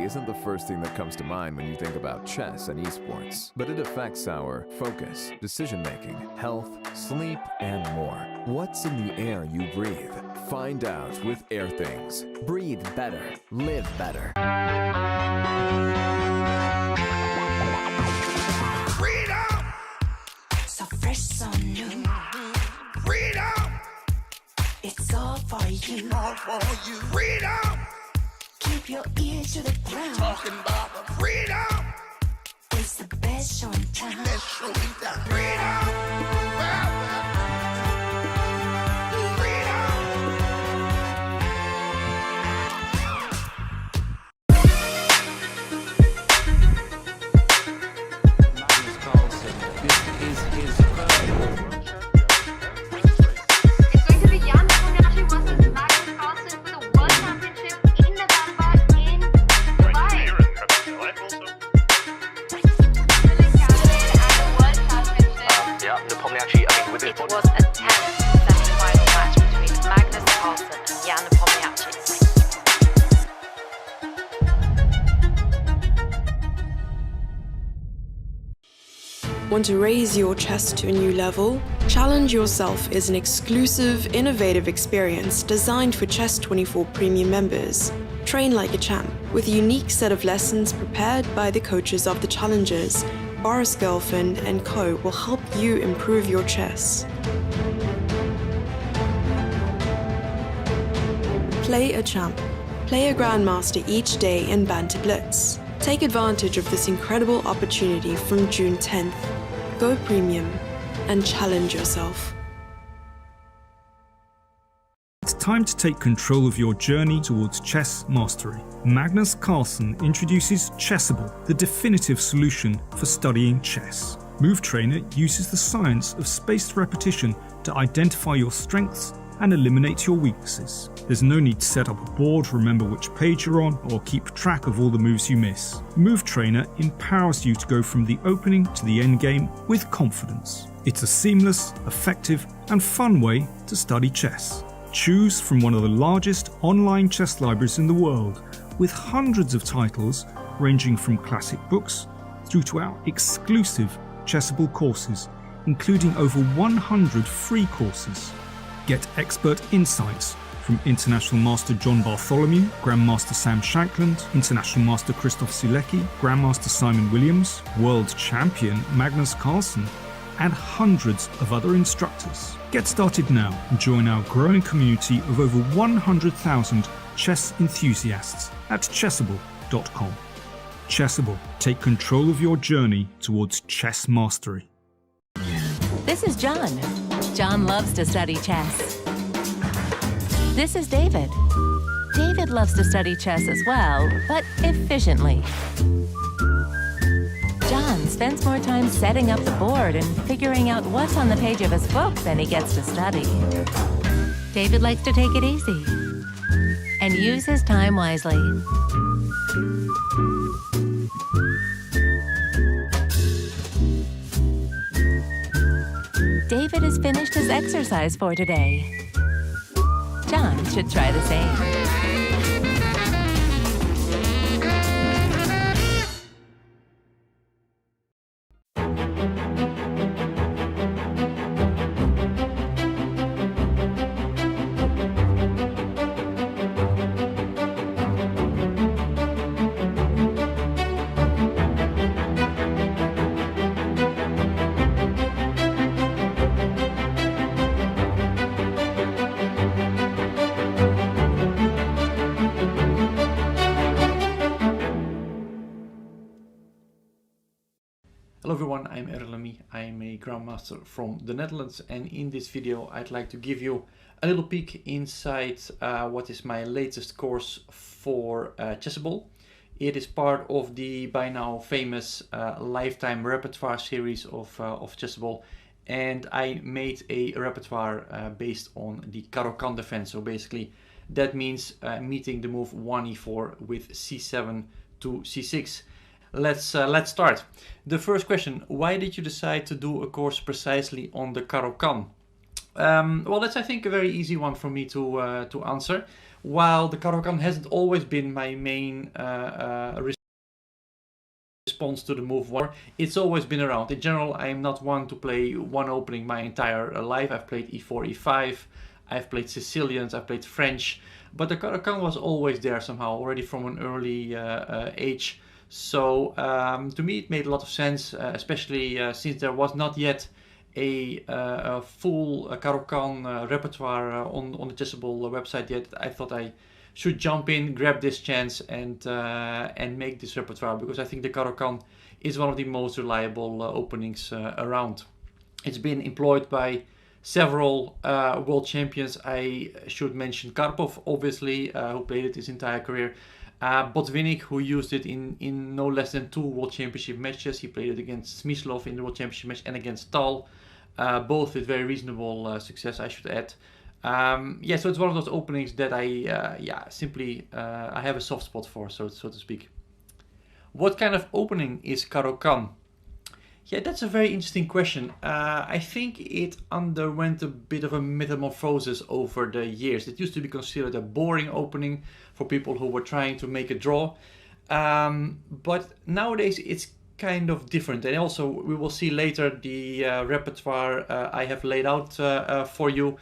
probably isn't the first thing that comes to mind when you think about chess and esports, but it affects our focus, decision-making, health, sleep, and more. What's in the air you breathe? Find out with Airthings. Breathe better. Live better. Freedom! So fresh, so new. Freedom! It's all for you. All for you. Freedom! Keep your ear to the ground. Talking about the freedom! It's the best show in town. Let's show it down. Freedom! Magnus Carlsen. This is his It's going to be Jan-Krzysztof versus Magnus Carlsen for the World Championship in November in Dubai. It was a tense semi-final match between Magnus Carlsen and Jan Krzysztof. Want to raise your chess to a new level? Challenge Yourself is an exclusive, innovative experience designed for Chess24 Premium members. Train like a champ, with a unique set of lessons prepared by the coaches of the challengers. Boris Girlfriend and Co. will help you improve your chess. Play a champ. Play a grandmaster each day in Banter Blitz. Take advantage of this incredible opportunity from June 10th. Go premium and challenge yourself. It's time to take control of your journey towards chess mastery. Magnus Carlsen introduces Chessible, the definitive solution for studying chess. Move Trainer uses the science of spaced repetition to identify your strengths and eliminate your weaknesses. There's no need to set up a board, remember which page you're on, or keep track of all the moves you miss. Move Trainer empowers you to go from the opening to the endgame with confidence. It's a seamless, effective, and fun way to study chess. Choose from one of the largest online chess libraries in the world, with hundreds of titles ranging from classic books through to our exclusive Chessible courses, including over 100 free courses. Get expert insights from International Master John Bartholomew, Grandmaster Sam Shankland, International Master Krzysztof Sulecki, Grandmaster Simon Williams, World Champion Magnus Carlsen, and hundreds of other instructors. Get started now and join our growing community of over 100,000 chess enthusiasts at chessible.com. Chessible, take control of your journey towards chess mastery. This is John. John loves to study chess. This is David. David loves to study chess as well, but efficiently. John spends more time setting up the board and figuring out what's on the page of his book than he gets to study. David likes to take it easy and use his time wisely. David has finished his exercise for today. John should try the same. Hello everyone, I'm Erlemi. I'm a Grandmaster from the Netherlands, and in this video I'd like to give you a little peek inside what is my latest course for Chessible. It is part of the by now famous lifetime repertoire series of Chessible, and I made a repertoire based on the Caro-Kann defense. So basically that means meeting the move 1e4 with c7 to c6. Let's start. The first question: why did you decide to do a course precisely on the Caro-Kann? Well, that's, I think, a very easy one for me to answer. While the Caro-Kann hasn't always been my main response to the move war, it's always been around. In general, I am not one to play one opening my entire life. I've played e4, e5, I've played Sicilians, I've played French, but the Caro-Kann was always there somehow, already from an early age. So to me it made a lot of sense, especially since there was not yet a full Caro-Kann repertoire on the Chessible website yet. I thought I should jump in, grab this chance, and make this repertoire, because I think the Caro-Kann is one of the most reliable openings around. It's been employed by several world champions. I should mention Karpov, obviously, who played it his entire career. Botvinnik, who used it in no less than 2 World Championship matches. He played it against Smyslov in the World Championship match and against Tal, both with very reasonable success, I should add. Yeah, so it's one of those openings that I simply I have a soft spot for, so to speak. What kind of opening is Caro-Kann? Yeah, that's a very interesting question. I think it underwent a bit of a metamorphosis over the years. It used to be considered a boring opening for people who were trying to make a draw. But nowadays it's kind of different. And also we will see later the repertoire I have laid out for you.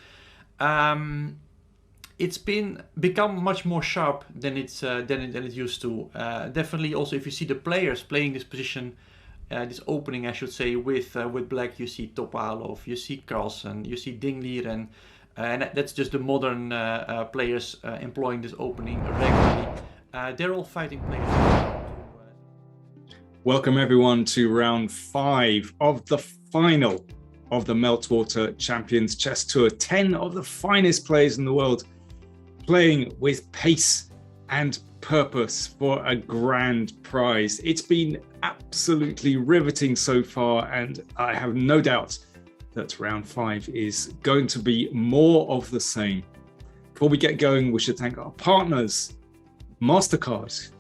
It's become much more sharp than it used to. Definitely also if you see the players playing this position, this opening, I should say, with black, you see Topalov, you see Carlsen, you see Dinglir, and that's just the modern players employing this opening regularly. They're all fighting players. Welcome everyone to round 5 of the final of the Meltwater Champions Chess Tour. 10 of the finest players in the world playing with pace and purpose for a grand prize. It's been absolutely riveting so far, and I have no doubt that round 5 is going to be more of the same. Before we get going, we should thank our partners. MasterCard.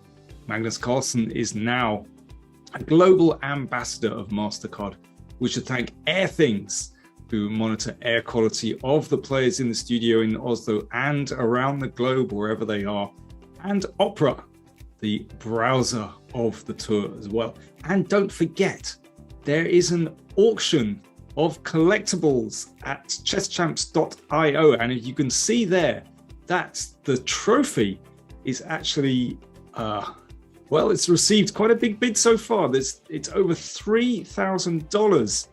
Magnus Carlsen is now a global ambassador of MasterCard. We should thank Airthings, who monitor air quality of the players in the studio in Oslo and around the globe, wherever they are. And Opera, the browser of the tour as well. And don't forget, there is an auction of collectibles at chesschamps.io. And if you can see there, that's the trophy is actually, well, it's received quite a big bid so far. It's over $3,000.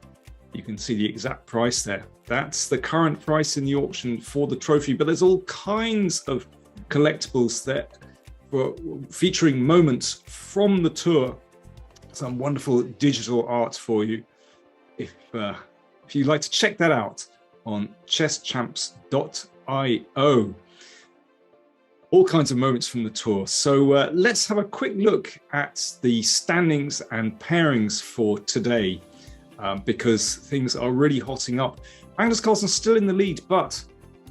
You can see the exact price there. That's the current price in the auction for the trophy, but there's all kinds of collectibles there featuring moments from the tour. Some wonderful digital art for you. If you'd like to check that out on chesschamps.io. All kinds of moments from the tour. So let's have a quick look at the standings and pairings for today, because things are really hotting up. Magnus Carlsen still in the lead, but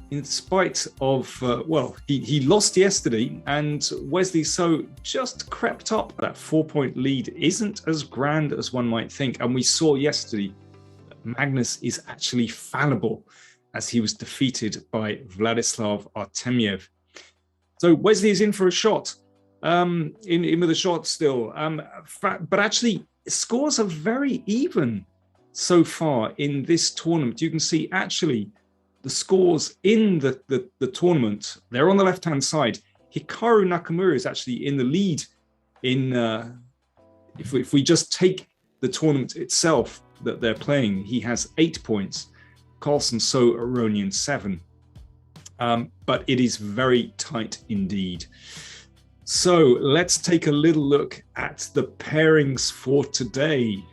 in spite of, well, he lost yesterday, and Wesley So just crept up. That 4-point lead isn't as grand as one might think. And we saw yesterday that Magnus is actually fallible, as he was defeated by Vladislav Artemiev. So Wesley is in for a shot, in with a shot still. But actually, scores are very even so far in this tournament. You can see actually the scores in the tournament. They're on the left-hand side. Hikaru Nakamura is actually in the lead. If we just take the tournament itself that they're playing, he has 8 points. Carlsen, So, Aronian 7. But it is very tight indeed. So let's take a little look at the pairings for today.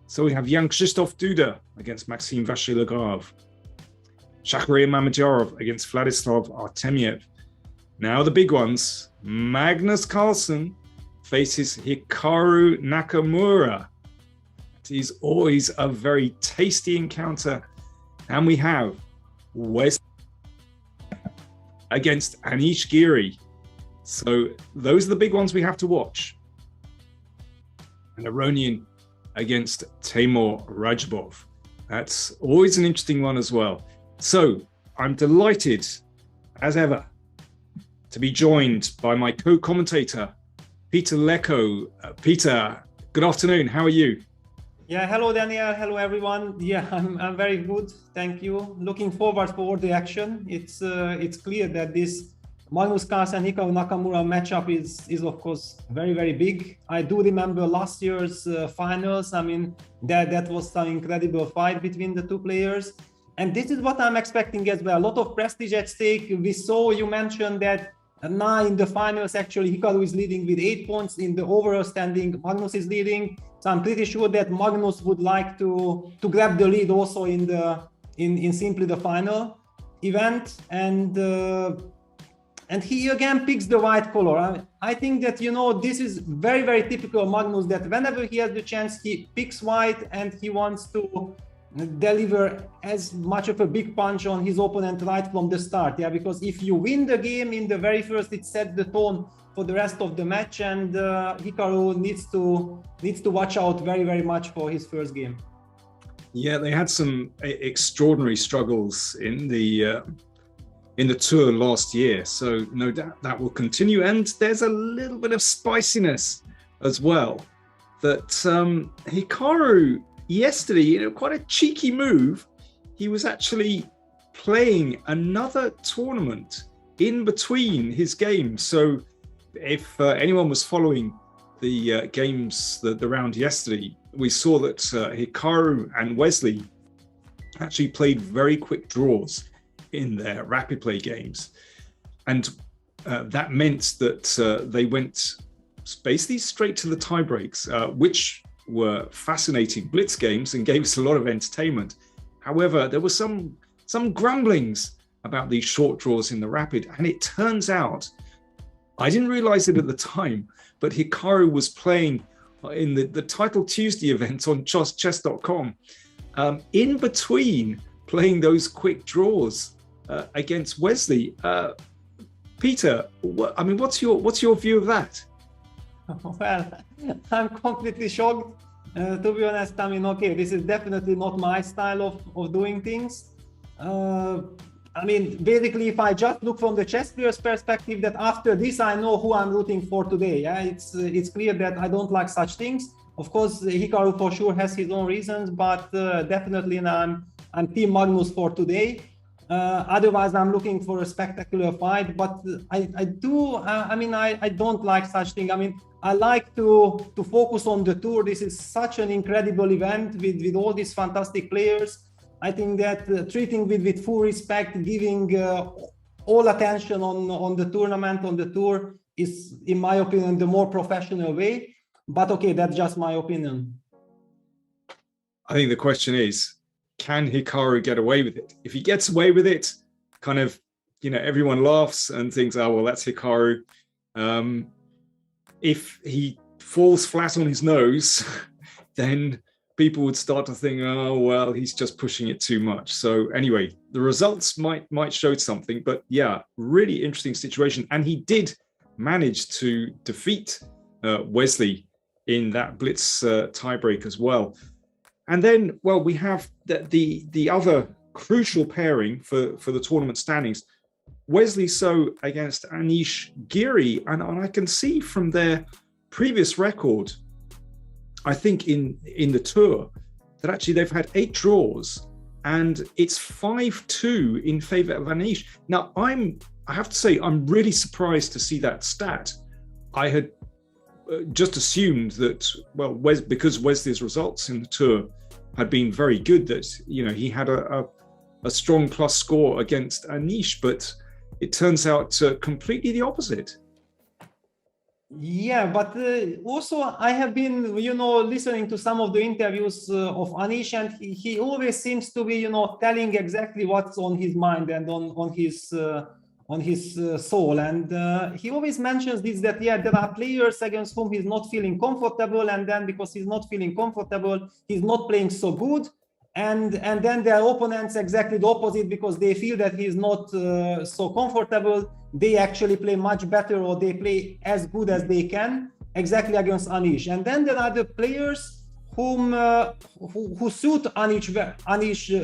So we have Jan-Krzysztof Duda against Maxime Vachier-Lagrave. Shahriar Mamedyarov against Vladislav Artemiev. Now the big ones. Magnus Carlsen faces Hikaru Nakamura. It is always a very tasty encounter. And we have Wesley against Anish Giri. So those are the big ones we have to watch. And Aronian against Timur Radjabov. That's always an interesting one as well. So I'm delighted, as ever, to be joined by my co-commentator, Peter Leko. Peter, good afternoon. How are you? Yeah, hello Daniel, hello everyone. Yeah, I'm very good, thank you. Looking forward for the action. It's clear that this Magnus Carlsen Hikaru Nakamura matchup is of course very big. I do remember last year's finals. I mean, that was an incredible fight between the two players, and this is what I'm expecting as well. A lot of prestige at stake. We saw, you mentioned that now in the finals actually Hikaru is leading with 8 points. In the overall standing, Magnus is leading. So I'm pretty sure that Magnus would like to grab the lead also in simply the final event, and he again picks the white color. I think that, you know, this is very typical of Magnus, that whenever he has the chance, he picks white and he wants to deliver as much of a big punch on his opponent right from the start. Yeah, because if you win the game in the very first, it sets the tone for the rest of the match, and Hikaru needs to watch out very much for his first game. Yeah, they had some extraordinary struggles in the tour last year, so no doubt that will continue. And there's a little bit of spiciness as well that Hikaru yesterday, quite a cheeky move. He was actually playing another tournament in between his games. So if anyone was following the games, the round yesterday, we saw that Hikaru and Wesley actually played very quick draws in their rapid play games, and that meant that they went basically straight to the tiebreaks, which were fascinating blitz games and gave us a lot of entertainment. However, there were some grumblings about these short draws in the rapid, and it turns out, I didn't realize it at the time, but Hikaru was playing in the Title Tuesday event on chess.com in between playing those quick draws against Wesley. Peter, what's your view of that? Well, I'm completely shocked, to be honest. I mean, okay, this is definitely not my style of doing things. I mean, basically, if I just look from the chess player's perspective, that after this, I know who I'm rooting for today. Yeah, it's clear that I don't like such things. Of course, Hikaru for sure has his own reasons, but definitely I'm Team Magnus for today. Otherwise, I'm looking for a spectacular fight. But I don't like such things. I mean, I like to focus on the tour. This is such an incredible event with all these fantastic players. I think that treating with full respect, giving all attention on the tournament, on the tour, is, in my opinion, the more professional way. But okay, that's just my opinion. I think the question is, can Hikaru get away with it? If he gets away with it, kind of, everyone laughs and thinks, oh, well, that's Hikaru. If he falls flat on his nose, then people would start to think, oh, well, he's just pushing it too much. So anyway, the results might show something, but yeah, really interesting situation. And he did manage to defeat Wesley in that blitz tiebreak as well. And then, well, we have the other crucial pairing for the tournament standings, Wesley So against Anish Giri. And I can see from their previous record, I think in the tour, that actually they've had 8 draws and it's 5-2 in favor of Anish. Now, I have to say, I'm really surprised to see that stat. I had just assumed that, well, because Wesley's results in the tour had been very good, that, he had a strong plus score against Anish, but it turns out completely the opposite. Yeah, but also I have been, listening to some of the interviews of Anish, and he always seems to be, telling exactly what's on his mind and on his soul. And he always mentions this, that, yeah, there are players against whom he's not feeling comfortable, and then because he's not feeling comfortable, he's not playing so good. And then their opponents exactly the opposite, because they feel that he's not so comfortable. They actually play much better, or they play as good as they can, exactly against Anish. And then there are the players who suit Anish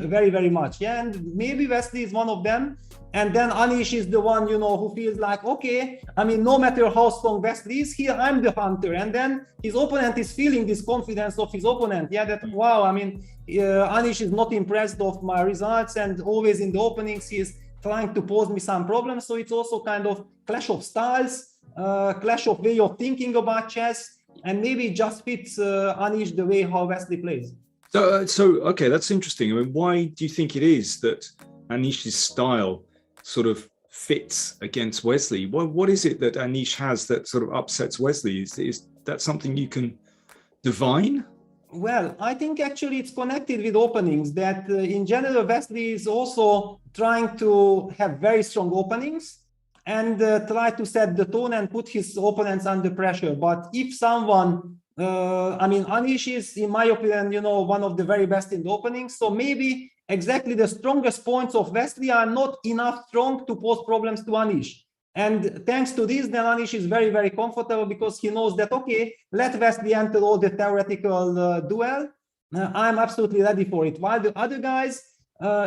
very, very much. Yeah, and maybe Wesley is one of them. And then Anish is the one, you know, who feels like, okay, I mean, no matter how strong Wesley is, here I'm the hunter. And then his opponent is feeling this confidence of his opponent. Yeah, that, wow, I mean, Anish is not impressed of my results, and always in the openings, he is trying to pose me some problems. So it's also kind of clash of styles, clash of way of thinking about chess, and maybe it just fits Anish the way how Wesley plays. So okay, that's interesting. I mean, why do you think it is that Anish's style sort of fits against Wesley? What is it that Anish has that sort of upsets Wesley? Is that something you can divine? Well, I think actually it's connected with openings, that in general, Wesley is also trying to have very strong openings and try to set the tone and put his opponents under pressure. But if someone, I mean, Anish is, in my opinion, you know, one of the very best in the openings. So maybe exactly the strongest points of Wesley are not enough strong to pose problems to Anish. And thanks to this, then Anish is very, very comfortable because he knows that, okay, let Wesley enter all the theoretical duel. I'm absolutely ready for it. While the other guys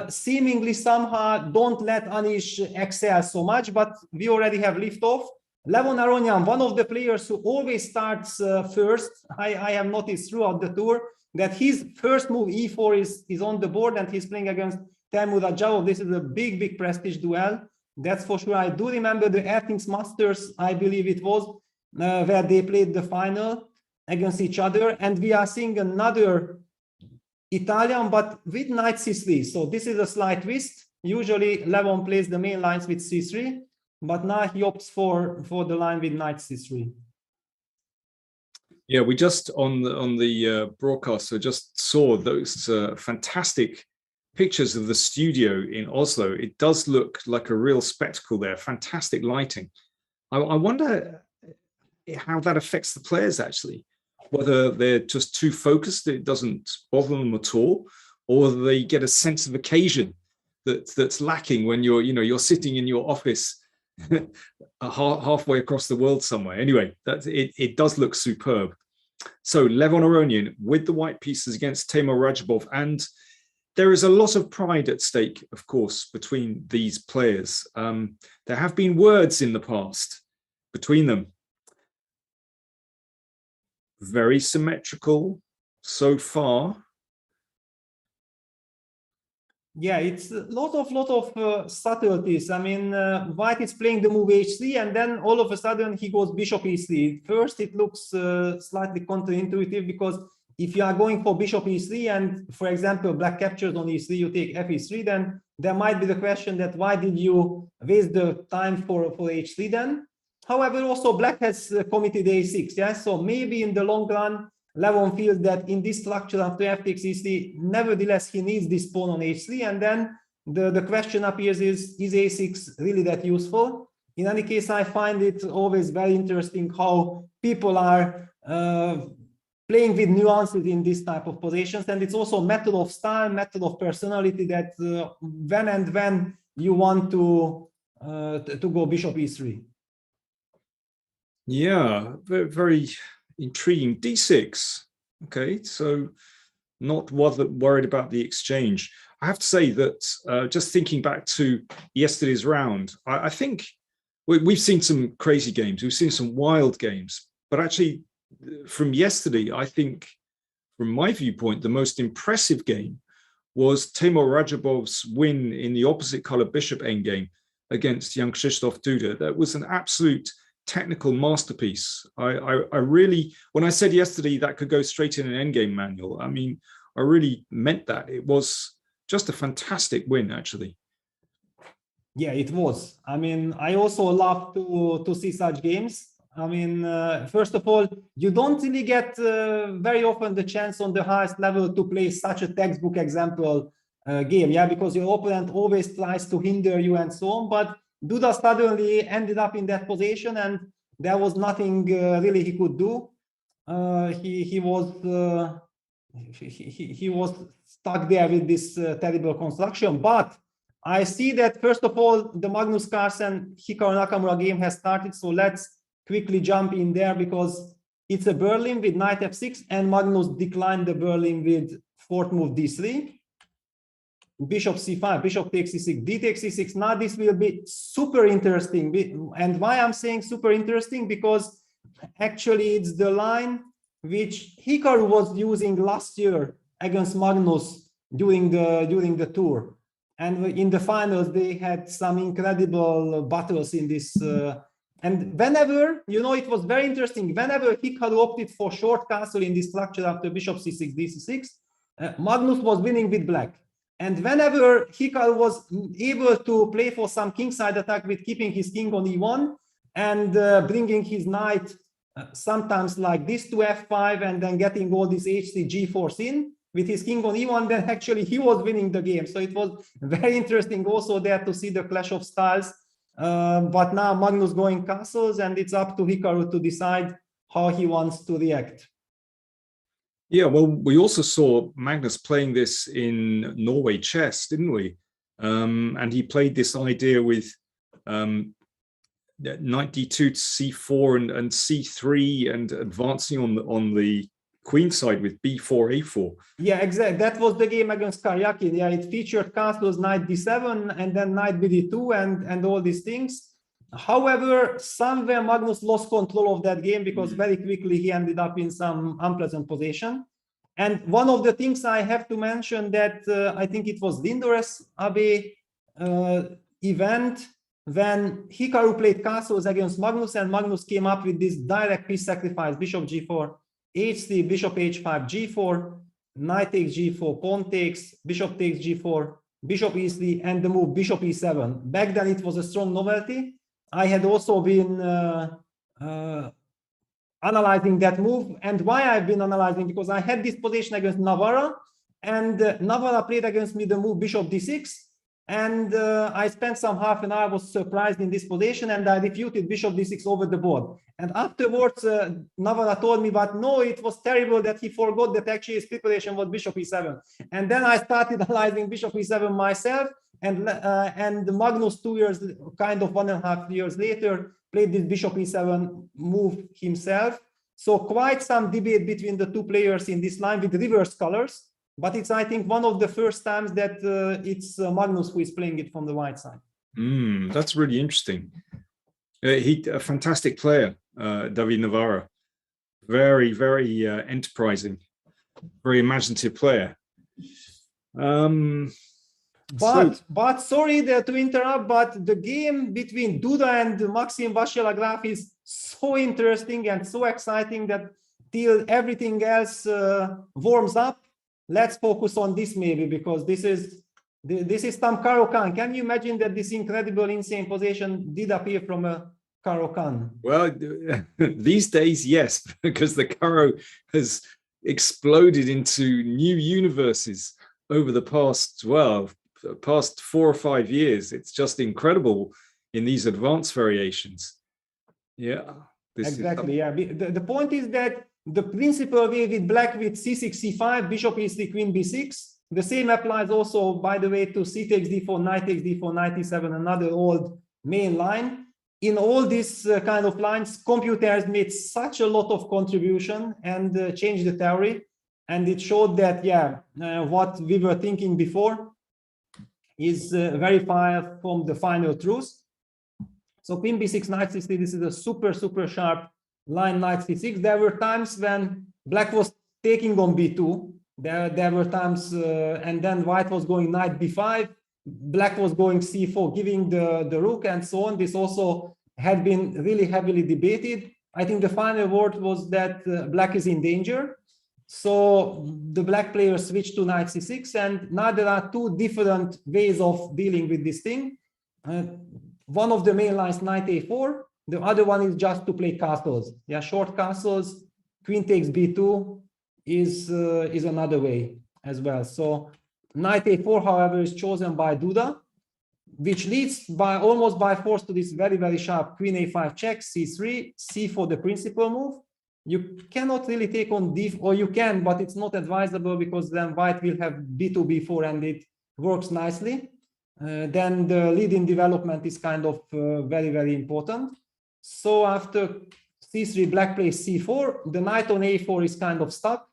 seemingly somehow don't let Anish excel so much, but we already have liftoff. Levon Aronian, one of the players who always starts first. I have noticed throughout the tour that his first move, e4, is on the board, and he's playing against Radjabov. This is a big, big prestige duel. That's for sure. I do remember the Airthings Masters, I believe it was, where they played the final against each other. And we are seeing another Italian, but with knight c3. So this is a slight twist. Usually Levon plays the main lines with c3, but now he opts for the line with knight c3. Yeah, we just on the broadcast, so just saw those fantastic pictures of the studio in Oslo. It does look like a real spectacle there. Fantastic lighting. I wonder how that affects the players, actually, whether they're just too focused, it doesn't bother them at all, or they get a sense of occasion that's lacking when you're sitting in your office halfway across the world somewhere. Anyway, it does look superb. So Levon Aronian with the white pieces against Timur Radjabov, and there is a lot of pride at stake, of course, between these players. There have been words in the past between them. Very symmetrical so far. Yeah, it's a lot of subtleties. I mean, White is playing the move h3, and then all of a sudden he goes bishop e3. First, it looks slightly counterintuitive, because if you are going for bishop e3 and, for example, black captures on e3, you take f e3, then there might be the question that why did you waste the time for h3 then? However, also black has committed a6, yeah? So maybe in the long run, Levon feels that in this structure after f takes e3, nevertheless, he needs this pawn on h3, and then the question appears is a6 really that useful? In any case, I find it always very interesting how people are playing with nuances in this type of positions, and it's also a matter of style, matter of personality, that when you want to go bishop e3. Yeah, very, very intriguing. d6. Okay, so not worried about the exchange. I have to say that just thinking back to yesterday's round, I think we've seen some crazy games, we've seen some wild games, but actually from yesterday, I think from my viewpoint, the most impressive game was Timur Radjabov's win in the opposite color bishop endgame against Jan-Krzysztof Duda. That was an absolute technical masterpiece. I really, when I said yesterday that could go straight in an endgame manual, I mean, I really meant that. It was just a fantastic win, actually. Yeah, it was. I mean, I also love to see such games. I mean, first of all, you don't really get very often the chance on the highest level to play such a textbook example game, yeah, because your opponent always tries to hinder you and so on. But Duda suddenly ended up in that position, and there was nothing really he could do. He was stuck there with this terrible construction. But I see that, first of all, the Magnus Carlsen Hikaru Nakamura game has started, so let's quickly jump in there, because it's a Berlin with knight f6, and Magnus declined the Berlin with fourth move d3. Bishop c5, bishop takes c6, d takes c6. Now this will be super interesting. And why I'm saying super interesting? Because actually it's the line which Hikaru was using last year against Magnus during the tour. And in the finals, they had some incredible battles in this. And whenever, it was very interesting, whenever Hikaru opted for short castle in this structure after bishop c6, d6, Magnus was winning with black. And whenever Hikaru was able to play for some kingside attack with keeping his king on e1 and bringing his knight sometimes like this to f5 and then getting all these h3 g4s in with his king on e1, then actually he was winning the game. So it was very interesting also there to see the clash of styles. But now Magnus going castles, and it's up to Hikaru to decide how he wants to react. Yeah, well, we also saw Magnus playing this in Norway chess, didn't we? And he played this idea with knight d2 to c4 and c3 and advancing on the queen side with b4, a4. Yeah, exactly. That was the game against Karyakin. Yeah, it featured castles knight d7 and then knight bd2 and all these things. However, somewhere Magnus lost control of that game because very quickly he ended up in some unpleasant position. And one of the things I have to mention that I think it was Lindores Abe event when Hikaru played castles against Magnus, and Magnus came up with this direct piece sacrifice, bishop g4, h3, bishop h5, g4, knight takes g4, pawn takes, bishop takes g4, bishop e3, and the move bishop e7. Back then it was a strong novelty. I had also been analyzing that move, and why I've been analyzing, because I had this position against Navarra, and Navarra played against me the move bishop d6, and I spent some half an hour, I was surprised in this position, and I refuted bishop d6 over the board. And afterwards, Navarra told me, but no, it was terrible that he forgot that actually his preparation was bishop e7. And then I started analyzing bishop e7 myself, and Magnus 2 years, kind of 1.5 years later, played this bishop e7 move himself. So quite some debate between the two players in this line with reverse colors. But it's, I think, one of the first times that it's Magnus who is playing it from the white side. That's really interesting. He's a fantastic player, David Navarra. Very, very enterprising, very imaginative player. But sorry to interrupt, but the game between Duda and Maxim Vachier-Lagrave is so interesting and so exciting that till everything else warms up, let's focus on this maybe, because this is some Caro-Kann. Can you imagine that this incredible, insane position did appear from a Caro-Kann? Well, these days, yes, because the Caro has exploded into new universes over the past 4 or 5 years. It's just incredible in these advanced variations. Yeah. Exactly. Yeah. The point is that the principal way with black with c6, c5, bishop e3, queen b6, the same applies also, by the way, to c takes d4, knight takes d4, knight e7, another old main line. In all these kind of lines, computers made such a lot of contribution and changed the theory. And it showed that, what we were thinking before is very far from the final truth. So queen b6, knight c3, this is a super, super sharp line, knight c6. There were times when black was taking on b2. There were times, and then white was going knight b5. Black was going c4, giving the rook and so on. This also had been really heavily debated. I think the final word was that black is in danger. So the black players switched to knight c6, and now there are two different ways of dealing with this thing. One of the main lines, knight a4. The other one is just to play castles. Yeah, short castles. Queen takes b2 is another way as well. So knight a4, however, is chosen by Duda, which leads almost by force to this very, very sharp queen a5 check, c3, c4, the principal move. You cannot really take on d, or you can, but it's not advisable because then white will have b2, b4, and it works nicely. Then the lead in development is kind of very, very important. So after c3, black plays c4. The knight on a4 is kind of stuck.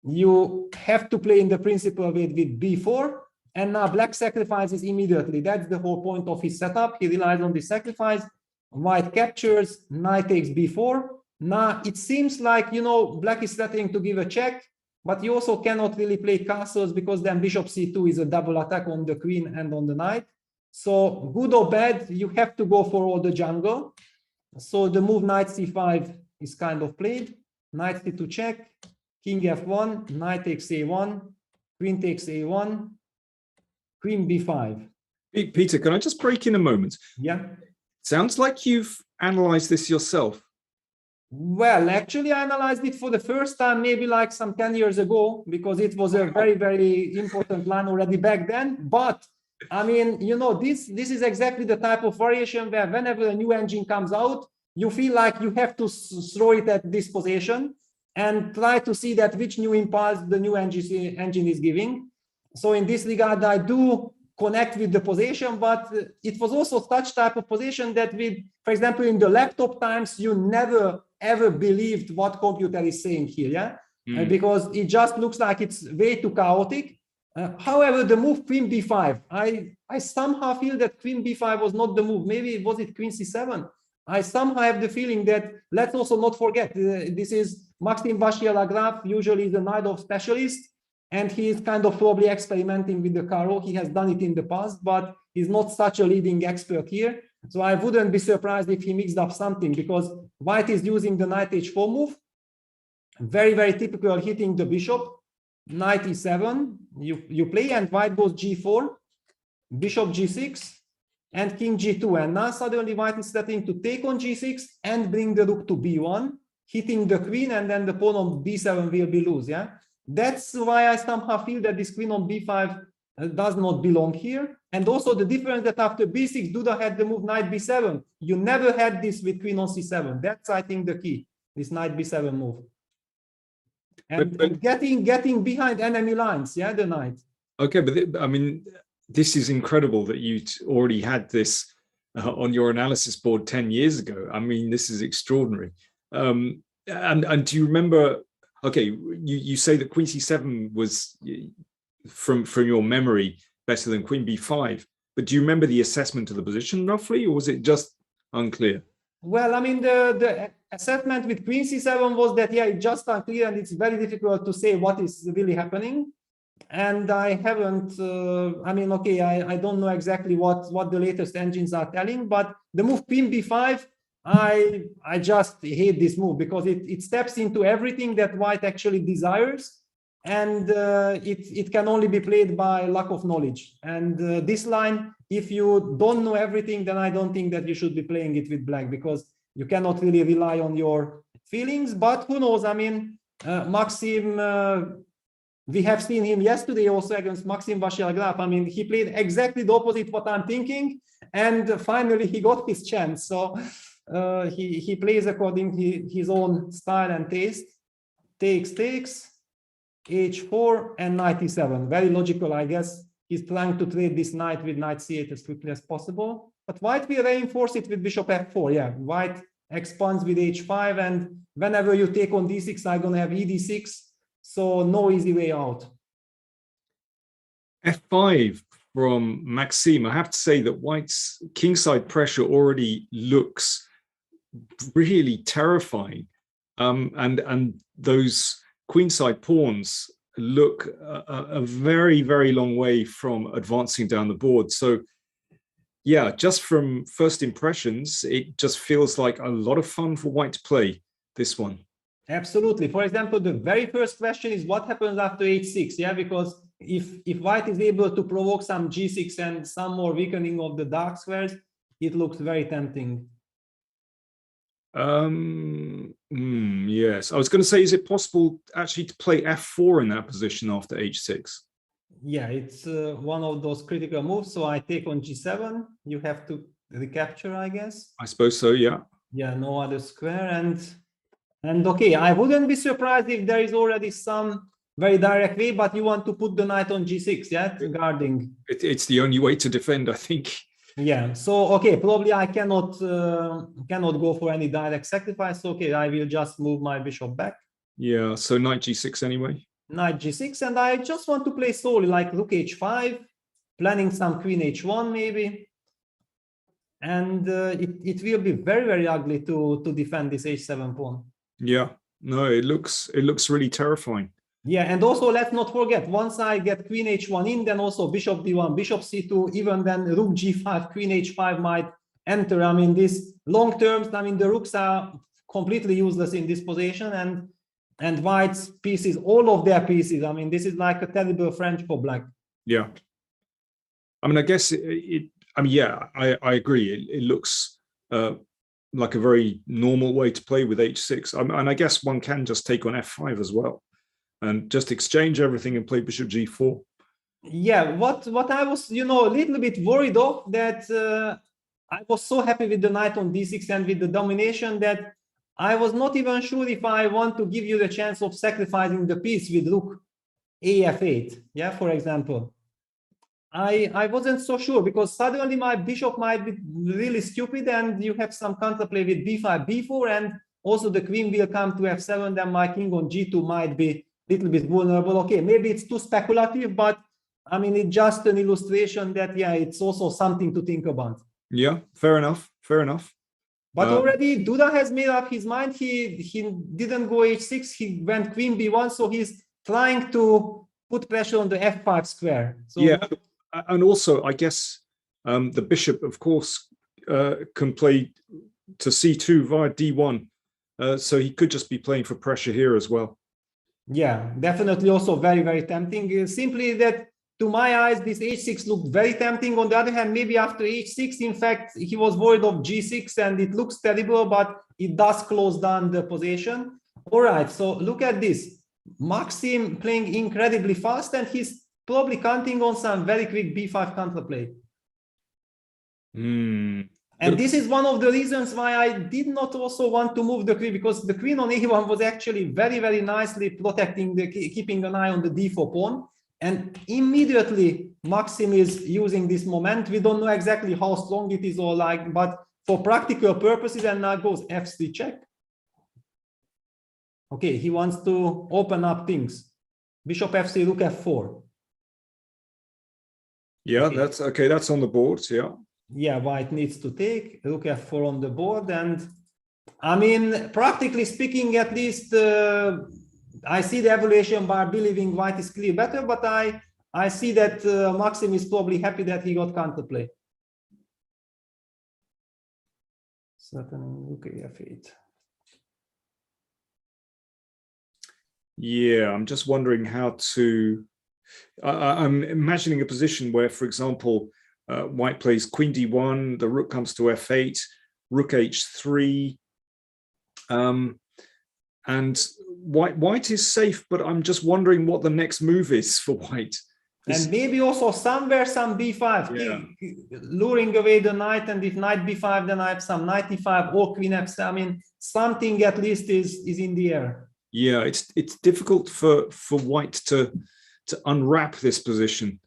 You have to play in the principal with b4. And now black sacrifices immediately. That's the whole point of his setup. He relies on the sacrifice. White captures, knight takes b4. Now it seems like, you know, black is threatening to give a check, but you also cannot really play castles because then bishop c2 is a double attack on the queen and on the knight. So good or bad, you have to go for all the jungle. So the move knight c5 is kind of played. Knight c2 check, king f1, knight takes a1, queen takes a1, queen b5. Peter, can I just break in a moment? Yeah. Sounds like you've analyzed this yourself. Well, actually, I analyzed it for the first time, maybe like some 10 years ago, because it was a very, very important line already back then. But I mean, you know, this is exactly the type of variation where whenever a new engine comes out, you feel like you have to throw it at this position and try to see that which new impulse the new engine is giving. So in this regard, I do connect with the position, but it was also such type of position that with, for example, in the laptop times, you never ever believed what computer is saying here, yeah? Because it just looks like it's way too chaotic. However, the move queen b5, I somehow feel that queen b5 was not the move. Maybe was it queen c7? I somehow have the feeling that, let's also not forget, this is Maxim Vachier-Lagrave, usually the knight of specialist, and he is kind of probably experimenting with the Caro. He has done it in the past, but he's not such a leading expert here. So I wouldn't be surprised if he mixed up something, because white is using the knight h4 move. Very, very typical, hitting the bishop. Knight e7, you play, and white goes g4, bishop g6, and king g2. And now suddenly white is starting to take on g6 and bring the rook to b1, hitting the queen, and then the pawn on b7 will be loose, yeah? That's why I somehow feel that this queen on b5 does not belong here. And also the difference that after b6, Duda had the move knight b7. You never had this with queen on c7. That's, I think, the key, this knight b7 move. And getting behind enemy lines, yeah, the knight. Okay, but I mean, this is incredible that you already had this on your analysis board 10 years ago. I mean, this is extraordinary. And do you remember? Okay, you say that queen c7 was, from your memory, better than queen b5. But do you remember the assessment of the position roughly, or was it just unclear? Well, I mean, the assessment with queen c7 was that, yeah, it's just unclear, and it's very difficult to say what is really happening. And I haven't, I mean, okay, I don't know exactly what the latest engines are telling, but the move queen b5, I just hate this move, because it steps into everything that white actually desires, and it can only be played by lack of knowledge. And this line, if you don't know everything, then I don't think that you should be playing it with black, because you cannot really rely on your feelings. But who knows? I mean, Maxim, we have seen him yesterday also against Maxim Vachier-Lagrave. I mean, he played exactly the opposite what I'm thinking, and finally he got his chance. So he plays according to his own style and taste. Takes, h4, and knight e7. Very logical, I guess. He's trying to trade this knight with knight c8 as quickly as possible. But white will reinforce it with bishop f4. Yeah, white expands with h5, and whenever you take on d6, I'm going to have ed6. So no easy way out. f5 from Maxime. I have to say that white's kingside pressure already looks really terrifying, and those queenside pawns look a very, very long way from advancing down the board. So yeah, just from first impressions, it just feels like a lot of fun for white to play this one. Absolutely. For example, the very first question is what happens after h6, yeah, because if white is able to provoke some g6 and some more weakening of the dark squares, it looks very tempting. Yes, I was going to say, is it possible actually to play f4 in that position after h6? Yeah, it's one of those critical moves. So I take on g7. You have to recapture, I guess. I suppose so, yeah. Yeah, no other square. And okay, I wouldn't be surprised if there is already some very direct way, but you want to put the knight on g6, yeah, guarding. It's the only way to defend, I think. Yeah, so okay, probably I cannot go for any direct sacrifice. Okay, I will just move my bishop back. Yeah, so knight g6 anyway. Knight g6, and I just want to play slowly, like rook h5, planning some queen h1 maybe. And it will be very, very ugly to defend this h7 pawn. Yeah, no, it looks really terrifying. Yeah, and also let's not forget, once I get queen h1 in, then also bishop d1, bishop c2, even then rook g5, queen h5 might enter. I mean, this long terms, I mean, the rooks are completely useless in this position, and white's pieces, all of their pieces, I mean, this is like a terrible French for black. Yeah. I mean, I guess I mean, yeah, I agree. It looks like a very normal way to play with h6. And I guess one can just take on f5 as well and just exchange everything and play bishop g4. Yeah, what I was, a little bit worried of, that I was so happy with the knight on d6 and with the domination that I was not even sure if I want to give you the chance of sacrificing the piece with rook af8, yeah, for example. I wasn't so sure, because suddenly my bishop might be really stupid and you have some counterplay with b5, b4, and also the queen will come to f7, then my king on g2 might be a little bit vulnerable. Okay, maybe it's too speculative, but I mean, it's just an illustration that, yeah, it's also something to think about. Yeah, fair enough, fair enough. But already Duda has made up his mind. He didn't go h6, he went queen b1, so he's trying to put pressure on the f5 square. So, yeah, and also, I guess the bishop, of course, can play to c2 via d1, so he could just be playing for pressure here as well. Yeah, definitely also very, very tempting. Simply that, to my eyes, this h6 looked very tempting. On the other hand, maybe after h6, in fact, he was worried of g6 and it looks terrible, but it does close down the position. All right, so look at this. Maxim playing incredibly fast, and he's probably counting on some very quick b5 counterplay. And this is one of the reasons why I did not also want to move the queen, because the queen on a1 was actually very, very nicely protecting, keeping an eye on the d4 pawn. And immediately Maxim is using this moment. We don't know exactly how strong it is or like, but for practical purposes, and now goes f3 check. Okay, he wants to open up things. Bishop f3, rook f4. Yeah, okay. That's okay. That's on the board. Yeah. Yeah, white needs to take rook f4 on the board, and I mean, practically speaking, at least I see the evaluation bar believing white is clear better, but I see that Maxim is probably happy that he got counterplay. Certainly, okay, f8. Yeah, I'm just wondering how to. I'm imagining a position where, for example, white plays queen d1, the rook comes to f8, rook h3, and white is safe, but I'm just wondering what the next move is for white. And maybe also somewhere some b5, yeah. Luring away the knight, and if knight b5, then I have some knight e5 or queen f7. I mean, something at least is in the air. Yeah, it's difficult for white to unwrap this position.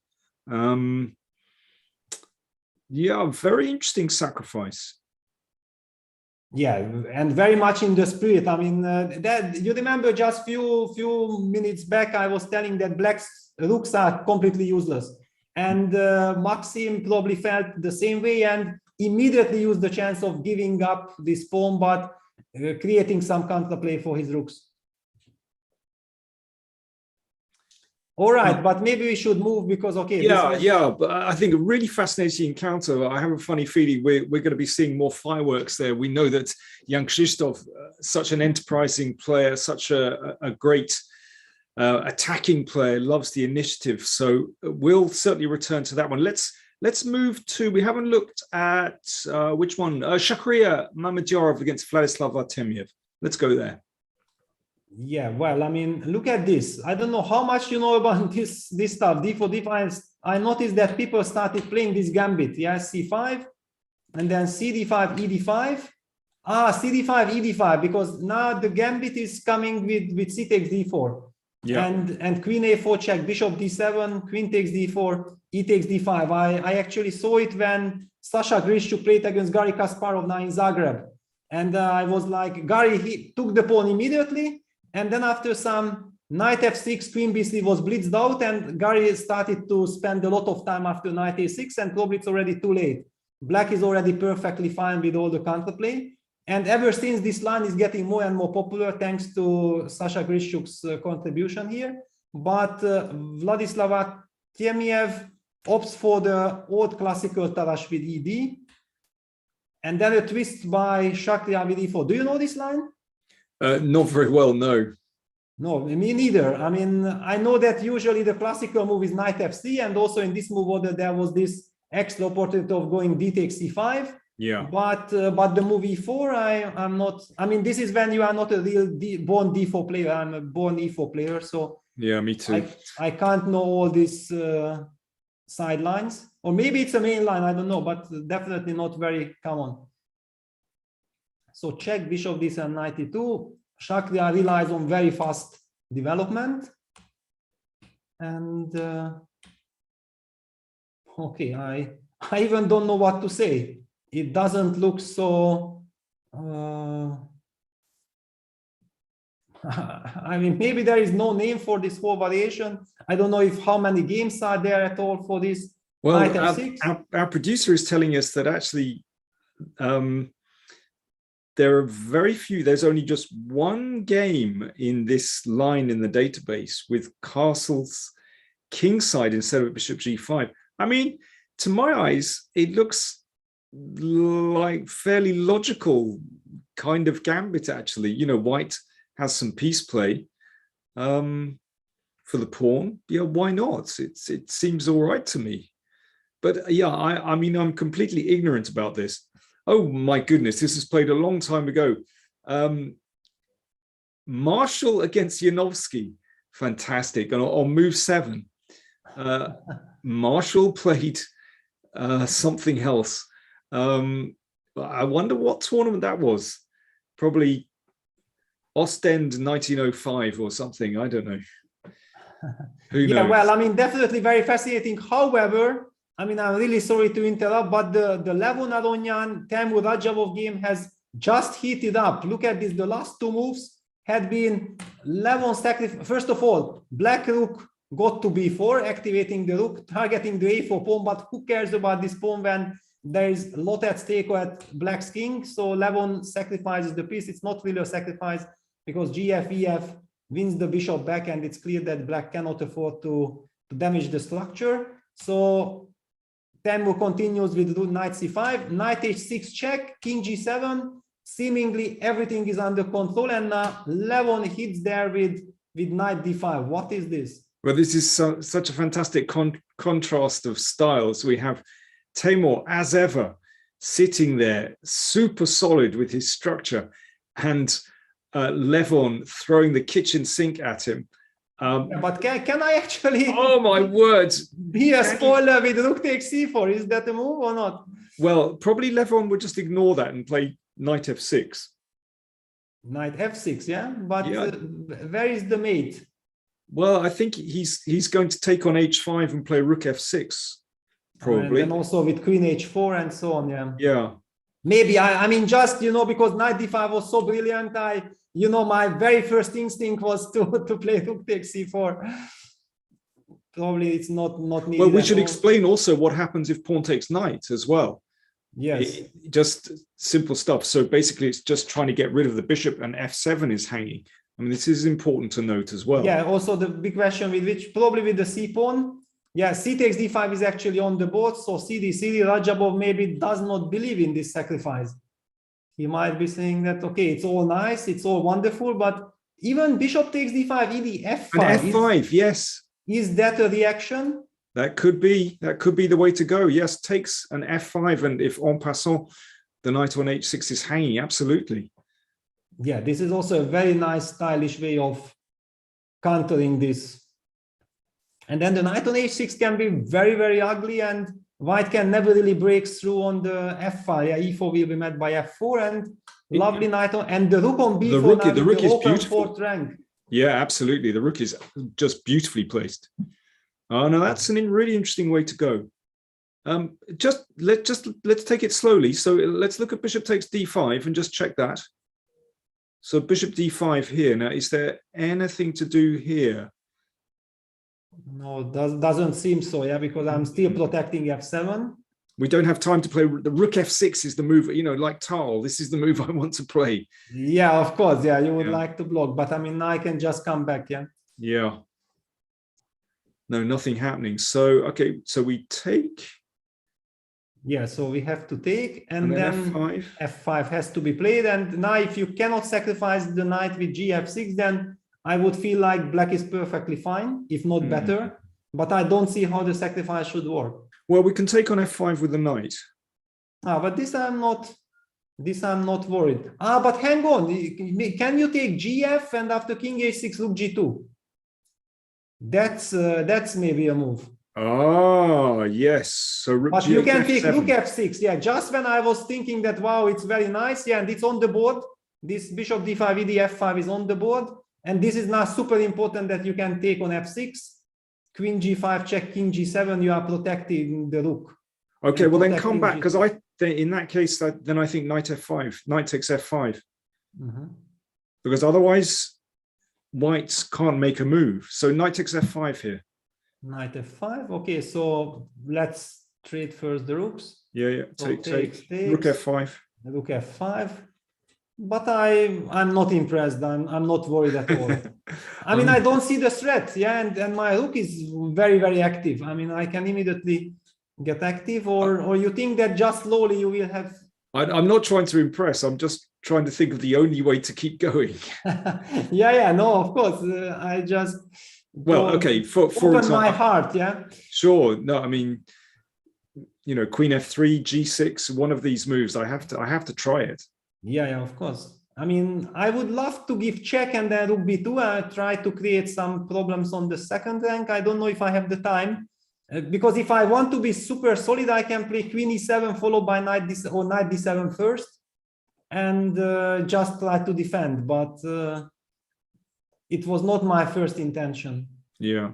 Yeah, very interesting sacrifice. Yeah, and very much in the spirit. I mean, that you remember just few minutes back, I was telling that black's rooks are completely useless, and Maxim probably felt the same way and immediately used the chance of giving up this pawn, but creating some counterplay for his rooks. All right, but maybe we should move because, okay. Yeah, but I think a really fascinating encounter. I have a funny feeling we're going to be seeing more fireworks there. We know that Jan-Krzysztof, such an enterprising player, such a great attacking player, loves the initiative. So we'll certainly return to that one. Let's move to, we haven't looked at which one? Shakria Mamedyarov against Vladislav Artemiev. Let's go there. Yeah, well, I mean, look at this. I don't know how much you know about this stuff. d4, d5. I noticed that people started playing this gambit. Yeah, c5, and then cd5, ed5. Ah, cd5, ed5, because now the gambit is coming with c takes d4. Yeah. And queen a4 check, bishop d7, queen takes d4, e takes d5. I actually saw it when Sasha Grishchuk played against Gary Kasparov now in Zagreb. And I was like, Gary, he took the pawn immediately. And then after some knight f6, queen b3 was blitzed out, and Gary started to spend a lot of time after knight a6, and probably it's already too late. Black is already perfectly fine with all the counterplay. And ever since, this line is getting more and more popular thanks to Sasha Grishchuk's contribution here. But Vladislav Artemiev opts for the old classical Tarrasch with ED. And then a twist by Shakria with E4. Do you know this line? Not very well, no. No, me neither. I mean, I know that usually the classical move is knight f3, and also in this move order there was this extra opportunity of going d takes c5. Yeah. But the move e4, I'm not. I mean, this is when you are not a real born d4 player. I'm a born e4 player, so yeah, me too. I can't know all these sidelines, or maybe it's a main line. I don't know, but definitely not very common. So check bishop d7 knight e2. Shakria relies on very fast development, and okay, I even don't know what to say. It doesn't look so. I mean, maybe there is no name for this whole variation. I don't know if how many games are there at all for this. Well, knight f6. our producer is telling us that actually there are very few. There's only just one game in this line in the database with castles kingside instead of bishop g5. I mean, to my eyes, it looks like fairly logical kind of gambit, actually. You know, white has some piece play for the pawn. Yeah, why not? It seems all right to me. But yeah, I mean, I'm completely ignorant about this. Oh my goodness, this was played a long time ago. Marshall against Yanovsky, fantastic. And on move 7, Marshall played something else. I wonder what tournament that was. Probably Ostend 1905 or something. I don't know. Who knows? Well, I mean, definitely very fascinating. However, I mean, I'm really sorry to interrupt, but the Levon Aronian Timur Radjabov game has just heated up. Look at this. The last two moves had been Levon sacrifice. First of all, black rook got to b4, activating the rook, targeting the a4 pawn. But who cares about this pawn when there is a lot at stake at black's king? So Levon sacrifices the piece. It's not really a sacrifice because gf, ef wins the bishop back, and it's clear that black cannot afford to damage the structure. So Timur continues with knight c5, knight h6 check, king g7. Seemingly everything is under control, and Levon hits there with knight d5. What is this? Well, this is such a fantastic contrast of styles. We have Timur, as ever, sitting there, super solid with his structure, and Levon throwing the kitchen sink at him. But can I actually? Oh my word! Be a spoiler with rook takes c4. Is that a move or not? Well, probably Levon would just ignore that and play knight f6. Knight f6, yeah. But yeah. Where is the mate? Well, I think he's going to take on h5 and play rook f6, probably. And also with queen h4 and so on. Yeah. Yeah. Maybe I mean, just because knight d5 was so brilliant, my very first instinct was to play rook takes c4. Probably it's not needed. Well, we should explain also what happens if pawn takes knight as well. Yes. Just simple stuff. So basically, it's just trying to get rid of the bishop, and f7 is hanging. I mean, this is important to note as well. Yeah. Also, the big question probably with the c pawn. Yeah, c takes d5 is actually on the board. So CD Radjabov maybe does not believe in this sacrifice. He might be saying that, okay, it's all nice, it's all wonderful, but even bishop takes d5, ED f5. And f5, yes. Is that a reaction? That could be the way to go. Yes, takes an f5, and if en passant, the knight on h6 is hanging, absolutely. Yeah, this is also a very nice, stylish way of countering this. And then the knight on h6 can be very, very ugly, and white can never really break through on the f5. Yeah, e4 will be met by f4, and lovely knight on, and the rook on b4. The rook is beautiful. Fourth rank. Yeah, absolutely. The rook is just beautifully placed. Oh no, that's a really interesting way to go. Let's take it slowly. So let's look at bishop takes d5 and just check that. So bishop d5 here. Now, is there anything to do here? No, doesn't seem so, yeah, because I'm still protecting f7. We don't have time to play. The rook f6 is the move, you know, like Tal. This is the move I want to play. Yeah, of course. Yeah, you would like to block, but I mean, I can just come back, yeah. Yeah. No, nothing happening. So, okay, so we take. Yeah, so we have to take, and then F5. F5 has to be played. And now if you cannot sacrifice the knight with Gf6, then I would feel like black is perfectly fine, if not better. But I don't see how the sacrifice should work. Well, we can take on F5 with the knight. But this I'm not worried. But hang on, can you take Gf and after King H6 rook G2? That's maybe a move. Oh, yes. So rook but G8, you can take F7. rook f6. Yeah, just when I was thinking that, wow, it's very nice. Yeah, and it's on the board. This bishop d5, ed f5 is on the board. And this is now super important that you can take on f6. Queen g5, check king g7. You are protecting the rook. Okay, well then come back, because in that case, then I think knight f5, knight takes f5. Because otherwise, whites can't make a move. So knight takes f5 here. Knight f5. Okay, so let's trade first the rooks. Yeah. So take. Rook f5. Rook f5. But I'm not impressed. I'm not worried at all. I mean, I don't see the threat. Yeah, and my rook is very, very active. I mean, I can immediately get active, or you think that just slowly you will have. I'm not trying to impress. I'm just trying to think of the only way to keep going. yeah. No, of course. I just. Well, okay, for open example, my heart, yeah. Sure. No, I mean, you know, Queen f3, g6, one of these moves. I have to try it. Yeah, of course. I mean, I would love to give check and then rook b2. I try to create some problems on the second rank. I don't know if I have the time, because if I want to be super solid, I can play Queen e7 followed by knight d7 or knight d7 first, and just try to defend. But it was not my first intention. Yeah.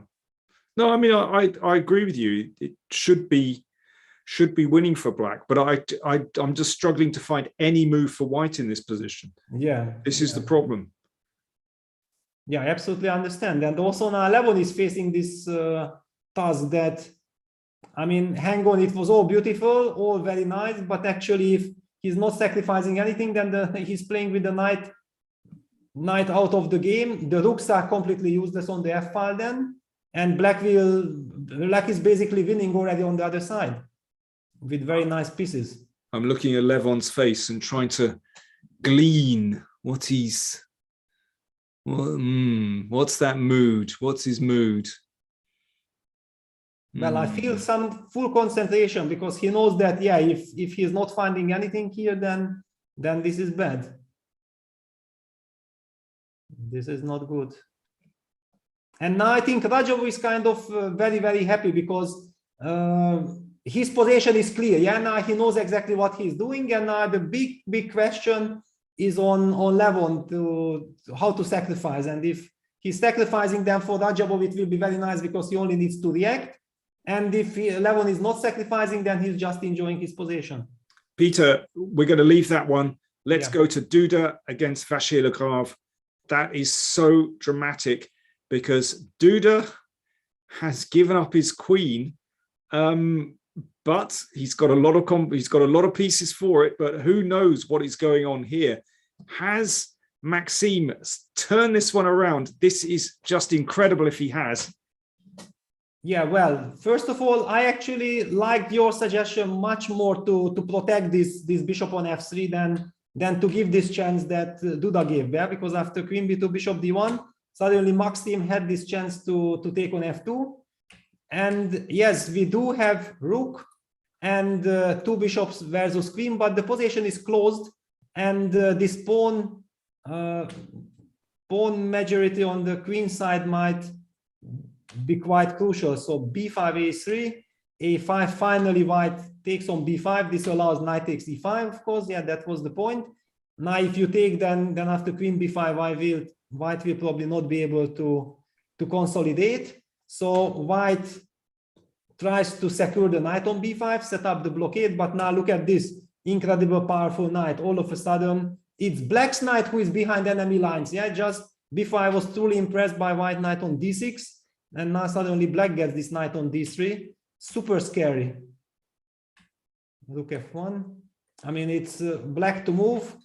No, I mean, I agree with you. It should be winning for black, but I'm just struggling to find any move for white in this position. Yeah. This is the problem. Yeah, I absolutely understand. And also now Levon is facing this task that, I mean, hang on, it was all beautiful, all very nice, but actually if he's not sacrificing anything, then he's playing with the knight out of the game. The rooks are completely useless on the f file then, and black is basically winning already on the other side with very nice pieces. I'm looking at Levon's face and trying to glean what's that mood? What's his mood? Well, I feel some full concentration, because he knows that, yeah, if he's not finding anything here, then this is bad. This is not good. And now I think Radjabov is kind of very, very happy, because his position is clear. Yeah, now he knows exactly what he's doing, and now the big question is on Levon to how to sacrifice. And if he's sacrificing them for Radjabov, it will be very nice, because he only needs to react. And if Levon is not sacrificing, then he's just enjoying his position. Peter, we're going to leave that one. Let's go to Duda against Vachier-Lagrave. That is so dramatic, because Duda has given up his queen, but he's got a lot of pieces for it. But who knows what is going on here? Has Maxime turned this one around? This is just incredible if he has. Yeah, well, first of all, I actually liked your suggestion much more to protect this bishop on f3 than to give this chance that Duda gave, yeah? Because after queen b2, bishop d1, suddenly Maxime had this chance to take on f2. And yes, we do have rook and two bishops versus queen, but the position is closed, and this pawn majority on the queen side might be quite crucial. So b5, a3, a5, finally white takes on b5. This allows knight takes e5, of course. Yeah, that was the point. Now if you take, then after queen b5, I will white will probably not be able to consolidate. So white tries to secure the knight on b5, set up the blockade, but now look at this incredible powerful knight. All of a sudden, it's black's knight who is behind enemy lines. Yeah, just before I was truly impressed by white knight on d6, and now suddenly black gets this knight on d3. Super scary. Rook f1. I mean, it's black to move.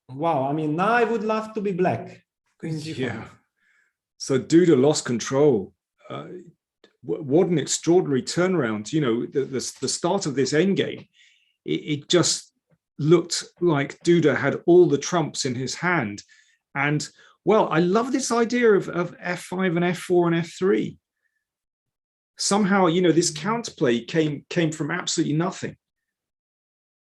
Wow, I mean, now I would love to be black. Queen g5. Yeah. So Duda lost control. What an extraordinary turnaround. You know, the start of this endgame, it just looked like Duda had all the trumps in his hand. And, well, I love this idea of f5 and f4 and f3. Somehow, you know, this counterplay came from absolutely nothing.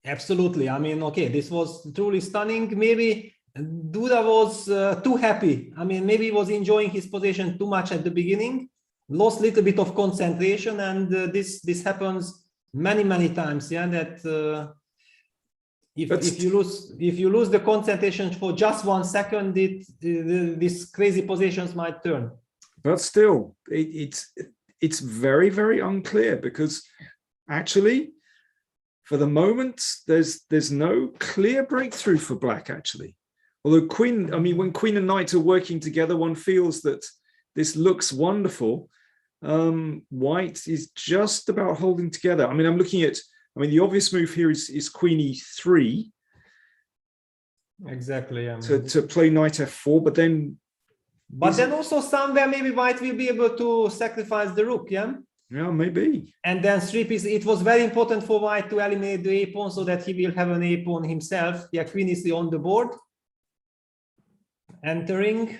Absolutely. I mean, okay, this was truly stunning. Maybe Duda was too happy. I mean, maybe he was enjoying his position too much at the beginning, lost a little bit of concentration, and this happens many times. Yeah, that if you lose the concentration for just 1 second, these crazy positions might turn. But still, it's very unclear, because actually, for the moment, there's no clear breakthrough for black, actually. Although when queen and knight are working together, one feels that this looks wonderful. White is just about holding together. I mean, I'm looking at, the obvious move here is queen e3. Exactly, yeah. To play knight f4, but then also somewhere maybe white will be able to sacrifice the rook, yeah? Yeah, maybe. And then three piece, it was very important for white to eliminate the a pawn so that he will have an a pawn himself. Yeah, queen is on the board. Entering.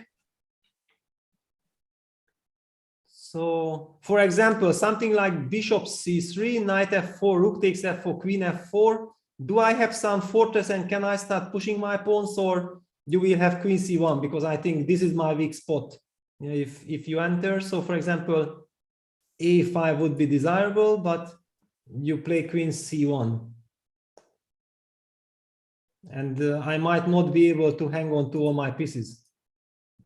So, for example, something like bishop c3, knight f4, rook takes f4, queen f4. Do I have some fortress and can I start pushing my pawns, or you will have queen c1? Because I think this is my weak spot. Yeah, if you enter, so for example, a5 would be desirable, but you play queen c1. And I might not be able to hang on to all my pieces.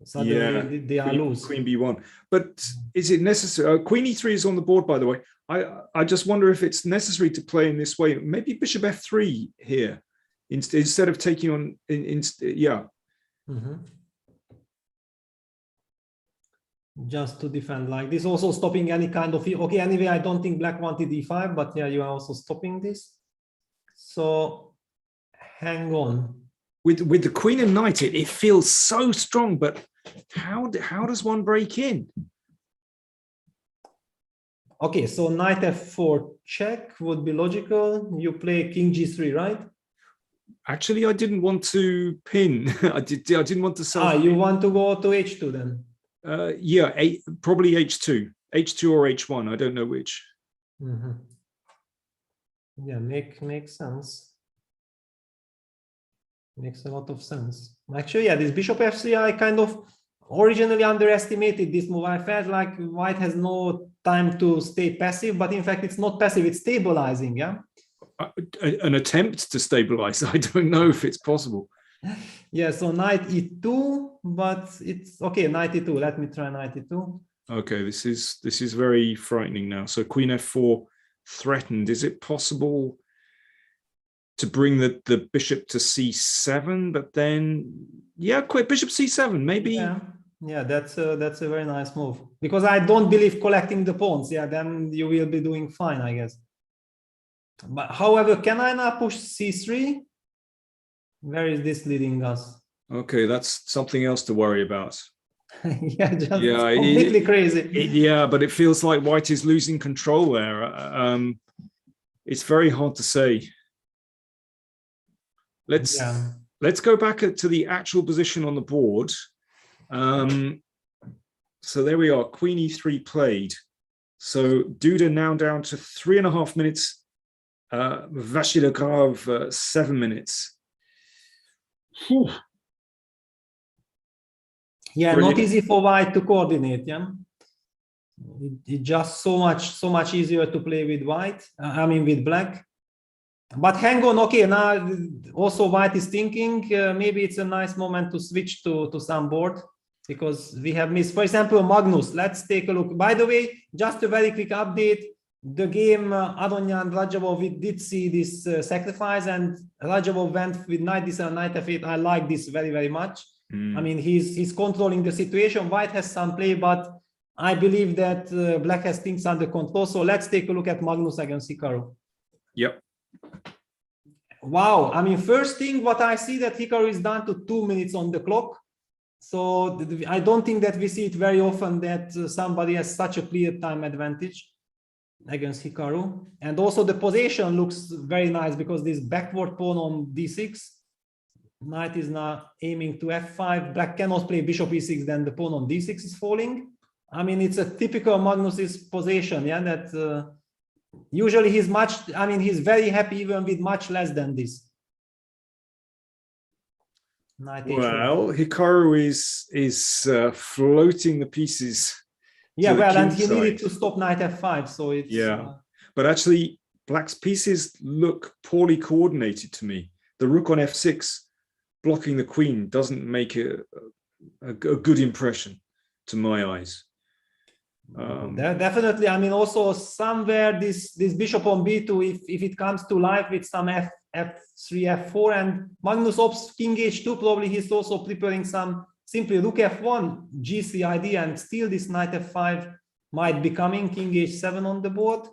Suddenly they are loose. Queen b1. But is it necessary? Queen e3 is on the board, by the way. I just wonder if it's necessary to play in this way. Maybe bishop f3 here, instead of taking on, yeah. Mm-hmm. Just to defend like this, also stopping any kind of, okay, anyway, I don't think black wanted e5, but yeah, you are also stopping this. So hang on. With the queen and knight, it feels so strong, but how does one break in? Okay, so knight f4 check would be logical. You play king g3, right? Actually, I didn't want to pin. I didn't want to sell. You want to go to h2 then? Yeah, probably h2 or h1. I don't know which. Mm-hmm. Yeah, makes sense. Makes a lot of sense. Actually, yeah, this bishop f3, I kind of originally underestimated this move. I felt like white has no time to stay passive, but in fact, it's not passive, it's stabilizing, yeah? An attempt to stabilize. I don't know if it's possible. Yeah, so knight e2, but it's okay, knight e2. Let me try knight e2. Okay, this is very frightening now. So queen f4 threatened. Is it possible to bring the bishop to c7? But then, yeah, quit bishop c7, maybe. Yeah, that's a very nice move, because I don't believe collecting the pawns. Yeah, then you will be doing fine, I guess. But however, can I now push c3? Where is this leading us? Okay, that's something else to worry about. Yeah, just completely crazy. Yeah, but it feels like white is losing control there. It's very hard to say. Let's go back to the actual position on the board. So there we are, queen e3 played. So Duda now down to 3.5 minutes. Vachier-Lagrave 7 minutes. Whew. Yeah, brilliant. Not easy for white to coordinate. Yeah, it's just so much easier to play with white. I mean with black. But hang on, okay, now also White is thinking maybe it's a nice moment to switch to some board because we have missed, for example, Magnus. Let's take a look. By the way, just a very quick update. The game Aronian Radjabov, we did see this sacrifice, and Radjabov went with knight d7, knight f8. I like this very, very much. I mean, he's controlling the situation. White has some play, but I believe that Black has things under control. So let's take a look at Magnus against Hikaru. Yep. Wow. I mean, first thing, what I see that Hikaru is down to 2 minutes on the clock. So I don't think that we see it very often that somebody has such a clear time advantage against Hikaru. And also the position looks very nice because this backward pawn on d6. Knight is now aiming to f5. Black cannot play bishop e6, then the pawn on d6 is falling. I mean, it's a typical Magnus's position, yeah, that usually he's very happy even with much less than this. Well, Hikaru is floating the pieces. Yeah, well, and he needed to stop knight f5, so it's... Yeah, but actually, Black's pieces look poorly coordinated to me. The rook on f6 blocking the queen doesn't make a good impression to my eyes. Definitely. I mean, also somewhere this bishop on b2, if it comes to life with some f3, f4, and Magnus opts king h2, probably he's also preparing some simply rook f1 gc idea, and still this knight f5 might be coming, king h7 on the board.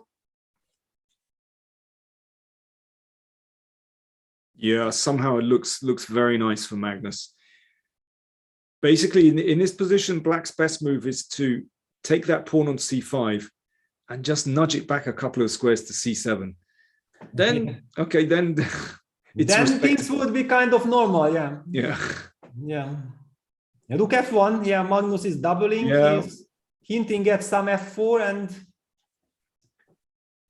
Yeah, somehow it looks very nice for Magnus. Basically, in this position, Black's best move is to take that pawn on c5 and just nudge it back a couple of squares to c7. Then, okay, then it's then things would be kind of normal, yeah. Yeah. Yeah. Rook f1, yeah, Magnus is doubling. Yeah. He's hinting at some f4 and...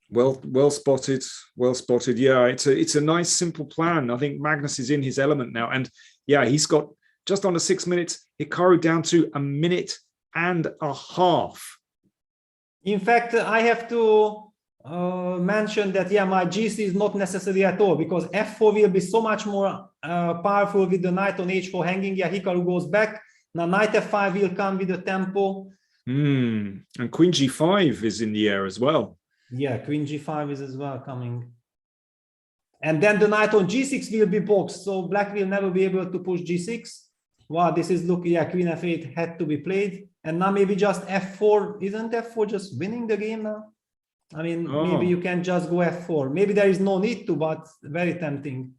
Well spotted, well spotted. Yeah, it's a nice, simple plan. I think Magnus is in his element now. And yeah, he's got just under 6 minutes, Hikaru down to 1.5 minutes. In fact, I have to mention that, yeah, my GC is not necessary at all because f4 will be so much more powerful with the knight on h4 hanging. Yeah, Hikaru goes back. Now knight f5 will come with the tempo. And queen g5 is in the air as well. Yeah, queen g5 is as well coming. And then the knight on g6 will be boxed. So Black will never be able to push g6. Wow, this is looking, yeah, queen f8 had to be played. And now maybe just f4. Isn't f4 just winning the game now? I mean, maybe you can just go f4. Maybe there is no need to, but very tempting.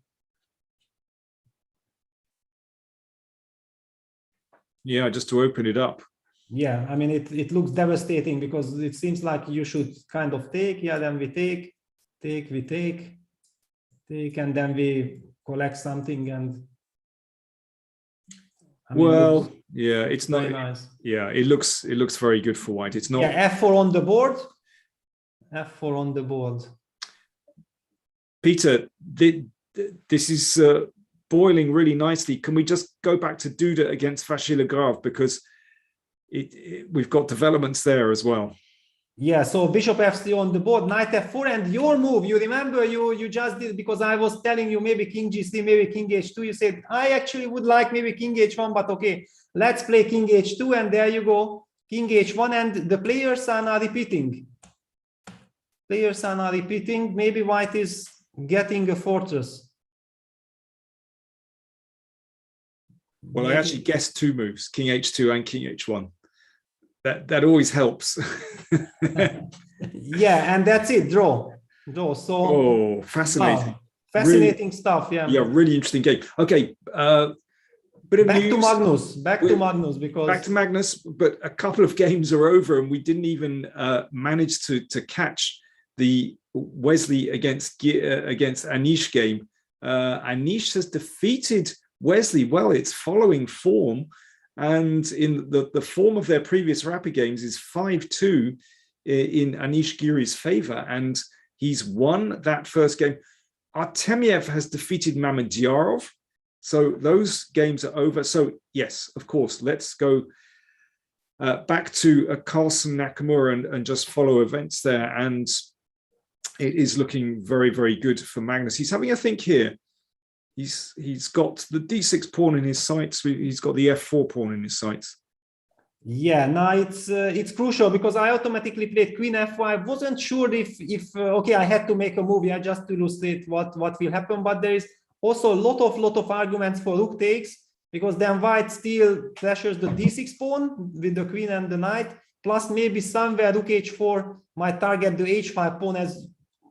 Yeah, just to open it up. Yeah, I mean, it looks devastating because it seems like you should kind of take. Yeah, then we take, we take, and then we collect something. And I mean, well, yeah, it's not nice. Yeah, it looks very good for White. It's not. Yeah, f4 on the board. f4 on the board. Peter, this is boiling really nicely. Can we just go back to Duda against Vachier-Lagrave because we've got developments there as well. Yeah, so bishop f3 on the board, knight f4, and your move, you remember you just did, because I was telling you maybe king g3, maybe king h2, you said I actually would like maybe king h1, but okay, let's play king h2, and there you go, king h1, and the players are now repeating. Maybe White is getting a fortress. Well, I actually guessed 2 moves, king h2 and king h1. That always helps. Yeah, and that's it. Draw. So fascinating. Wow. Fascinating stuff. Yeah. Yeah, really interesting game. Okay. Bit of back news. to Magnus. Back to Magnus, but a couple of games are over, and we didn't even manage to catch the Wesley against Anish game. Anish has defeated Wesley. Well, it's following form. And in the form of their previous rapid games is 5-2 in Anish Giri's favor, and he's won that first game. Artemiev has defeated Mamedyarov, so those games are over. So yes, of course, let's go back to Carlsen Nakamura and just follow events there. And it is looking very, very good for Magnus. He's having a think here. He's got the d6 pawn in his sights. He's got the f4 pawn in his sights. Yeah, now it's crucial because I automatically played queen f5. Wasn't sure if okay, I had to make a move, yeah, just to illustrate what will happen. But there is also a lot of arguments for rook takes, because then white still pressures the d6 pawn with the queen and the knight. Plus maybe somewhere rook h4 might target the h5 pawn as,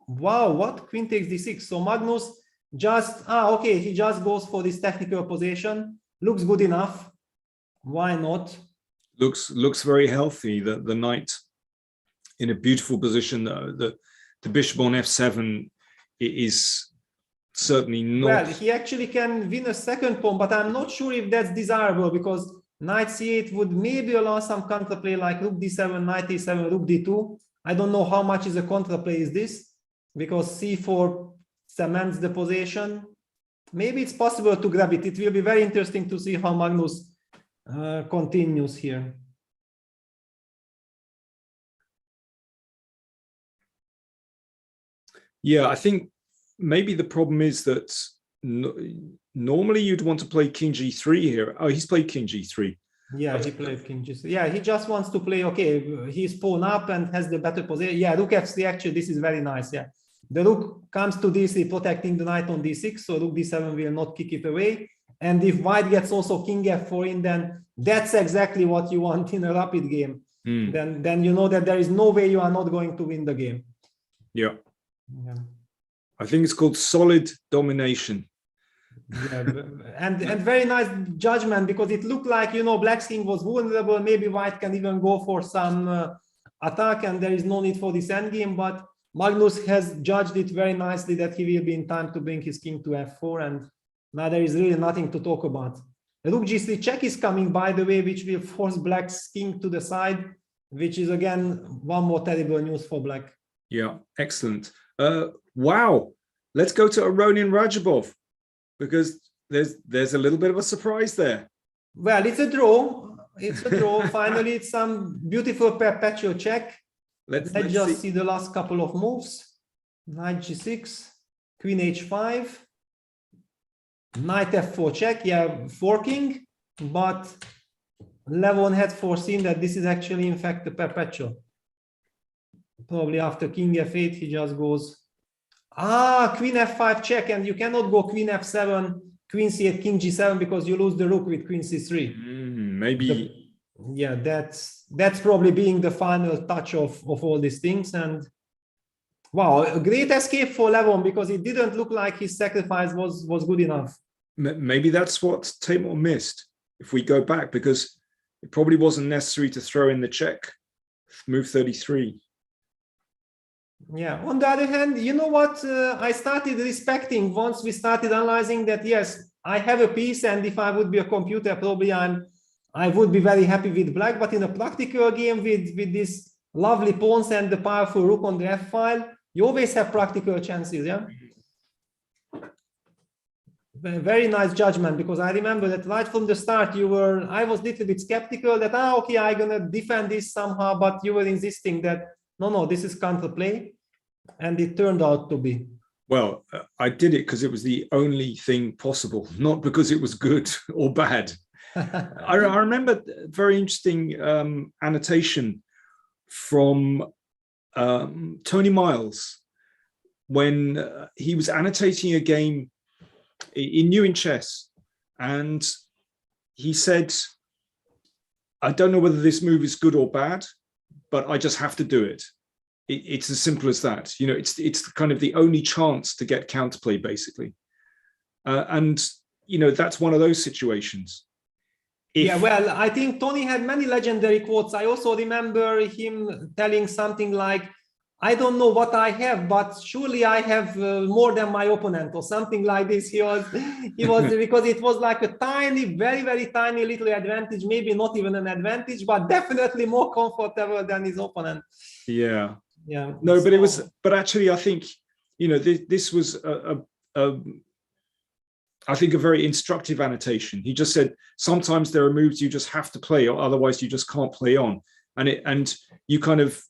wow, what? Queen takes d6. So Magnus just, okay, he just goes for this technical position. Looks good enough. Why not? Looks very healthy. The knight in a beautiful position. The bishop on f7 is certainly not. Well, he actually can win a second pawn, but I'm not sure if that's desirable, because knight c8 would maybe allow some counterplay like rook d7, knight a7, rook d2. I don't know how much is a counterplay is this, because c4 cements the position. Maybe it's possible to grab it. It will be very interesting to see how Magnus continues here. Yeah, I think maybe the problem is that normally you'd want to play king g3 here. Oh, he's played king g3. Yeah, he played king g3. Yeah, he just wants to play, okay, he's pawn up and has the better position. Yeah, rook f3, actually, this is very nice. Yeah, the rook comes to d3, protecting the knight on d6, so rook d7 will not kick it away. And if white gets also king f4 in, then that's exactly what you want in a rapid game. Then you know that there is no way you are not going to win the game. Yeah. I think it's called solid domination. Yeah, and very nice judgment, because it looked like, you know, black's king was vulnerable. Maybe white can even go for some attack, and there is no need for this endgame. But Magnus has judged it very nicely that he will be in time to bring his king to f4, and now there is really nothing to talk about. Rook g3 check is coming, by the way, which will force black's king to the side, which is again one more terrible news for black. Yeah, excellent. Wow, let's go to Aronian Radjabov, because there's a little bit of a surprise there. Well, it's a draw. It's a draw. Finally, it's some beautiful perpetual check. Let's just see the last couple of moves. Knight g6, queen h5, knight f4 check. Yeah, forking, but Levon had foreseen that this is actually, in fact, the perpetual. Probably after king f8, he just goes, queen f5 check, and you cannot go queen f7, queen c8, king g7, because you lose the rook with queen c3. Maybe. Yeah, that's probably being the final touch of all these things. And wow, a great escape for Levon, because it didn't look like his sacrifice was good enough. Maybe that's what Timur missed, if we go back, because it probably wasn't necessary to throw in the check, move 33. Yeah, on the other hand, you know what, I started respecting once we started analyzing that, yes, I have a piece, and if I would be a computer, probably I would be very happy with black. But in a practical game with these lovely pawns and the powerful rook on the f file, you always have practical chances. Yeah, very nice judgment, because I remember that right from the start I was a little bit skeptical that okay, I'm gonna defend this somehow, but you were insisting that no, this is counterplay, and it turned out to be. Well, I did it because it was the only thing possible, not because it was good or bad. I remember a very interesting annotation from Tony Miles when he was annotating a game new in chess, and he said, I don't know whether this move is good or bad, but I just have to do it. It's as simple as that. You know, it's kind of the only chance to get counterplay, basically. And, you know, that's one of those situations. Yeah, well, I think Tony had many legendary quotes. I also remember him telling something like, I don't know what I have, but surely I have more than my opponent, or something like this. He was because it was like a tiny, very, very tiny little advantage, maybe not even an advantage, but definitely more comfortable than his opponent. Yeah. Yeah. No, but actually, I think, you know, this was I think a very instructive annotation. He just said, sometimes there are moves you just have to play, or otherwise you just can't play on. And you kind of,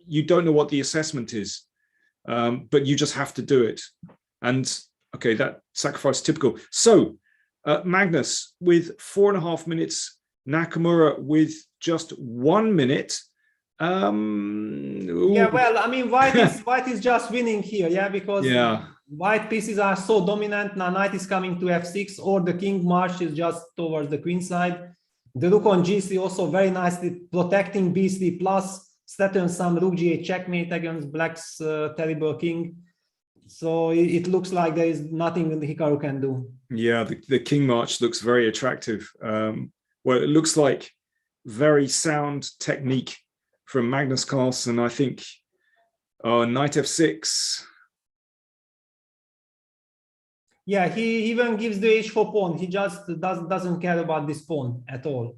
you don't know what the assessment is. but you just have to do it. And okay, that sacrifice is typical. So Magnus with 4.5 minutes, Nakamura with just 1 minute. Yeah, well, I mean, white is just winning here, yeah, because white pieces are so dominant. Now knight is coming to f6, or the king marches just towards the queen side. The rook on g3 also very nicely protecting b3 plus, threatens some rook g8 checkmate against black's terrible king. So it looks like there is nothing Hikaru can do. Yeah, the king march looks very attractive. Well, it looks like very sound technique from Magnus Carlsen. I think knight f6. Yeah, he even gives the h4 pawn. He just doesn't care about this pawn at all.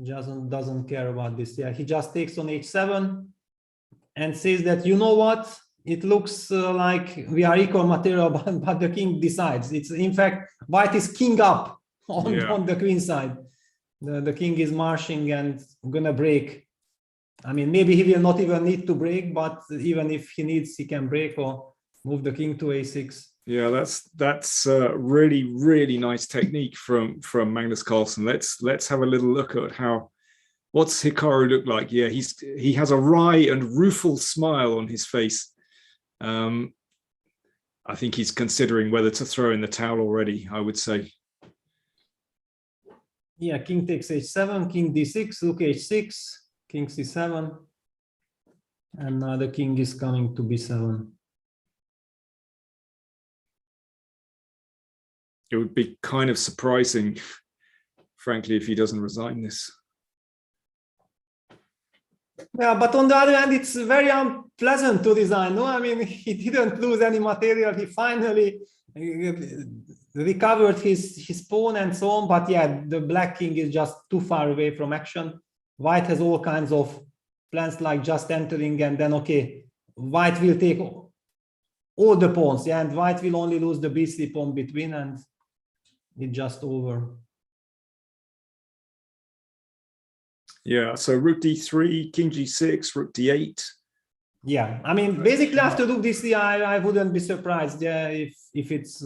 Doesn't care about this. Yeah, he just takes on h7 and says that, you know what, it looks like we are equal material, but the king decides. It's in fact white is king up on the queen side. The king is marching and gonna break. I mean, maybe he will not even need to break, but even if he needs, he can break or move the king to a6. Yeah, that's really nice technique from Magnus Carlsen. Let's have a little look at what's Hikaru look like. Yeah, he has a wry and rueful smile on his face. I think he's considering whether to throw in the towel already, I would say. Yeah, king takes h7, king d6, rook h6, king c7, and now the king is coming to b7. It would be kind of surprising, frankly, if he doesn't resign this. Yeah, but on the other hand, it's very unpleasant to resign. No, I mean, he didn't lose any material. He finally recovered his pawn and so on. But yeah, the black king is just too far away from action. White has all kinds of plans, like just entering and then, okay, white will take all the pawns. Yeah, and white will only lose the b3 pawn between, and it's just over. Yeah, so rook d3, king g6, rook d8. Yeah, I mean, basically after rook d3, I wouldn't be surprised, yeah, if it's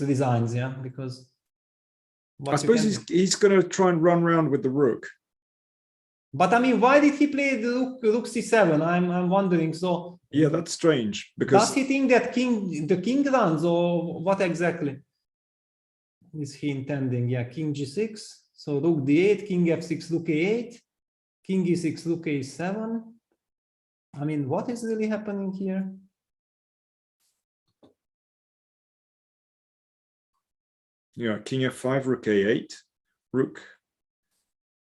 resigns, yeah, because I suppose he's going to try and run around with the rook. But I mean, why did he play the rook c7? I'm wondering. So yeah, that's strange. Because does he think that the king runs, or what exactly is he intending? Yeah, king g6. So rook d8, king f6, rook a8, king e6, rook a7. I mean, what is really happening here? Yeah, king f5, rook a8, rook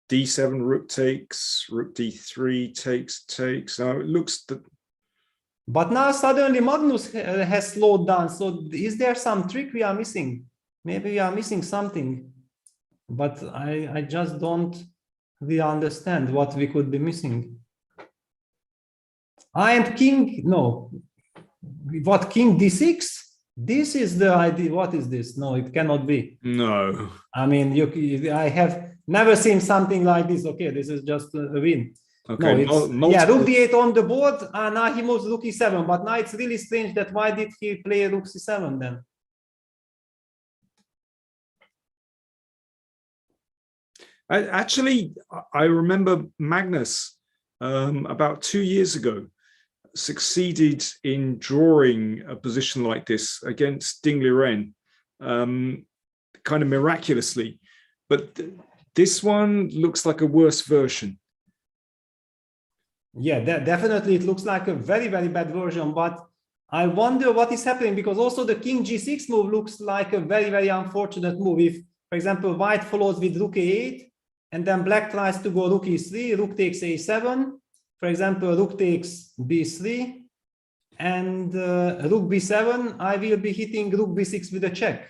d7, rook takes, rook d3 takes. Now it looks that. But now suddenly Magnus has slowed down. So is there some trick we are missing? Maybe we are missing something. But I just don't really understand what we could be missing. And king, no. What, king d6? This is the idea. What is this? No, it cannot be. No. I mean, I have never seen something like this. Okay, this is just a win. Okay, no, yeah, rook d8 on the board, and now he moves rook e7. But now it's really strange that why did he play rook c7 then? Actually, I remember Magnus about 2 years ago succeeded in drawing a position like this against Ding Liren, kind of miraculously. But this one looks like a worse version. Yeah, definitely it looks like a very bad version, but I wonder what is happening, because also the king g6 move looks like a very unfortunate move. If, for example, white follows with rook a8, and then black tries to go rook e3, rook takes a7, for example, rook takes b3, and rook b7, I will be hitting rook b6 with a check.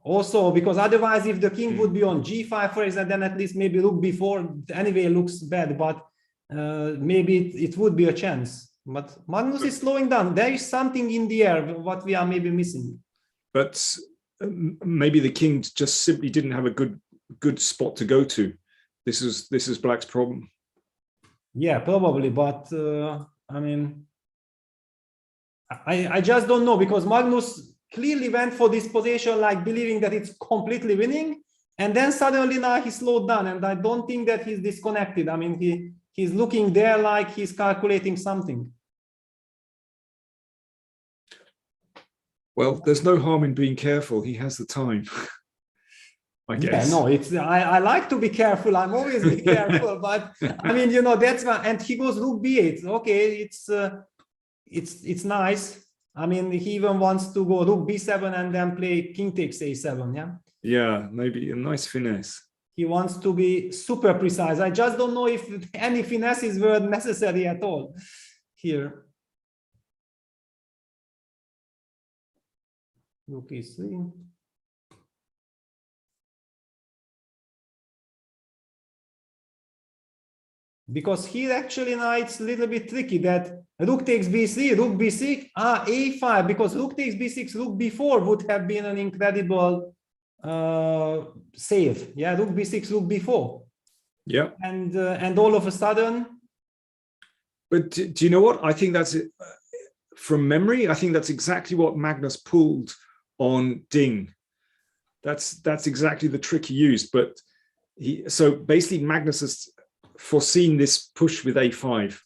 Also, because otherwise, if the king would be on g5, for example, then at least maybe rook b4 anyway looks bad, but maybe it would be a chance. But Magnus is slowing down. There is something in the air, what we are maybe missing. But maybe the king just simply didn't have a good spot to go to. This is black's problem. Yeah, probably, but I mean, I just don't know, because Magnus clearly went for this position like believing that it's completely winning, and then suddenly now he slowed down, and I don't think that he's disconnected. I mean, he's looking there like he's calculating something. Well, there's no harm in being careful. He has the time, I guess. Yeah, no, it's I like to be careful. I'm always be careful, but I mean, you know, that's why. And he goes rook b8. Okay, it's nice. I mean, he even wants to go rook b7 and then play king takes a7. Yeah. Yeah, maybe a nice finesse. He wants to be super precise. I just don't know if any finesses were necessary at all here. Rook e3. Because here actually now it's a little bit tricky that rook takes b3, rook b6, a5, because rook takes b6, rook b4 would have been an incredible save. Yeah, rook b6, rook b4. Yeah. And all of a sudden. But do you know what? I think that's it. From memory, I think that's exactly what Magnus pulled on Ding. That's exactly the trick he used. But so basically Magnus has foreseen this push with a5.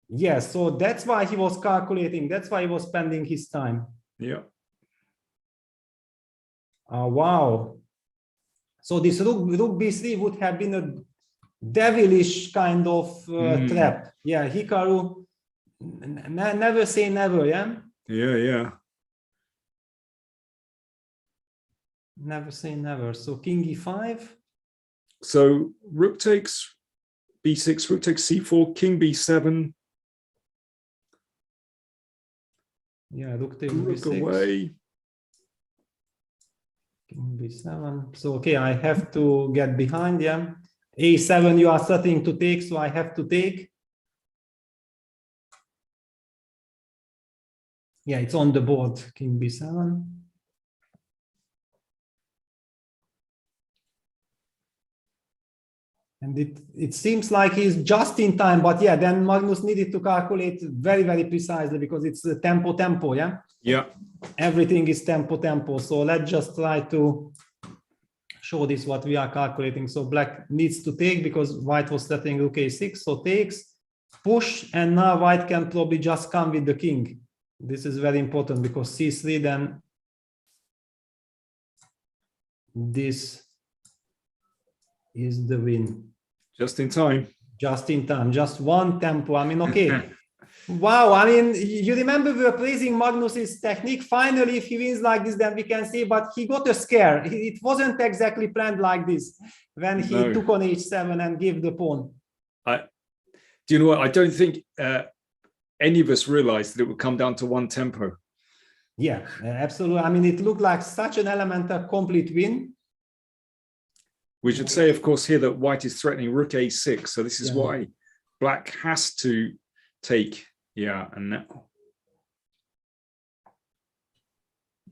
Yeah, so that's why he was calculating. That's why he was spending his time. Yeah. Wow. So this rook b3 would have been a devilish kind of trap. Yeah, Hikaru, never say never, yeah? Yeah. Never say never. So king e5. So rook takes b6, rook takes c4, king b7. Yeah, rook takes rook b6. away. King b7. So okay, I have to get behind, yeah. a7 you are starting to take, so I have to take. Yeah, it's on the board, king b7. And it seems like he's just in time, but yeah, then Magnus needed to calculate very, very precisely because it's tempo, yeah? Yeah. Everything is tempo. So let's just try to show this what we are calculating. So black needs to take because white was setting rook a6, so takes, push, and now white can probably just come with the king. This is very important because c3, then this is the win. Just in time. Just in time, just one tempo. I mean, okay. Wow, I mean, you remember we were praising Magnus's technique. Finally, if he wins like this, then we can see, but he got a scare. It wasn't exactly planned like this when he took on h7 and gave the pawn. Do you know what? I don't think any of us realized that it would come down to one tempo. Yeah, absolutely. I mean, it looked like such an elemental complete win. We should say, of course, here that white is threatening rook a6. So this is why black has to take. Yeah, and now.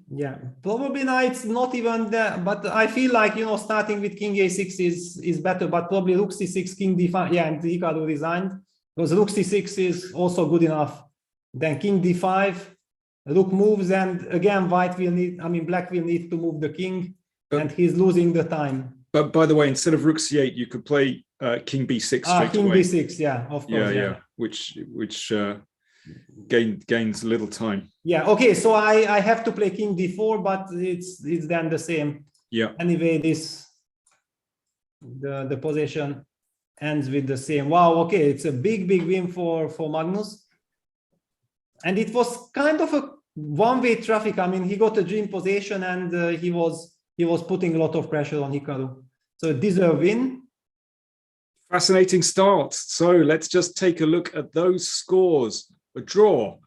Yeah, probably now it's not even there, but I feel like, you know, starting with king a6 is better, but probably rook c6, king d5. Yeah, and Hikaru resigned because rook c6 is also good enough. Then king d5, rook moves, and again, black will need to move the king, and he's losing the time. But by the way, instead of rook c8, you could play king b6 straight king away. b6, yeah, of course. Yeah. Which gains a little time. Yeah. Okay. So I have to play king d4, but it's then the same. Yeah. Anyway, the position ends with the same. Wow. Okay. It's a big win for Magnus, and it was kind of a one-way traffic. I mean, he got a dream position, and he was putting a lot of pressure on Hikaru. So a deserved win. Fascinating start. So let's just take a look at those scores. A draw,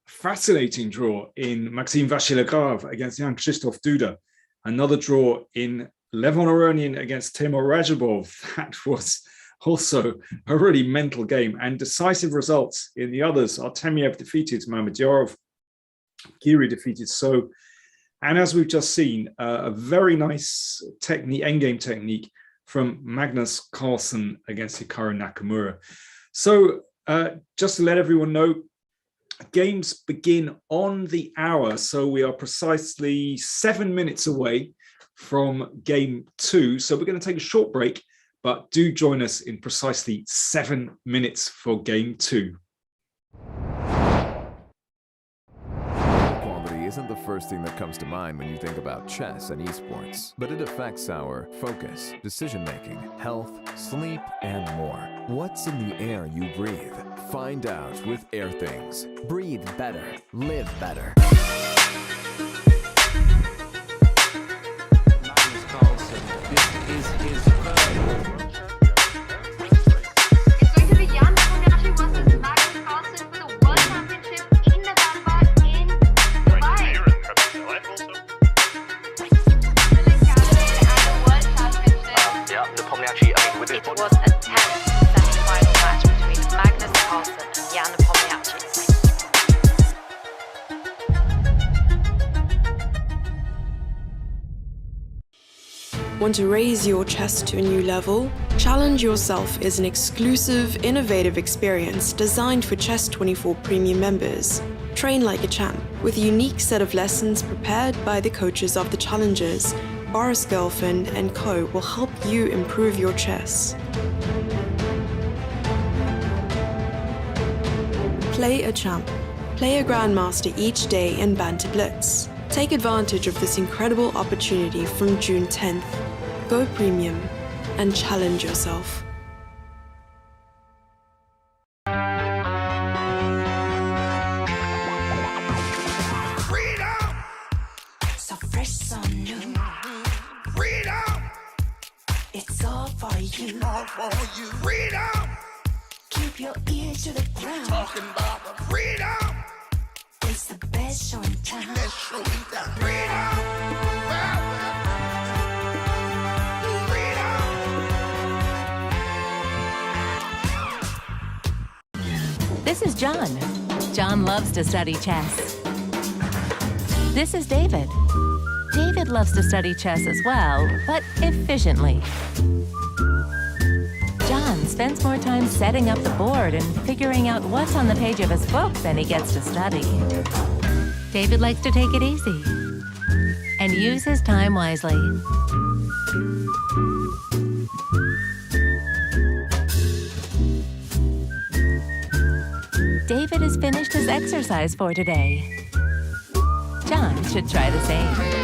fascinating draw in Maxime Vachier-Lagrave against Jan-Krzysztof Duda. Another draw in Levon Aronian against Timur Radjabov. That was also a really mental game, and decisive results in the others. Artemiev defeated Mamedyarov. Giri defeated So. And as we've just seen, a very nice technique, endgame technique from Magnus Carlsen against Hikaru Nakamura. So just to let everyone know, games begin on the hour. So we are precisely 7 minutes away from game 2. So we're going to take a short break, but do join us in precisely 7 minutes for game 2. Isn't the first thing that comes to mind when you think about chess and esports, but it affects our focus, decision-making, health, sleep, and more. What's in the air you breathe? Find out with Airthings. Breathe better, live better. Magnus Carlsen, this is his first. It's going to be Jan-Krzysztof versus Magnus Carlsen for the World Championship in November in Dubai. It was a tense semi-final match between Magnus Carlsen and Jan Krzysztof. Want to raise your chess to a new level? Challenge Yourself is an exclusive, innovative experience designed for Chess24 Premium members. Train like a champ with a unique set of lessons prepared by the coaches of the challengers. Boris Girlfriend and Co. will help you improve your chess. Play a champ. Play a grandmaster each day in Banter Blitz. Take advantage of this incredible opportunity from June 10th. Go premium and challenge yourself. Freedom, So fresh, so new. freedom, It's all for you. all for you. Freedom, Keep your ear to the ground. talking about the freedom. It's the best show in town. Let's show you that freedom. Well, freedom. This is John. John loves to study chess. This is David. David loves to study chess as well, but efficiently. John spends more time setting up the board and figuring out what's on the page of his book than he gets to study. David likes to take it easy and use his time wisely. David has finished his exercise for today. John should try the same.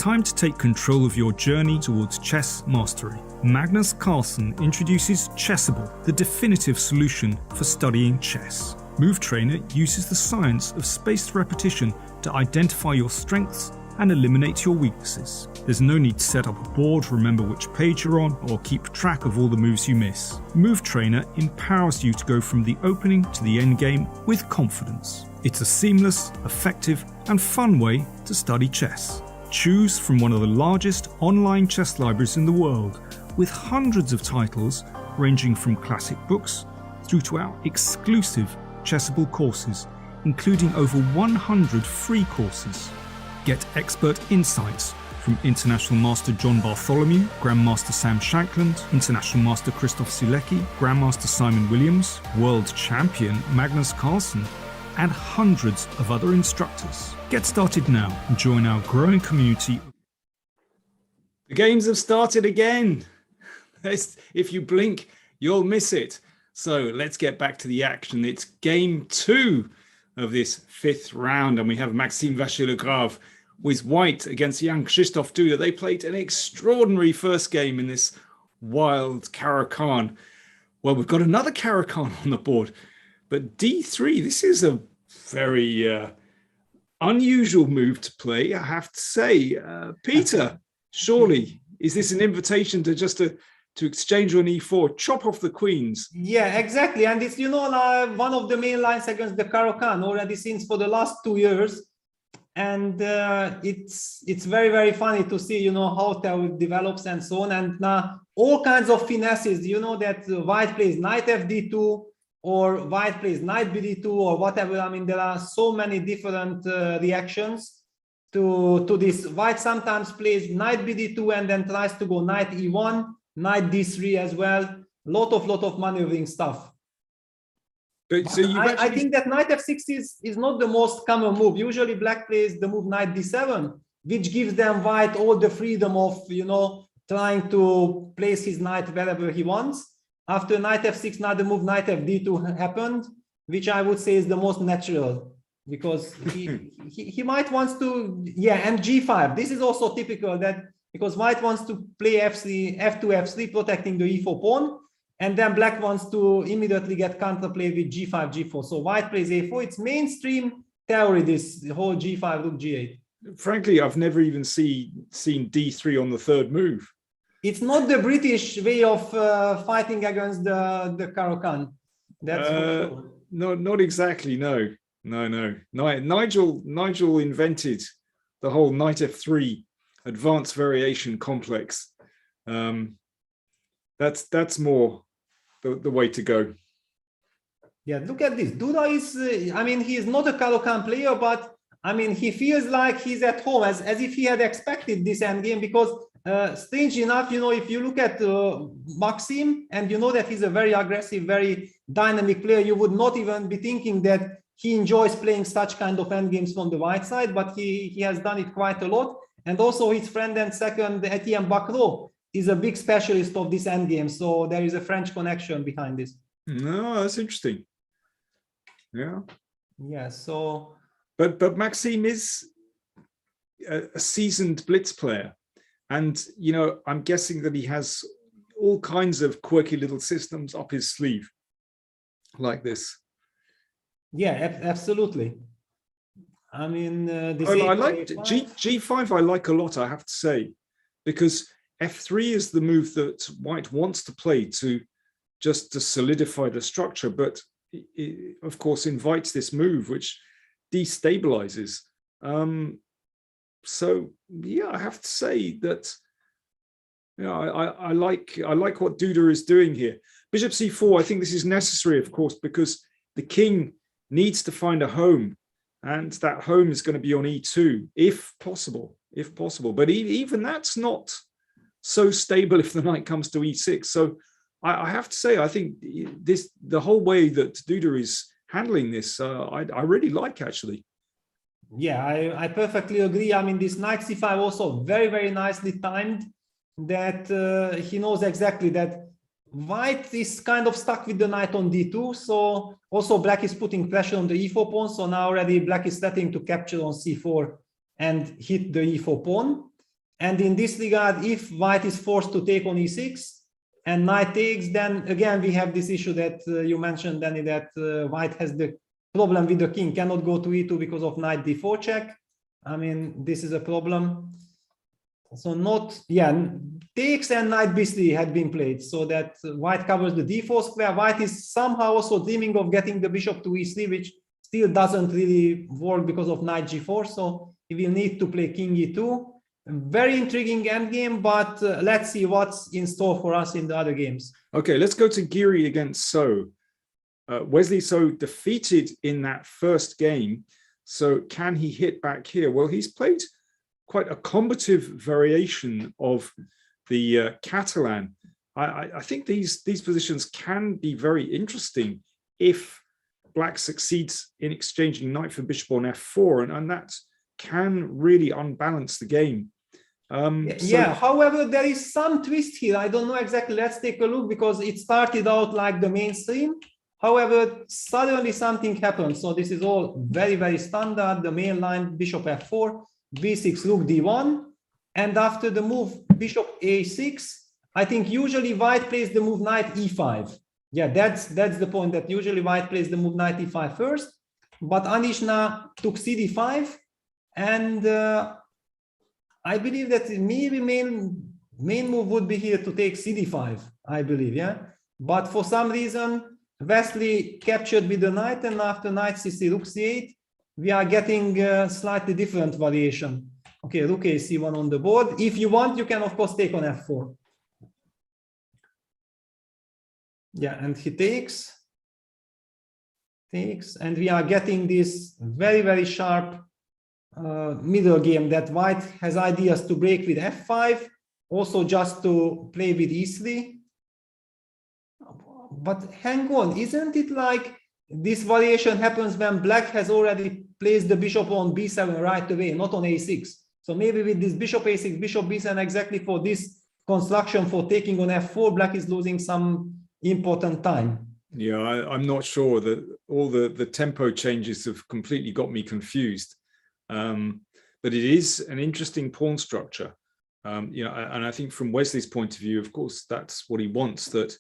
time to take control of your journey towards chess mastery. Magnus Carlsen introduces Chessible, the definitive solution for studying chess. Move Trainer uses the science of spaced repetition to identify your strengths and eliminate your weaknesses. There's no need to set up a board, remember which page you're on, or keep track of all the moves you miss. Move Trainer empowers you to go from the opening to the endgame with confidence. It's a seamless, effective, and fun way to study chess. Choose from one of the largest online chess libraries in the world, with hundreds of titles ranging from classic books through to our exclusive Chessible courses, including over 100 free courses. Get expert insights from International Master John Bartholomew, Grandmaster Sam Shankland, International Master Krzysztof Silecki, Grandmaster Simon Williams, World Champion Magnus Carlsen, and hundreds of other instructors. Get started now and join our growing community. The games have started again. If you blink, you'll miss it. So let's get back to the action. It's game 2 of this 5th round, and we have Maxime Vachier-Lagrave with white against Jan-Krzysztof Duda. They played an extraordinary first game in this wild Caro-Kann. Well, we've got another Caro-Kann on the board, but d3, this is a very unusual move to play, I have to say. Peter, surely, is this an invitation to just to exchange on e4, chop off the queens? Yeah, exactly. And it's, one of the main lines against the Caro-Kann already since for the last 2 years. And it's very, very funny to see, how Taoic develops and so on. And all kinds of finesses, that white plays knight fd2 or white plays knight bd2 or whatever. I mean, there are so many different reactions to this. White sometimes plays knight bd2 and then tries to go knight e1, knight d3 as well. Lot of maneuvering stuff. But so I think that knight f6 is not the most common move. Usually black plays the move knight d7, which gives them white all the freedom of, trying to place his knight wherever he wants. After knight f6, now the move knight fd2 happened, which I would say is the most natural, because he might wants to, and g5. This is also typical, that because white wants to play f3, f2, f3, protecting the e4 pawn, and then black wants to immediately get counterplay with g5, g4. So white plays a4. It's mainstream theory, this whole g5, rook g8. Frankly, I've never even seen d3 on the third move. It's not the British way of fighting against the Caro-Kann. That's for sure. No, not exactly. No. Nigel invented the whole knight f3 advanced variation complex. That's more the way to go. Yeah, look at this. Duda is, he is not a Caro-Kann player, but he feels like he's at home, as if he had expected this endgame, because strange enough, if you look at Maxime and you know that he's a very aggressive, very dynamic player, you would not even be thinking that he enjoys playing such kind of endgames from the white side, but he has done it quite a lot. And also his friend and second, Etienne Bacrot, is a big specialist of this endgame. So there is a French connection behind this. No, that's interesting. Yeah. Yeah, so... But Maxime is a seasoned blitz player. And, I'm guessing that he has all kinds of quirky little systems up his sleeve like this. Yeah, absolutely. I like G5. I like a lot, I have to say, because F3 is the move that white wants to play to solidify the structure, but it, of course, invites this move which destabilizes. So yeah, I have to say that I like what Duda is doing here. Bishop c4. I think this is necessary, of course, because the king needs to find a home. And that home is going to be on e2, if possible. But even that's not so stable if the knight comes to e6. So I have to say, I think the whole way that Duda is handling this, I really like, actually. Yeah, I perfectly agree. This knight c5 also very, very nicely timed, that he knows exactly that white is kind of stuck with the knight on d2, so also black is putting pressure on the e4 pawn, so now already black is starting to capture on c4 and hit the e4 pawn. And in this regard, if white is forced to take on e6 and knight takes, then again we have this issue that you mentioned, Danny, that white has the problem with the king, cannot go to e2 because of knight d4 check. I mean, this is a problem. So not, yeah, takes and knight b3 had been played, so that white covers the d4 square. White is somehow also dreaming of getting the bishop to e3, which still doesn't really work because of knight g4. So he will need to play king e2. Very intriguing endgame, but let's see what's in store for us in the other games. Okay, let's go to Giri against So. Wesley So defeated in that first game. So can he hit back here? Well, he's played quite a combative variation of the Catalan. I think these positions can be very interesting if black succeeds in exchanging knight for bishop on f4, and that can really unbalance the game. Yeah, however, there is some twist here. I don't know exactly. Let's take a look, because it started out like the mainstream. However, suddenly something happened. So this is all very, very standard. The main line, bishop f4, b6, rook d1. And after the move, bishop a6, I think usually white plays the move knight e5. Yeah, that's the point, that usually white plays the move knight e5 first. But Anishna took cd5. And I believe that maybe main move would be here to take cd5, I believe, yeah. But for some reason, Wesley captured with the knight, and after knight c3, rook c8, we are getting a slightly different variation. Okay, rook a c1 on the board. If you want, you can of course take on f4. Yeah, and he takes, and we are getting this very, very sharp middle game that white has ideas to break with f5, also just to play with e3. But hang on, isn't it like this variation happens when black has already placed the bishop on b7 right away, not on a6? So maybe with this bishop a6, bishop b7, exactly for this construction for taking on f4, black is losing some important time. Yeah, I'm not sure that all the tempo changes have completely got me confused. But it is an interesting pawn structure. You know, and I think from Wesley's point of view, of course, that's what he wants, that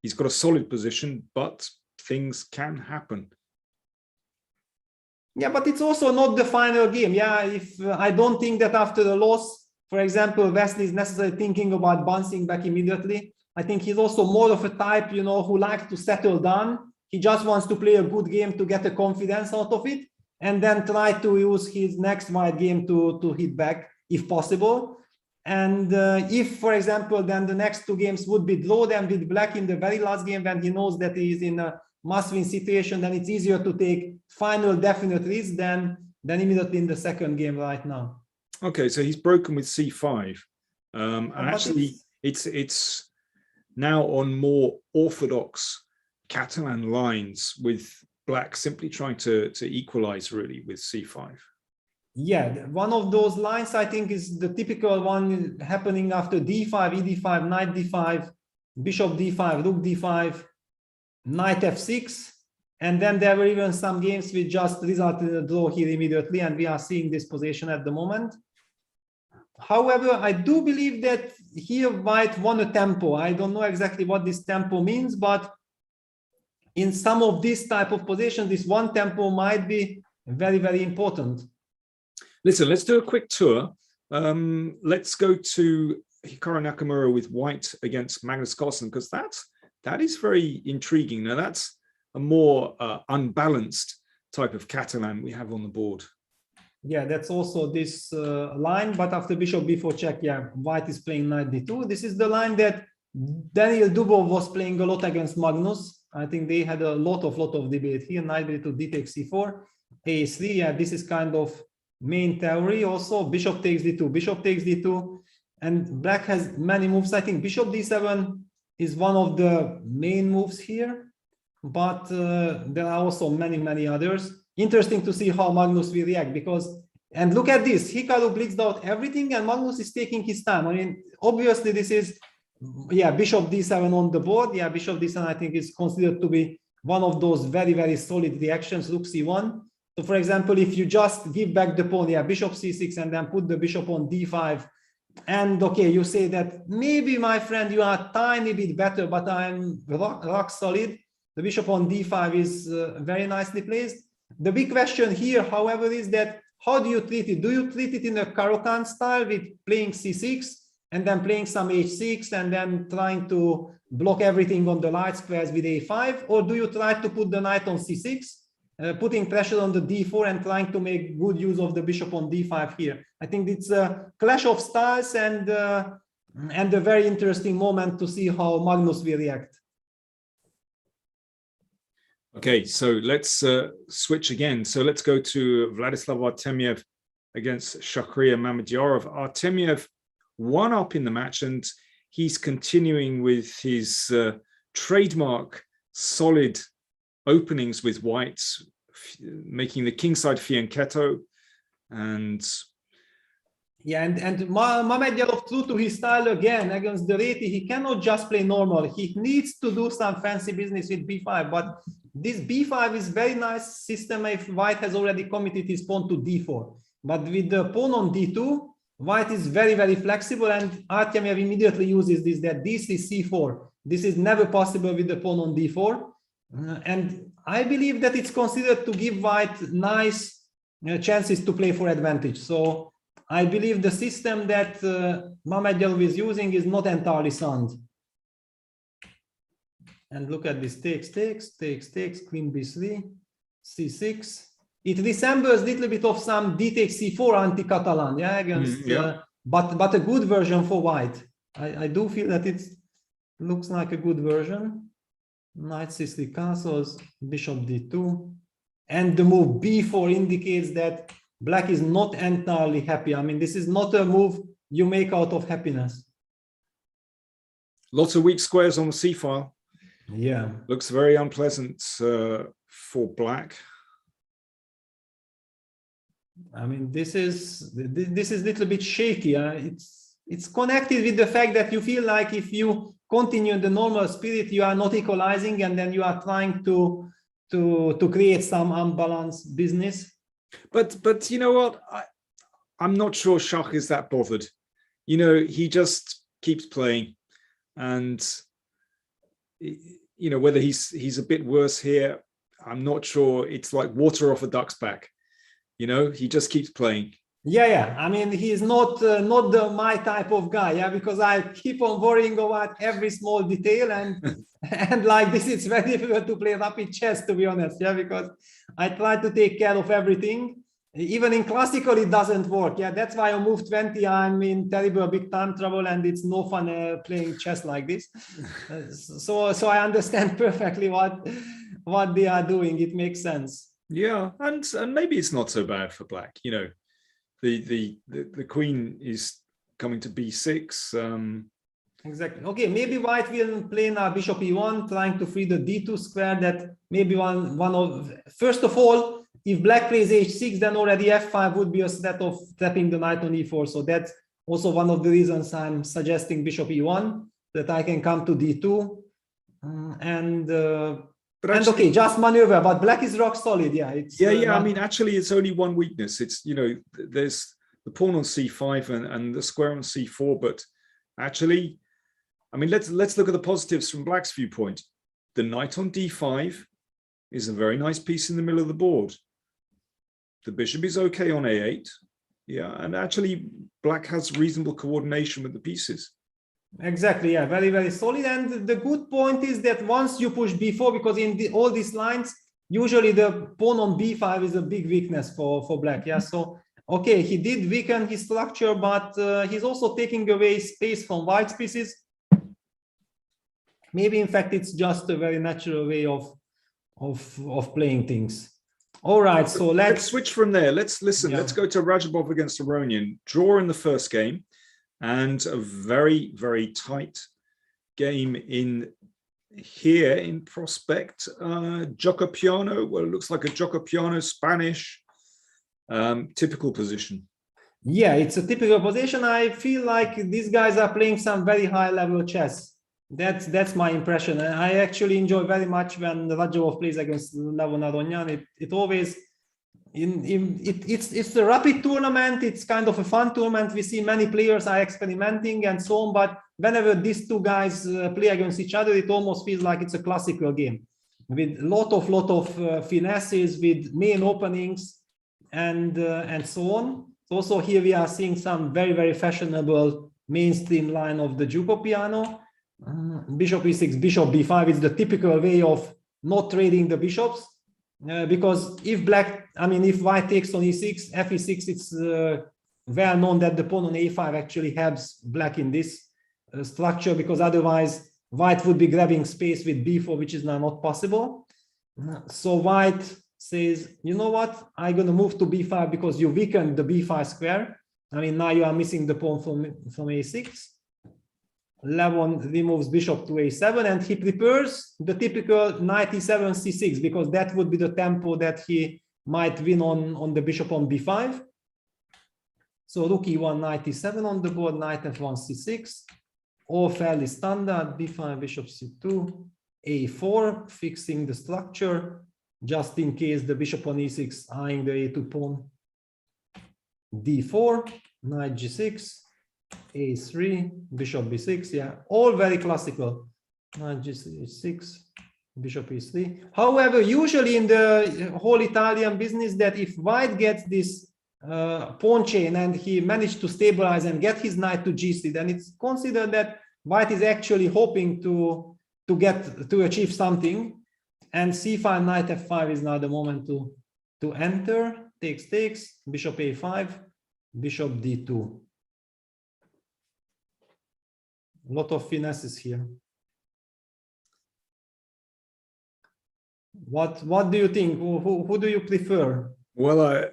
he's got a solid position, but things can happen. Yeah, but it's also not the final game. Yeah, if I don't think that after the loss, for example, Wesley is necessarily thinking about bouncing back immediately. I think he's also more of a type, you know, who likes to settle down. He just wants to play a good game to get the confidence out of it, and then try to use his next white game to hit back if possible. And if, for example, then the next two games would be draw them with black in the very last game, when he knows that he is in a must-win situation, then it's easier to take final definite risks than immediately in the second game right now. Okay, so he's broken with c5. And actually, it's now on more orthodox Catalan lines, with black simply trying to equalize really with c5. Yeah, one of those lines I think is the typical one happening after d5, e d5, knight d5, bishop d5, rook d5, knight f6, and then there were even some games which just resulted in a draw here immediately, and we are seeing this position at the moment. However, I do believe that here white won a tempo. I don't know exactly what this tempo means, but in some of this type of position, this one tempo might be very, very important. Listen, let's do a quick tour. Let's go to Hikaru Nakamura with white against Magnus Carlsen, because that is very intriguing. Now, that's a more unbalanced type of Catalan we have on the board. Yeah, that's also this line, but after bishop b4 check, yeah, white is playing knight d2. This is the line that Daniel Dubov was playing a lot against Magnus. I think they had a lot of debate here. Knight b2, d takes c4, a3. Yeah, this is kind of main theory. Also, bishop takes d2, and black has many moves. I think bishop d7 is one of the main moves here, but there are also many others. Interesting to see how Magnus will react, because, and look at this, Hikaru blitzed out everything and Magnus is taking his time. I mean, obviously this is, yeah, bishop d7 on the board. Yeah, bishop d7 I think is considered to be one of those very solid reactions. Rook c1. So for example, if you just give back the pawn, yeah, bishop c6, and then put the bishop on d5, And okay, you say that maybe, my friend, you are a tiny bit better, but I'm rock solid. The bishop on d5 is very nicely placed. The big question here, however, is that how do you treat it? Do you treat it in a Caro-Kann style with playing c6 and then playing some h6 and then trying to block everything on the light squares with a5? Or do you try to put the knight on c6, putting pressure on the d4 and trying to make good use of the bishop on d5 here? I think it's a clash of styles and a very interesting moment to see how Magnus will react. Okay, so let's switch again. So let's go to Vladislav Artemiev against Shahriar Mamedyarov. Artemiev won up in the match, and he's continuing with his trademark solid openings with whites, making the kingside fianchetto. And yeah, and Mamedyarov, true to his style again against the Reti, he cannot just play normal. He needs to do some fancy business with b5, but this b5 is very nice system if white has already committed his pawn to d4. But with the pawn on d2, white is very, very flexible, and Artemiev immediately uses this, that this is c4. This is never possible with the pawn on d4. And I believe that it's considered to give white nice chances to play for advantage. So I believe the system that Mamedyarov is using is not entirely sound. And look at this, takes, queen b3, c6. It resembles a little bit of some d takes c4 anti-Catalan, yeah, against, but a good version for white. I do feel that it looks like a good version. Knight c3 castles, bishop d2, and the move b4 indicates that black is not entirely happy. I mean, this is not a move you make out of happiness. Lots of weak squares on the c file. Yeah, looks very unpleasant for black. I mean, this is a little bit shaky. It's connected with the fact that you feel like if you continue the normal spirit, you are not equalizing, and then you are trying to create some unbalanced business. But you know what? I'm not sure Shah is that bothered. You know, he just keeps playing, and you know, whether he's a bit worse here, I'm not sure. It's like water off a duck's back. You know, he just keeps playing. Yeah. I mean, he is not my type of guy. Yeah, because I keep on worrying about every small detail, and like this, it's very difficult to play rapid chess, to be honest. Yeah, because I try to take care of everything. Even in classical, it doesn't work. Yeah, that's why on move 20, I'm in terrible big time trouble, and it's no fun playing chess like this. So I understand perfectly what they are doing. It makes sense. Yeah, and maybe it's not so bad for black. You know, the queen is coming to b6. Exactly. Okay, maybe white will play now bishop e1, trying to free the d2 square. That maybe one of first of all, if black plays h6, then already f5 would be a threat of tapping the knight on e4. So that's also one of the reasons I'm suggesting bishop e1, that I can come to d2 and okay, just maneuver. But black is rock solid. Yeah, it's I mean, actually, it's only one weakness. It's, you know, there's the pawn on c5 and the square on c4. But actually, I mean, let's look at the positives from black's viewpoint. The knight on d5 is a very nice piece in the middle of the board. The bishop is okay on a8. Yeah, and actually, black has reasonable coordination with the pieces. Exactly, yeah, very, very solid. And the good point is that once you push b4, because in all these lines, usually the pawn on b5 is a big weakness for black. Yeah, so okay, he did weaken his structure, but he's also taking away space from white's pieces. Maybe in fact it's just a very natural way of playing things. All right, so let's switch from there. Let's listen. Yeah. Let's go to Radjabov against Aronian. Draw in the first game, and a very, very tight game in here in prospect. Giocopiano. Well, it looks like a Giocopiano Spanish typical position. Yeah, it's a typical position. I feel like these guys are playing some very high level chess. That's my impression. I actually enjoy very much when Radjabov plays against Levon Aronian. It always it's a rapid tournament. It's kind of a fun tournament. We see many players are experimenting and so on. But whenever these two guys play against each other, it almost feels like it's a classical game with lot of finesses, with main openings and so on. Also here we are seeing some very fashionable mainstream line of the Juco piano. Bishop e6, bishop b5 is the typical way of not trading the bishops. Because if white takes on e6, fe6, it's well known that the pawn on a5 actually helps black in this structure, because otherwise white would be grabbing space with b4, which is now not possible. So white says, you know what, I'm going to move to b5 because you weakened the b5 square. Now you are missing the pawn from a6. Levon removes bishop to a7, and he prepares the typical knight e7 c6, because that would be the tempo that he might win on the bishop on b5. So rook e1, knight e7 on the board, knight f1 c6, all fairly standard. b5, bishop c2, a4, fixing the structure just in case the bishop on e6 eyeing the a2 pawn. d4, knight g6, a3, bishop b6, yeah, all very classical. Knight g6, bishop e3. However, usually in the whole Italian business, that if white gets this pawn chain and he managed to stabilize and get his knight to g3, then it's considered that white is actually hoping to achieve something. And c5, knight f5 is now the moment to enter. Takes, bishop a5, bishop d2. A lot of finesses here. What do you think? Who do you prefer? Well,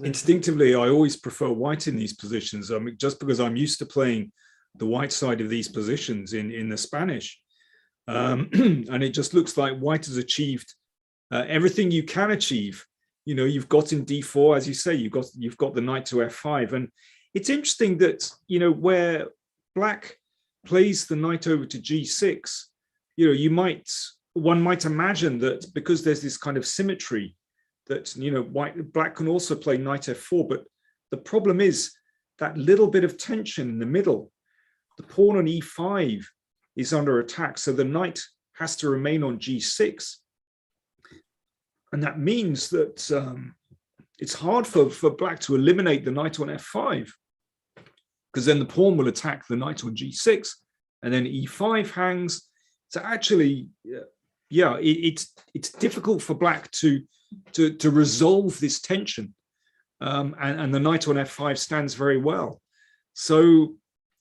instinctively, I always prefer white in these positions. Just because I'm used to playing the white side of these positions in the Spanish, and it just looks like white has achieved everything you can achieve. You've got in d4, as you say, you've got the knight to f5, and it's interesting that where black plays the knight over to g6, one might imagine that because there's this kind of symmetry that black can also play knight f4, but the problem is that little bit of tension in the middle. The pawn on e5 is under attack, so the knight has to remain on g6, and that means that it's hard for black to eliminate the knight on f5, because then the pawn will attack the knight on g6, and then e5 hangs. So actually, it's difficult for black to resolve this tension, and the knight on f5 stands very well. So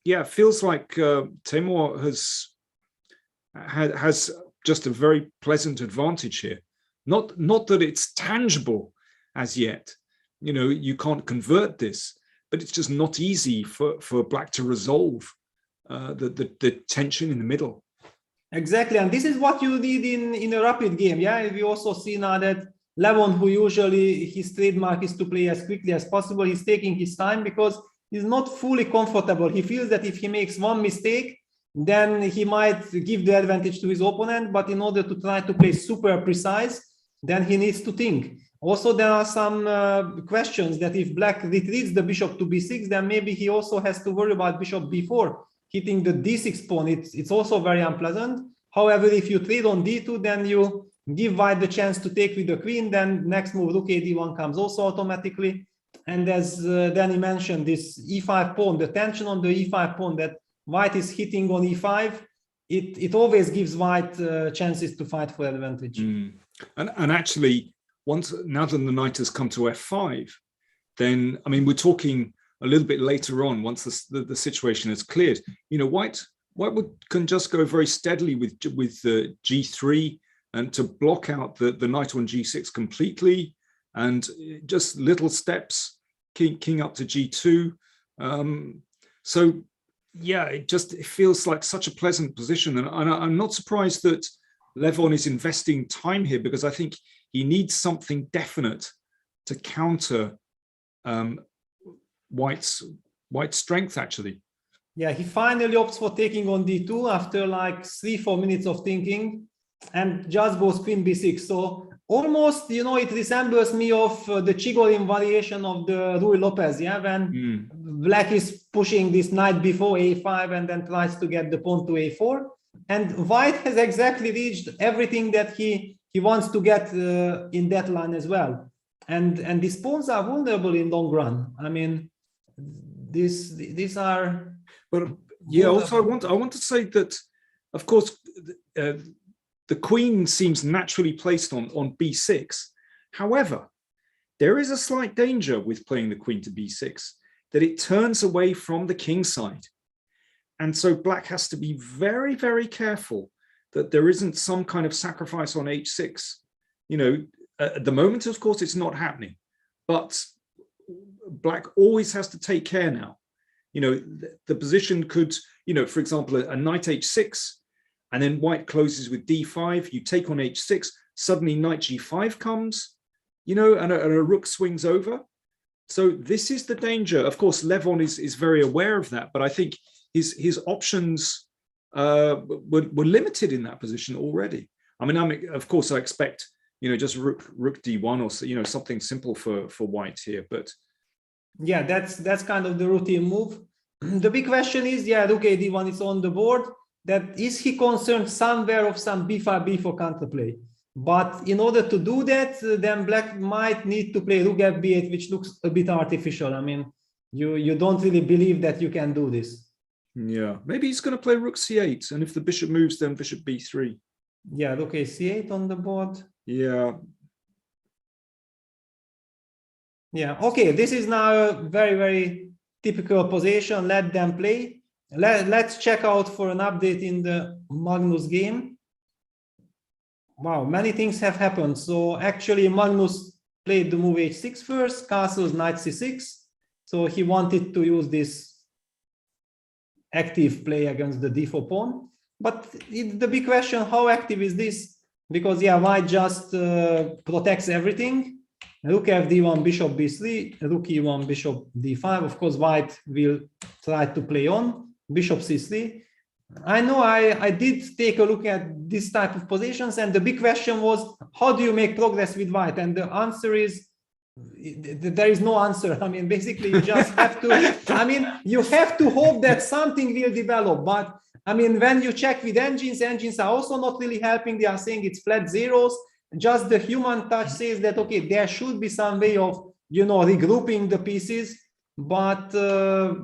yeah, it feels like Timur has just a very pleasant advantage here. Not that it's tangible as yet. You can't convert this, but it's just not easy for black to resolve the tension in the middle. Exactly, and this is what you did in a rapid game. Yeah, we also see now that Levon, who usually his trademark is to play as quickly as possible, he's taking his time because he's not fully comfortable. He feels that if he makes one mistake, then he might give the advantage to his opponent, but in order to try to play super precise, then he needs to think. Also, there are some questions that if black retreats the bishop to b6, then maybe he also has to worry about bishop b4 hitting the d6 pawn. It's also very unpleasant. However, if you trade on d2, then you give white the chance to take with the queen. Then next move, rook a d1 comes also automatically. And as Danny mentioned, this e5 pawn, the tension on the e5 pawn that white is hitting on e5, it always gives white chances to fight for advantage. And actually, now that the knight has come to f5, then we're talking a little bit later on, once the situation is cleared. White can just go very steadily with g3 and to block out the knight on g6 completely, and just little steps, king up to g2. So yeah, it feels like such a pleasant position, and I'm not surprised that Levon is investing time here, because I think he needs something definite to counter White's strength, actually. Yeah, he finally opts for taking on d2 after like 3-4 minutes of thinking, and just goes queen b6. So almost, you know, it resembles me of the Chigorin variation of the Rui Lopez, yeah, when black is pushing this knight before a5 and then tries to get the pawn to a4, and white has exactly reached everything that he wants to get in that line as well, and these pawns are vulnerable in long run. I mean, these are. But yeah, also I want to say that, of course, the queen seems naturally placed on b6. However, there is a slight danger with playing the queen to b6, that it turns away from the king side. And so black has to be very, very careful that there isn't some kind of sacrifice on h6. You know, at the moment, of course, it's not happening, but black always has to take care now. You know, the position could, you know, for example, a knight h6, and then white closes with d5, you take on h6, suddenly knight g5 comes, you know, and a rook swings over. So this is the danger. Of course, Levon is very aware of that, but I think his options were limited in that position already. I mean, of course, I expect, you know, just rook d1 or, you know, something simple for white here, but yeah, that's kind of the routine move. The big question is, yeah, rook a d1 is on the board. That is he concerned somewhere of some b5 b4 counterplay? But in order to do that, then black might need to play rook f8, which looks a bit artificial. I mean, you don't really believe that you can do this. Yeah, maybe he's going to play rook c8, and if the bishop moves, then bishop b3. Yeah, rook a c8 on the board. Yeah. Yeah, okay, this is now a very, very typical position. Let them play. Let's check out for an update in the Magnus game. Wow, many things have happened. So actually Magnus played the move h6 first, castles knight c6. So he wanted to use this active play against the d4 pawn. But the big question, how active is this? Because yeah, white just protects everything. Rook fd1, bishop b3, rook e1, bishop d5. Of course, white will try to play on. Bishop c3. I know I did take a look at this type of positions, and the big question was, how do you make progress with white? And the answer is, there is no answer. I mean, basically, you just have to, I mean, you have to hope that something will develop. But I mean, when you check with engines are also not really helping. They are saying it's flat zeros. Just the human touch says that, okay, there should be some way of, you know, regrouping the pieces. But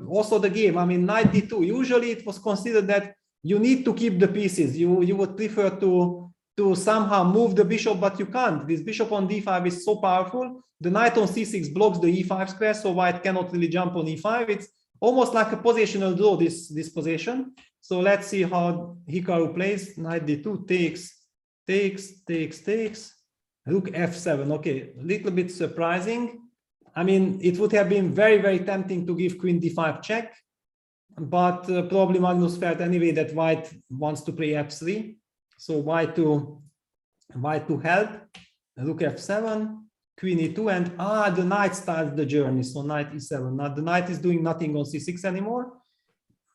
also the game, I mean, knight d2, usually it was considered that you need to keep the pieces. You would prefer to somehow move the bishop, but you can't. This bishop on d5 is so powerful. The knight on c6 blocks the e5 square, so white cannot really jump on e5. It's almost like a positional draw, this position. So let's see how Hikaru plays. Knight d2 takes. Rook f7. Okay, a little bit surprising. I mean, it would have been very, very tempting to give queen d5 check, but probably Magnus felt anyway that white wants to play f3. So white to help. Rook f7, queen e2, and the knight starts the journey. So knight e7. Now the knight is doing nothing on c6 anymore.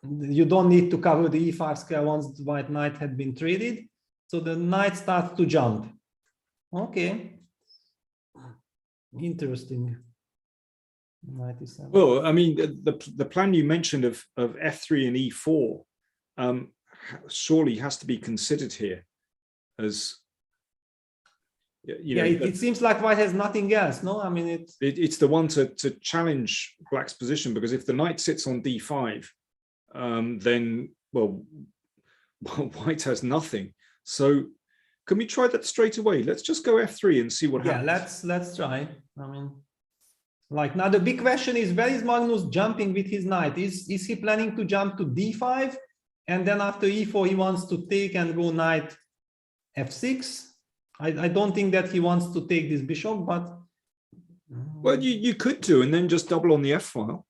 You don't need to cover the e5 square once the white knight had been traded. So the knight starts to jump. Okay. Interesting. Well, I mean, the plan you mentioned of f3 and e4 surely has to be considered here as, you know, it seems like white has nothing else. No, I mean, it's the one to challenge black's position, because if the knight sits on d5, then, well, white has nothing. So can we try that straight away? Let's just go f3 and see what happens. Yeah, let's try. I mean, like, now the big question is, where is Magnus jumping with his knight? Is he planning to jump to d5, and then after e4 he wants to take and go knight f6? I don't think that he wants to take this bishop, but well, you could do, and then just double on the f file.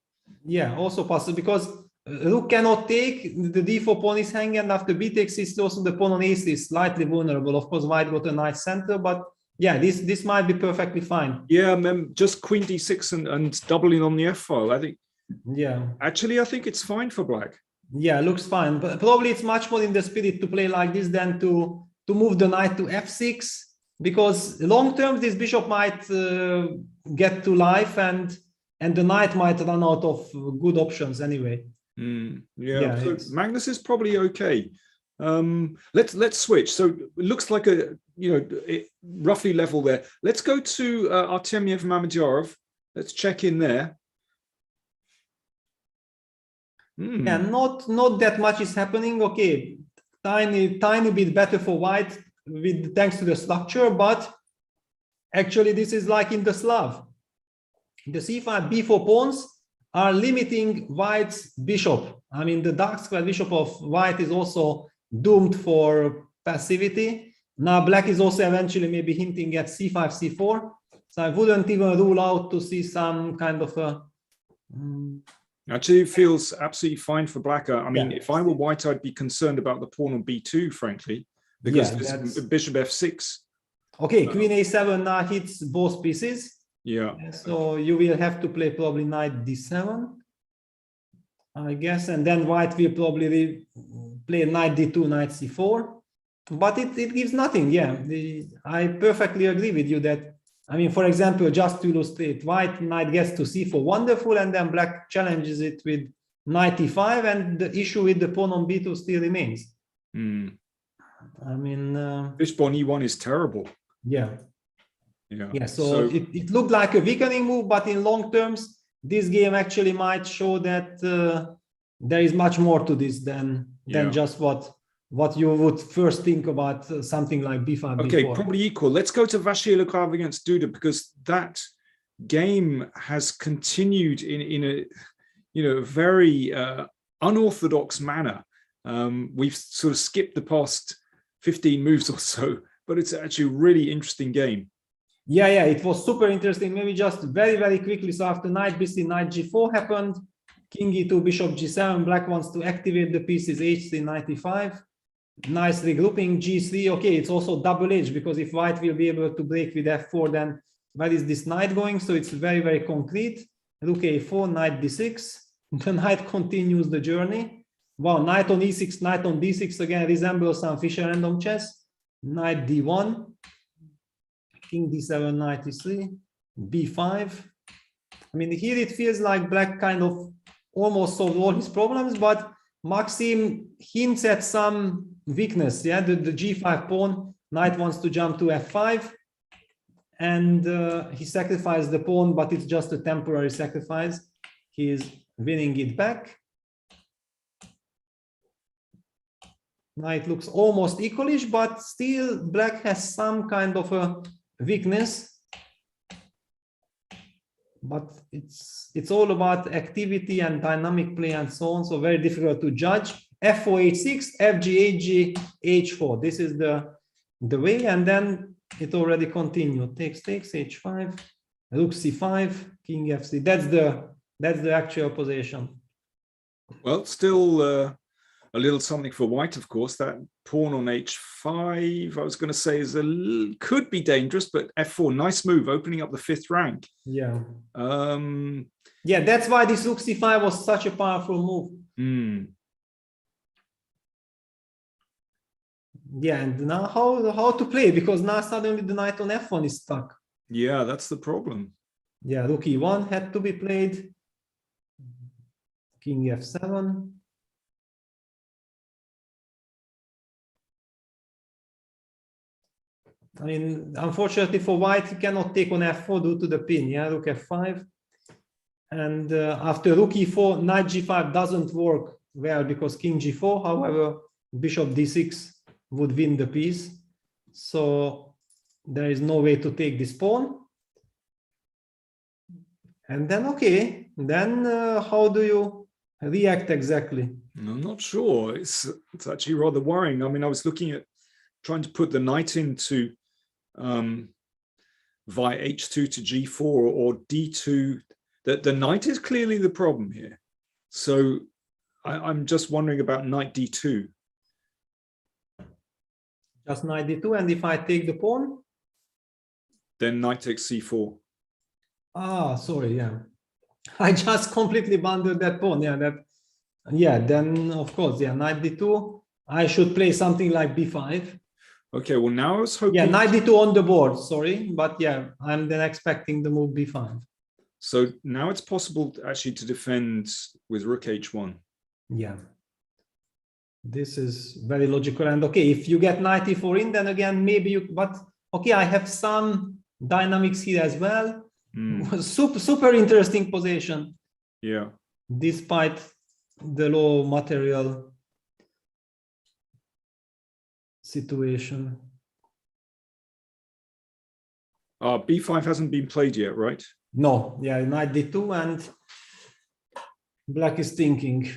Yeah, also possible, because rook cannot take, the d4 pawn is hanging, and after b takes is also the pawn on a3 is slightly vulnerable. Of course, white got a nice center, but yeah, this might be perfectly fine. Yeah, just queen d6 and doubling on the f file. I think. Yeah. Actually, I think it's fine for black. Yeah, looks fine. But probably it's much more in the spirit to play like this than to move the knight to f6 because long term this bishop might get to life, and the knight might run out of good options anyway. Yeah, so Magnus is probably okay. Let's switch. So it looks like roughly level there. Let's go to Artemiev Mamedyarov. Let's check in there. Yeah, not that much is happening. Okay, tiny bit better for white with thanks to the structure, but actually this is like in the Slav. The c5 b4 pawns are limiting white's bishop. I mean, the dark square bishop of white is also doomed for passivity. Now black is also eventually maybe hinting at c5 c4, so I wouldn't even rule out to see some kind of a Actually, it feels absolutely fine for black. I mean, if I were white, I'd be concerned about the pawn on b2, frankly, because this bishop f6. Okay, queen a7 now hits both pieces. Yeah. So you will have to play probably knight d7, I guess, and then white will probably play knight d2, knight c4. But it gives nothing. Yeah, I perfectly agree with you that, I mean, for example, just to illustrate, white knight gets to c4, wonderful, and then black challenges it with knight e5, and the issue with the pawn on b2 still remains. I mean, bishop on e1 is terrible. Yeah. Yeah. So it looked like a weakening move, but in long terms, this game actually might show that there is much more to this than just what you would first think about something like b5, okay, b4. probably equal. Let's go to Vachier-Lagrave against Duda, because that game has continued in a very unorthodox manner. We've sort of skipped the past 15 moves or so, but it's actually a really interesting game. Yeah, it was super interesting. Maybe just very quickly. So after knight bc, knight g4 happened, king e2, bishop g7. Black wants to activate the pieces h3, knight e5. Nice regrouping, g3. Okay, it's also double edged, because if white will be able to break with f4, then where is this knight going? So it's very concrete. Rook a4, knight d6. The knight continues the journey. Wow, knight on e6, knight on d6 again resembles some Fischer random chess. Knight d1. King d7, knight e3, b5. I mean, here it feels like black kind of almost solved all his problems, but Maxim hints at some weakness. Yeah, the g5 pawn, knight wants to jump to f5, and he sacrificed the pawn, but it's just a temporary sacrifice. He is winning it back. Knight looks almost equalish, but still black has some kind of a weakness, but it's all about activity and dynamic play and so on, so very difficult to judge. f4, h6, fg, hg, h4. This is the way, and then it already continued. Takes, h5, rook c5, king f3. That's the actual position. Well, still a little something for white, of course. That pawn on h5, I was going to say, could be dangerous, but f4, nice move, opening up the 5th rank. Yeah. Yeah, that's why this rook c5 was such a powerful move. Yeah, and now how to play, because now suddenly the knight on f1 is stuck. Yeah, that's the problem. Yeah, rook e1 had to be played. King f7. I mean, unfortunately for white, he cannot take on f4 due to the pin. Yeah, rook f5. And after rook e4, knight g5 doesn't work well because king g4. However, bishop d6 would win the piece. So there is no way to take this pawn. And then, okay, then how do you react exactly? I'm not sure. It's actually rather worrying. I mean, I was looking at trying to put the knight into via h2 to g4 or d2. The knight is clearly the problem here. So I'm just wondering about knight d2. Just knight d2, and if I take the pawn? Then knight takes c4. Ah, sorry, yeah. I just completely bundled that pawn. Yeah, then of course, yeah, knight d2. I should play something like b5. Okay, well now I was hoping. Yeah, knight d2 on the board, sorry. But yeah, I'm then expecting the move b5. So now it's possible actually to defend with rook h1. Yeah. This is very logical. And okay, if you get knight e4 in, then again, maybe you, but okay, I have some dynamics here as well. Super interesting position. Yeah. Despite the low material situation. B5 hasn't been played yet, right? No, yeah, knight d2 and black is thinking.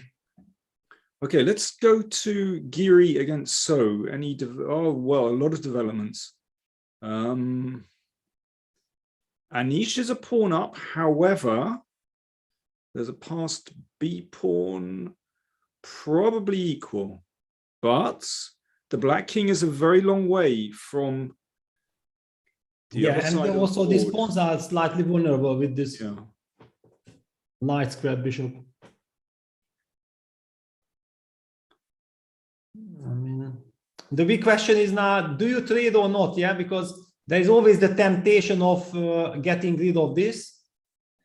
Okay, let's go to Giri against So. Oh, well, a lot of developments. Anish is a pawn up. However, there's a passed B pawn, probably equal. But the black king is a very long way from the other and side also of the these board. pawns are slightly vulnerable with this knight square bishop. I mean, the big question is now, do you trade or not? Yeah, because there is always the temptation of getting rid of this.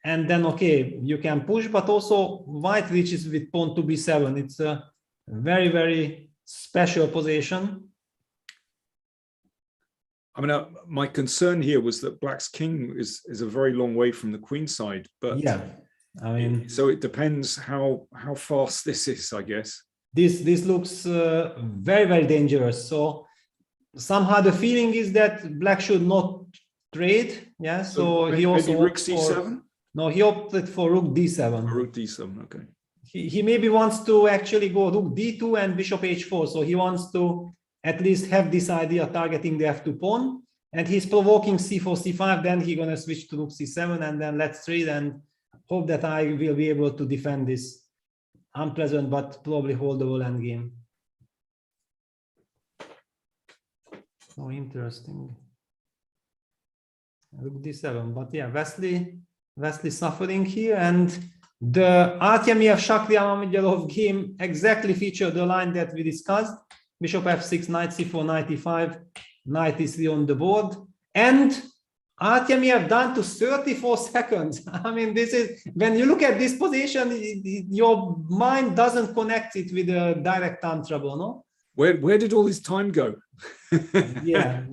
And then, okay, you can push, but also white reaches with pawn to b7. It's a very, very special position. I mean, my concern here was that black's king is a very long way from the queen side. But yeah, I mean, so it depends how fast this is, I guess. This looks very, very dangerous. So somehow the feeling is that black should not trade. Yeah, so he also rook c7. No, he opted for rook d7. Rook d7. Okay. He maybe wants to actually go rook d2 and bishop h4. So he wants to at least have this idea targeting the f2 pawn. And he's provoking c4, c5. Then he's gonna switch to rook c7, and then let's trade and hope that I will be able to defend this unpleasant but probably holdable endgame. So interesting. Rook d7, but yeah, Wesley suffering here, and the Artemiev Mamedyarov game exactly featured the line that we discussed: bishop f6, knight c4, knight e5, knight e3 on the board, and Artemiev down to 34 seconds. I mean, this is, when you look at this position, your mind doesn't connect it with a direct time trouble, no? Where did all his time go? yeah.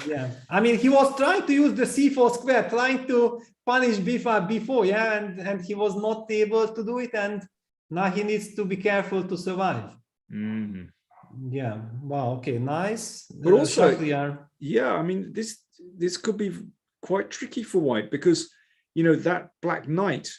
I mean, he was trying to use the c4 square, trying to punish b5, b4, yeah, and he was not able to do it, and now he needs to be careful to survive. Yeah. Wow. Okay. Nice. But also, yeah, I mean, this could be quite tricky for white, because that black knight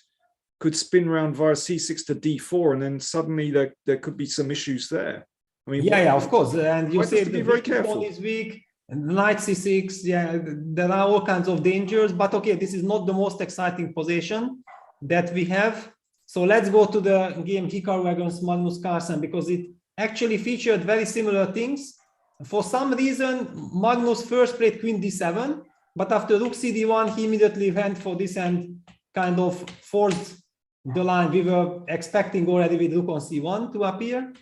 could spin around via c6 to d4, and then suddenly there could be some issues there. I mean, yeah, of course. And you say the be very careful. Is weak, and knight c6. Yeah, there are all kinds of dangers. But okay, this is not the most exciting position that we have. So let's go to the game Hikaru against Magnus Carlsen, because it actually featured very similar things. For some reason, Magnus first played queen d7, but after rook cd1, he immediately went for this and kind of forced the line. We were expecting already with rook on c1 to appear.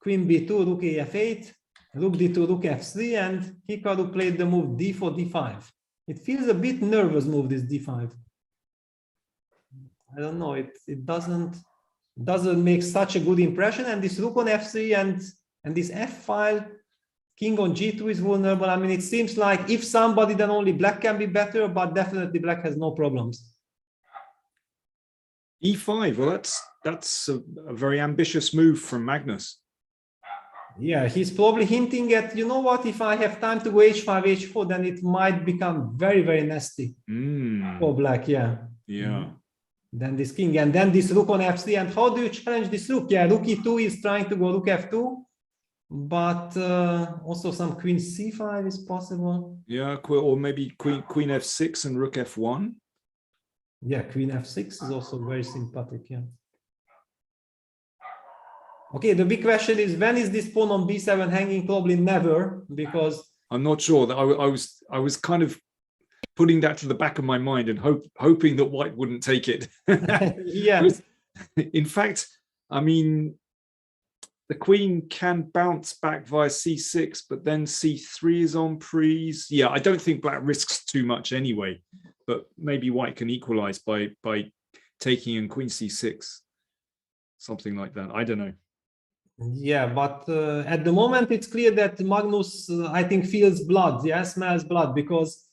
Queen b2, rook af8, rook d2, rook f3, and Hikaru played the move d4, d5. It feels a bit nervous move, this d5. I don't know, it doesn't make such a good impression. And this rook on f3 and this f file, king on g2 is vulnerable. I mean, it seems like if somebody, then only black can be better, but definitely black has no problems. e5, well, that's a very ambitious move from Magnus. Yeah, he's probably hinting at, you know what, if I have time to go h5, h4, then it might become very, very nasty for black. Yeah. Then this king, and then this rook on f3. And how do you challenge this rook? Yeah, rook e2 is trying to go rook f2, but also some queen c5 is possible. Yeah, or maybe queen f6 and rook f1. Yeah, queen f6 is also very sympathetic. Yeah. Okay, the big question is, when is this pawn on b7 hanging? Probably never, because I'm not sure. That I was kind of putting that to the back of my mind and hoping that white wouldn't take it. Yeah. In fact, I mean, the queen can bounce back via c6, but then c3 is on prise. Yeah, I don't think black risks too much anyway, but maybe white can equalize by taking in queen c6, something like that. I don't know. Yeah, but at the moment it's clear that Magnus, I think, feels blood. Yeah, smells blood, because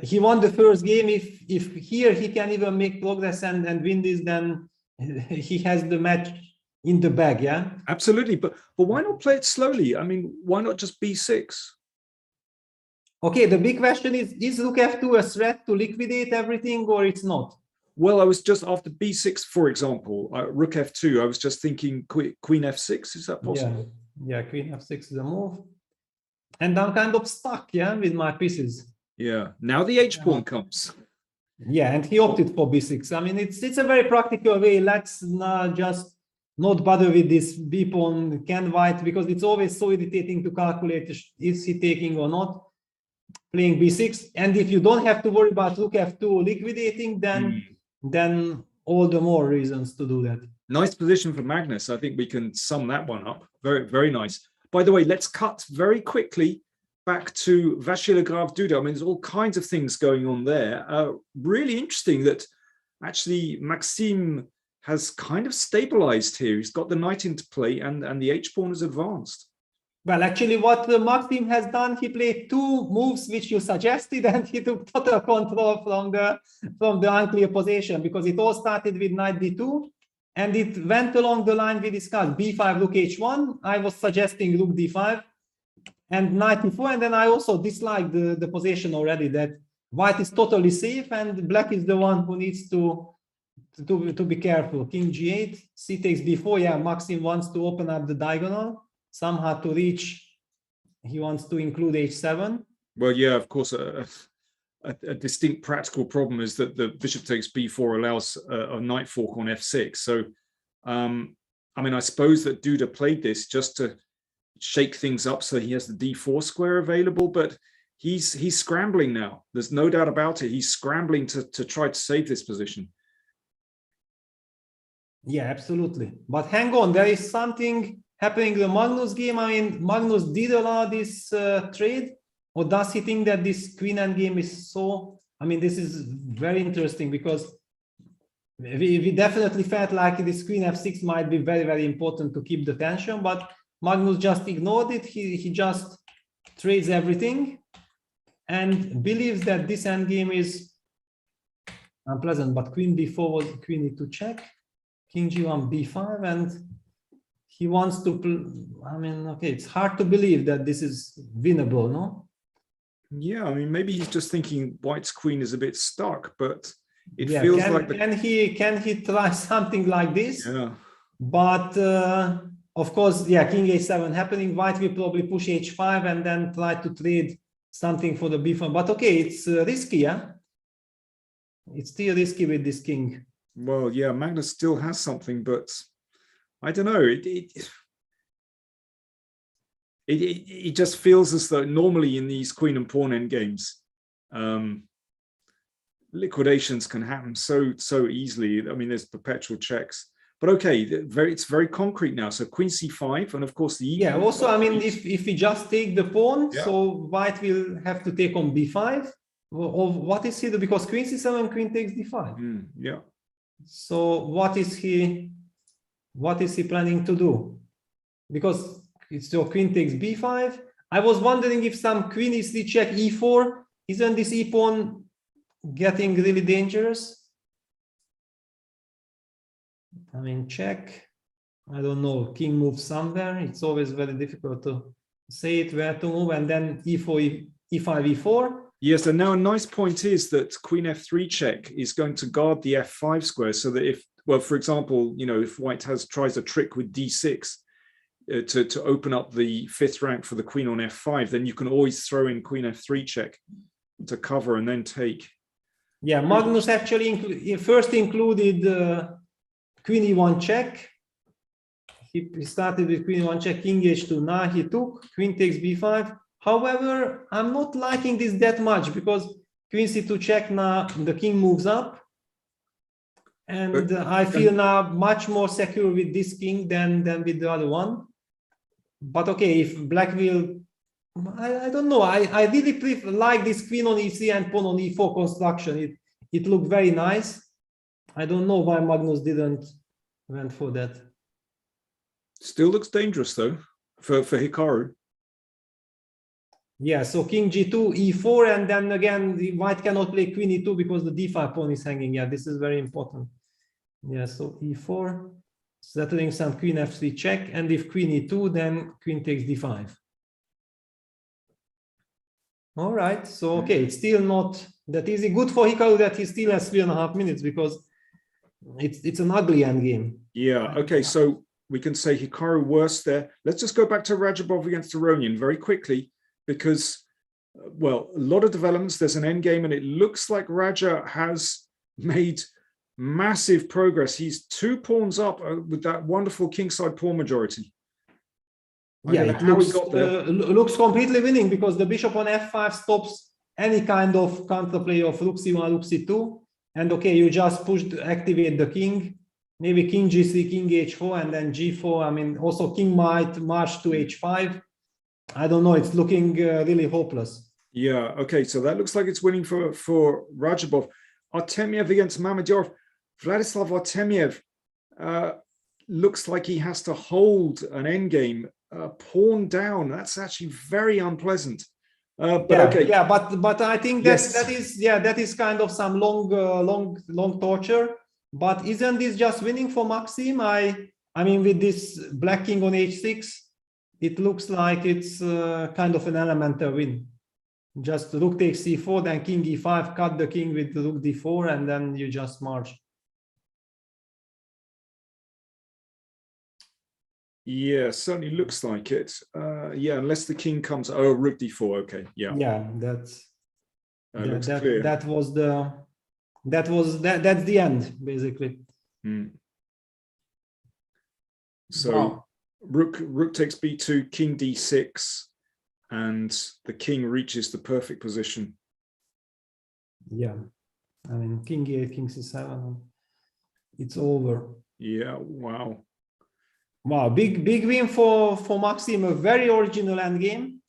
he won the first game. If here he can even make progress and win this, then he has the match in the bag. Yeah, absolutely. But why not play it slowly? I mean, why not just b6? Okay, the big question is rook f2 a threat to liquidate everything, or it's not? Well, I was just after b6, for example, rook f2. I was just thinking queen f6. Is that possible? Yeah, queen f6 is a move, and I'm kind of stuck. Yeah, with my pieces. Yeah. Now the h pawn comes. Yeah, and he opted for b6. I mean, it's a very practical way. Let's just not bother with this b pawn can white, because it's always so irritating to calculate is he taking or not. Playing b6, and if you don't have to worry about rook f2 liquidating, then all the more reasons to do that. Nice position for Magnus. I think we can sum that one up. Very, very nice. By the way, let's cut very quickly back to Vachier-Lagrave Duda. I mean, there's all kinds of things going on there. Really interesting that actually Maxime has kind of stabilized here. He's got the knight into play, and the h pawn is advanced. Well, actually, what Maxime has done, he played two moves which you suggested, and he took total control from the unclear position, because it all started with knight d2, and it went along the line we discussed: b5, rook h1. I was suggesting rook d5 and knight e4, and then I also disliked the position already, that white is totally safe and black is the one who needs to be careful. King g8, c takes b4. Yeah, Maxime wants to open up the diagonal. Somehow to reach, he wants to include h7. Well, yeah, of course, a distinct practical problem is that the bishop takes b4 allows a knight fork on f6. So, I mean, I suppose that Duda played this just to shake things up so he has the d4 square available, but he's scrambling now. There's no doubt about it. He's scrambling to try to save this position. Yeah, absolutely. But hang on, there is something happening in the Magnus game. I mean, Magnus did allow this trade, or does he think that this queen endgame is so? I mean, this is very interesting, because we definitely felt like this queen f6 might be very, very important to keep the tension, but Magnus just ignored it. He just trades everything and believes that this endgame is unpleasant. But queen b4 was queen e2 check, king g1 b5, and he wants to, I mean, okay, it's hard to believe that this is winnable, no? Yeah, I mean, maybe he's just thinking white's queen is a bit stuck, but it feels like... Can he try something like this? Yeah. But, of course, yeah, king a7 happening. White will probably push h5 and then try to trade something for the b5. But, okay, it's risky, yeah? It's still risky with this king. Well, yeah, Magnus still has something, but... I don't know. It just feels as though normally in these queen and pawn endgames, liquidations can happen so easily. I mean, there's perpetual checks. But okay, it's very concrete now. So queen c5, and of course the yeah. Also, I mean, if we just take the pawn, yeah, so white will have to take on b5. Or what is he do? Because queen c7, queen takes d5. Yeah. So what is he planning to do? Because it's your queen takes b5. I was wondering if some queen e3 check e4. Isn't this e pawn getting really dangerous? I mean, check. I don't know. King moves somewhere. It's always very difficult to say it where to move. And then e4, e5, e4. Yes, and now a nice point is that queen f3 check is going to guard the f5 square, so that if, well, for example, you know, if white tries a trick with d6 to open up the fifth rank for the queen on f5, then you can always throw in queen f3 check to cover and then take. Yeah, Magnus actually first included queen e1 check. He started with queen e1 check, king h2. Now he took queen takes b5. However, I'm not liking this that much, because queen c2 check, now the king moves up. And I feel now much more secure with this king than with the other one. But okay, if black will, I don't know. I really like this queen on e3 and pawn on e4 construction. It looked very nice. I don't know why Magnus didn't went for that. Still looks dangerous though for Hikaru. Yeah, so king g2, e4, and then again, the white cannot play queen e2 because the d5 pawn is hanging. Yeah, this is very important. Yeah, so e4, settling some queen f3 check, and if queen e2, then queen takes d5. All right, so okay, it's still not that easy. Good for Hikaru that he still has 3.5 minutes because it's an ugly endgame. Yeah, okay, so we can say Hikaru worse there. Let's just go back to Radjabov against Aronian very quickly, because, well, a lot of developments, there's an endgame, and it looks like Raja has made massive progress. He's 2 pawns up with that wonderful kingside pawn majority. Yeah, it looks completely winning because the bishop on f5 stops any kind of counterplay of rook c1, rook c2. And okay, you just activate the king, maybe king g3, king h4, and then g4. I mean, also king might march to h5. I don't know, it's looking really hopeless. Yeah, okay, so that looks like it's winning for Radjabov. Artemiev against Mamedyarov. Vladislav Artemiev looks like he has to hold an endgame, pawn down. That's actually very unpleasant. But yeah, okay. Yeah, but I think that is kind of some long torture. But isn't this just winning for Maxim? I mean, with this black king on h6, it looks like it's kind of an elemental win. Just rook takes c4, then king e5, cut the king with rook d4, and then you just march. Yeah, certainly looks like it. Yeah, unless the king comes. Oh, rook d4. Okay, yeah. Yeah, that's clear. that's the end basically. So wow. rook takes b2, king d6, and the king reaches the perfect position. Yeah, I mean, king e8, king c7, it's over. Yeah, wow. Wow, big win for Maxim. A very original endgame.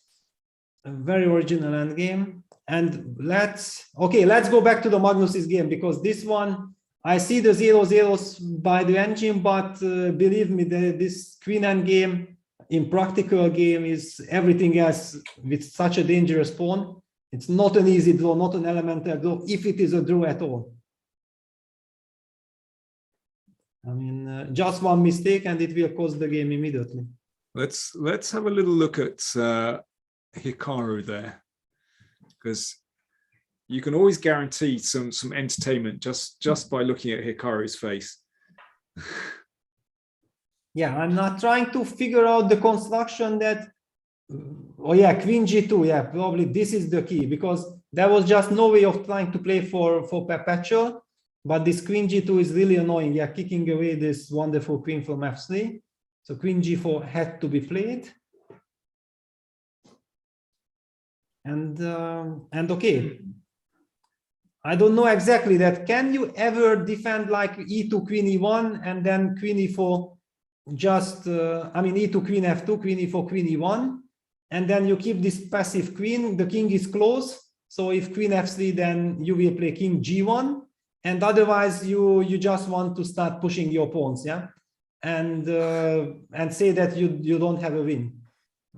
A very original endgame. And let's go back to the Magnus's game, because this one, I see the 0-0s by the engine, but believe me, this queen endgame in practical game is everything else with such a dangerous pawn. It's not an easy draw, not an elemental draw, if it is a draw at all. I mean, just one mistake and it will cost the game immediately. Let's have a little look at Hikaru there, because you can always guarantee some entertainment just by looking at Hikaru's face. Yeah, I'm not trying to figure out the construction that. Oh yeah, queen g2. Yeah, probably this is the key, because there was just no way of trying to play for perpetual. But this queen g2 is really annoying. Yeah, kicking away this wonderful queen from f3. So queen g4 had to be played. And okay, I don't know exactly that. Can you ever defend like e2, queen e1, and then queen e4? Just I mean, e2, queen f2, queen e4, queen e1, and then you keep this passive queen. The king is close. So if queen f3, then you will play king g1. And otherwise, you just want to start pushing your pawns, yeah, and say that you don't have a win.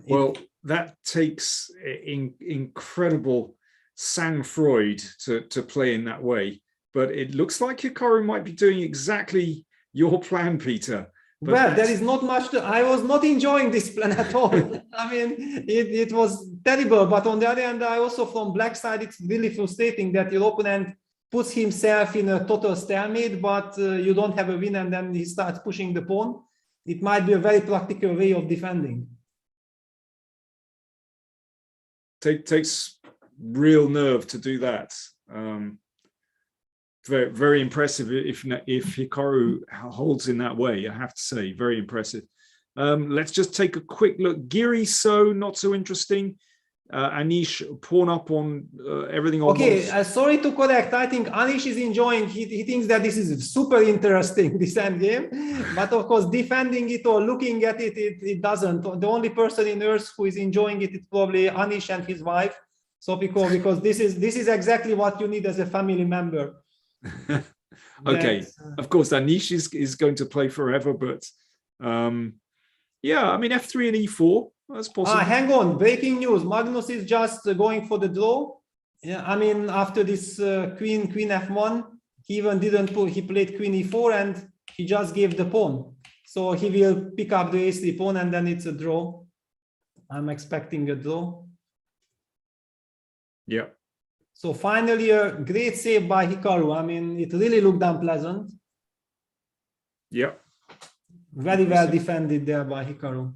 Well, that takes incredible sang-froid to play in that way. But it looks like Hikaru might be doing exactly your plan, Peter. But well, there is not much I was not enjoying this plan at all. I mean, it was terrible. But on the other hand, I also, from black side, it's really frustrating that your opponent puts himself in a total stalemate, but you don't have a win, and then he starts pushing the pawn. It might be a very practical way of defending. Takes real nerve to do that. Very, very impressive if Hikaru holds in that way, I have to say, very impressive. Let's just take a quick look. Giri, so not so interesting. Anish pawn up on everything on Okay, one. sorry to correct. I think Anish is enjoying. He thinks that this is super interesting, this endgame. But of course, defending it or looking at it, it doesn't. The only person in Earth who is enjoying it is probably Anish and his wife, Sopiko, because this is exactly what you need as a family member. Okay, of course, Anish is going to play forever, but yeah, I mean, f3 and e4, that's possible. Hang on, breaking news. Magnus is just going for the draw. Yeah, I mean, after this queen f1, he even didn't put, he played queen e4 and he just gave the pawn. So he will pick up the a3 pawn and then it's a draw. I'm expecting a draw. Yeah. So finally, a great save by Hikaru. I mean, it really looked unpleasant. Yeah. Very well defended there by Hikaru.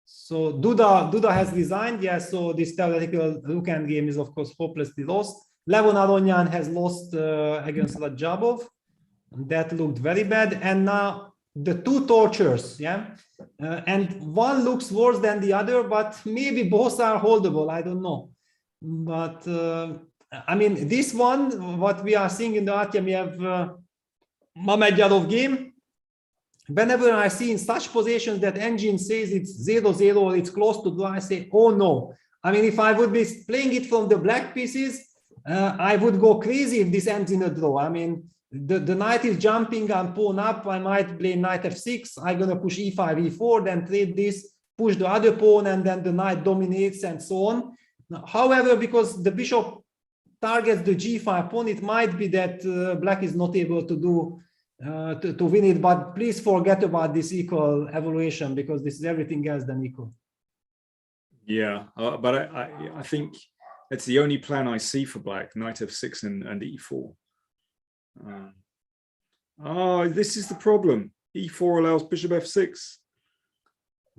So Duda has resigned. Yes, so this theoretical rook endgame is of course hopelessly lost. Levon Aronian has lost against Radjabov. That looked very bad. And now the two tortures, yeah. And one looks worse than the other, but maybe both are holdable. I don't know. But I mean, this one, what we are seeing in the Artemiev Mamedyarov game, whenever I see in such positions that engine says it's 0-0 or it's close to draw, I say, oh no. I mean, if I would be playing it from the black pieces, I would go crazy if this ends in a draw. I mean, the knight is jumping, I'm pawn up, I might play knight f6, I'm going to push e5, e4, then trade this, push the other pawn, and then the knight dominates and so on. However, because the bishop targets the g5 pawn, it might be that black is not able to do to win it, but please forget about this equal evaluation because this is everything else than equal. Yeah, but I think it's the only plan I see for black, knight f6 and e4. This is the problem. e4 allows bishop f6.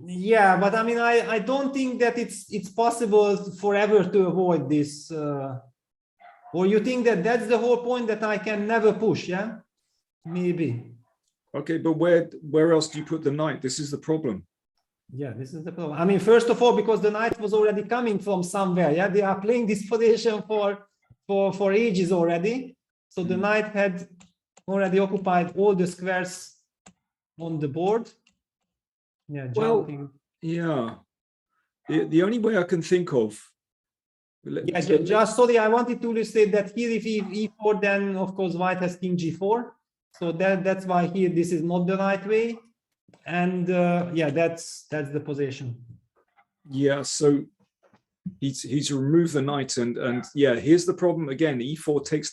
Yeah, but I mean, I don't think that it's possible forever to avoid this. Or you think that that's the whole point, that I can never push, yeah? Maybe. Okay, but where else do you put the knight? This is the problem. Yeah, this is the problem. I mean, first of all, because the knight was already coming from somewhere, yeah? They are playing this position for ages already. So the knight had already occupied all the squares on the board. Yeah, jumping. Well, yeah. The only way I can think of. Yeah, just sorry, I wanted to illustrate that here, if e4, then of course white has king g4. So that's why here this is not the right way. And yeah, that's the position. Yeah, so he's removed the knight, and yeah, here's the problem again. e4 takes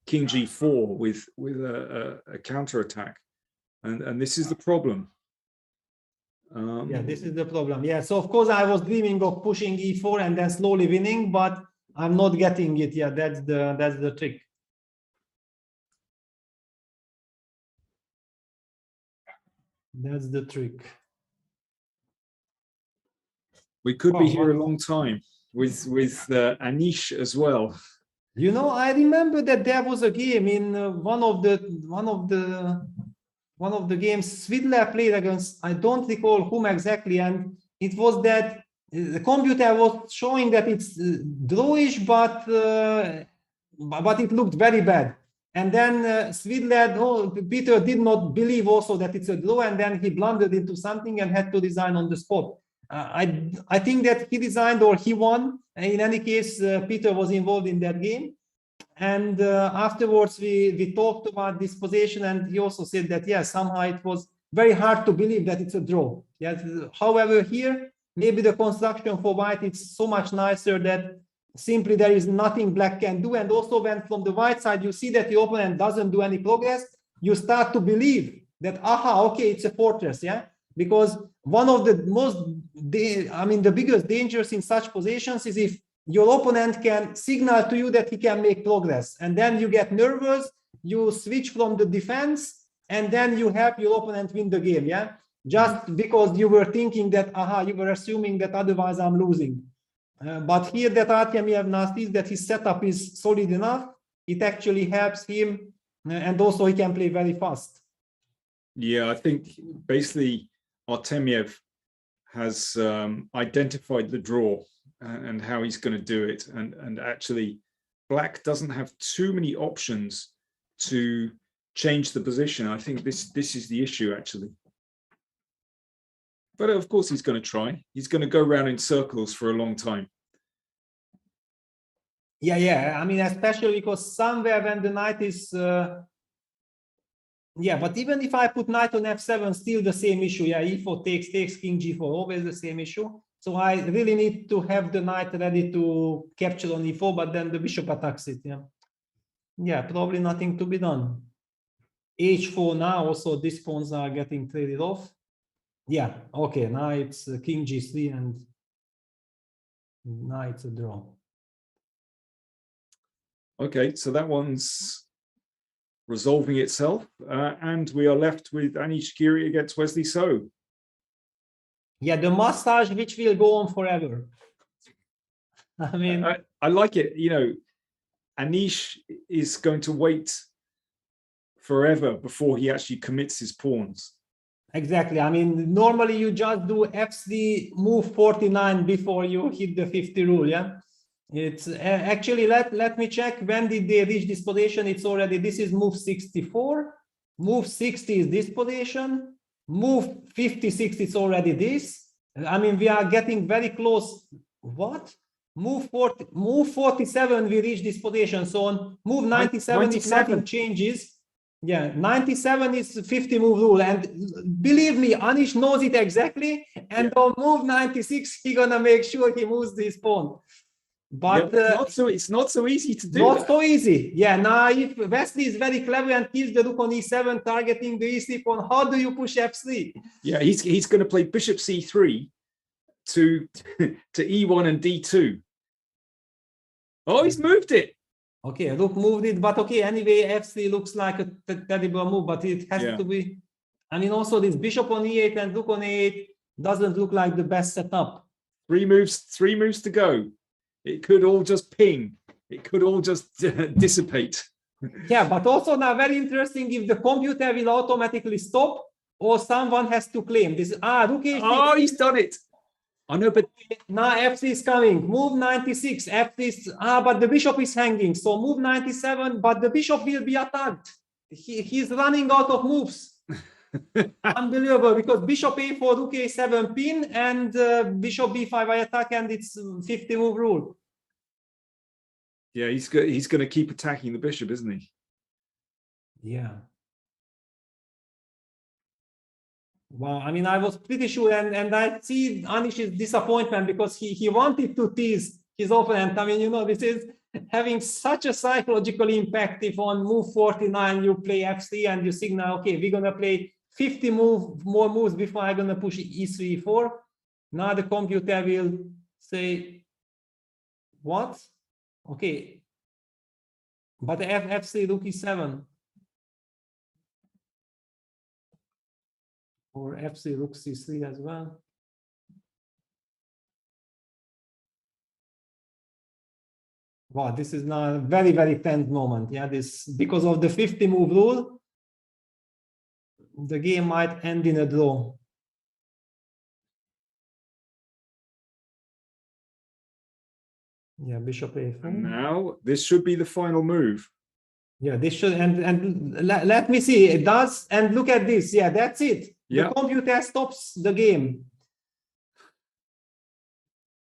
king g4 with a counter attack, and this is the problem. Yeah, this is the problem. Yeah, so of course I was dreaming of pushing e4 and then slowly winning, but I'm not getting it. Yeah, that's the trick. That's the trick. We could be here a long time with Anish as well. You know, I remember that there was a game in one of the games Svidler played against, I don't recall whom exactly, and it was that the computer was showing that it's drawish, but it looked very bad. And then Svidler, Peter did not believe also that it's a draw, and then he blundered into something and had to resign on the spot. I think that he resigned or he won. In any case, Peter was involved in that game. And afterwards, we talked about this position, and he also said that, yeah, somehow it was very hard to believe that it's a draw. Yes. However, here, maybe the construction for white is so much nicer that simply there is nothing black can do. And also when from the white side, you see that the opponent doesn't do any progress, you start to believe that, aha, okay, it's a fortress, yeah? Because one of the the biggest dangers in such positions is if your opponent can signal to you that he can make progress, and then you get nervous, you switch from the defense, and then you help your opponent win the game, yeah? Just because you were thinking that, aha, you were assuming that otherwise I'm losing. But here that Artemiev sees that his setup is solid enough, it actually helps him, and also he can play very fast. Yeah, I think basically Artemiev has identified the draw and how he's going to do it. And actually, black doesn't have too many options to change the position. I think this is the issue, actually. But of course, he's going to try. He's going to go around in circles for a long time. Yeah. I mean, especially because somewhere when the knight is... yeah, but even if I put knight on f7, still the same issue. Yeah, e4 takes, king g4, always the same issue. So I really need to have the knight ready to capture on e4, but then the bishop attacks it. Yeah, probably nothing to be done. h4 now, also these pawns are getting traded off. Yeah, okay, now it's king g3 and now it's a draw. Okay, so that one's resolving itself, and we are left with Anish Giri against Wesley So. Yeah, the massage which will go on forever. I mean, I like it. You know, Anish is going to wait forever before he actually commits his pawns. Exactly. I mean, normally you just do f3 move 49 before you hit the 50 rule. Yeah, it's actually let me check when did they reach this position. It's already, this is move 64, move 60 is this position, move 56 is already this. I mean, we are getting very close. What? Move 47 we reach this position. So on move 97 if nothing changes. Yeah, 97 is 50 move rule, and believe me, Anish knows it exactly. And on move 96, he's gonna make sure he moves this pawn. But it's not so easy to do. Not so easy. Yeah. Now, if Wesley is very clever and kills the rook on e7, targeting the e3 pawn, how do you push f3? Yeah, he's going to play bishop c3 to e1 and d2. Oh, he's moved it. Okay, rook moved it, but okay, anyway, f3 looks like a terrible move, but it has to be. I mean, also this bishop on e8 and rook on a8 doesn't look like the best setup. Three moves to go. It could all just ping. It could all just dissipate. Yeah, but also now very interesting if the computer will automatically stop or someone has to claim this. Rook h3. Oh, he's done it. I know, but now f3 is coming. Move 96. F3 is, but the bishop is hanging. So move 97, but the bishop will be attacked. He's running out of moves. Unbelievable, because bishop a4, rook a7 pin, and bishop b5 I attack, and it's 50 move rule. Yeah, he's going to keep attacking the bishop, isn't he? Yeah. Wow, I mean, I was pretty sure, and I see Anish's disappointment because he wanted to tease his opponent. I mean, you know, this is having such a psychological impact if on move 49 you play f3 and you signal, okay, we're going to play 50 more moves before I'm going to push e3, e4. Now the computer will say, what? Okay. But f3, rook e7. Or f3, rook c3 as well. Wow, this is now a very, very tense moment. Yeah, this, because of the 50 move rule, the game might end in a draw. Yeah, bishop a4. And now this should be the final move. Yeah, this should, and let me see, it does, and look at this. Yeah, that's it. Yeah. The computer stops the game.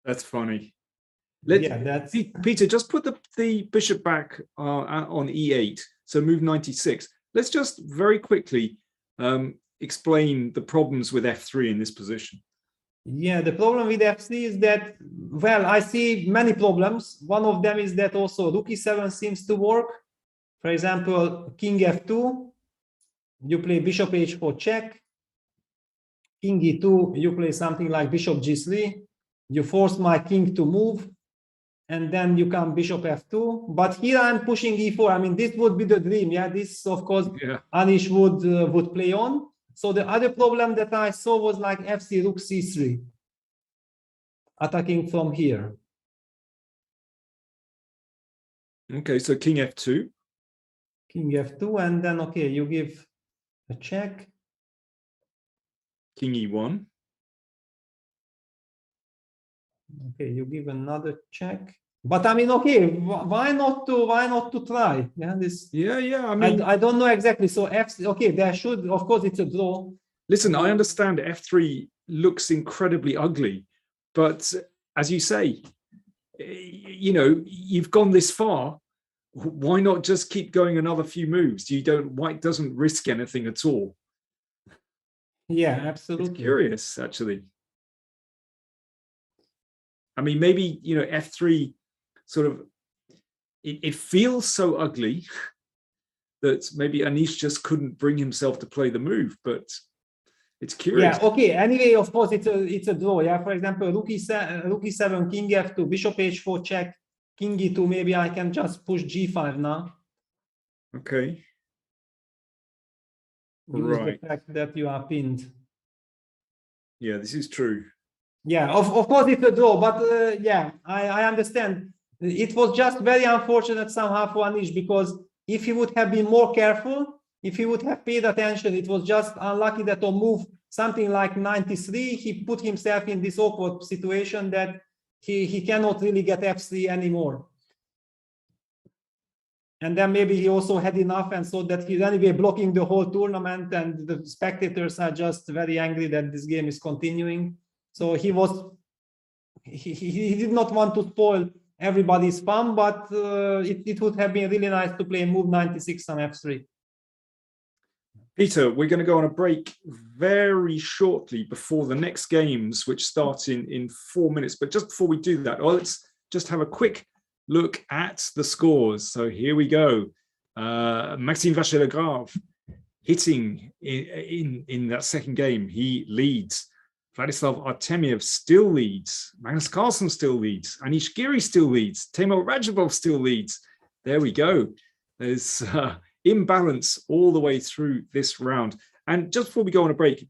That's funny. That's Peter, just put the bishop back on e8, so move 96. Let's just very quickly explain the problems with f3 in this position. Yeah, the problem with f3 is that, well, I see many problems. One of them is that also rook e7 seems to work. For example, king f2, you play bishop h4 check. King e2, you play something like bishop g3. You force my king to move, and then you come bishop f2. But here I'm pushing e4. I mean, this would be the dream. Yeah, this, of course, Anish would play on. So the other problem that I saw was like f3, rook c3, attacking from here. Okay, so king f2. King f2, and then, okay, you give a check. King e1. Okay, you give another check. But I mean, okay, why not to try? Yeah, this. Yeah. I mean, I don't know exactly. So F. Okay, there should, of course, it's a draw. listen, I understand F3 looks incredibly ugly, but as you say, you know, you've gone this far. Why not just keep going another few moves? White doesn't risk anything at all. Yeah, absolutely. It's curious, actually. I mean, maybe, you know, F3 sort of, it feels so ugly that maybe Anish just couldn't bring himself to play the move, but it's curious. Yeah, okay. Anyway, of course, it's a draw. Yeah, for example, rook e7, king f2, bishop h4 check, king e2. Maybe I can just push g5 now. Okay. Use Right. the fact that you are pinned. Yeah, this is true. Yeah, of course it's a draw, but yeah, I understand. It was just very unfortunate somehow for Anish, because if he would have been more careful, if he would have paid attention, it was just unlucky that on move something like 93, he put himself in this awkward situation that he cannot really get f3 anymore. And then maybe he also had enough and so that he's anyway blocking the whole tournament, and the spectators are just very angry that this game is continuing. So he did not want to spoil everybody's fun, but it would have been really nice to play move 96 on f3. Peter, we're going to go on a break very shortly before the next games, which start in 4 minutes. But just before we do that, let's just have a quick look at the scores. So here we go. Maxime Vachier-Lagrave hitting in that second game. He leads. Vladislav Artemiev still leads. Magnus Carlsen still leads. Anish Giri still leads. Teimur Radjabov still leads. There we go. There's imbalance all the way through this round. And just before we go on a break,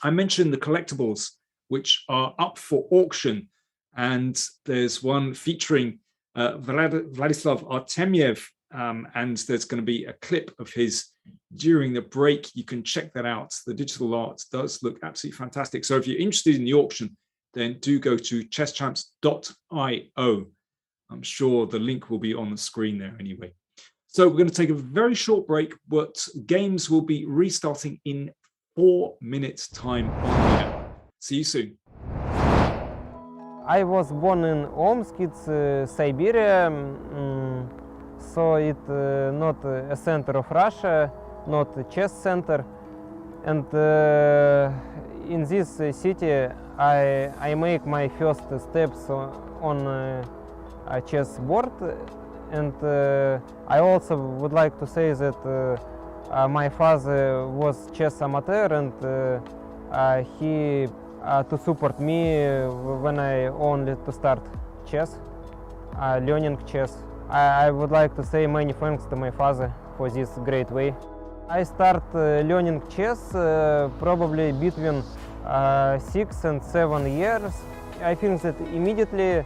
I mentioned the collectibles, which are up for auction. And there's one featuring Vladislav Artemiev, and there's going to be a clip of his during the break. You can check that out. The digital art does look absolutely fantastic. So if you're interested in the auction, then do go to chesschamps.io. I'm sure the link will be on the screen there anyway. So we're going to take a very short break, but games will be restarting in 4 minutes time on the air. See you soon. I was born in Omsk, it's Siberia, so it's not a center of Russia, not a chess center. And in this city, I make my first steps on a chess board. And I also would like to say that my father was chess amateur, and he to support me when I only to start chess, learning chess. I would like to say many thanks to my father for this great way. I start learning chess probably between 6 and 7 years. I think that immediately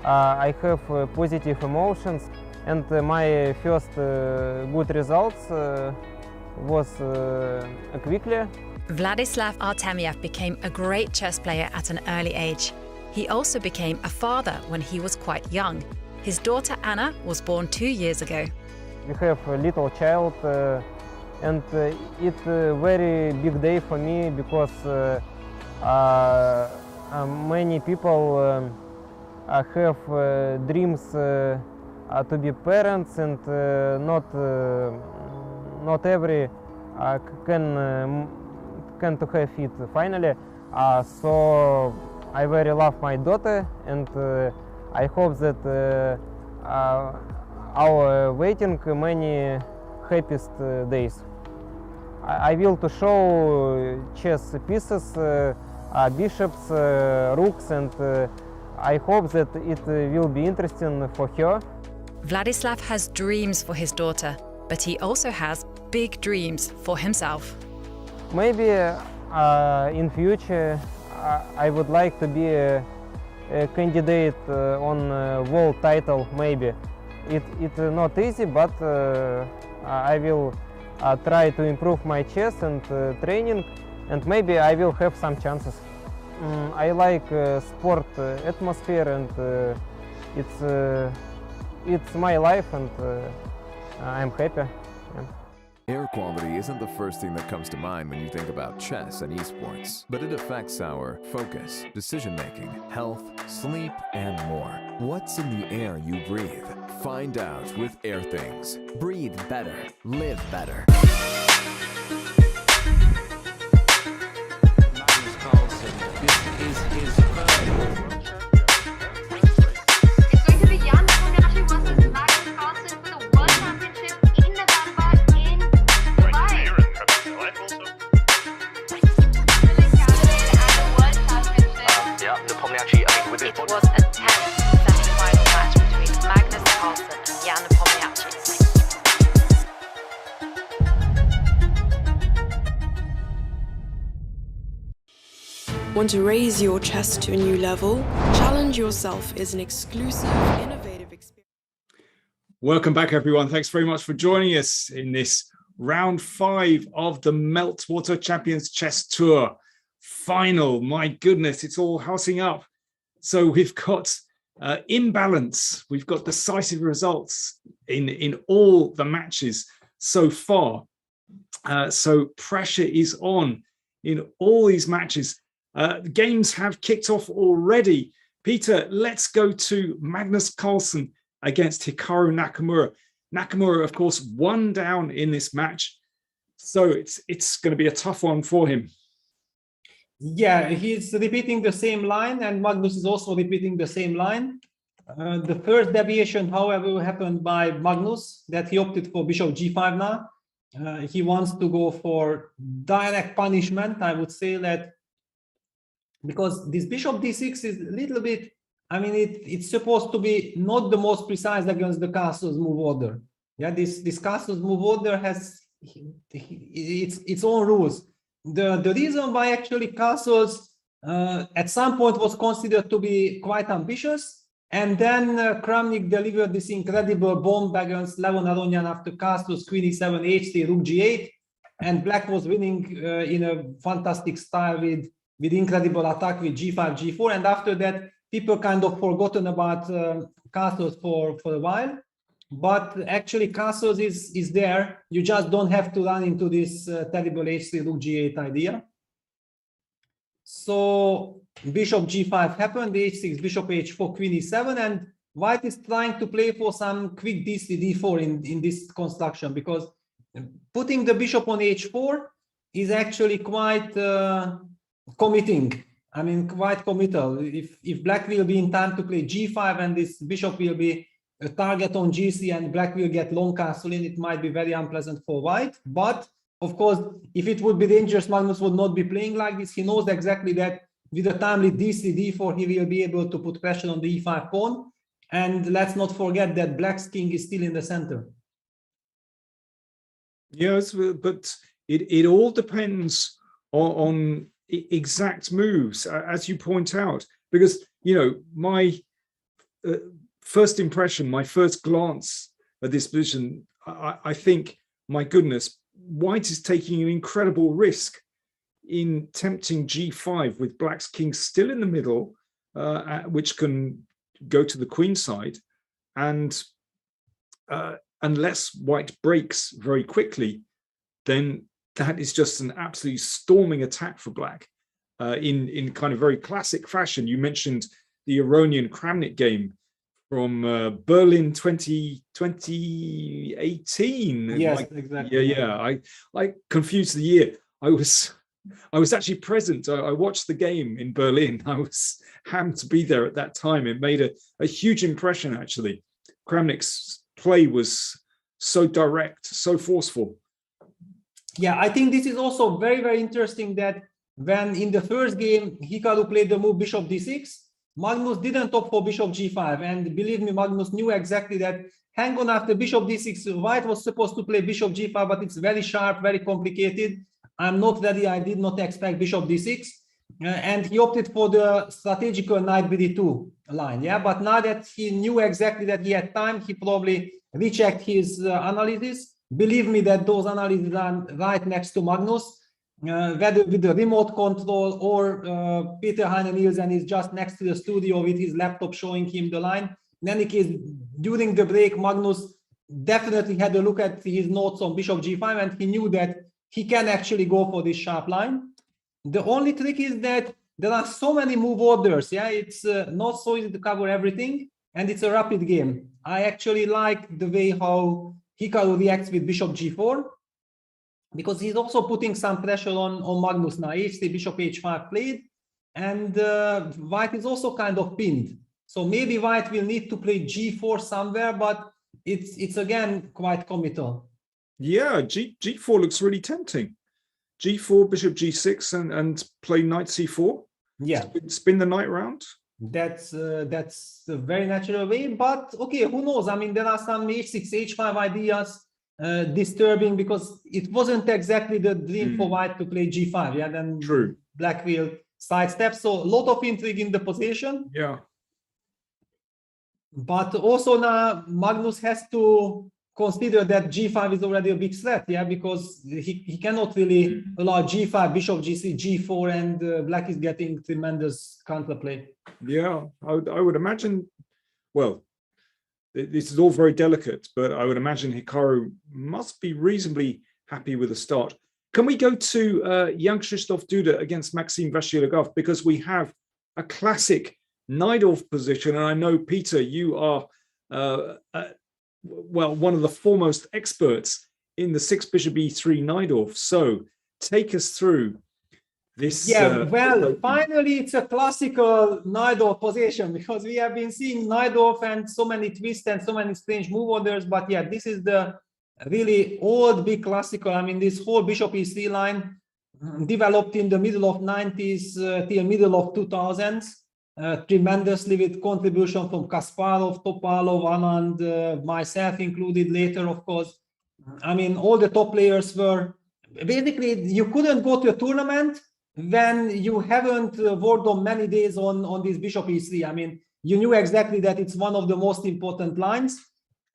I have positive emotions, and my first good results was quickly. Vladislav Artemiev became a great chess player at an early age. He also became a father when he was quite young. His daughter Anna was born 2 years ago. We have a little child, and it's a very big day for me because many people have dreams to be parents, and not every can to have it finally. So I very love my daughter, and I hope that our waiting many happiest days. I will to show chess pieces, bishops, rooks, and I hope that it will be interesting for her. Vladislav has dreams for his daughter, but he also has big dreams for himself. Maybe in future I would like to be a candidate on a world title. Maybe it's not easy, but I will try to improve my chess and training, and maybe I will have some chances. I like sport atmosphere, and it's my life, and I'm happy. Yeah. Air quality isn't the first thing that comes to mind when you think about chess and esports, but it affects our focus, decision-making, health, sleep, and more. What's in the air you breathe? Find out with Airthings. Breathe better. Live better. Magnus Carlsen. This is his first. It's going to be Jan-Krzysztof versus Magnus Carlsen for the World Championship in November in Dubai. It was a tense semi-final match between Magnus Carlsen and Jan Krzysztof. Want to raise your chess to a new level? Challenge Yourself is an exclusive, innovative experience. Welcome back, everyone. Thanks very much for joining us in this round 5 of the Meltwater Champions Chess Tour final. My goodness, it's all housing up. So we've got imbalance. We've got decisive results in all the matches so far. So pressure is on in all these matches. The games have kicked off already. Peter, let's go to Magnus Carlsen against Hikaru Nakamura. Nakamura, of course, 1 down in this match. So it's going to be a tough one for him. Yeah, he's repeating the same line, and Magnus is also repeating the same line. The first deviation, however, happened by Magnus, that he opted for bishop g5 now. He wants to go for direct punishment. I would say that because this bishop d6 is a little bit, I mean, it's supposed to be not the most precise against the castle's move order. Yeah, this castle's move order has its own rules. The reason why actually castles at some point was considered to be quite ambitious, and then Kramnik delivered this incredible bomb against Levon Aronian after castles queen e7, h3, rook g8, and black was winning in a fantastic style with incredible attack with g5, g4, and after that people kind of forgotten about castles for a while. But actually castles is there. You just don't have to run into this terrible h3 rook g8 idea. So bishop g5 happened, h6, bishop h4, queen e7, and white is trying to play for some quick d3, d4 in this construction, because putting the bishop on h4 is actually quite committing. I mean, quite committal. If black will be in time to play g5 and this bishop will be a target on g3 and black will get long castle in, it might be very unpleasant for white. But of course, if it would be dangerous, Magnus would not be playing like this. He knows exactly that with a timely d3, d4, he will be able to put pressure on the e5 pawn. And let's not forget that black's king is still in the center. Yes, but it all depends on exact moves, as you point out, because, you know, my first impression, my first glance at this position, I think, my goodness, white is taking an incredible risk in tempting g5 with black's king still in the middle, which can go to the queen side, and unless white breaks very quickly, then that is just an absolutely storming attack for black in kind of very classic fashion. You mentioned the Aronian Kramnik game from Berlin 2018. Yes, like, exactly. Yeah. I confused the year. I was actually present. I watched the game in Berlin. I was hammed to be there at that time. It made a huge impression, actually. Kramnik's play was so direct, so forceful. Yeah, I think this is also very, very interesting that when in the first game, Hikaru played the move bishop d6, Magnus didn't opt for bishop g5. And believe me, Magnus knew exactly that hang on after bishop d6, white was supposed to play bishop g5, but it's very sharp, very complicated. I'm not ready. I did not expect bishop d6. And he opted for the strategical knight bd2 line. Yeah, but now that he knew exactly that he had time, he probably rechecked his analysis. Believe me that those analyses are right next to Magnus. whether with the remote control or Peter Heine-Nielsen is just next to the studio with his laptop showing him the line. In any case, during the break, Magnus definitely had a look at his notes on bishop g5, and he knew that he can actually go for this sharp line. The only trick is that there are so many move orders. Yeah, it's not so easy to cover everything, and it's a rapid game. I actually like the way how Hikaru reacts with bishop g4, because he's also putting some pressure on Magnus now. h3, bishop h5 played, and white is also kind of pinned. So maybe white will need to play g4 somewhere, but it's again quite committal. Yeah, g4 looks really tempting. g4, bishop g6, and play knight c4. Yeah, spin the knight round. That's a very natural way, but okay, who knows? I mean, there are some h6, h5 ideas disturbing, because it wasn't exactly the dream for white to play g5. Yeah, then true, black will sidestep. So a lot of intrigue in the position. Yeah. But also now Magnus has to consider that g5 is already a big threat, yeah, because he cannot really allow g5, bishop g3, g4, and black is getting tremendous counterplay. Yeah, I would imagine, well, this is all very delicate, but I would imagine Hikaru must be reasonably happy with the start. Can we go to Jan-Krzysztof Duda against Maxime Vachier-Lagrave, because we have a classic Najdorf position, and I know, Peter, you are well, one of the foremost experts in the 6 bishop e3 Najdorf. So take us through this. Yeah, well, finally it's a classical Najdorf position, because we have been seeing Najdorf and so many twists and so many strange move orders, but yeah, this is the really old big classical. I mean, this whole bishop e3 line developed in the middle of 90s till middle of 2000s. Tremendously, with contribution from Kasparov, Topalov, Anand, myself included later, of course. I mean, all the top players were basically, you couldn't go to a tournament when you haven't worked on many days on this bishop e3. I mean, you knew exactly that it's one of the most important lines,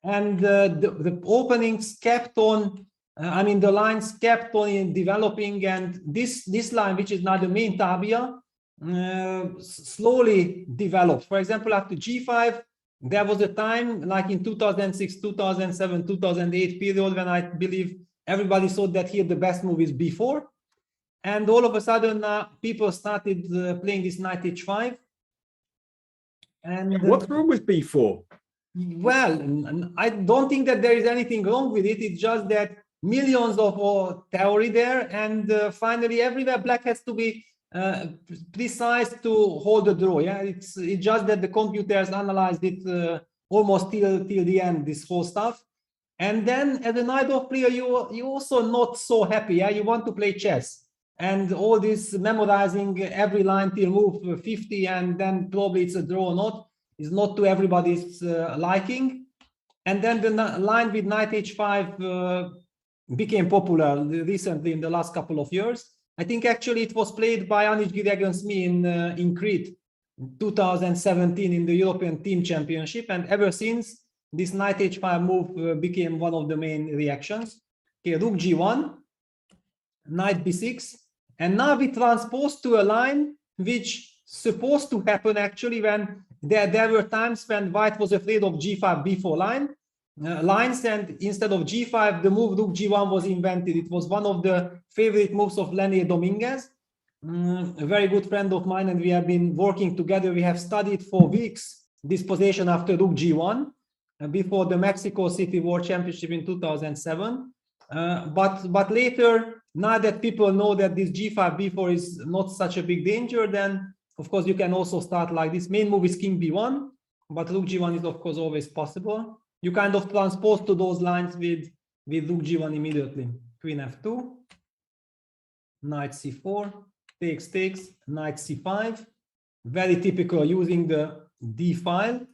and the openings kept on. I mean, the lines kept on developing, and this line, which is now the main tabia, slowly developed. For example, after g5, there was a time like in 2006, 2007, 2008 period when I believe everybody thought that here the best move is b4, and all of a sudden people started playing this knight h5. And what's wrong with b4? Well, I don't think that there is anything wrong with it. It's just that millions of theory there, and finally everywhere black has to be precise to hold the draw. Yeah, it's just that the computers analyzed it almost till the end, this whole stuff. And then as a Najdorf player, you also not so happy. Yeah, you want to play chess, and all this memorizing every line till move 50, and then probably it's a draw or not, is not to everybody's liking. And then the line with knight h5 became popular recently in the last couple of years. I think actually it was played by Anish Giri against me in Crete 2017 in the European Team Championship, and ever since this knight h5 move became one of the main reactions. Okay, rook g1, knight b6, and now we transpose to a line which supposed to happen actually when there were times when white was afraid of g5 b4 lines, and instead of g5 the move rook g1 was invented. It was one of the favorite moves of Lenny Dominguez, a very good friend of mine, and we have been working together. We have studied for weeks this position after rook g1 before the Mexico City World Championship in 2007, but later, now that people know that this g5 b4 is not such a big danger, then of course you can also start like this. Main move is king b1, but rook g1 is of course always possible. You kind of transpose to those lines with rook g1 immediately. Queen f2, knight c4, takes, knight c5. Very typical, using the d file.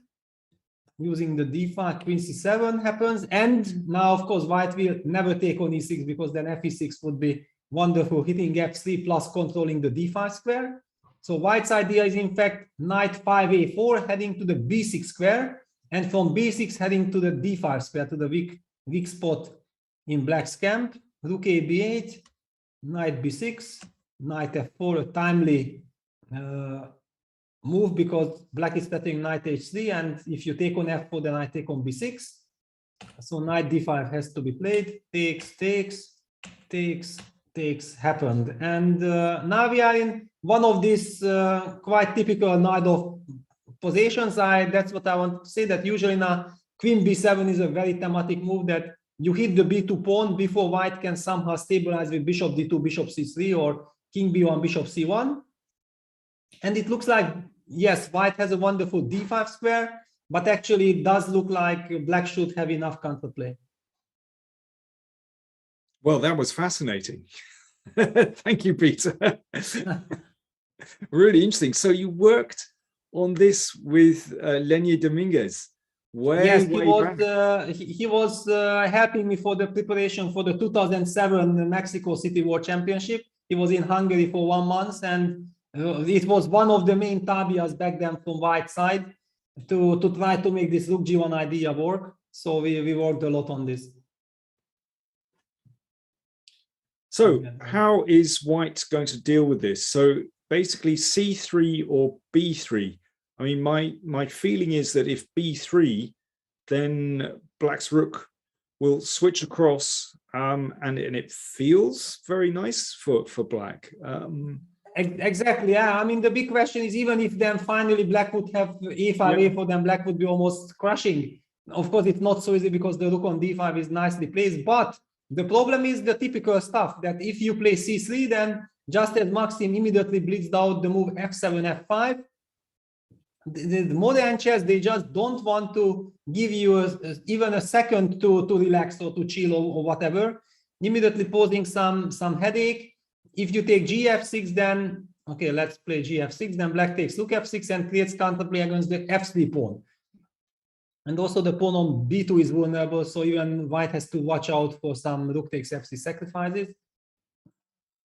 Using the d file, queen c7 happens. And now, of course, white will never take on e6, because then f6 would be wonderful, hitting f3 plus controlling the d5 square. So white's idea is, in fact, knight 5a4 heading to the b6 square, and from b6 heading to the d5 square, to the weak spot in black's camp. Rook a b8, knight b6, knight f4, a timely move because black is threatening knight h3, and if you take on f4, then I take on b6. So knight d5 has to be played. Takes happened, and now we are in one of these quite typical knight of positions. That's what I want to say, that usually now queen b7 is a very thematic move, that you hit the b2 pawn before white can somehow stabilize with bishop d2, bishop c3, or king b1, bishop c1. And it looks like, yes, white has a wonderful d5 square, but actually it does look like black should have enough counterplay. Well, that was fascinating. Thank you, Peter. Really interesting. So you worked on this with Lenny Dominguez. Yes, he was helping me for the preparation for the 2007 Mexico City World Championship. He was in Hungary for 1 month, and it was one of the main tabias back then from white side to try to make this rook g1 idea work. So we worked a lot on this. So how is white going to deal with this? So basically c3 or b3. I mean, my feeling is that if b3, then black's rook will switch across, and it feels very nice for black. Exactly, yeah. I mean, the big question is, even if then finally black would have a5, a4, then black would be almost crushing. Of course, it's not so easy because the rook on d5 is nicely placed, but the problem is the typical stuff that if you play c3, then just as Maxim immediately blitzed out the move f7, f5, the modern chess, they just don't want to give you even a second to relax or to chill or whatever, immediately posing some headache. If you take gf6, then okay, let's play gf6, then black takes rook f6 and creates counterplay against the f3 pawn. And also the pawn on b2 is vulnerable, so even white has to watch out for some rook takes f3 sacrifices.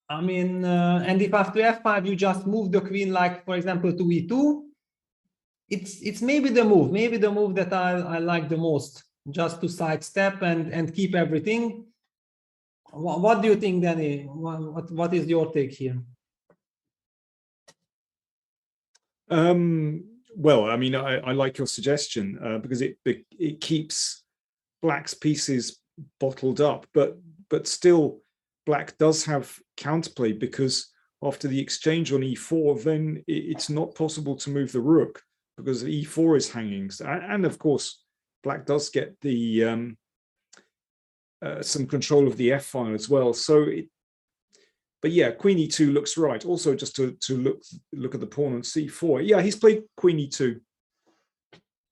I mean, and if after f5 you just move the queen, like for example to e2, it's maybe the move that I like the most, just to sidestep and keep everything. What do you think, Danny? What is your take here? Well, I mean, I like your suggestion because it keeps black's pieces bottled up, but still black does have counterplay, because after the exchange on e4, then it's not possible to move the rook because e4 is hanging, and of course black does get the some control of the f file as well. So but yeah, queen e2 looks right. Also, just to look at the pawn on c4. Yeah, he's played queen e2.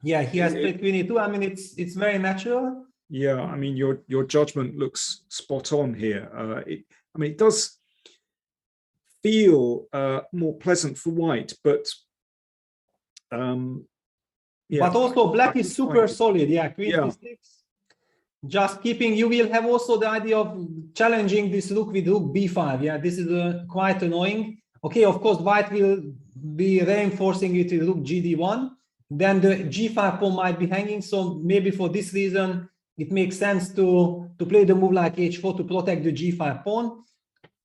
Yeah, he has played queen e2. I mean, it's very natural. Yeah, I mean, your judgment looks spot on here. I mean, it does feel more pleasant for white, but yeah. But also black is super solid. Yeah, queen e6. Just keeping, you will have also the idea of challenging this rook with rook b5. Yeah, this is quite annoying. Okay, of course, white will be reinforcing it with rook gd1. Then the g5 pawn might be hanging. So maybe for this reason, it makes sense to play the move like h4 to protect the g5 pawn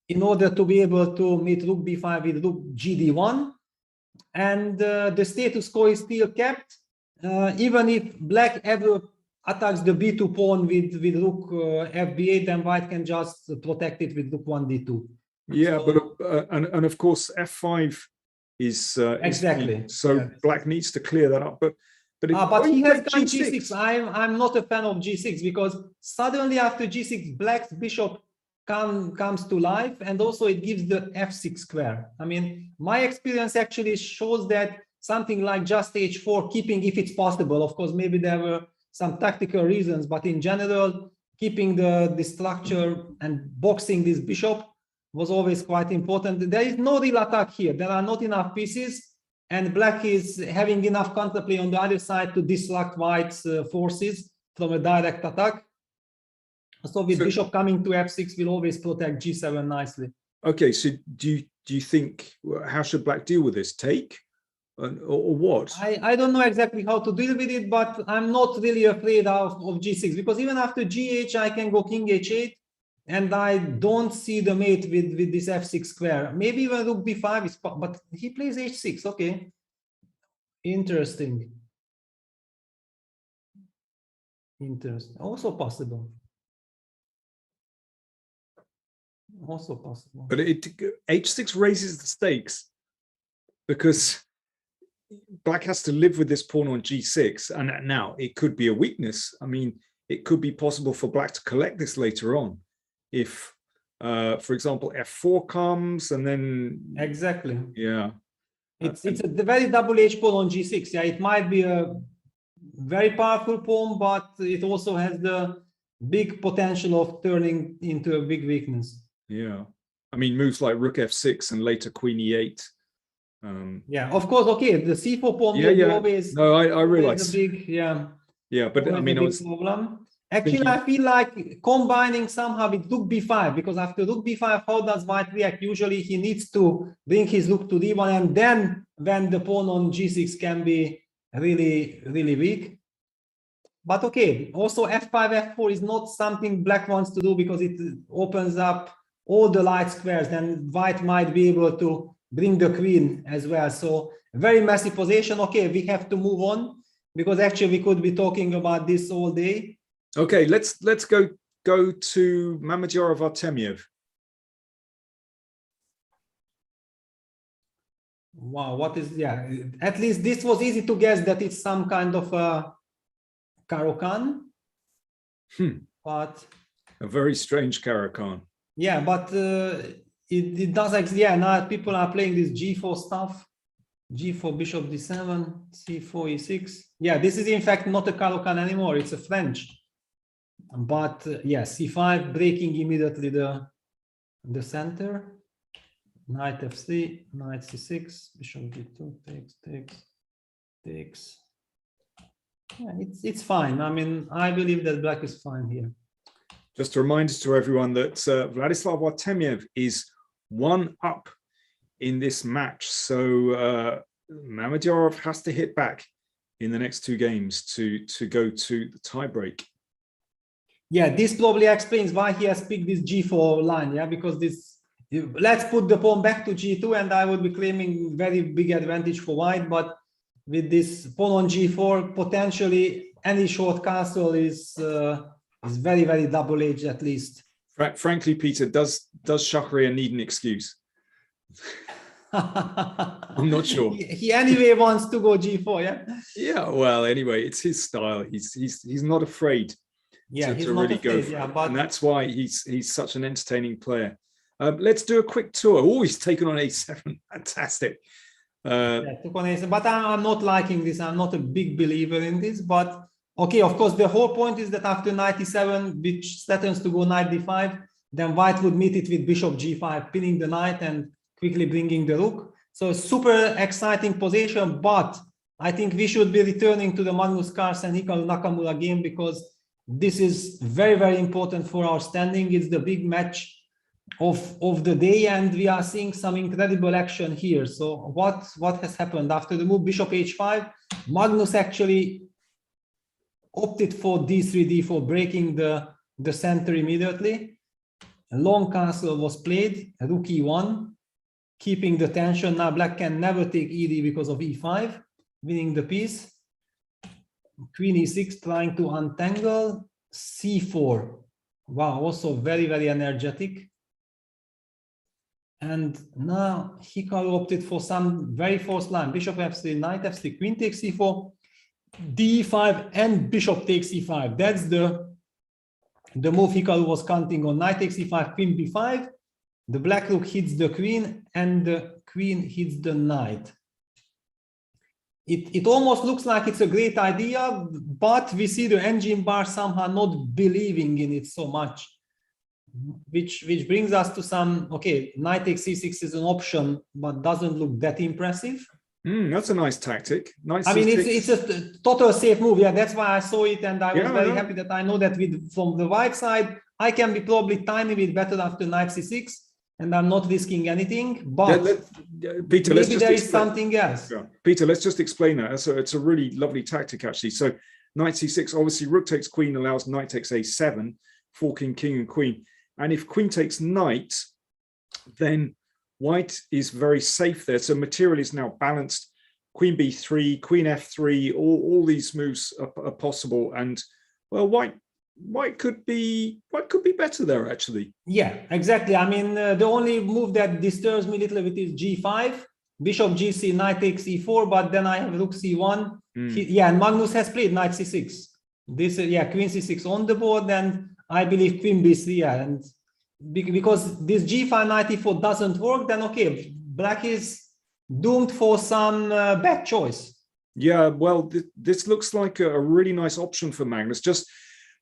in order to be able to meet rook b5 with rook gd1. And the status quo is still kept. Even if black ever attacks the b2 pawn with rook fb8, then white can just protect it with rook 1d2. Yeah, so, but and of course f5 is exactly. So black needs to clear that up. But he has gone g6. I'm not a fan of g6 because suddenly after g6, black's bishop comes to life, and also it gives the f6 square. I mean, my experience actually shows that something like just h4, keeping, if it's possible, of course, maybe there were some tactical reasons, but in general, keeping the structure and boxing this bishop was always quite important. There is no real attack here. There are not enough pieces, and black is having enough counterplay on the other side to disrupt white's forces from a direct attack. So with bishop coming to f6 will always protect g7 nicely. Okay, so do you think, how should black deal with this? Take? Or what? I don't know exactly how to deal with it, but I'm not really afraid of g6, because even after gh I can go king h8 and I don't see the mate with this f6 square. Maybe even rook b5 is, but he plays h6. Okay, interesting. Interesting. Also possible. Also possible. But h6 raises the stakes because black has to live with this pawn on g6, and now it could be a weakness. I mean, it could be possible for black to collect this later on if, for example, f4 comes and then exactly. Yeah, it's a very double-edged pawn on g6. Yeah, it might be a very powerful pawn, but it also has the big potential of turning into a big weakness. Yeah, I mean, moves like rook f6 and later queen e8. Yeah, of course. Okay, the c4 pawn will be always. No, I realize. A big, yeah. Yeah, but I mean, I was problem. Actually, I feel like combining somehow with rook b5, because after rook b5, how does white react? Usually, he needs to bring his rook to d1, and then when the pawn on g6 can be really, really weak. But okay, also f5, f4 is not something black wants to do because it opens up all the light squares. Then white might be able to bring the queen as well. So very messy position. Okay, we have to move on because actually we could be talking about this all day. Okay, let's go to Mamedyarov Artemiev. Wow, what is, yeah, at least this was easy to guess that it's some kind of a Caro-Kann. But a very strange Caro-Kann. Yeah, but it does actually, yeah, now people are playing this g4 stuff. G4, bishop d7, c4, e6. Yeah, this is in fact not a Caro-Kann anymore, it's a French. But yeah, c5, breaking immediately the center. Knight f3, knight c6, bishop g2, takes. Yeah, it's fine. I mean, I believe that black is fine here. Just a reminder to everyone that Vladislav Artemiev is 1 up in this match. So Mamedyarov has to hit back in the next 2 games to go to the tiebreak. Yeah, this probably explains why he has picked this g4 line. Yeah, because this, let's put the pawn back to g2, and I would be claiming very big advantage for white. But with this pawn on g4, potentially any short castle is very, very double-edged at least. Frankly, Peter, does Shahriar need an excuse? I'm not sure. He anyway wants to go g4, yeah. Yeah, well, anyway, it's his style. He's not afraid. Yeah, he's to not really afraid, go for yeah, it. but And that's why he's such an entertaining player. Let's do a quick tour. Oh, he's taken on a7. Fantastic. Yeah, took on a7. But I'm not liking this. I'm not a big believer in this. But okay, of course, the whole point is that after knight e7, which threatens to go knight d5, then white would meet it with bishop g5, pinning the knight and quickly bringing the rook. So super exciting position, but I think we should be returning to the Magnus Carlsen Nakamura game because this is very, very important for our standing. It's the big match of the day, and we are seeing some incredible action here. So what has happened after the move bishop h5? Magnus actually opted for d3, d4, breaking the center immediately. A long castle was played, rook e1, keeping the tension. Now black can never take ed because of e5, winning the piece. Queen e6 trying to untangle, c4. Wow, also very, very energetic. And now Hikaru opted for some very forced line. Bishop f3, knight f3, queen takes c4, d5, and bishop takes e5. That's the move Hikaru was counting on. Knight takes e5, queen b5. The black rook hits the queen, and the queen hits the knight. It almost looks like it's a great idea, but we see the engine bar somehow not believing in it so much. Which brings us to some, okay, knight takes c6 is an option, but doesn't look that impressive. That's a nice tactic. Nice. I mean, it's a total safe move. Yeah, that's why I saw it, and I was very happy that I know that from the white side, I can be probably tiny bit better after knight c6, and I'm not risking anything. But Peter, maybe there is something else. Yeah. Peter, let's just explain that. So it's a really lovely tactic, actually. So knight c6, obviously rook takes queen allows knight takes a7, forking king and queen. And if queen takes knight, then white is very safe there. So material is now balanced. Queen b3, queen f3, all these moves are possible. And well, white could be better there actually. Yeah, exactly. I mean, the only move that disturbs me a little bit is g5, bishop gc, knight takes e4, but then I have rook c1. And Magnus has played knight c6. This queen c6 on the board, and I believe queen b3. And because this g5 knight e4 doesn't work, then okay, black is doomed for some bad choice. Yeah, well, this looks like a really nice option for Magnus. Just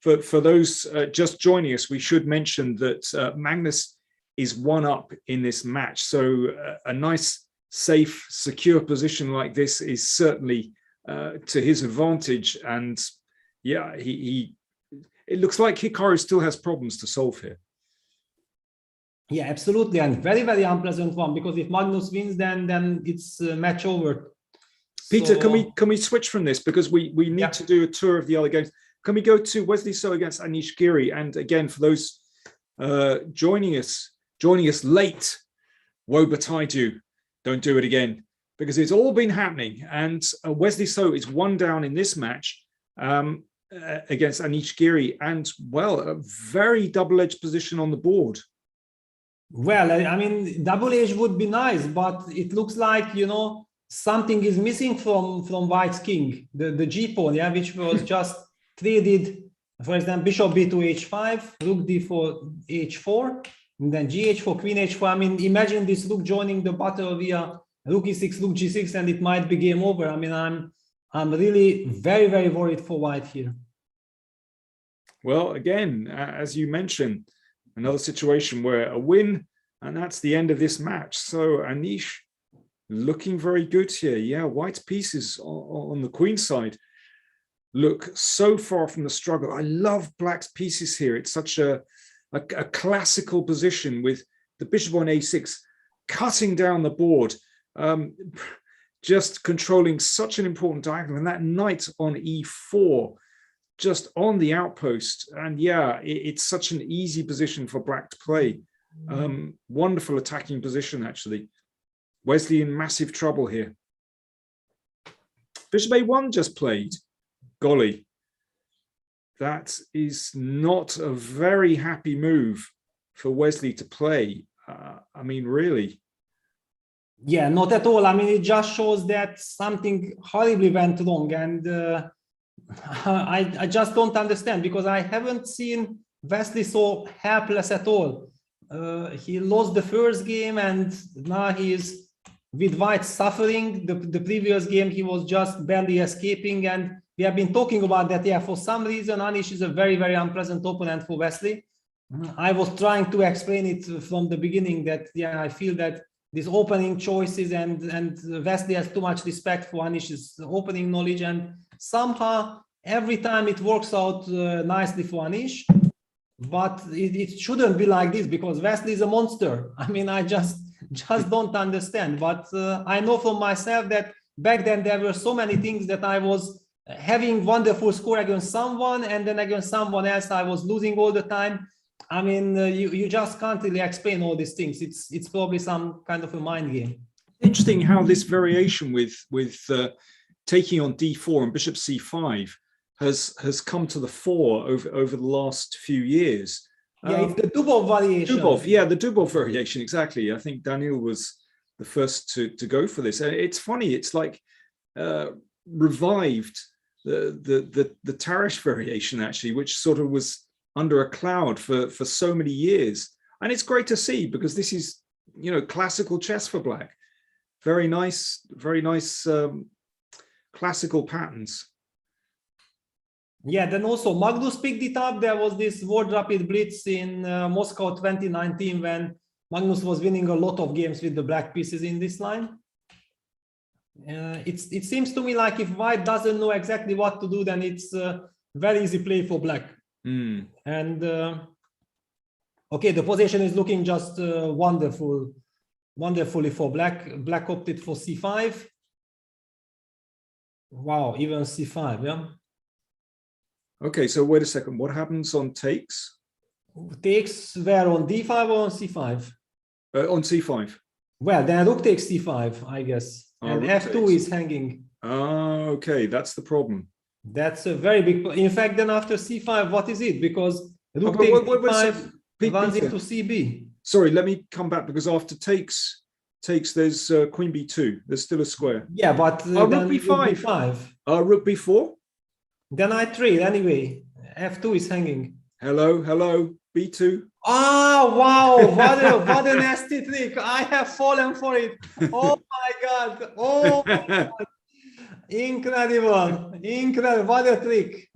for those just joining us, we should mention that Magnus is 1-up in this match. So a nice, safe, secure position like this is certainly to his advantage. And yeah, it looks like Hikaru still has problems to solve here. Yeah, absolutely, and very, very unpleasant one, because if Magnus wins, then it's match over. Peter, so, can we switch from this, because we need to do a tour of the other games. Can we go to Wesley So against Anish Giri? And again, for those joining us late, woe betide you, don't do it again, because it's all been happening. And Wesley So is 1 down in this match against Anish Giri, and well, a very double-edged position on the board. Well, I mean, double edge would be nice, but it looks like, you know, something is missing from White's king, the G pawn, yeah, which was just traded. For example, bishop b to h5, rook d4, h4, and then gh4, queen h4. I mean, imagine this rook joining the battle via rook e6, rook g6, and it might be game over. I mean, I'm really very, very worried for White here. Well, again, as you mentioned, another situation where a win, and that's the end of this match. So Anish looking very good here. Yeah, White's pieces on the queen side look so far from the struggle. I love Black's pieces here. It's such a classical position with the bishop on a6, cutting down the board, just controlling such an important diagonal, and that knight on e4, just on the outpost. And yeah, it's such an easy position for Black to play. Wonderful attacking position, actually. Wesley in massive trouble here. Bishop a1 just played. Golly, that is not a very happy move for Wesley to play. I mean, really. Yeah, not at all. I mean, it just shows that something horribly went wrong, and I just don't understand, because I haven't seen Wesley so helpless at all. He lost the first game, and now he is with White suffering. The previous game he was just barely escaping, and we have been talking about that. Yeah, for some reason Anish is a very, very unpleasant opponent for Wesley. I was trying to explain it from the beginning that yeah, I feel that these opening choices and Wesley has too much respect for Anish's opening knowledge, and somehow every time it works out nicely for Anish. But it shouldn't be like this, because Wesley is a monster. I mean, I just don't understand. But I know from myself that back then there were so many things that I was having wonderful score against someone, and then against someone else I was losing all the time. I mean, you just can't really explain all these things. It's probably some kind of a mind game. Interesting how this variation with taking on d4 and bishop c5 has come to the fore over the last few years. Yeah, it's the Dubov variation. Dubov, yeah, the Dubov variation, exactly. I think Daniel was the first to go for this. And it's funny, it's like revived the Tarish variation, actually, which sort of was under a cloud for so many years. And it's great to see, because this is, you know, classical chess for Black. Very nice classical patterns. Yeah, then also Magnus picked it up. There was this World Rapid Blitz in Moscow 2019 when Magnus was winning a lot of games with the black pieces in this line. It seems to me like if White doesn't know exactly what to do, then it's a very easy play for Black. And okay, the position is looking just wonderfully for Black. Black opted for c5. Wow, even c5, yeah. Okay, so wait a second. What happens on takes? Takes where, on d5 or on c5? On c5. Well, then rook takes c5, I guess. And f2 is hanging. Okay, that's the problem. That's a very big. In fact, then after c5, what is it? Because rook takes d5 runs into cb. Sorry, let me come back, because after takes, there's queen b2. There's still a square. Yeah, but rook b5. Rook b4. Then I trade anyway. f2 is hanging. Hello, b2. Oh wow! What a nasty trick! I have fallen for it. Oh my god! Oh my god. Incredible! What a trick!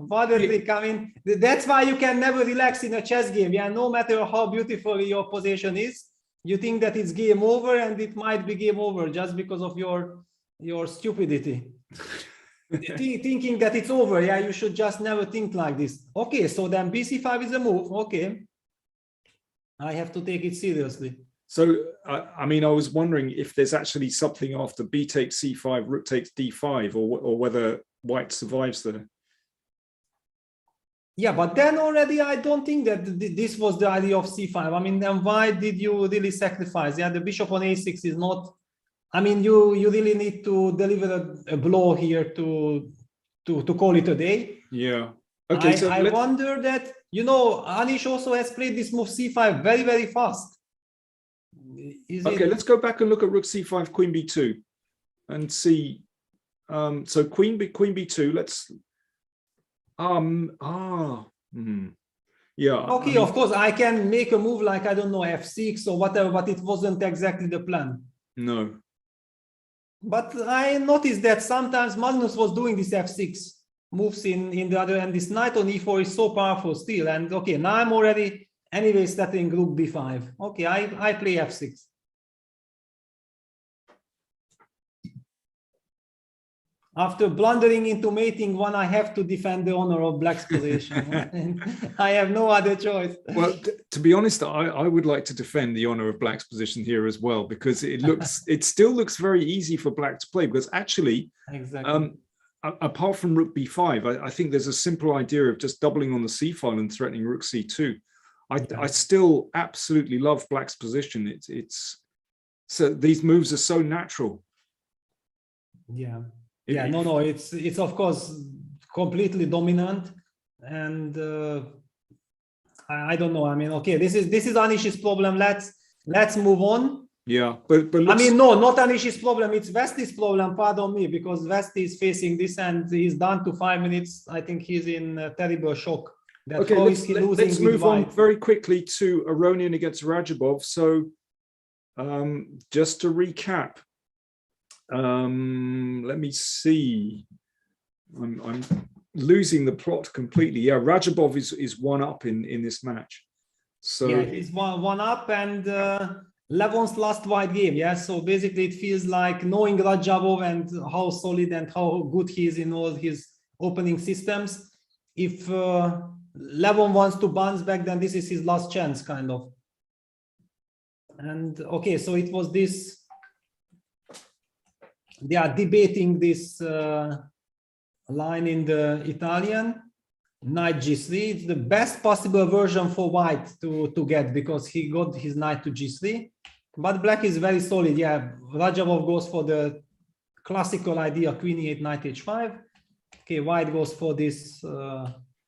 I mean, that's why you can never relax in a chess game. Yeah, no matter how beautiful your position is, you think that it's game over, and it might be game over just because of your stupidity. Thinking that it's over. Yeah, you should just never think like this. Okay, so then bc5 is a move. Okay, I have to take it seriously. So, I mean, I was wondering if there's actually something after b takes c5, rook takes d5, or whether white survives there. Yeah, but then already I don't think that this was the idea of c5. I mean, then why did you really sacrifice? Yeah, the bishop on a6 is not. I mean, you really need to deliver a blow here to call it a day. Yeah. Okay. I wonder that, you know, Anish also has played this move c5 very, very fast. Let's go back and look at rook c5, queen b2, and see. So queen b2. Let's. Yeah. Okay, I mean, of course, I can make a move like, I don't know, f6 or whatever, but it wasn't exactly the plan. No. But I noticed that sometimes Magnus was doing this f6 moves in the other, and this knight on e4 is so powerful still. And okay, now I'm already anyway starting rook b5. Okay, I play f6. After blundering into mating one, I have to defend the honor of black's position. I have no other choice. Well, to be honest, I would like to defend the honor of black's position here as well, because it still looks very easy for black to play, because actually, apart from rook b5, I think there's a simple idea of just doubling on the c file and threatening rook c2. I still absolutely love black's position. It's so these moves are so natural. Yeah. Yeah, no, it's of course completely dominant, and I don't know. I mean, okay, this is Anish's problem. Let's move on. Yeah, but I mean, no, not Anish's problem. It's Vesti's problem. Pardon me, because Vesti is facing this, and he's down to 5 minutes. I think he's in terrible shock. Okay, let's move on very quickly to Aronian against Radjabov. So, just to recap. Let me see. I'm losing the plot completely. Yeah, Radjabov is one up in this match. So yeah, he's one up, and Levon's last white game. Yeah, so basically it feels like, knowing Radjabov and how solid and how good he is in all his opening systems, if Levon wants to bounce back, then this is his last chance, kind of. And okay, so it was this. They are debating this line in the Italian, knight g3. It's the best possible version for white to get, because he got his knight to g3. But black is very solid. Yeah, Radjabov goes for the classical idea, queen e8, knight h5. Okay, white goes for this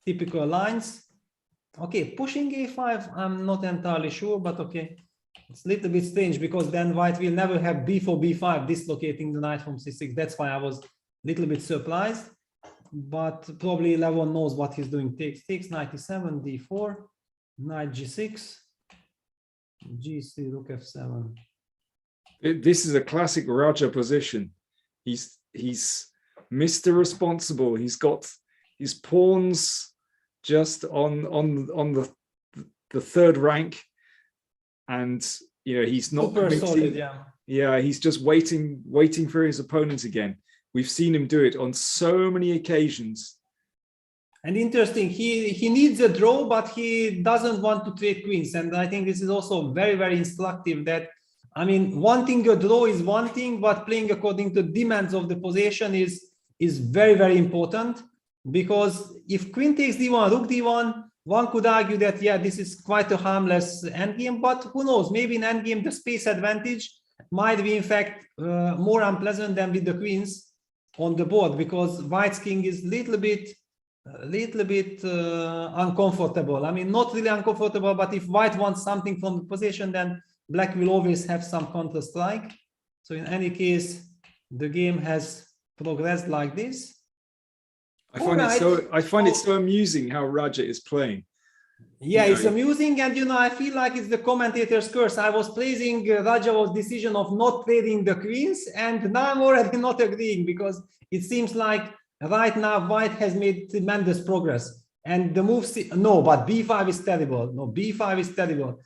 typical lines. Okay, pushing a5, I'm not entirely sure, but okay. It's a little bit strange, because then white will never have b4, b5, dislocating the knight from c6. That's why I was a little bit surprised. But probably Levon knows what he's doing. Takes knight e7, d4, knight g6, g3, rook f7. This is a classic Raja position. He's Mr. Responsible. He's got his pawns just on the third rank. And you know, he's not super solid, yeah, he's just waiting for his opponent again. We've seen him do it on so many occasions. And interesting, he needs a draw, but he doesn't want to trade queens. And I think this is also very, very instructive, that, I mean, wanting a draw is one thing, but playing according to demands of the position is very, very important. Because if queen takes d1, rook d1, one could argue that, yeah, this is quite a harmless endgame, but who knows? Maybe in endgame, the space advantage might be, in fact, more unpleasant than with the queens on the board, because white's king is a little bit uncomfortable. I mean, not really uncomfortable, but if white wants something from the position, then black will always have some counter strike. So in any case, the game has progressed like this. I find it so amusing how Radja is playing. Yeah, it's amusing, and I feel like it's the commentator's curse. I was praising Radjabov's decision of not trading the queens, and now I'm already not agreeing, because it seems like right now white has made tremendous progress. And the move, no, but b5 is terrible. No, b5 is terrible.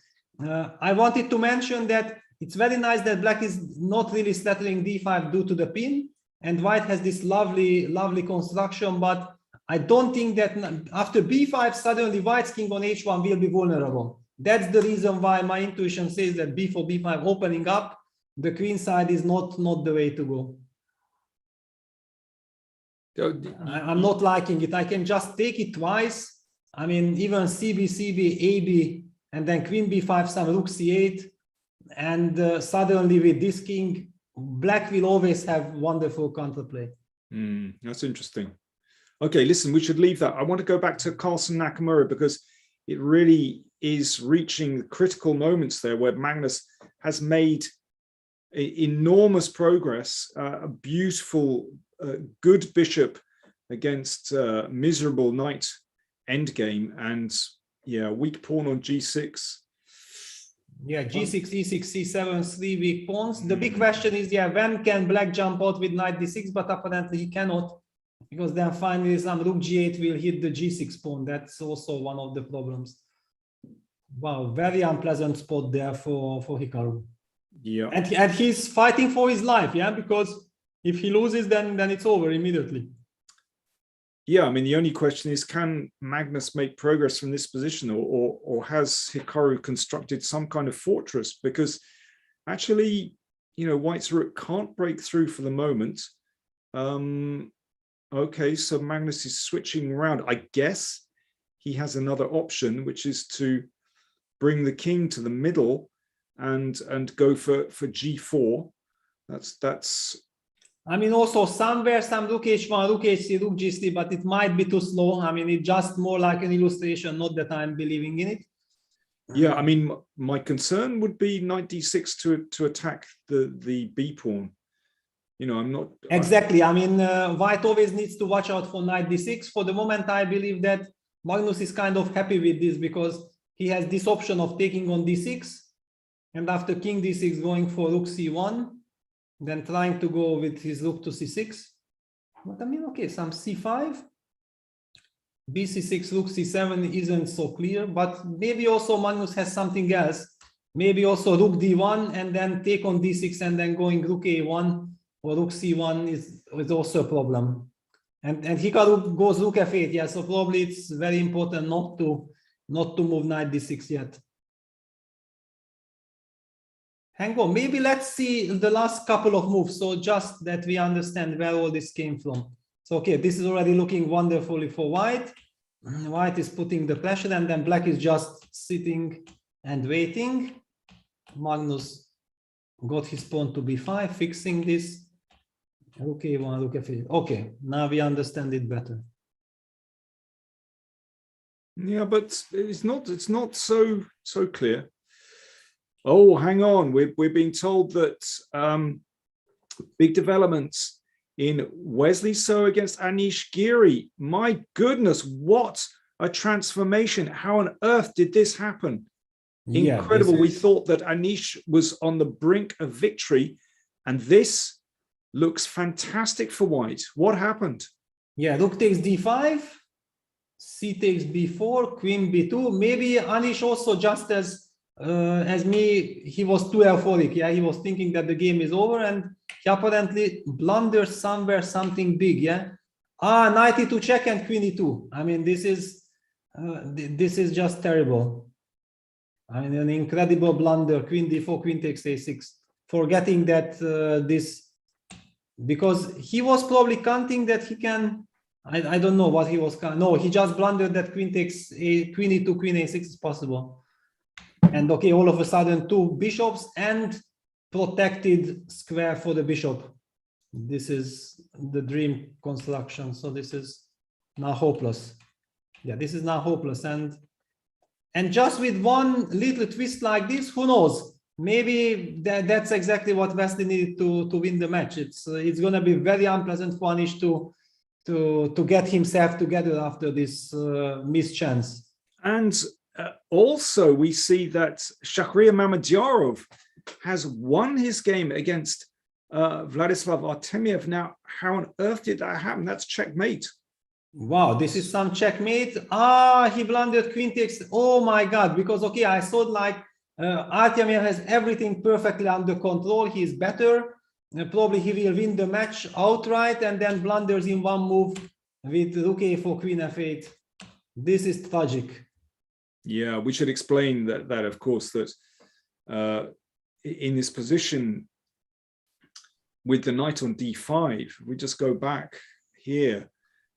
I wanted to mention that it's very nice that black is not really settling d5 due to the pin, and white has this lovely construction, but I don't think that after b5, suddenly white's king on h1 will be vulnerable. That's the reason why my intuition says that b4, b5 opening up, the queen side is not the way to go. I'm not liking it. I can just take it twice. I mean, even cb, cb, ab, and then queen b5, some rook c8, and suddenly with this king, black will always have wonderful counterplay. That's interesting. Okay, listen, we should leave that. I want to go back to Carlsen Nakamura, because it really is reaching critical moments there where Magnus has made enormous progress, a beautiful, good bishop against miserable knight endgame, and yeah, weak pawn on g6. Yeah, g6, e6, c7, 3 weak pawns. The big question is, yeah, when can black jump out with knight d6? But apparently he cannot, because then finally some rook g8 will hit the g6 pawn. That's also one of the problems. Wow, very unpleasant spot there for Hikaru. Yeah, and he's fighting for his life, yeah, because if he loses, then it's over immediately. Yeah, I mean, the only question is, can Magnus make progress from this position, or has Hikaru constructed some kind of fortress? Because actually, white's rook can't break through for the moment. Okay, so Magnus is switching around. I guess he has another option, which is to bring the king to the middle and go for g4. That's. I mean, also somewhere some rook h1, rook h3, rook g3, but it might be too slow. I mean, it's just more like an illustration, not that I'm believing in it. Yeah, I mean, my concern would be knight d6 to attack the b pawn. I'm not exactly. I mean, white always needs to watch out for knight d6. For the moment, I believe that Magnus is kind of happy with this, because he has this option of taking on d6, and after king d6 going for rook c1, then trying to go with his rook to c6. But I mean, okay, some c5, bc6, rook c7 isn't so clear, but maybe also Magnus has something else. Maybe also rook d1 and then take on d6 and then going rook a1 or rook c1 is also a problem. And Hikaru goes rook f8, yeah, so probably it's very important not to move knight d6 yet. Hang on, maybe let's see the last couple of moves, so just that we understand where all this came from. So, okay, this is already looking wonderfully for white. White is putting the pressure, and then black is just sitting and waiting. Magnus got his pawn to b5, fixing this. Rook a1, rook f8. Okay, now we understand it better. Yeah, but it's not so clear. Oh, hang on. We're being told that big developments in Wesley So against Anish Giri. My goodness, what a transformation. How on earth did this happen? Incredible. We thought that Anish was on the brink of victory, and this looks fantastic for white. What happened? Yeah, rook takes d5, c takes b4, queen b2. Maybe Anish also, just as me, he was too euphoric. Yeah, he was thinking that the game is over, and he apparently blundered somewhere something big. Yeah, knight e2 check and queen e2. I mean, this is just terrible. I mean, an incredible blunder. Queen d4, queen takes a6, forgetting that because he was probably counting that he can I don't know what he was. No, he just blundered that queen takes queen e2, queen a6 is possible. And okay, all of a sudden 2 bishops and protected square for the bishop. This is the dream construction. So this is now hopeless. Yeah, this is now hopeless. And just with one little twist like this, who knows? Maybe that's exactly what Wesley needed to win the match. It's going to be very unpleasant for Anish to get himself together after this mischance. And also we see that Shahriar Mamedyarov has won his game against Vladislav Artemiev. Now, how on earth did that happen? That's checkmate. Wow, this is some checkmate. He blundered queen takes. Oh my God, because okay, I thought like Artemiev has everything perfectly under control. He's better. Probably he will win the match outright and then blunders in one move with rook a4, queen f8. This is tragic. Yeah, we should explain that of course, that in this position with the knight on d5, we just go back here.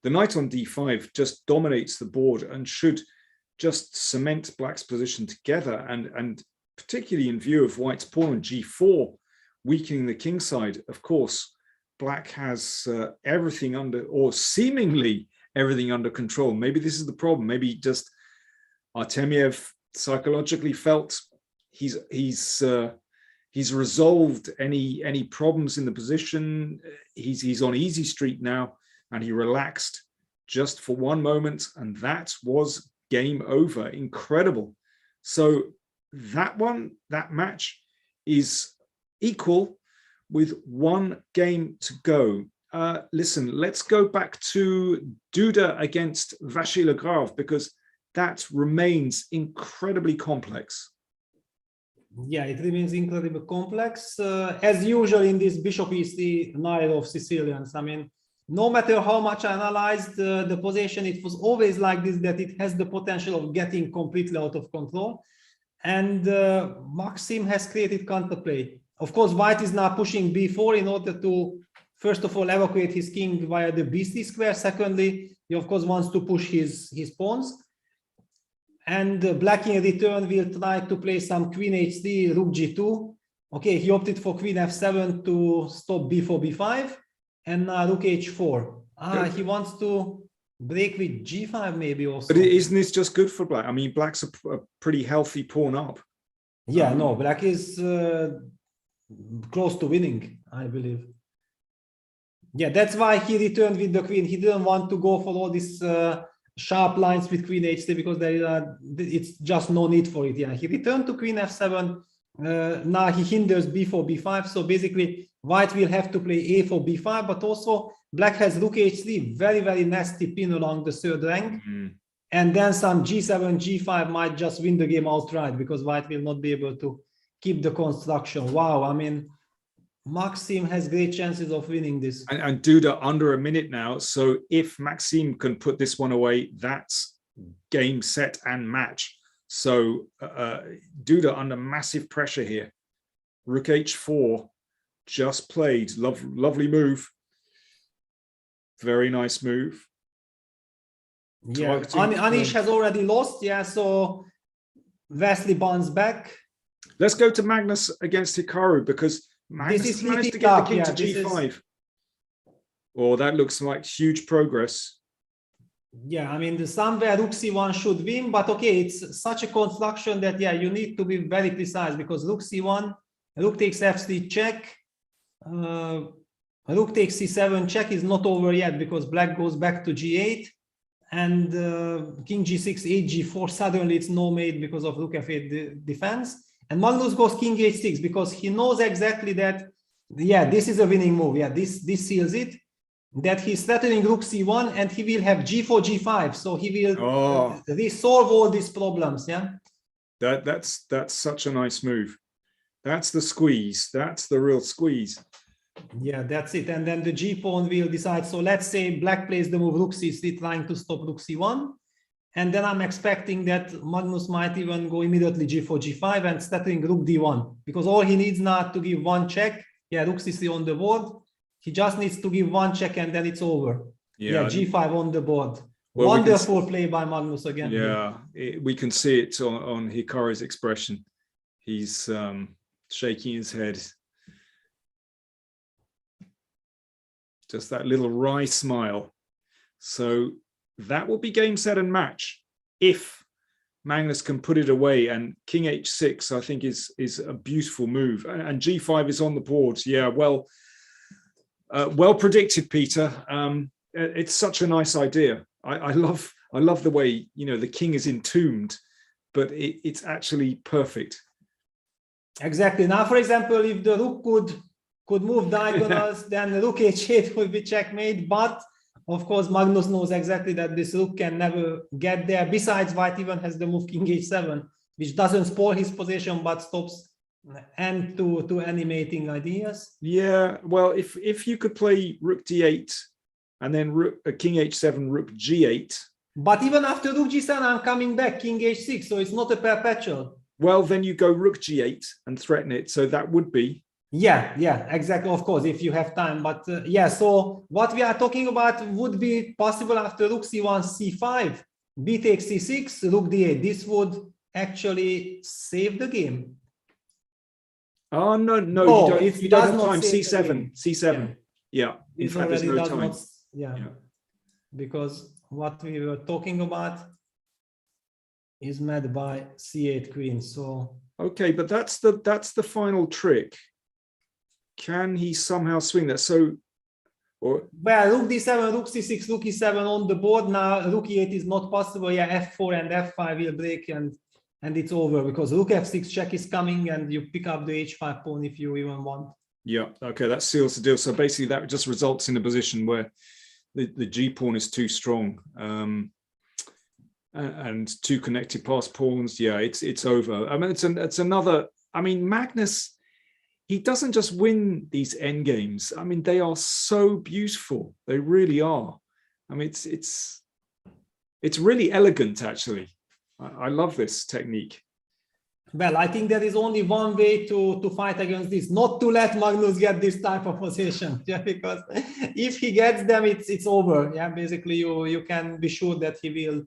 The knight on d5 just dominates the board and should just cement black's position together, and particularly in view of white's pawn on g4, weakening the king side. Of course, black has everything under, or seemingly everything under control. Maybe this is the problem. Maybe just Artemiev psychologically felt he's resolved any problems in the position. He's on easy street now, and he relaxed just for one moment, and that was game over. Incredible. So that match is equal with one game to go. Listen, let's go back to Duda against Vachier-Lagrave, because that remains incredibly complex. Yeah, it remains incredibly complex. As usual in this Bishop E3 Knight of Sicilians. I mean, no matter how much I analyzed the position, it was always like this, that it has the potential of getting completely out of control. And Maxim has created counterplay. Of course, white is now pushing b4 in order to, first of all, evacuate his king via the b3 square. Secondly, he of course wants to push his pawns. And black in return will try to play some queen h3, rook g2. Okay, he opted for queen f7 to stop b4, b5, and now rook h4. He wants to break with g5 maybe also. But isn't this just good for black? I mean, black's a pretty healthy pawn up. Yeah, no, black is close to winning, I believe. Yeah, that's why he returned with the queen. He didn't want to go for all these sharp lines with queen h3, because it's just no need for it. Yeah, he returned to queen f7. Now he hinders b4, b5. So basically, white will have to play a4, b5, but also black has rook h3, very, very nasty pin along the third rank. And then some g7, g5 might just win the game outright, because white will not be able to keep the construction. Wow, I mean, Maxim has great chances of winning this. And Duda under a minute now. So if Maxim can put this one away, that's game, set, and match. So Duda under massive pressure here. Rook h4 just played. Lovely move. Very nice move. Yeah, Anish has already lost. Yeah, so Wesley bounces back. Let's go to Magnus against Hikaru, because Magnus managed to get the king to g5. Oh, that looks like huge progress. Yeah, I mean, somewhere rook c1 should win, but okay, it's such a construction that, yeah, you need to be very precise, because rook c1, rook takes f3 check, rook takes c7 check is not over yet, because black goes back to g8, and king g6, h4, suddenly it's no mate because of rook f8 defense. And Magnus goes king h6, because he knows exactly that, yeah, this is a winning move. Yeah, this seals it, that he's threatening rook c1, and he will have g4, g5. So he will resolve all these problems. Yeah, that's such a nice move. That's the squeeze. That's the real squeeze. Yeah, that's it. And then the g pawn will decide. So let's say black plays the move rook c3, trying to stop rook c1. And then I'm expecting that Magnus might even go immediately g4, g5 and threatening rook d1, because all he needs now to give one check. Yeah, rook c3 on the board. He just needs to give one check and then it's over. Yeah, G5 on the board. Well, Wonderful play by Magnus again. Yeah, we can see it on Hikaru's expression. He's shaking his head. Just that little wry smile. So that will be game, set, and match if Magnus can put it away. And King H6, I think, is a beautiful move. And G5 is on the board. Yeah, well predicted, Peter. It's such a nice idea. I love the way, you know, the king is entombed, but it's actually perfect. Exactly. Now, for example, if the rook could move diagonals, then the rook h8 would be checkmate. But of course, Magnus knows exactly that this rook can never get there. Besides, white even has the move king h7, which doesn't spoil his position but stops and to animating ideas. Yeah, well, if you could play rook d8 and then king h7, rook g8. But even after rook g7, I'm coming back king h6, so it's not a perpetual. Well, then you go rook g8 and threaten it. So that would be. Yeah, exactly. Of course, if you have time. But yeah, so what we are talking about would be possible after rook c1, c5, b takes c6, rook d8. This would actually save the game. Oh, no, you don't have time. C7. Yeah. In fact, there's no time. Yeah, because what we were talking about is met by c8 queen. So okay, but that's the final trick. Can he somehow swing that? So, or well, rook d7, rook c6, rook e7 on the board. Now rook e8 is not possible. Yeah, f4 and f5 will break, and it's over because rook f6 check is coming, and you pick up the h5 pawn if you even want. Yeah. Okay, that seals the deal. So basically, that just results in a position where the G pawn is too strong, and two connected pass pawns. Yeah, it's over. I mean, it's another. I mean, Magnus. He doesn't just win these end games. I mean, they are so beautiful. They really are. I mean, it's really elegant, actually. I love this technique. Well, I think there is only one way to fight against this, not to let Magnus get this type of position. Yeah, because if he gets them, it's over. Yeah, basically, you can be sure that he will,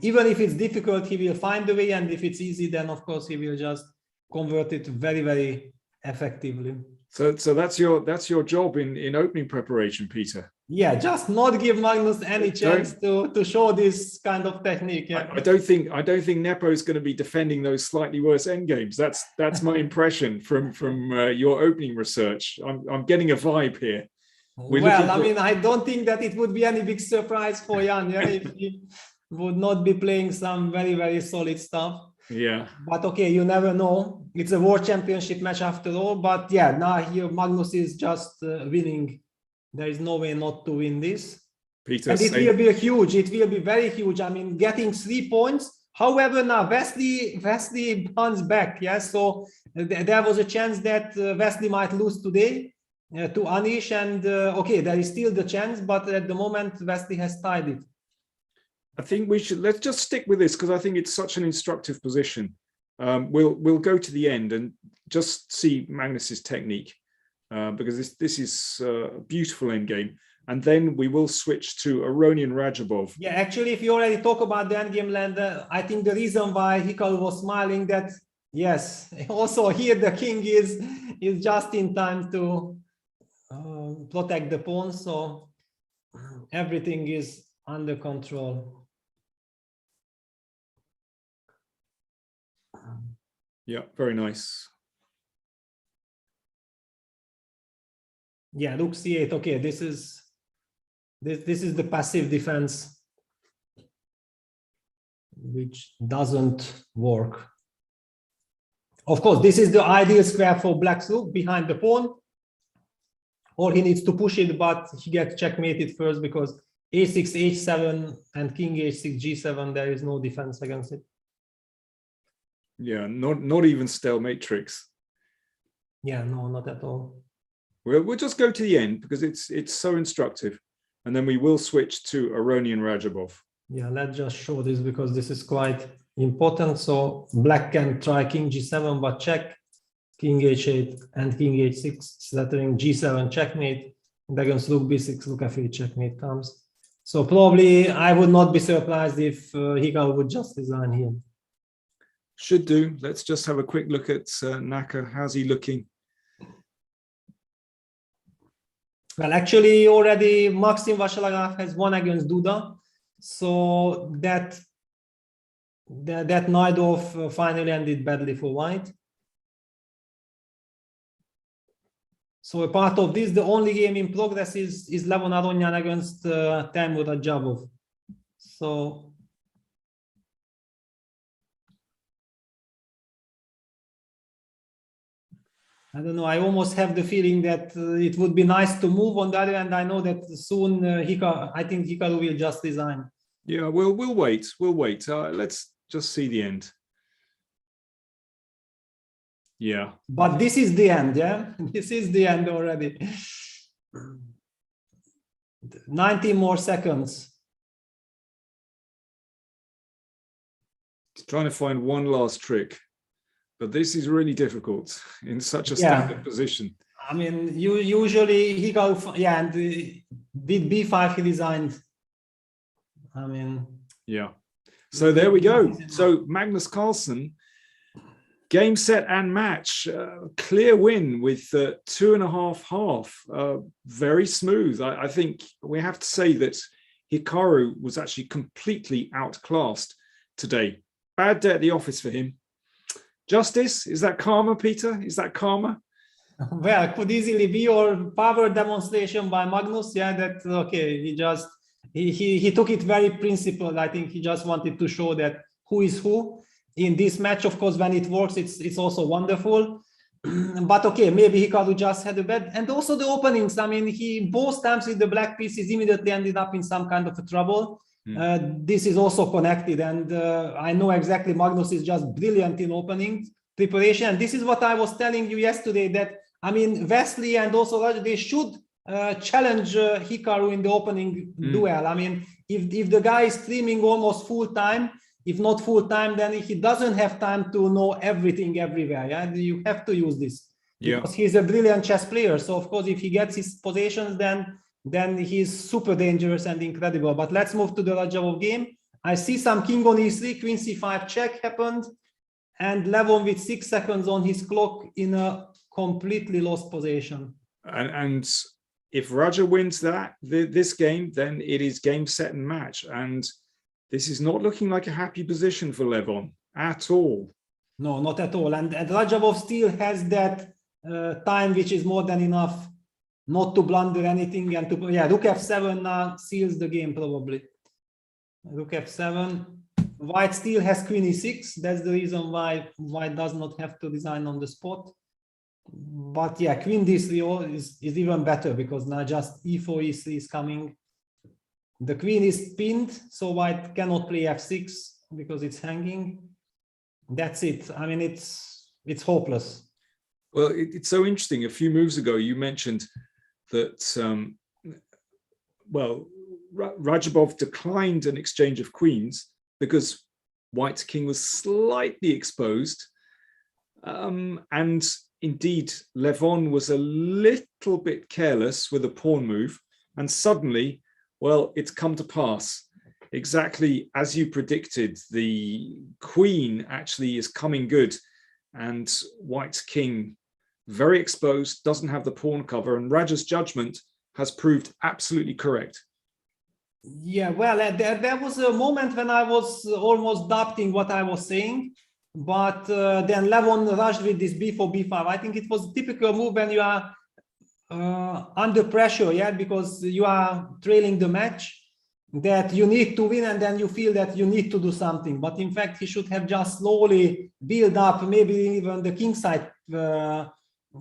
even if it's difficult, he will find the way. And if it's easy, then of course he will just convert it very, very effectively. So that's your job in opening preparation, Peter. Yeah, just not give Magnus any chance to show this kind of technique. Yeah. I don't think Nepo is going to be defending those slightly worse endgames. That's my impression from your opening research. I'm getting a vibe here. I mean, I don't think that it would be any big surprise for Jan, yeah, if he would not be playing some very, very solid stuff. Yeah. But okay, you never know. It's a world championship match after all. But yeah, now here Magnus is just winning. There is no way not to win this. Peter, and it will be huge. It will be very huge. I mean, getting 3 points. However, now Wesley bounce back. Yeah, so there was a chance that Wesley might lose today to Anish. And okay, there is still the chance. But at the moment, Wesley has tied it. I think let's just stick with this because I think it's such an instructive position. We'll go to the end and just see Magnus's technique because this is a beautiful endgame. And then we will switch to Aronian Radjabov. Yeah, actually, if you already talk about the endgame land, I think the reason why Hikaru was smiling that, yes, also here the king is just in time to protect the pawn. So everything is under control. Yeah, very nice. Yeah, rook c8. Okay, this is the passive defense, which doesn't work. Of course, this is the ideal square for black's rook behind the pawn. Or he needs to push it, but he gets checkmated first because a6, h7, and king h6, g7. There is no defense against it. Yeah, not even stalemate tricks. Yeah, no, not at all. We'll just go to the end because it's so instructive, and then we will switch to Aronian Radjabov. Yeah, let's just show this because this is quite important. So black can try king g7, but check, king h8 and king h6, threatening g7 checkmate. And against rook b6, rook f8 checkmate comes. So probably I would not be surprised if Hikaru would just resign here. Should do. Let's just have a quick look at Naka. How's he looking? Well, actually, already Maxim Vachier-Lagrave has won against Duda, so that night off finally ended badly for White. So a part of this, the only game in progress is Levon Aronian against Timur Radjabov. So I don't know. I almost have the feeling that it would be nice to move. On the other hand, I know that soon I think Hikaru will just resign. Yeah, we'll wait. We'll wait. Let's just see the end. Yeah. But this is the end, yeah? This is the end already. 90 more seconds. Trying to find one last trick. But this is really difficult in such a standard position. I mean, usually Hikaru, yeah, and with B5 he resigned. I mean, yeah. So there we go. So Magnus Carlsen, game, set, and match. Clear win with 2.5 half. Very smooth. I think we have to say that Hikaru was actually completely outclassed today. Bad day at the office for him. Justice, is that karma, Peter? Is that karma? Well, could easily be, or power demonstration by Magnus. Yeah, that okay. He took it very principled. I think he just wanted to show that who is who in this match. Of course, when it works, it's also wonderful. But okay, maybe Hikaru just had a bad, and also the openings. I mean, he both times with the black pieces immediately ended up in some kind of a trouble. This is also connected, and I know exactly Magnus is just brilliant in opening preparation. And this is what I was telling you yesterday, that I mean Wesley and also Raj, they should challenge Hikaru in the opening duel. I mean, if the guy is streaming almost full time, if not full time, then he doesn't have time to know everything everywhere. Yeah, you have to use this because he's a brilliant chess player. So of course, if he gets his positions, then he's super dangerous and incredible. But let's move to the Radjabov game. I see some king on e3, queen c5 check happened, and Levon with 6 seconds on his clock in a completely lost position. And if Raja wins this game, then it is game, set, and match. And this is not looking like a happy position for Levon at all. No, not at all. And Radjabov still has that time, which is more than enough not to blunder anything, and to rook f7 now seals the game probably. Rook f7. White still has queen e6. That's the reason why White does not have to resign on the spot. But yeah, queen d3 is even better, because now just e4 e3 is coming. The queen is pinned, so White cannot play f6 because it's hanging. That's it. I mean, it's hopeless. Well, it's so interesting. A few moves ago, you mentioned that, Radjabov declined an exchange of queens because White's king was slightly exposed. And indeed, Levon was a little bit careless with a pawn move. And suddenly, well, it's come to pass. Exactly as you predicted, the queen actually is coming good. And White's king, very exposed, doesn't have the pawn cover, and Raja's judgment has proved absolutely correct. Yeah, well, there was a moment when I was almost doubting what I was saying, but then Levon rushed with this b4, b5. I think it was a typical move when you are under pressure, yeah, because you are trailing the match, that you need to win, and then you feel that you need to do something. But in fact, he should have just slowly build up, maybe even the king side.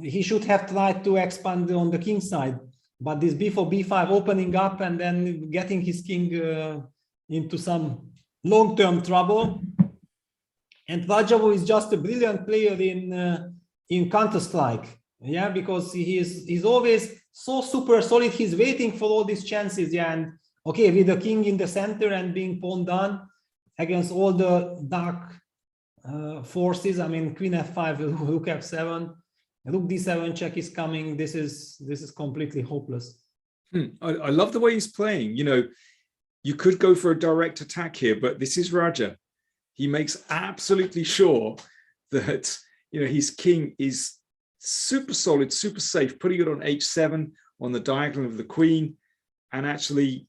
He should have tried to expand on the king side, but this b4, b5 opening up and then getting his king into some long-term trouble. And Radjabov is just a brilliant player in Counter-Strike, yeah, because he's always so super solid. He's waiting for all these chances, yeah, and okay, with the king in the center and being pawned down against all the dark forces. I mean, queen f5, rook f7. Rook d7 check is coming. This is completely hopeless. I love the way he's playing. You know, You could go for a direct attack here, but this is Raja. He makes absolutely sure that, you know, his king is super solid, super safe, putting it on h7 on the diagonal of the queen. And actually,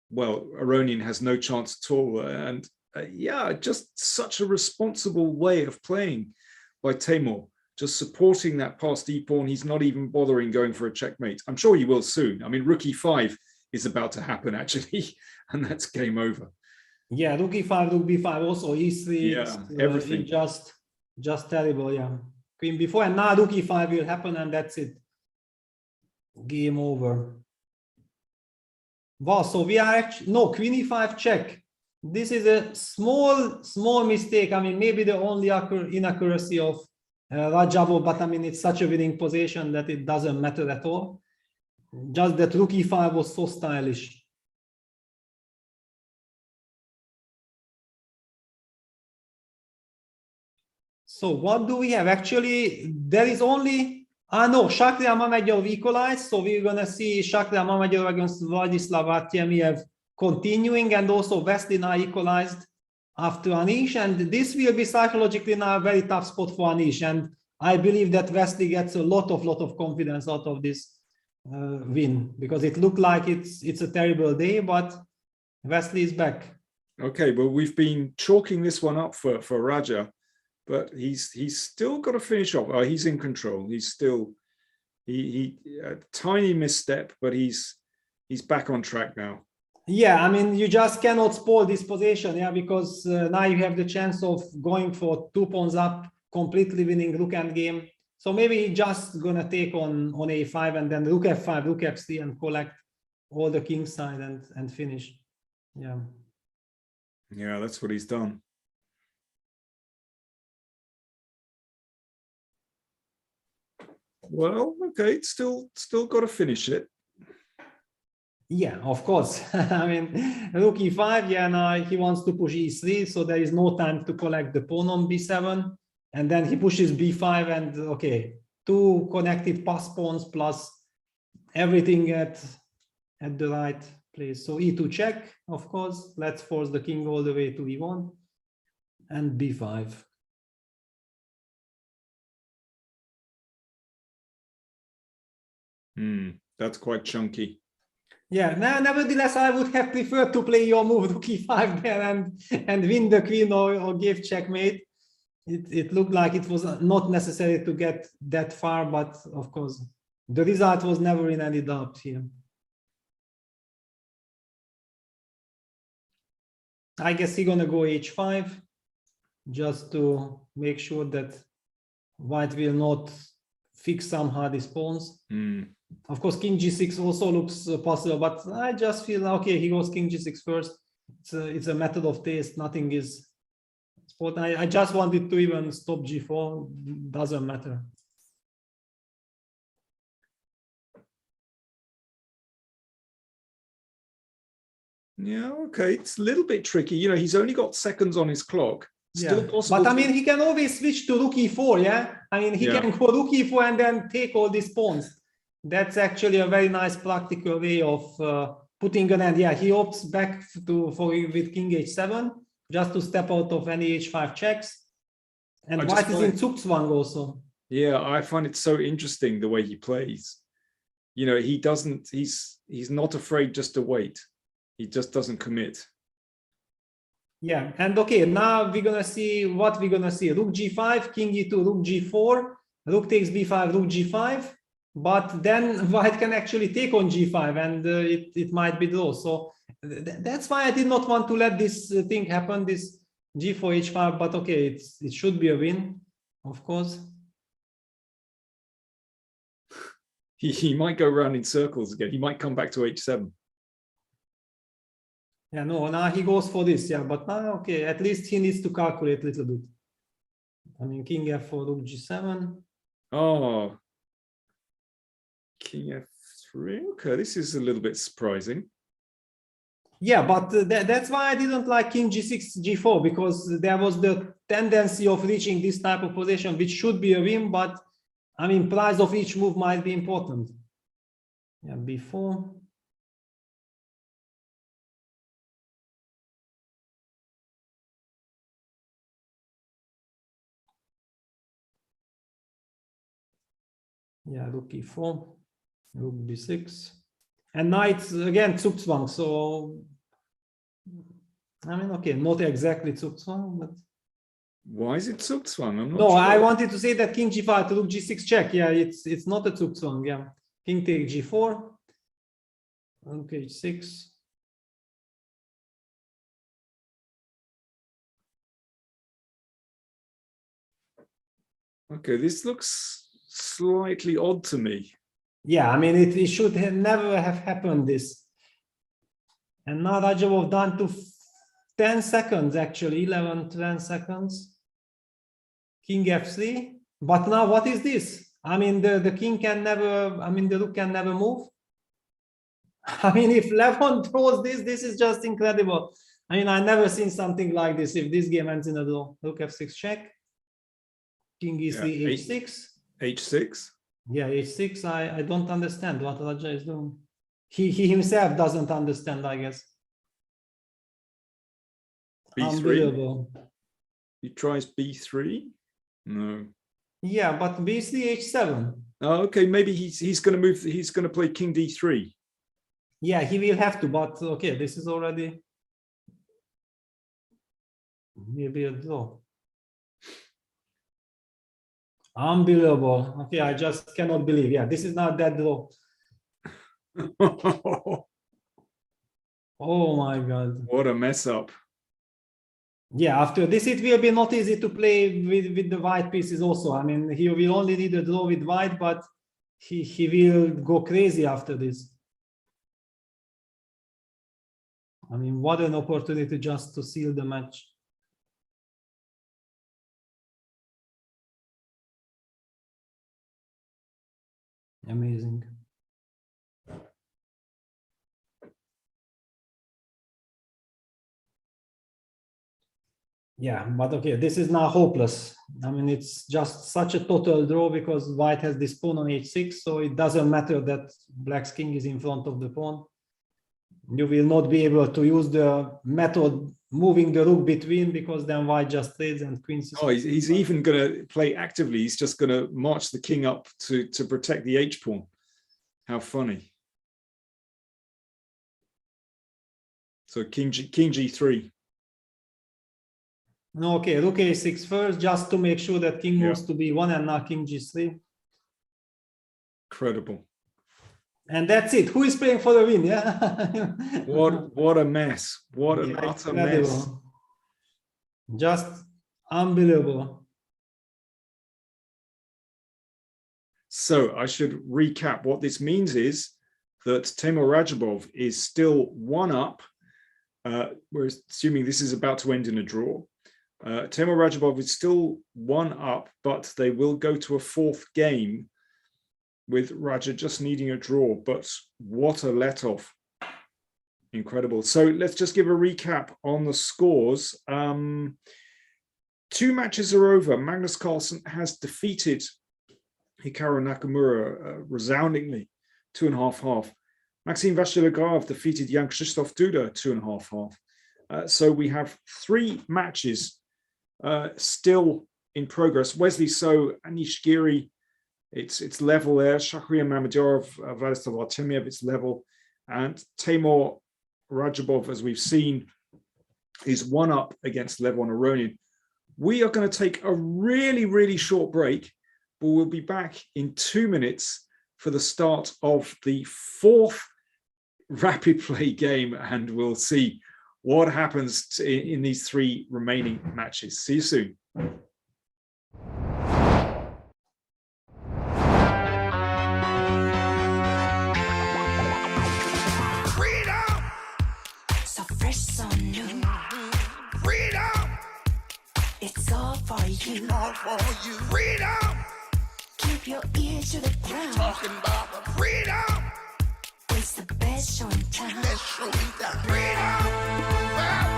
well, Aronian has no chance at all. And yeah, just such a responsible way of playing by Timur, just supporting that passed e-pawn. He's not even bothering going for a checkmate. I'm sure he will soon. I mean, rook e5 is about to happen, actually, and that's game over. Yeah, rook e5, rook b5, also e3. Yeah, everything. Just terrible, yeah. Queen b4, and now rook e5 will happen, and that's it. Game over. Wow, so we are actually, no, queen e5 check. This is a small mistake. I mean, maybe the only inaccuracy of Radjabov, but I mean, it's such a winning position that it doesn't matter at all. Just that rook e5 was so stylish. So what do we have? Actually, there is only, no, Vachier-Lagrave equalized. So we're going to see Vachier-Lagrave against Vladislav Artemiev continuing, and also Wesley now equalized after Anish. And this will be psychologically now a very tough spot for Anish. And I believe that Wesley gets a lot of confidence out of this win, because it looked like it's a terrible day, but Wesley is back. Okay, well, we've been chalking this one up for Raja, but he's still got to finish off. He's in control. He's still he a tiny misstep, but he's back on track now. Yeah, I mean, you just cannot spoil this position, yeah, because now you have the chance of going for 2 pawns up, completely winning rook endgame. So maybe just gonna take on a5 and then rook f5, rook f3, and collect all the king side and finish. Yeah. Yeah, that's what he's done. Well, okay, still got to finish it. Yeah, of course. I mean, rook e5, yeah, now he wants to push e3, so there is no time to collect the pawn on b7. And then he pushes b5, and okay, 2 connected pass pawns plus everything at the right place. So e2 check, of course. Let's force the king all the way to e1 and b5. That's quite chunky. Yeah, nevertheless, I would have preferred to play your move rook e5 there and win the queen or give checkmate. It looked like it was not necessary to get that far, but of course, the result was never in any doubt here. I guess he's gonna go h5 just to make sure that white will not fix somehow these pawns. Of course, king g6 also looks possible, but I just feel okay. He goes king g6 first. It's a method of taste. Nothing is. I just wanted to even stop g4. Doesn't matter. Yeah, okay. It's a little bit tricky. You know, he's only got seconds on his clock. Still possible. But I mean, he can always switch to rook e4. Yeah, I mean, he can go rook e4 and then take all these pawns. That's actually a very nice practical way of putting an end. Yeah, he opts back with king h7 just to step out of any h5 checks. And white is in Zugzwang also. Yeah, I find it so interesting the way he plays. You know, he's not afraid just to wait. He just doesn't commit. Yeah, and okay, now we're gonna see what we're gonna see. Rook g5, king e2, rook g4, rook takes b5, rook g5. But then white can actually take on g5, and it might be draw. So that's why I did not want to let this thing happen, this g4 h5. But okay, it should be a win, of course. He might go around in circles again. He might come back to h7. Yeah, no, now he goes for this. Yeah, but now okay, at least he needs to calculate a little bit. I mean, king f4, rook g7. Oh. King f3. Okay, this is a little bit surprising. Yeah, but that's why I didn't like king g6, g4, because there was the tendency of reaching this type of position, which should be a win, but I mean, price of each move might be important. Yeah, b4. Yeah, rook e4, rook b6. And knight, again, Zugzwang. So, I mean, okay, not exactly Zugzwang, but... Why is it Zugzwang? I'm not No, sure. I wanted to say that king g5 to rook g6 check. Yeah, it's not a Zugzwang. Yeah, king take g4, rook h6. Okay, this looks slightly odd to me. Yeah, I mean, it should have never have happened this. And now Radjabov down to 10 seconds, actually, 11, 10 seconds. King f3. But now what is this? I mean, the king can never, I mean, the rook can never move. I mean, if Levon throws this is just incredible. I mean, I never seen something like this. If this game ends in a draw, rook f6 check. King e3, Yeah, h6. h6. Yeah, h6. I don't understand what Raja is doing. He himself doesn't understand, I guess. b3. Unbelievable. He tries b3. No. Yeah, but b3, h7. Oh, okay, maybe he's going to move. He's going to play king d3. Yeah, he will have to. But okay, this is already maybe a draw. Unbelievable. Okay, I just cannot believe. Yeah, this is not that draw. Oh my God. What a mess up. Yeah, after this, it will be not easy to play with the white pieces also. I mean, he will only need a draw with white, but he will go crazy after this. I mean, what an opportunity just to seal the match. Amazing. Yeah, but okay, this is now hopeless. I mean, it's just such a total draw because white has this pawn on h6, so it doesn't matter that black's king is in front of the pawn. You will not be able to use the method moving the rook between because then white just trades and queen. Oh, he's even going to play actively. He's just going to march the king up to protect the h pawn. How funny. So king g3. Okay, rook a6 first, just to make sure that king moves to b1 and now king g3. Incredible. And that's it. Who is playing for the win? Yeah. What a mess. What an utter mess. Just unbelievable. So I should recap. What this means is that Timur Radjabov is still 1-up. We're assuming this is about to end in a draw. Timur Radjabov is still 1-up, but they will go to a fourth game with Raja just needing a draw. But what a let-off. Incredible. So let's just give a recap on the scores. 2 matches are over. Magnus Carlsen has defeated Hikaru Nakamura resoundingly, 2.5-half. Maxime Vachier-Lagrave defeated Jan-Krzysztof Duda, 2.5-half. So we have 3 matches still in progress. Wesley So, Anish Giri, it's level there. Shahriar Mamedyarov, Vladislav Artemiev, it's level. And Timur Radjabov, as we've seen, is 1-up against Levon Aronian. We are going to take a really, really short break, but we'll be back in 2 minutes for the start of the 4th rapid play game, and we'll see what happens in these 3 remaining matches. See you soon. So fresh, so new. Freedom, It's all for you. all for you. Freedom, Keep your ear to the ground. talking about the freedom. It's the best show in town. Let's show you that freedom. Well,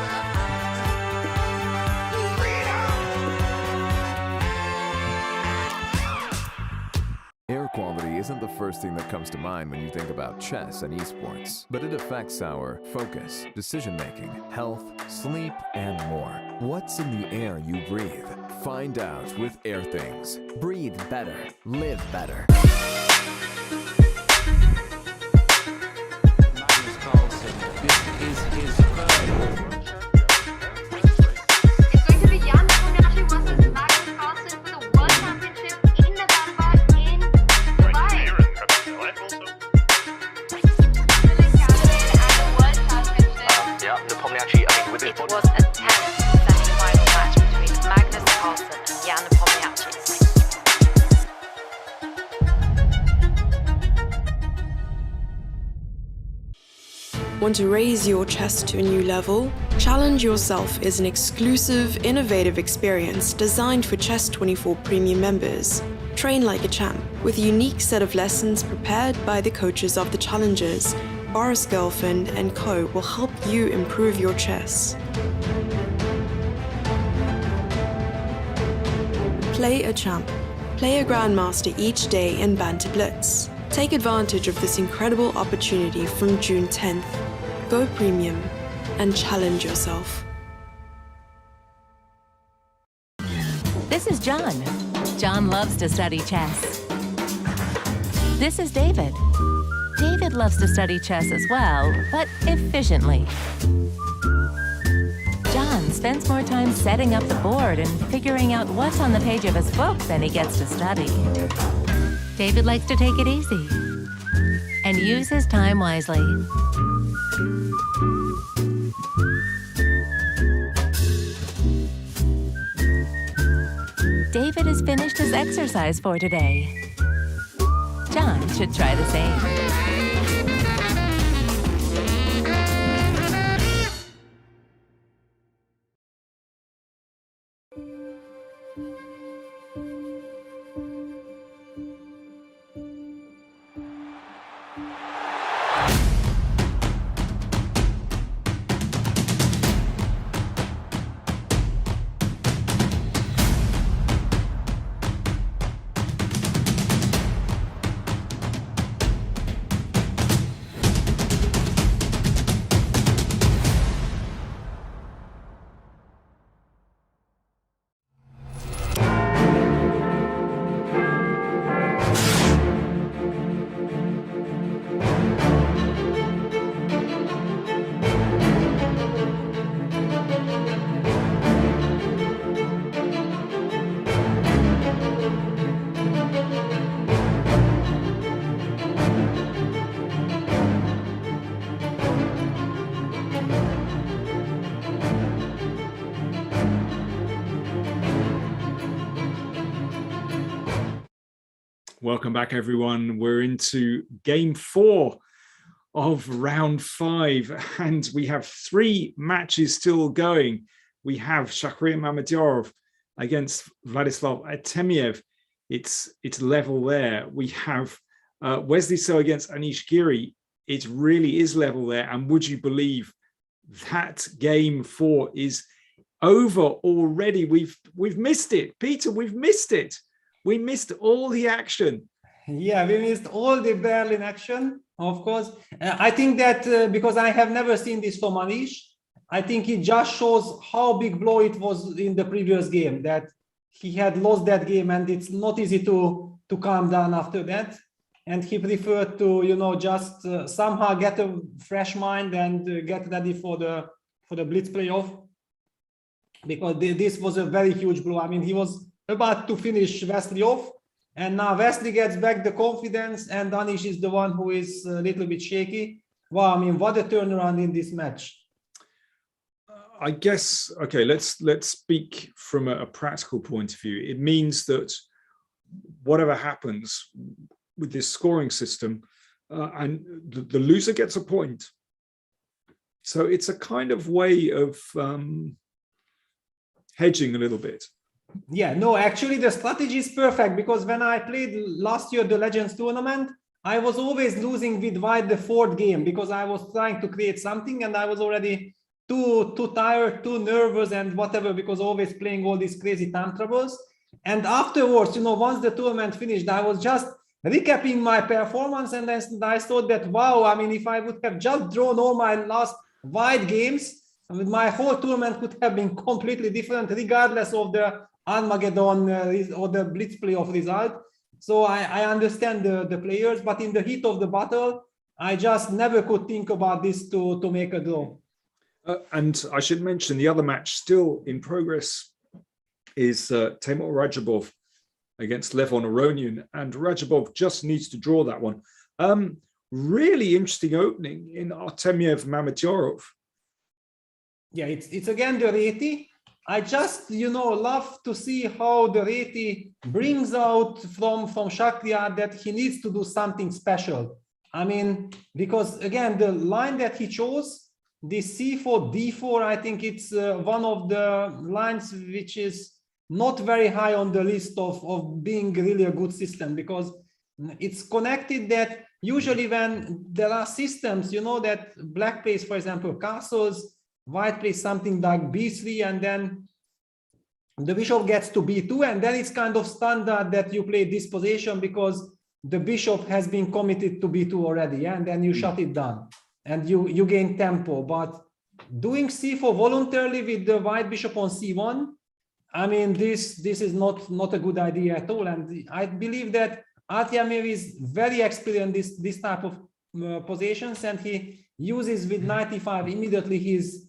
Air quality isn't the first thing that comes to mind when you think about chess and esports, but it affects our focus, decision-making, health, sleep, and more. What's in the air you breathe? Find out with Airthings. Breathe better. Live better. Magnus Carlsen. This is his first. It's going to be Jan-Krzysztof versus Magnus Carlsen for the World Championship in November in Dubai. It was a tense semi-final match between Magnus Carlsen and Jan Krzysztof. Want to raise your chess to a new level? Challenge Yourself is an exclusive, innovative experience designed for Chess24 Premium members. Train like a champ with a unique set of lessons prepared by the coaches of the challengers. Boris Girlfriend and Co. will help you improve your chess. Play a champ. Play a grandmaster each day in Banter Blitz. Take advantage of this incredible opportunity from June 10th. Go premium and challenge yourself. This is John. John loves to study chess. This is David. David loves to study chess as well, but efficiently. John spends more time setting up the board and figuring out what's on the page of his book than he gets to study. David likes to take it easy and use his time wisely. David has finished his exercise for today. John should try the same. Welcome back, everyone. We're into game 4 of round 5, and we have 3 matches still going. We have Vachier Mamedyarov against Vladislav Artemiev. It's level there. We have Wesley So against Anish Giri. It really is level there. And would you believe that game 4 is over already? We've missed it, Peter. We've missed it. We missed all the action. Yeah, we missed all the Berlin action, of course. I think that because I have never seen this from Anish, I think it just shows how big blow it was in the previous game, that he had lost that game, and it's not easy to calm down after that. And he preferred to, you know, just somehow get a fresh mind and get ready for the Blitz playoff, because this was a very huge blow. I mean, he was about to finish Wesley off, and now Wesley gets back the confidence, and Anish is the one who is a little bit shaky. Wow, I mean, what a turnaround in this match. I guess, okay, let's speak from a practical point of view. It means that whatever happens with this scoring system, and the loser gets a point. So it's a kind of way of hedging a little bit. Yeah, no, actually the strategy is perfect, because when I played last year the Legends tournament, I was always losing with white the 4th game, because I was trying to create something and I was already too tired, too nervous and whatever, because always playing all these crazy time troubles. And afterwards, you know, once the tournament finished, I was just recapping my performance, and I thought that, wow, I mean, if I would have just drawn all my last white games, my whole tournament could have been completely different, regardless of the Armageddon or the blitz play of result. So I understand the players, but in the heat of the battle, I just never could think about this to make a draw. And I should mention the other match still in progress is Timur Radjabov against Levon Aronian, and Radjabov just needs to draw that one. Really interesting opening in Artemiev Mamedyarov. Yeah, it's again the Reti. I just, love to see how the Reti brings out from Shakya that he needs to do something special. I mean, because again, the line that he chose, the C4, D4, I think it's one of the lines which is not very high on the list of being really a good system, because it's connected that usually when there are systems, that black plays, for example, castles, white plays something like B3, and then the bishop gets to B2, and then it's kind of standard that you play this position because the bishop has been committed to B2 already, and then you shut it down and you gain tempo. But doing C4 voluntarily with the white bishop on C1, I mean, this is not a good idea at all. And I believe that Artemiev is very experienced in this type of positions, and he uses with knight e5 immediately his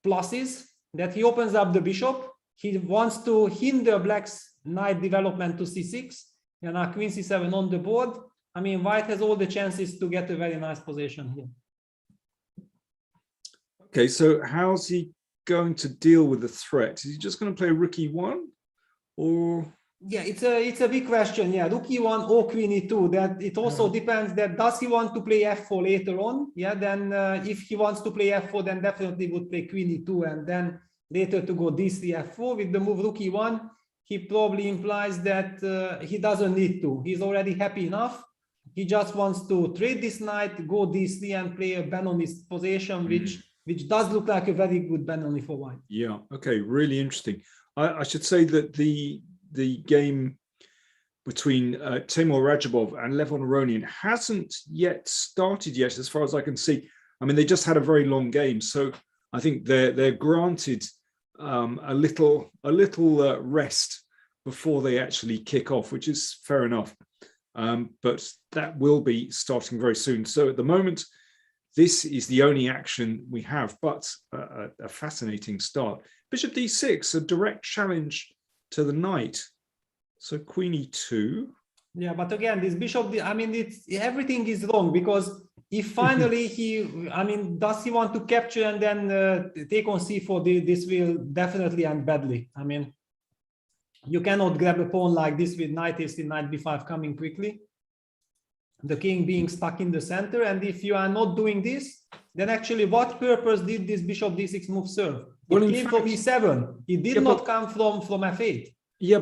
pluses, that he opens up the bishop. He wants to hinder black's knight development to c6, and now queen c7 on the board. I mean, white has all the chances to get a very nice position here. Okay, so how's he going to deal with the threat? Is he just going to play rook e1, or? Yeah, it's a big question. Yeah, rook e1 or queen e2. That it also depends. That does he want to play f4 later on? Yeah, then if he wants to play f4, then definitely would play queen e2, and then later to go d3 f4 with the move rook e1. He probably implies that he doesn't need to. He's already happy enough. He just wants to trade this knight, go d3, and play a Benoni position, which does look like a very good Benoni for white. Yeah. Okay. Really interesting. I should say that the game between Timur Radjabov and Levon Aronian hasn't yet started yet, as far as I can see. I mean, they just had a very long game, so I think they're granted a little rest before they actually kick off, which is fair enough. But that will be starting very soon. So at the moment, this is the only action we have, but a fascinating start. Bishop d6, a direct challenge to the knight. So queen e2. Yeah, but again, this bishop, I mean, everything is wrong, because if finally does he want to capture and then take on c4, this will definitely end badly. I mean, you cannot grab a pawn like this with knight a3, knight b5 coming quickly, the king being stuck in the center. And if you are not doing this, then actually what purpose did this bishop d6 move serve? It came from e7. It did not come from f8. Yeah,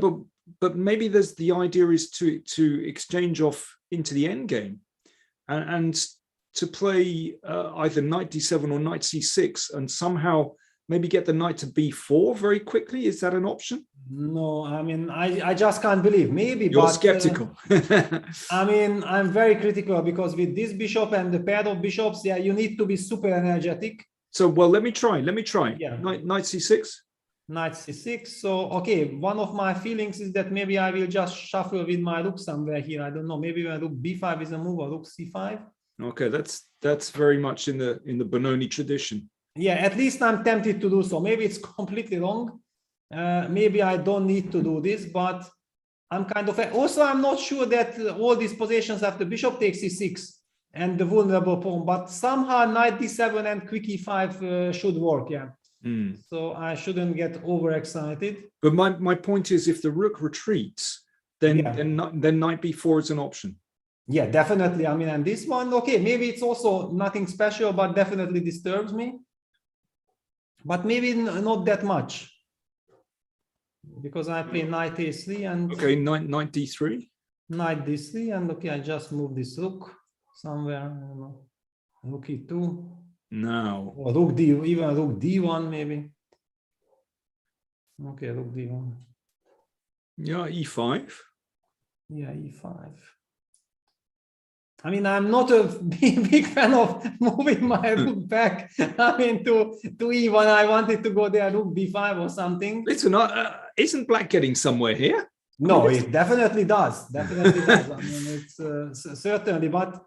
but maybe there's the idea is to exchange off into the endgame and to play either knight d7 or knight c6 and somehow maybe get the knight to b4 very quickly. Is that an option? No, I mean, I just can't believe. Maybe you're skeptical. I mean, I'm very critical, because with this bishop and the pair of bishops, yeah, you need to be super energetic. So, well, let me try. Yeah. Knight c6. Knight c6. So, okay, one of my feelings is that maybe I will just shuffle with my rook somewhere here. I don't know. Maybe when rook b5 is a move, or rook c5. Okay, that's very much in the Benoni tradition. Yeah, at least I'm tempted to do so. Maybe it's completely wrong. Maybe I don't need to do this, but I'm kind of... Also, I'm not sure that all these positions after bishop takes e6 and the vulnerable pawn, but somehow knight d7 and quick e5 should work, yeah. So I shouldn't get overexcited. But my point is, if the rook retreats, then knight b4 is an option. Yeah, definitely. I mean, and this one, okay, maybe it's also nothing special, but definitely disturbs me. But maybe not that much, because I play knight a3 and... Okay, knight d3. Knight d3, and okay, I just move this rook somewhere, I don't know, rook e2. No. Or rook d, even rook d1 maybe. Okay, rook d1. Yeah, e5. Yeah, e5. I mean, I'm not a big fan of moving my rook back. I mean, to e1, I wanted to go there, rook b5 or something. Listen, isn't black getting somewhere here? No, it definitely does. Definitely does. I mean, it's certainly, but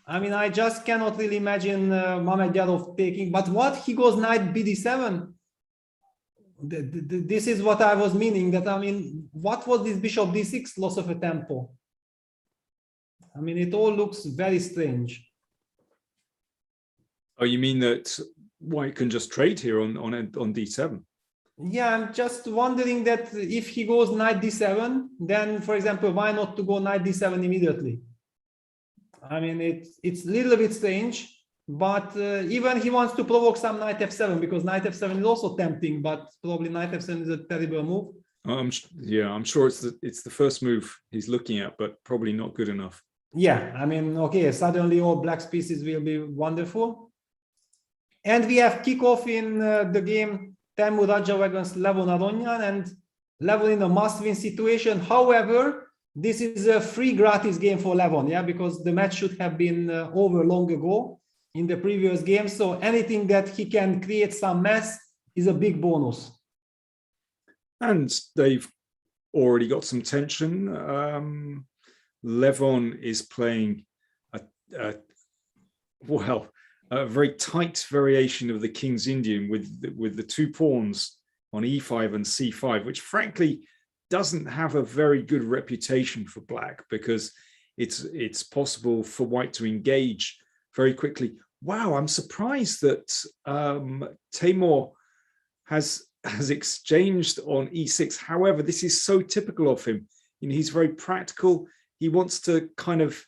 I mean, I just cannot really imagine Mamedyarov taking. But what he goes knight bd7. This is what I was meaning. That I mean, what was this bishop d6 loss of a tempo? I mean, it all looks very strange. Oh, you mean that white can just trade here on d7? Yeah, I'm just wondering that if he goes knight d7, then, for example, why not to go knight d7 immediately? I mean, it's a little bit strange, but even he wants to provoke some knight f7, because knight f7 is also tempting, but probably knight f7 is a terrible move. Yeah, I'm sure it's the first move he's looking at, but probably not good enough. Yeah, I mean, okay, suddenly all black pieces will be wonderful. And we have kickoff in the game Teimur Radjabov against Levon Aronian, and Levon in a must-win situation. However, this is a free gratis game for Levon, yeah, because the match should have been over long ago in the previous game. So anything that he can create some mess is a big bonus. And they've already got some tension. Levon is playing a very tight variation of the King's Indian with the two pawns on e5 and c5, which frankly doesn't have a very good reputation for black, because it's possible for white to engage very quickly. Wow, I'm surprised that Teimur has exchanged on e6. However, this is so typical of him. You know, he's very practical. He wants to kind of,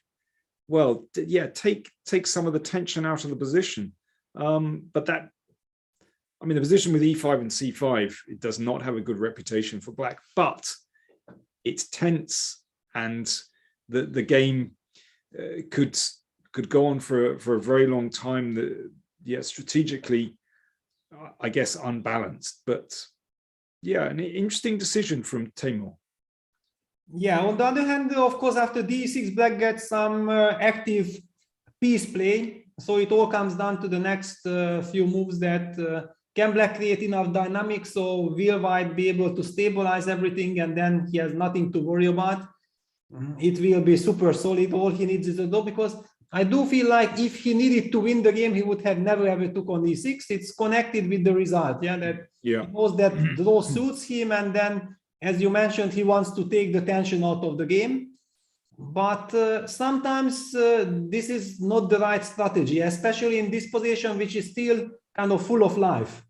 well, yeah, take some of the tension out of the position. But that, I mean, the position with e5 and c5, it does not have a good reputation for black, but it's tense, and the game could go on for a very long time. Yeah, strategically, I guess unbalanced, but yeah, an interesting decision from Teimur. Yeah, on the other hand, of course, after d6, black gets some active piece play. So it all comes down to the next few moves, that can black create enough dynamics, so will white be able to stabilize everything, and then he has nothing to worry about. It will be super solid. All he needs is a draw, because I do feel like if he needed to win the game, he would have never ever took on e6. It's connected with the result, yeah, that he knows that draw suits him, and then, as you mentioned, he wants to take the tension out of the game. But sometimes this is not the right strategy, especially in this position, which is still kind of full of life.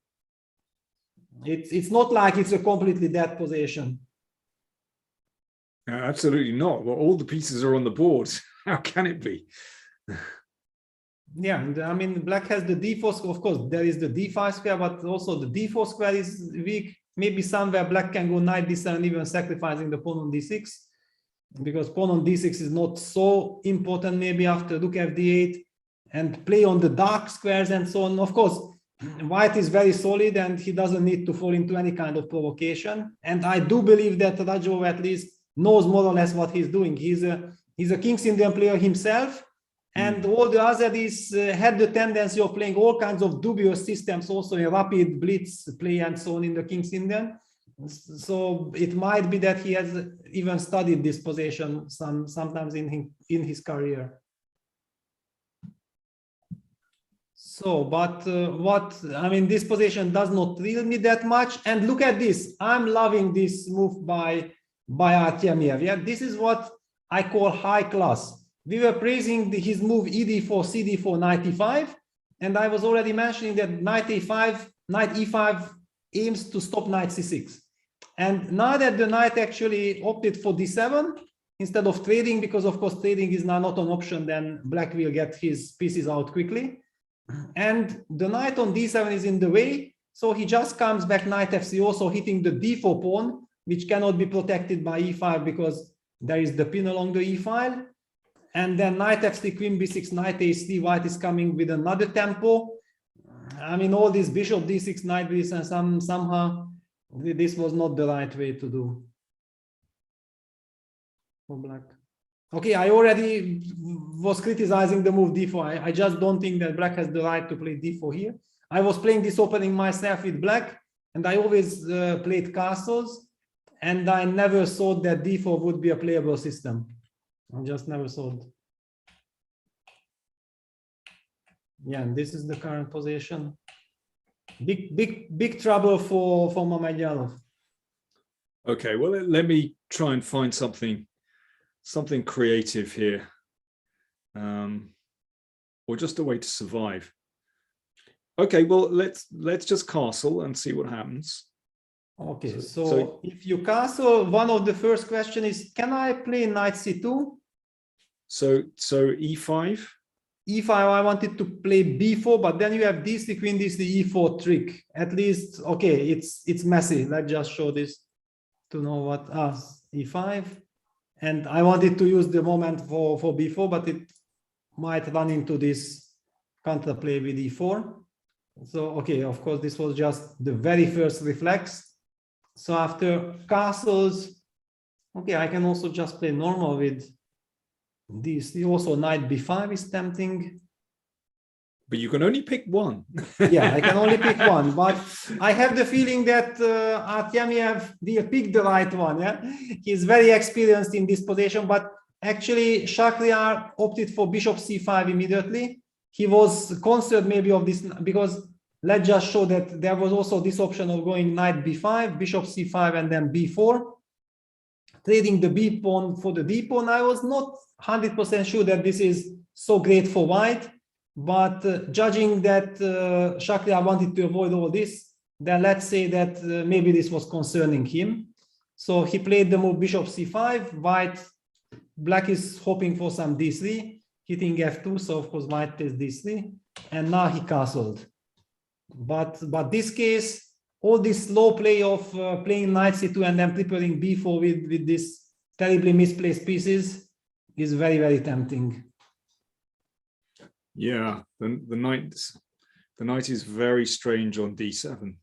It's not like it's a completely dead position. Absolutely not. Well, all the pieces are on the board. How can it be? Yeah, and I mean, black has the d4 square. Of course, there is the d5 square, but also the d4 square is weak. Maybe somewhere black can go knight d7, even sacrificing the pawn on d6, because pawn on d6 is not so important. Maybe after rook fd8 and play on the dark squares and so on. Of course, white is very solid, and he doesn't need to fall into any kind of provocation. And I do believe that Radjabov at least knows more or less what he's doing. He's a King's Indian player himself, and all the others had the tendency of playing all kinds of dubious systems, also in rapid blitz play and so on in the King's Indian. So it might be that he has even studied this position sometimes in his career. So, but this position does not thrill me that much. And look at this. I'm loving this move by Artemiev. Yeah, this is what I call high class. We were praising his move ed4, cd4, knight e5, and I was already mentioning that knight a5, knight e5 aims to stop knight c6. And now that the knight actually opted for d7 instead of trading, because of course trading is now not an option, then black will get his pieces out quickly. And the knight on d7 is in the way, so he just comes back knight fc, also hitting the d4 pawn, which cannot be protected by e5 because there is the pin along the e file. And then knight f3, queen b6, knight a3, white is coming with another tempo. I mean, all this bishop d6, knight b6, and somehow this was not the right way to do for black. Okay, I already was criticizing the move d4. I just don't think that black has the right to play d4 here. I was playing this opening myself with black, and I always played castles. and I never thought that d4 would be a playable system. I just never thought. Yeah, and this is the current position. Big trouble for Mamedyarov. Okay, well, let me try and find something creative here, or just a way to survive. Okay, well, let's just castle and see what happens. Okay, so if you castle, one of the first question is, can I play knight c2? So e5. E5, I wanted to play b4, but then you have d3, queen d3, e4 trick. At least, okay, it's messy. Let's just show this to know what e5. And I wanted to use the moment for b4, but it might run into this counterplay with e4. So, okay, of course, this was just the very first reflex. So after castles, okay, I can also just play normal with this. Also, knight b5 is tempting. But you can only pick one. Yeah, I can only pick one. But I have the feeling that Artemiev will pick the right one. Yeah, he's very experienced in this position. But actually, Vachier-Lagrave opted for bishop c5 immediately. He was concerned maybe of this because let's just show that there was also this option of going knight b5, bishop c5, and then b4. Trading the b pawn for the d pawn. I was not 100% sure that this is so great for white, but judging that Vachier-Lagrave wanted to avoid all this, then let's say that maybe this was concerning him. So he played the move bishop c5. Black is hoping for some d3, hitting f2. So of course white takes d3, and now he castled. But this case, all this slow play of playing knight c2 and then preparing b4 with this terribly misplaced pieces is very, very tempting. Yeah, the knight is very strange on d7.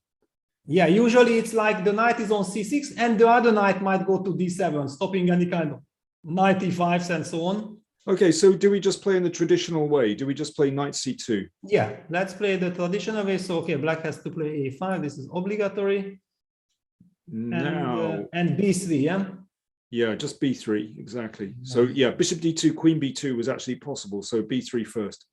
Yeah, usually it's like the knight is on c6 and the other knight might go to d7, stopping any kind of knight e5s and so on. Okay, so do we just play in the traditional way? Do we just play knight c2? Yeah, let's play the traditional way. So, okay, black has to play a5. This is obligatory. Now, and b3, yeah? Yeah, just b3, exactly. So, yeah, bishop d2, queen b2 was actually possible. So b3 first.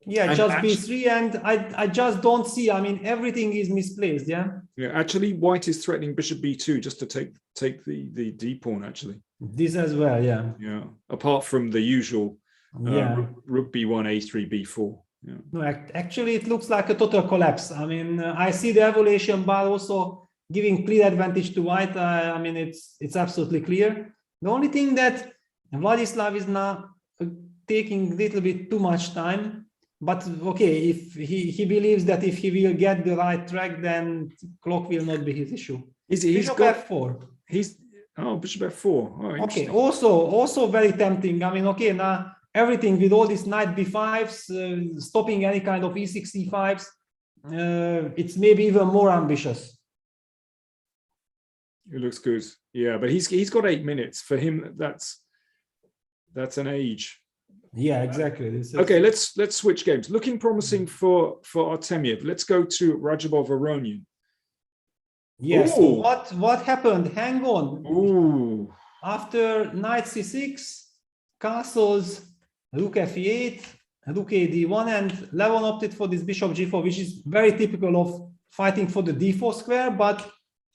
Yeah, and just b3, and I just don't see. I mean, everything is misplaced, yeah? Yeah, actually, white is threatening bishop b2 just to take the d pawn, actually. This as well, yeah. Yeah, apart from the usual rook b1, a3, b4. Yeah. No, actually, it looks like a total collapse. I mean, I see the evaluation bar also giving clear advantage to white. I mean, it's absolutely clear. The only thing that Vladislav is now taking a little bit too much time. But okay, if he believes that if he will get the right track, then clock will not be his issue. He's got f4. Bishop f4. Oh, okay, also very tempting. I mean, okay, now everything with all these knight b5s, stopping any kind of e6, e5s, it's maybe even more ambitious. It looks good. Yeah, but he's got 8 minutes. For him, that's an age. Yeah, exactly. Okay, let's switch games. Looking promising for Artemiev. Let's go to Radjabov Aronian. Yes. So what happened? Hang on. Ooh. After knight c6, castles, rook f8, rook a d1, and Levon opted for this bishop g4, which is very typical of fighting for the d4 square. But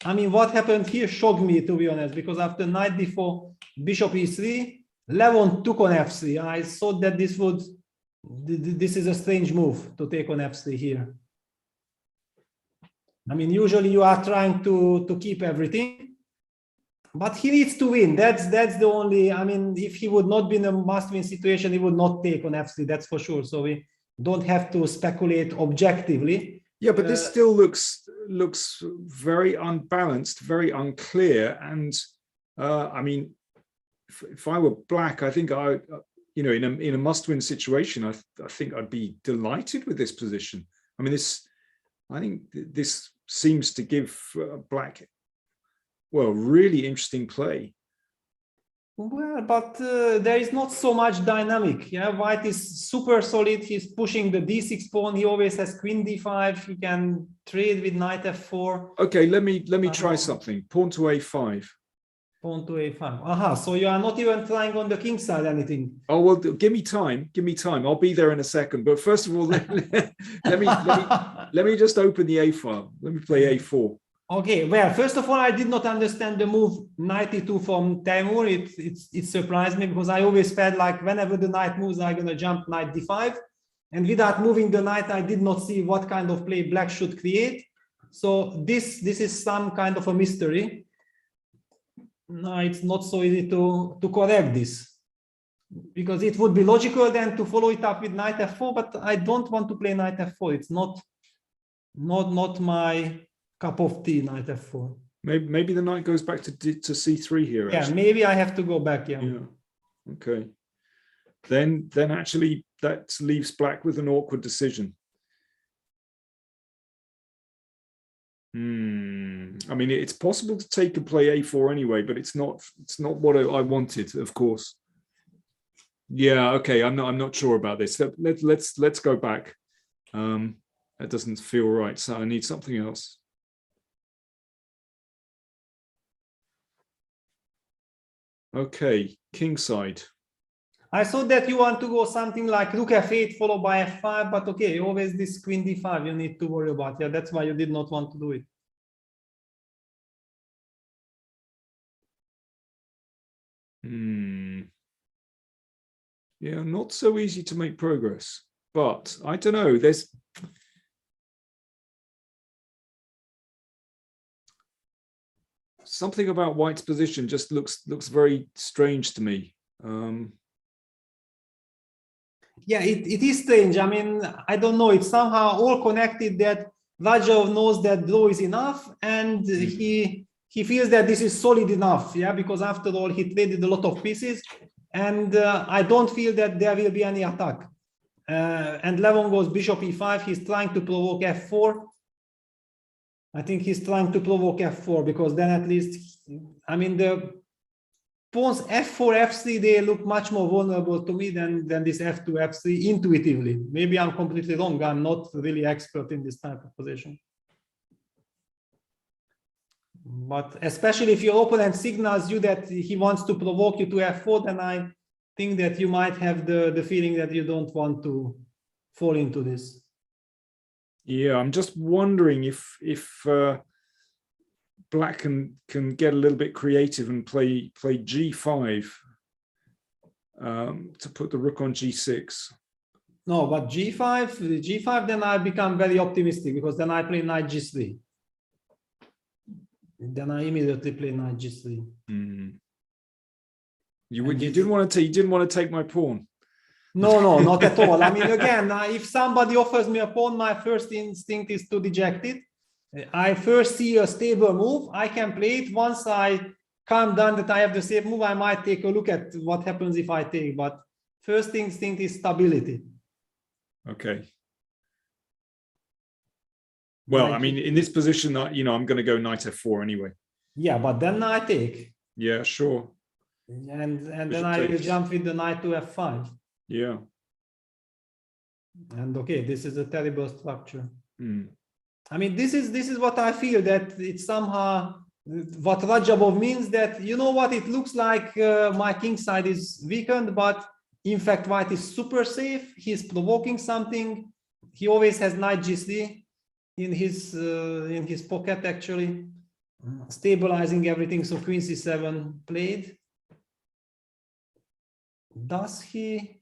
I mean, what happened here shocked me, to be honest, because after knight d4, bishop e3, Levon took on f3. I thought that this is a strange move to take on f3 here. I mean, usually you are trying to keep everything, but he needs to win. That's the only, I mean, if he would not be in a must-win situation, he would not take on f3, that's for sure. So we don't have to speculate objectively. Yeah, but this still looks very unbalanced, very unclear. And I mean, if I were black, I think in a must-win situation, I think I'd be delighted with this position. I mean, I think this seems to give black, well, really interesting play. Well, but there is not so much dynamic. Yeah, white is super solid. He's pushing the d6 pawn. He always has queen d5. He can trade with knight f4. Okay, let me try something. Pawn to a5. Pawn to a5. Aha, so you are not even trying on the king side anything. Oh well, give me time. Give me time. I'll be there in a second. But first of all, let me just open the a file. Let me play a4. Okay, well, first of all, I did not understand the move knight e2 from Timur. It surprised me because I always felt like whenever the knight moves, I'm gonna jump knight d5, and without moving the knight, I did not see what kind of play black should create. So this is some kind of a mystery. No, it's not so easy to correct this, because it would be logical then to follow it up with knight f4, but I don't want to play knight f4. It's not my cup of tea, knight f4. Maybe the knight goes back to c3 here. Yeah, actually. maybe I have to go back. Yeah. Okay. Then actually that leaves black with an awkward decision. I mean, it's possible to take and play a4 anyway, but it's not what I wanted, of course. Yeah, okay. I'm not sure about this. Let's go back. That doesn't feel right. So I need something else. Okay, kingside. I thought that you want to go something like rook f8 followed by f5, but okay, always this queen d5 you need to worry about. Yeah, that's why you did not want to do it. Yeah, not so easy to make progress, but I don't know. There's something about white's position just looks very strange to me. Yeah, it is strange. I mean, I don't know. It's somehow all connected that Radjabov knows that draw is enough, and he feels that this is solid enough. Yeah, because after all, he traded a lot of pieces, and I don't feel that there will be any attack. And Levon goes bishop e5. He's trying to provoke f4. I think he's trying to provoke f4 because then at least, I mean, the pawns f4, f3, they look much more vulnerable to me than this f2, f3 intuitively. Maybe I'm completely wrong. I'm not really expert in this type of position. But especially if your opponent signals you that he wants to provoke you to f4, then I think that you might have the feeling that you don't want to fall into this. Yeah, I'm just wondering if black can get a little bit creative and play g5 to put the rook on g6. No, but g5, then I become very optimistic because then I play knight g3. Then I immediately play knight g3. You didn't want to take my pawn. No, not at all. I mean, again, if somebody offers me a pawn, my first instinct is to reject it. I first see a stable move. I can play it. Once I calm down that I have the safe move, I might take a look at what happens if I take. But first instinct is stability. Okay. Well, I mean, in this position, I'm going to go knight f4 anyway. Yeah, but then I take. Yeah, sure. And then I will jump with the knight to f5. Yeah. And okay, this is a terrible structure. I mean, this is what I feel, that it's somehow what Radjabov means, that, you know what, it looks like my king side is weakened, but in fact, white is super safe. He's provoking something. He always has knight g3 in his pocket, actually, stabilizing everything. So queen c7 played. Does he?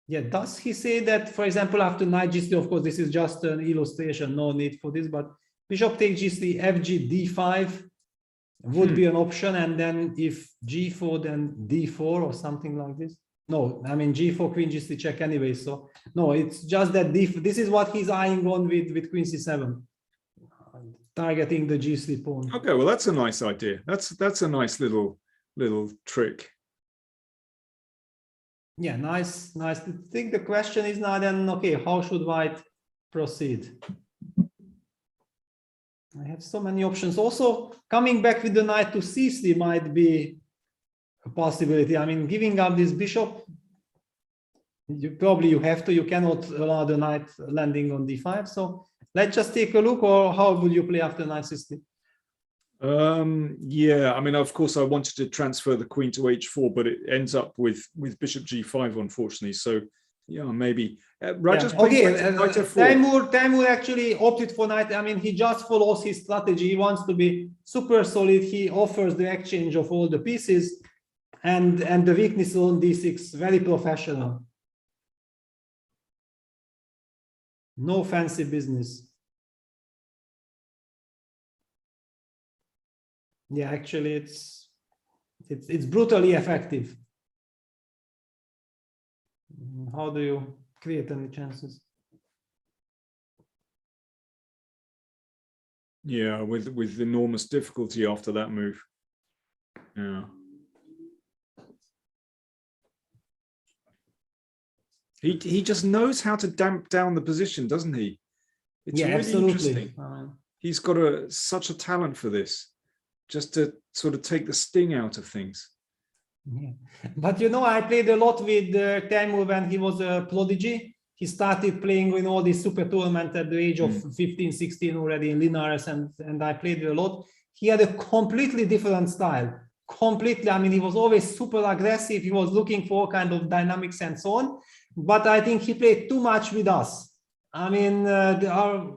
Yeah, does he say that, for example, after knight g3, of course, this is just an illustration, no need for this, but bishop takes g3, fg, d5 would be an option, and then if g4, then d4 or something like this. No, I mean, g4, queen g3 check anyway, so no, it's just that this is what he's eyeing on with queen c7, targeting the g3 pawn. Okay, well, that's a nice idea. That's a nice little trick. Yeah, nice. I think the question is now then, okay, how should white proceed? I have so many options. Also, coming back with the knight to c3 might be possibility. I mean, giving up this bishop, you have to. You cannot allow the knight landing on d5. So let's just take a look. Or how will you play after knight c3? Yeah, I mean, of course, I wanted to transfer the queen to h4, but it ends up with bishop g5, unfortunately. So, yeah, maybe. Timur actually opted for knight. I mean, he just follows his strategy. He wants to be super solid. He offers the exchange of all the pieces, and the weakness on d6, very professional. No fancy business. Yeah, actually, it's brutally effective. How do you create any chances? Yeah, with enormous difficulty after that move. Yeah. He just knows how to damp down the position, doesn't he? It's really interesting. He's got such a talent for this, just to sort of take the sting out of things. Yeah. But you know, I played a lot with Timur when he was a prodigy. He started playing in all these super tournaments at the age of 15, 16 already in Linares, and I played a lot. He had a completely different style. Completely, I mean, he was always super aggressive. He was looking for all kind of dynamics and so on. But I think he played too much with us. I mean,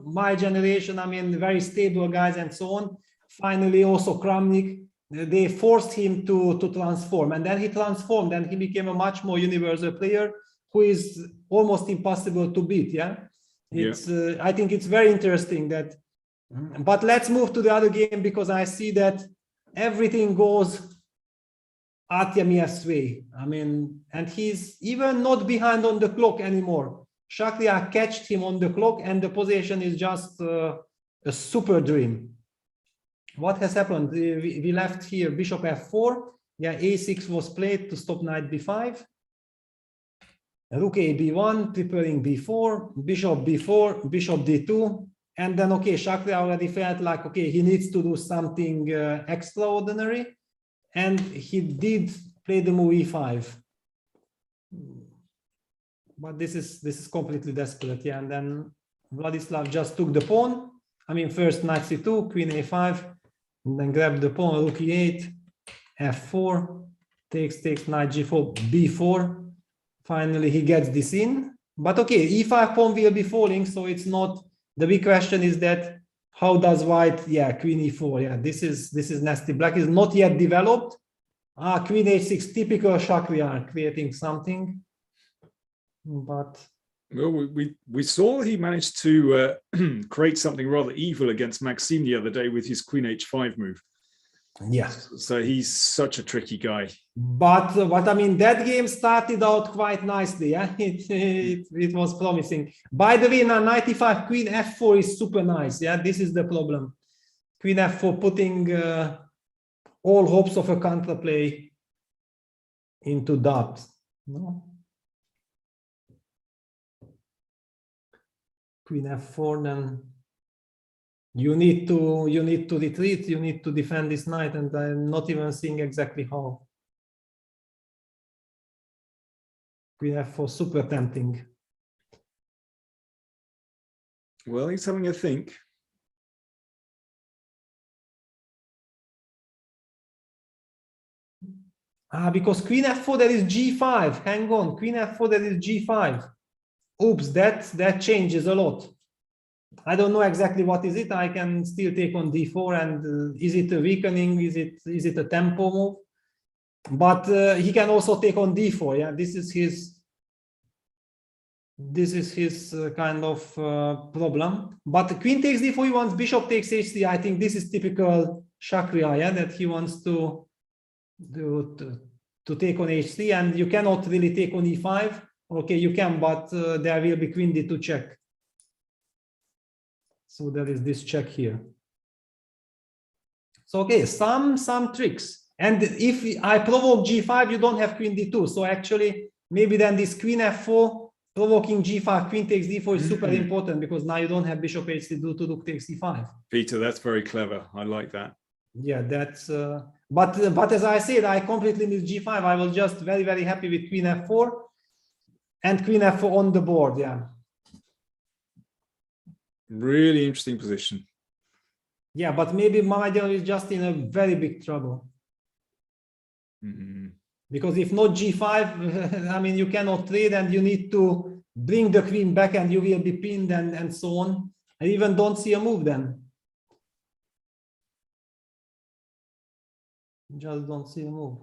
my generation, I mean, very stable guys and so on. Finally, also Kramnik, they forced him to transform, and then he transformed, and he became a much more universal player who is almost impossible to beat. Yeah, it's I think it's very interesting that. But let's move to the other game, because I see that everything goes Artemiev's way. I mean, and he's even not behind on the clock anymore. Shakriar catched him on the clock, and the position is just a super dream. What has happened? We left here bishop f4. Yeah, a6 was played to stop knight b5. Rook a b1, preparing b4, bishop b4, bishop d2. And then, okay, Shakriar already felt like, okay, he needs to do something extraordinary. And he did play the move e5. But this is completely desperate. Yeah, and then Vladislav just took the pawn. I mean, first knight c2, queen a5. And then grab the pawn, rook e8, f4, takes knight g4, b4. Finally, he gets this in. But okay, e5 pawn will be falling, so it's not. The big question is that how does white? Yeah, queen e4. Yeah, this is nasty. Black is not yet developed. Queen h6, typical Shakriar, creating something. But well, we saw he managed to create something rather evil against Maxime the other day with his queen h5 move. Yeah. So he's such a tricky guy. But I mean, that game started out quite nicely. Yeah, it was promising. By the way, now knight e5, queen f4 is super nice. Yeah, this is the problem. Queen f4 putting all hopes of a counterplay into doubt. No. Queen f4, then you need to retreat, you need to defend this knight, and I'm not even seeing exactly how. Queen f4, super tempting. Well, he's having a think. Because queen f4, there is g5. Hang on, queen f4, there is g5. Oops, that changes a lot. I don't know exactly what is it. I can still take on d4, and is it a weakening? Is it a tempo move? But he can also take on d4. Yeah, this is his kind of problem. But queen takes d4. He wants bishop takes h3. I think this is typical Shakriar. Yeah, that he wants to take on h3, and you cannot really take on e5. Okay, you can, but there will be queen d2 check. So there is this check here. So okay, some tricks. And if I provoke g5, you don't have queen d2. So actually, maybe then this queen f4 provoking g5, queen takes d4 is super important, because now you don't have bishop h3 to rook takes e5. Peter, that's very clever. I like that. Yeah, that's. But as I said, I completely miss g5. I was just very, very happy with queen f4 and queen f4 on the board. Yeah. Really interesting position. Yeah, but maybe Mamedyarov is just in a very big trouble. Because if not g5, I mean, you cannot trade and you need to bring the queen back and you will be pinned and so on. I even don't see a move then. Just don't see a move.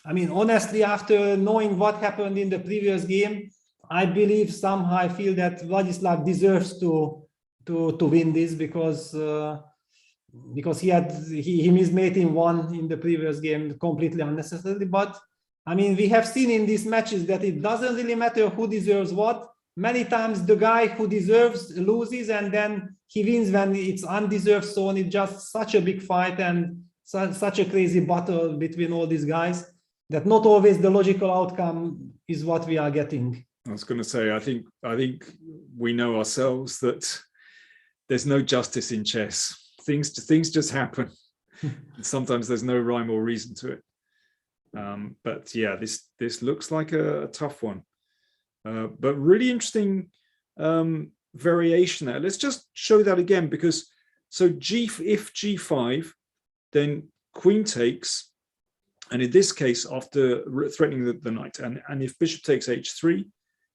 I mean, honestly, after knowing what happened in the previous game, I believe somehow I feel that Vladislav deserves to win this because he missed mate in one in the previous game completely unnecessarily. But I mean, we have seen in these matches that it doesn't really matter who deserves what. Many times the guy who deserves loses and then he wins when it's undeserved. So it's just such a big fight and such a crazy battle between all these guys that not always the logical outcome is what we are getting. I was going to say, I think we know ourselves that there's no justice in chess. Things just happen. Sometimes there's no rhyme or reason to it. But yeah, this looks like a tough one. But really interesting variation there. Let's just show that again, because so if g5, then queen takes, and in this case, after threatening the knight, and if bishop takes h3,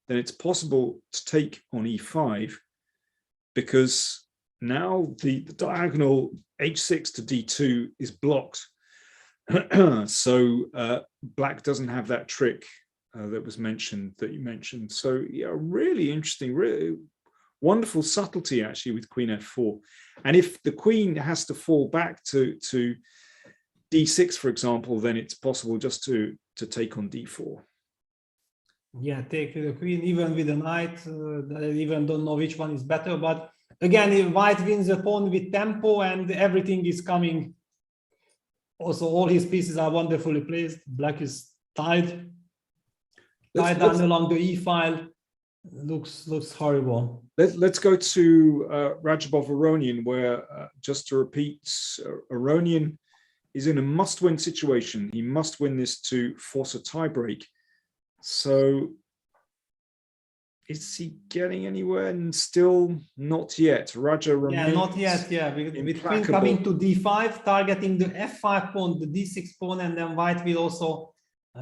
then it's possible to take on e5, because now the diagonal h6 to d2 is blocked. So black doesn't have that trick that you mentioned. So yeah, really interesting, really wonderful subtlety actually with queen f4. And if the queen has to fall back to d6, for example, then it's possible just to take on d4. Yeah, take the queen even with the knight. I even don't know which one is better, but again, if white wins the pawn with tempo and everything is coming. Also, all his pieces are wonderfully placed. Black is tied down along the e file. Looks horrible. Let's go to Radjabov Aronian, where just to repeat, Aronian is in a must-win situation. He must win this to force a tiebreak. So is he getting anywhere? And still not yet. Raja remains. Yeah, not yet. Yeah, with queen coming to d5, targeting the f5 pawn, the d6 pawn, and then white will also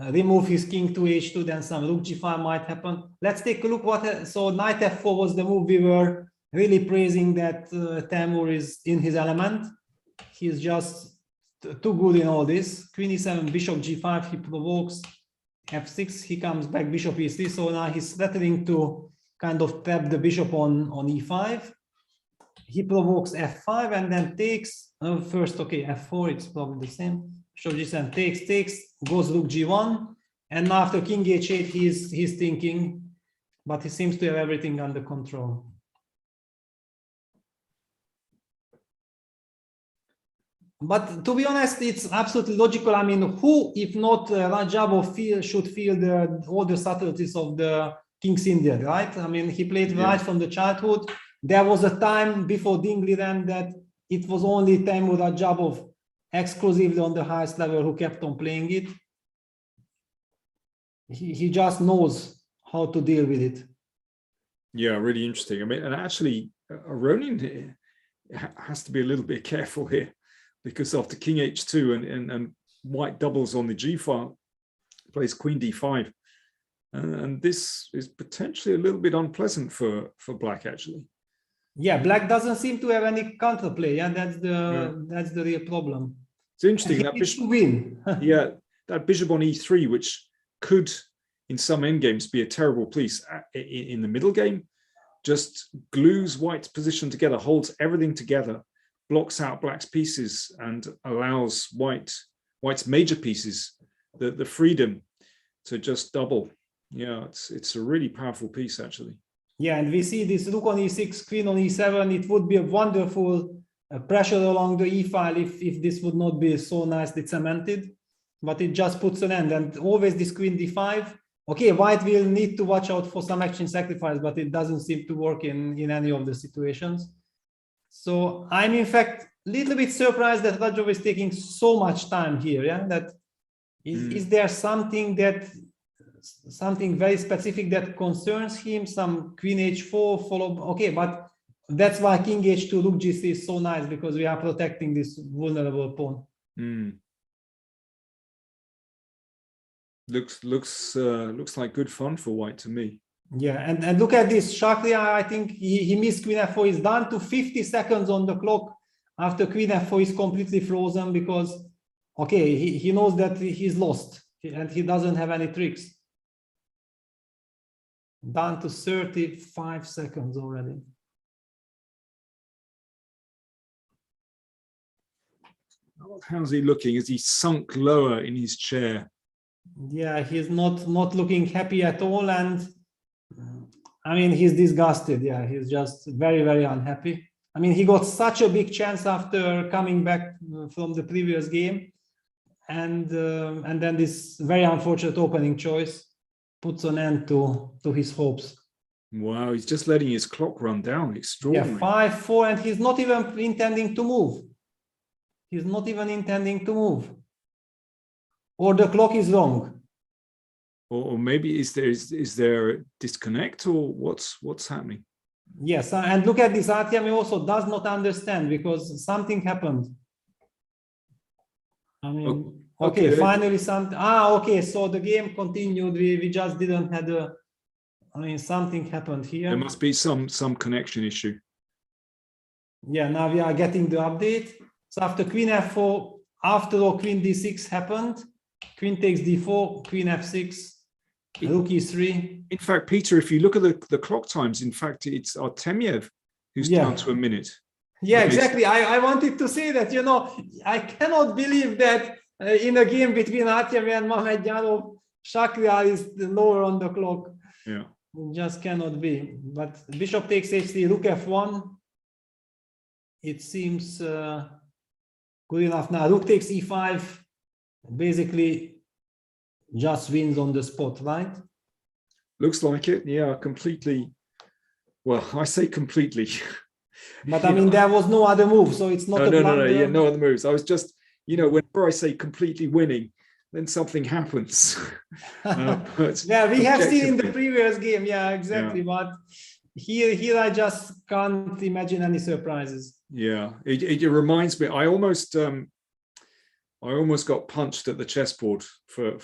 remove his king to h2. Then some rook g5 might happen. Let's take a look what. So knight f4 was the move we were really praising, that Timur is in his element. He's just too good in all this. Queen e7, bishop g5. He provokes f6. He comes back, bishop e3. So now he's threatening to kind of trap the bishop on e5. He provokes f5 and then takes first. Okay, f4. It's probably the same. Bishop g7 takes, goes rook g1, and now after king h8 he's thinking, but he seems to have everything under control. But to be honest, it's absolutely logical. I mean, who, if not Radjabov, should feel all the subtleties of the King's Indian, right? I mean, he played right from the childhood. There was a time before Dingley ran that it was only Timur Radjabov exclusively on the highest level who kept on playing it. He just knows how to deal with it. Yeah, really interesting. I mean, and actually, Aronian has to be a little bit careful here, because after king h2 and white doubles on the g file, plays queen d5, and this is potentially a little bit unpleasant for black actually. Yeah, black doesn't seem to have any counterplay, and that's the real problem. It's interesting that bishop win. Yeah, that bishop on e3, which could in some endgames be a terrible piece, in the middle game just glues white's position together, holds everything together, blocks out black's pieces, and allows white's major pieces the freedom to just double. Yeah, it's a really powerful piece actually. Yeah, and we see this rook on e6, queen on e7. It would be a wonderful pressure along the e file if this would not be so nicely cemented, but it just puts an end. And always this queen d5, okay, white will need to watch out for some action sacrifice, but it doesn't seem to work in any of the situations. So I'm in fact a little bit surprised that Radjabov is taking so much time here. Yeah, that is there something very specific that concerns him? Some Queen H4 follow. Okay, but that's why King H2 Rook G3 is so nice, because we are protecting this vulnerable pawn. Looks like good fun for white to me. Yeah, and look at this. Shakri, I think he missed Queen F4. He's down to 50 seconds on the clock after Queen F4 is completely frozen, because, okay, he knows that he's lost and he doesn't have any tricks. Down to 35 seconds already. How's he looking? Is he sunk lower in his chair? Yeah, he's not looking happy at all, and I mean, he's disgusted. Yeah, he's just very, very unhappy. I mean, he got such a big chance after coming back from the previous game, and then this very unfortunate opening choice puts an end to his hopes. Wow, he's just letting his clock run down. Extraordinary. Yeah, 5-4, and he's not even intending to move. He's not even intending to move. Or the clock is wrong. Or maybe is there a disconnect, or what's happening? Yes, and look at this. Artemiev also does not understand, because something happened. I mean, okay, finally something. Okay, so the game continued. We just didn't have I mean, something happened here. There must be some connection issue. Yeah, now we are getting the update. So after Queen F4, after all, Queen D6 happened. Queen takes D4, Queen F6, Rook E3. In fact, Peter, if you look at the clock times, in fact, it's Artemiev who's down to a minute. Yeah, exactly. I wanted to say that, you know, I cannot believe that in a game between Artemiev and Mamedyarov, Shakriar is lower on the clock. Yeah. It just cannot be. But Bishop takes H3, Rook F1. It seems good enough. Now Rook takes E5. Basically just wins on the spot, right? Looks like it. Yeah, completely. Well, I say completely. But I mean, there was no other move, so it's not a blunder. Yeah, no other moves. I was just, you know, whenever I say completely winning, then something happens. Yeah, we have seen in the previous game. Yeah, exactly. Yeah. But here I just can't imagine any surprises. Yeah, it reminds me. I almost got punched at the chessboard for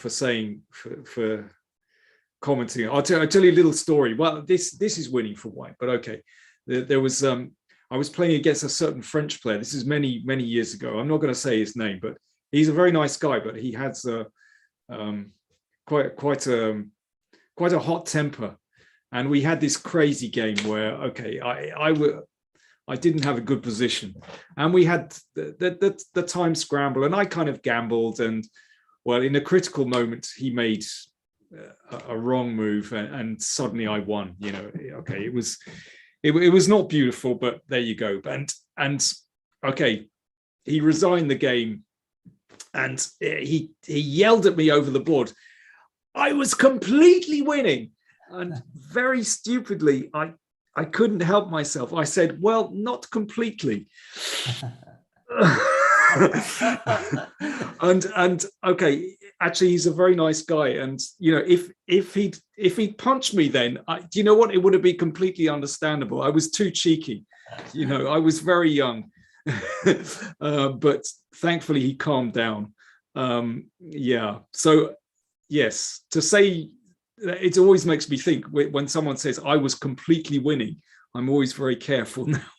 commenting. I'll tell you a little story. Well, this is winning for white, but okay. There was I was playing against a certain French player. This is many years ago. I'm not going to say his name, but he's a very nice guy. But he has quite a hot temper, and we had this crazy game where I didn't have a good position, and we had the time scramble, and I kind of gambled, and well, in a critical moment, he made a wrong move, and suddenly I won. You know, okay, it was not beautiful, but there you go. And okay, he resigned the game, and he yelled at me over the board. I was completely winning, and very stupidly, I couldn't help myself. I said, well, not completely. and okay, actually, he's a very nice guy. And, you know, if he'd punched me then, do you know what? It would have been completely understandable. I was too cheeky. You know, I was very young. But thankfully, he calmed down. Yeah. So, yes, to say, it always makes me think when someone says I was completely winning, I'm always very careful now.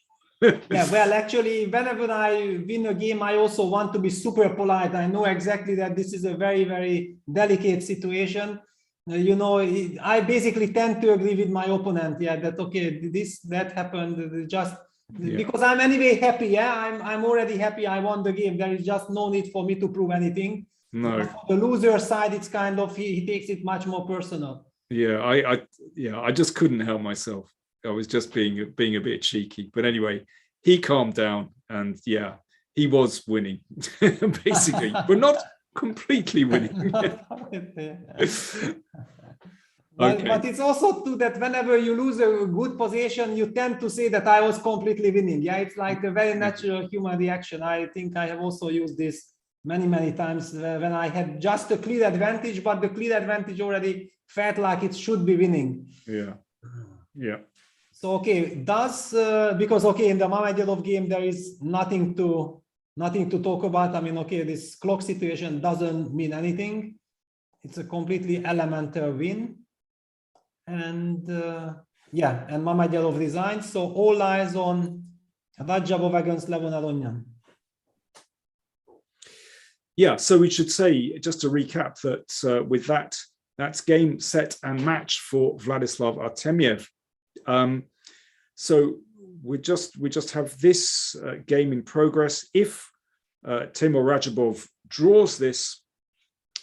Yeah, well, actually, whenever I win a game, I also want to be super polite. I know exactly that this is a very, very delicate situation. You know, I basically tend to agree with my opponent. Yeah, that okay, that happened. Just because I'm anyway happy. Yeah, I'm already happy. I won the game. There is just no need for me to prove anything. No. For the loser side, it's kind of he takes it much more personal. Yeah, I just couldn't help myself. I was just being a bit cheeky. But anyway, he calmed down, and yeah, he was winning basically, but not completely winning. But it's also true that whenever you lose a good position, you tend to say that I was completely winning. Yeah, it's like a very natural human reaction. I think I have also used this many times when I had just a clear advantage, but the clear advantage already felt like it should be winning. Yeah. So okay, because okay, in the Mamedyarov game there is nothing to talk about. I mean, okay, this clock situation doesn't mean anything. It's a completely elemental win. And and Mamedyarov resigns. So all eyes on Radjabov against Levon Aronian. Yeah, so we should say, just to recap, that with that's game, set, and match for Vladislav Artemiev. So we just have this game in progress. If Timur Radjabov draws this,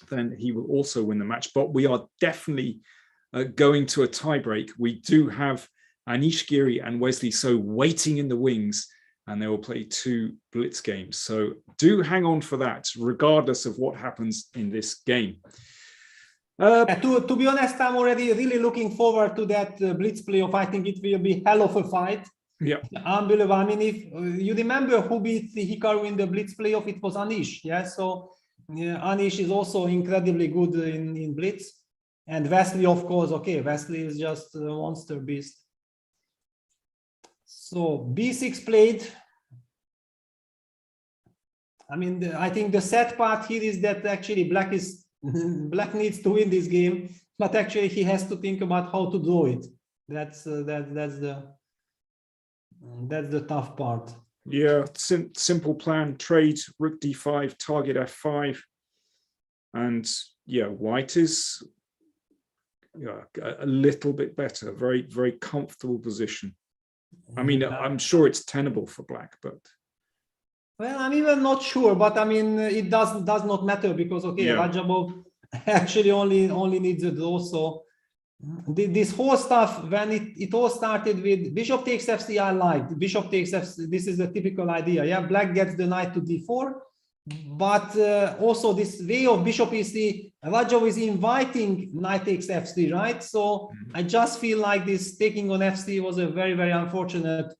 then he will also win the match. But we are definitely going to a tiebreak. We do have Anish Giri and Wesley So waiting in the wings, and they will play 2 blitz games. So do hang on for that, regardless of what happens in this game. To be honest, I'm already really looking forward to that blitz playoff. I think it will be hell of a fight. Yeah, unbelievable. I mean, if you remember who beat Hikaru in the blitz playoff, it was Anish. Yeah, so Anish is also incredibly good in blitz. And Wesley, of course, okay, Wesley is just a monster beast. So B6 played. I mean, I think the sad part here is that actually Black needs to win this game, but actually he has to think about how to draw it. That's the tough part. Yeah, simple plan: trade Rook D5, target F5, and yeah, White is a little bit better. Very comfortable position. I mean, I'm sure it's tenable for Black, but well, I'm even not sure. But I mean, it does not matter because Radjabov actually only needs a draw. So this whole stuff, when it all started with Bishop takes FC, I liked Bishop takes FC. This is a typical idea. Yeah, Black gets the knight to D4, but also this way of Bishop EC, Radjabov is inviting knight takes FC, right? So I just feel like this taking on FC was a very unfortunate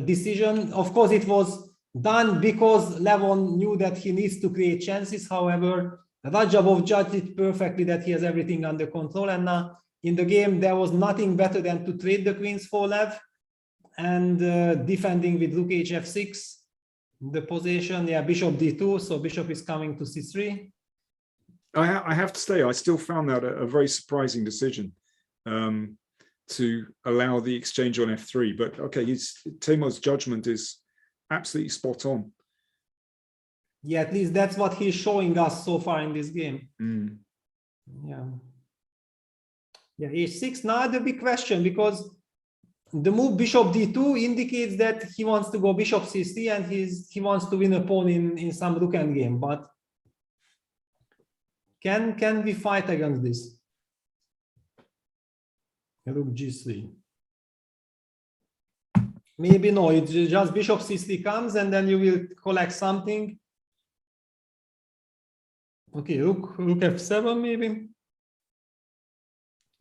decision. Of course, it was done because Levon knew that he needs to create chances. However, Radjabov judged it perfectly that he has everything under control. And in the game, there was nothing better than to trade the queens for Lev and defending with Rook HF6. The position, yeah, Bishop D2. So Bishop is coming to C3. I have to say, I still found that a very surprising decision to allow the exchange on F3. But okay, Timur's judgment is absolutely spot on. Yeah, at least that's what he's showing us so far in this game. Yeah, H6. Now the big question, because the move Bishop D2 indicates that he wants to go Bishop C3 and he wants to win a pawn in some rook endgame. But can we fight against this? Rook G3. Maybe no, it's just Bishop C3 comes and then you will collect something. Okay, Rook F7 maybe.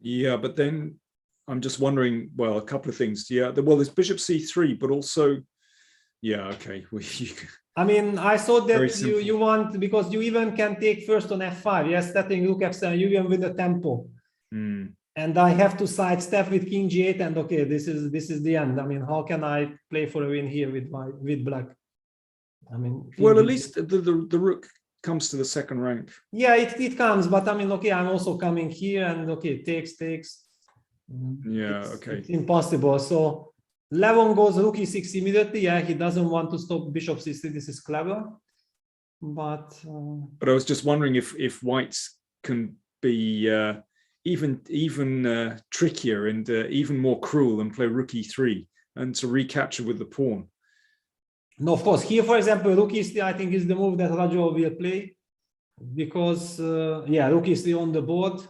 Yeah, but then I'm just wondering, well, a couple of things. Yeah, well, there's Bishop C3, but also, yeah, okay. I mean, I thought that you want, because you even can take first on F5. Yes, setting Rook F7, you even with the tempo. And I have to sidestep with King G8, and okay, this is the end. I mean, how can I play for a win here with Black? I mean, well, at least the Rook comes to the second rank. Yeah, it comes, but I mean, okay, I'm also coming here, and okay, takes. Yeah, okay. It's impossible. So Levon goes Rook E6 immediately. Yeah, he doesn't want to stop Bishop C3. This is clever, but I was just wondering if Whites can be even trickier and even more cruel and play Rook E3 and to recapture with the pawn. No, of course. Here, for example, Rook E3, I think is the move that Radjabov will play because Rook E3 on the board.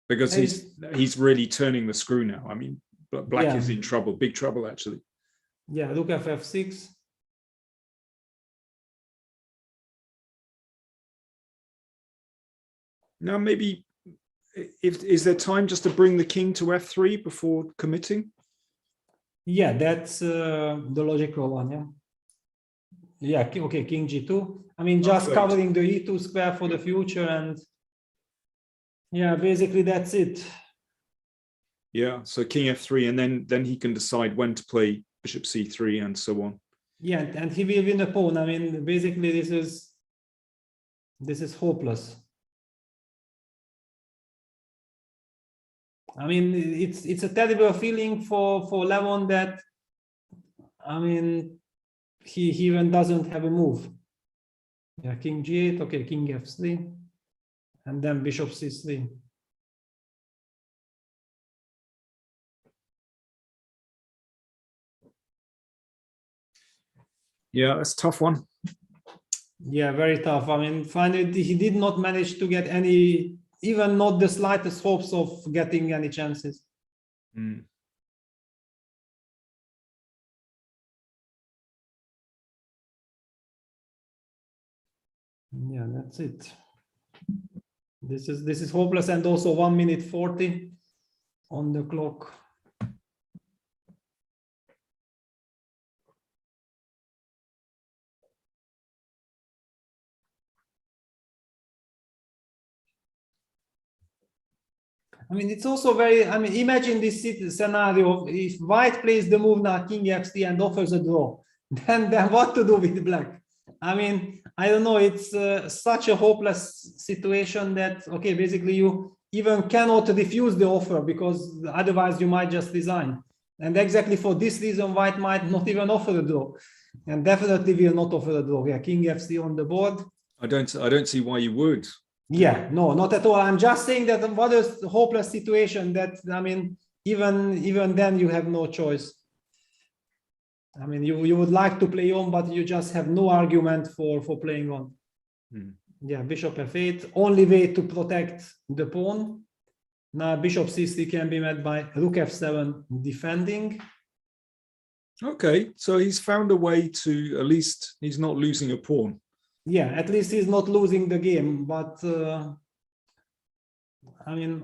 Because he's really turning the screw now. I mean, Black is in trouble, big trouble actually. Yeah, Rook F6. Now maybe is there time just to bring the king to f3 before committing? Yeah, that's the logical one. Yeah. Yeah. Okay. King g2. I mean, just covering the e2 square for the future, and yeah, basically that's it. Yeah. So king f3, and then he can decide when to play bishop c3 and so on. Yeah, and he will win the pawn. I mean, basically this is hopeless. I mean, it's a terrible feeling for Levon that, I mean, he even doesn't have a move. Yeah, king g8, okay, king f3, and then bishop c3. Yeah, that's a tough one. Yeah, very tough. I mean, finally, he did not manage to get any, even not the slightest hopes of getting any chances. Mm. Yeah, that's it. This is hopeless, and also 1 minute 40 on the clock. I mean, it's also very, I mean, imagine this scenario. If white plays the move now, king f3, and offers a draw, then what to do with black? I mean, I don't know. It's such a hopeless situation that, okay, basically you even cannot refuse the offer, because otherwise you might just resign. And exactly for this reason, white might not even offer a draw, and definitely will not offer a draw. Yeah, king f3 on the board. I don't see why you would. Yeah, no, not at all. I'm just saying that what a hopeless situation that, I mean, even then you have no choice. I mean, you would like to play on, but you just have no argument for playing on. Hmm. Yeah, bishop f8, only way to protect the pawn. Now bishop c3 can be met by rook f7 defending. Okay, so he's found a way to, at least he's not losing a pawn. Yeah, at least he's not losing the game, but I mean,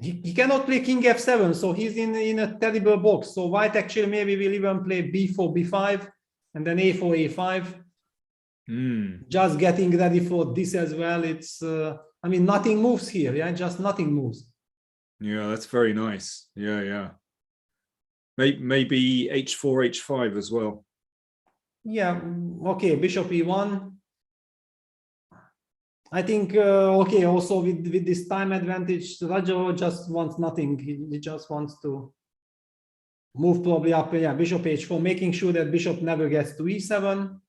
he cannot play king f7, so he's in a terrible box. So white actually maybe will even play b4, b5, and then a4, a5. Just getting ready for this as well. It's, I mean, nothing moves here. Yeah, just nothing moves. Yeah, that's very nice. Yeah, yeah. Maybe h4, h5 as well. Yeah, okay, bishop e1. I think, okay, also with this time advantage, Radjabov just wants nothing. He just wants to move probably up, yeah, bishop h4, making sure that bishop never gets to e7.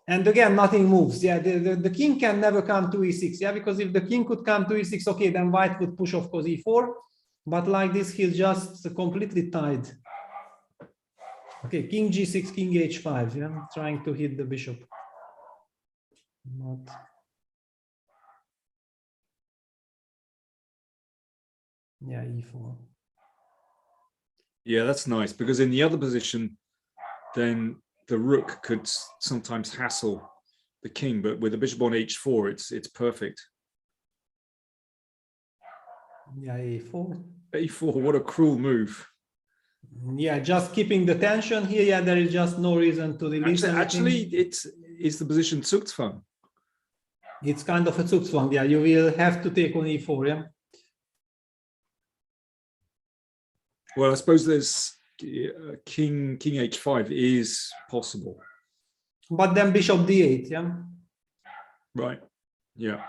And again, nothing moves. Yeah, the king can never come to e6. Yeah, because if the king could come to e6, okay, then white would push, of course, e4. But like this, he's just completely tied. Okay, king g6, king h5, yeah, trying to hit the bishop. Not. Yeah, e4. Yeah, that's nice, because in the other position, then the rook could sometimes hassle the king, but with the bishop on h4, it's perfect. Yeah, a4. a4, what a cruel move. Yeah, just keeping the tension here. Yeah, there is just no reason to release actually it's the position Zugzwang. It's kind of a Zugzwang. Yeah, you will have to take on e4. Yeah. Well, I suppose there's king h5 is possible. But then bishop d8. Yeah. Right. Yeah.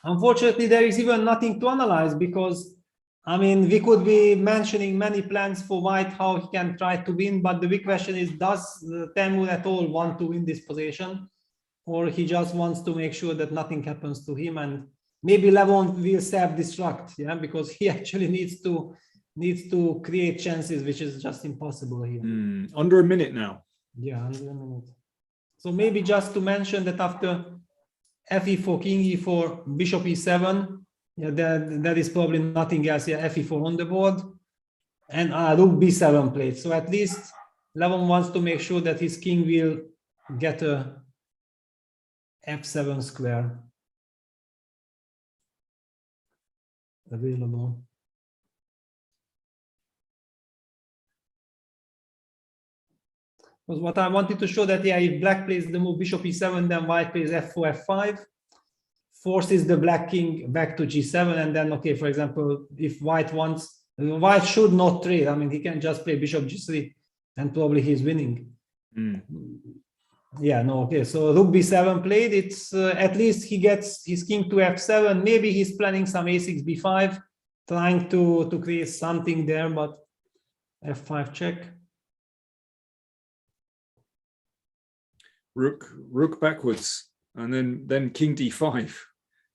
Unfortunately, there is even nothing to analyze, because, I mean, we could be mentioning many plans for white, how he can try to win, but the big question is, does Temur at all want to win this position, or he just wants to make sure that nothing happens to him, and maybe Levon will self-destruct, yeah, because he actually needs to create chances, which is just impossible here. Under a minute now. Yeah, under a minute. So maybe just to mention that after fe4, king e4, bishop e7, yeah, that is probably nothing else. Yeah, fe4 on the board, And rook b7 played. So at least Levon wants to make sure that his king will get a f7 square available. Because what I wanted to show that, yeah, if black plays the move bishop e7, then white plays f4, f5, forces the black king back to g7, and then, okay, for example, if white wants, white should not trade. I mean, he can just play bishop g3, and probably he's winning. Yeah, no, okay, so rook b7 played. It's at least he gets his king to f7. Maybe he's planning some a6, b5, trying to create something there, but f5 check. Rook backwards, and then king d5.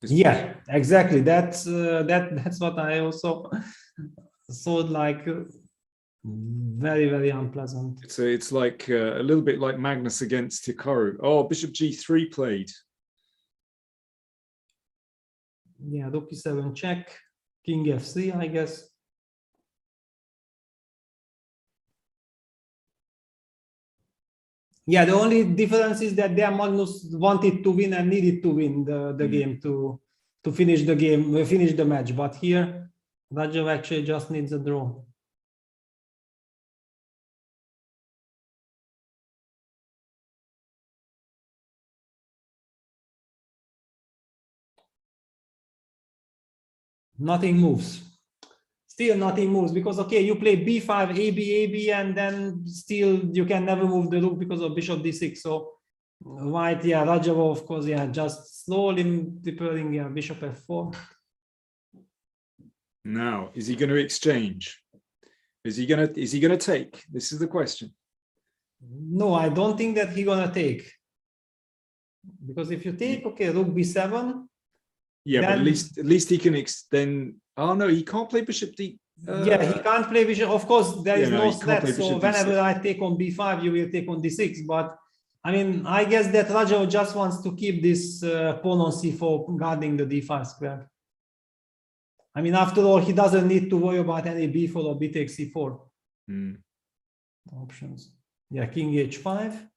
Yeah, exactly. That's what I also thought, like very, very unpleasant. It's like a little bit like Magnus against Hikaru. Oh, bishop g3 played. Yeah, rook e7 check, king f3, I guess. Yeah, the only difference is that there Magnus wanted to win and needed to win the game to finish the game, finish the match. But here, Radjabov actually just needs a draw. Nothing moves. Still nothing moves because, okay, you play b5, ab, and then still you can never move the rook because of bishop d6. So white, yeah, Radjabov, of course, yeah, just slowly preparing, yeah, bishop f4. Now, is he going to exchange? Is he gonna take? This is the question. No, I don't think that he's gonna take. Because if you take, okay, rook b7. Yeah, but at least he can then. Oh no, he can't play bishop d. Yeah, he can't play bishop. Of course, there is no threat. So whenever d6. I take on b5, you will take on d6. But I mean, I guess that Radjabov just wants to keep this pawn on c4 guarding the d5 square. I mean, after all, he doesn't need to worry about any b4 or b takes c4 options. Yeah, king h5.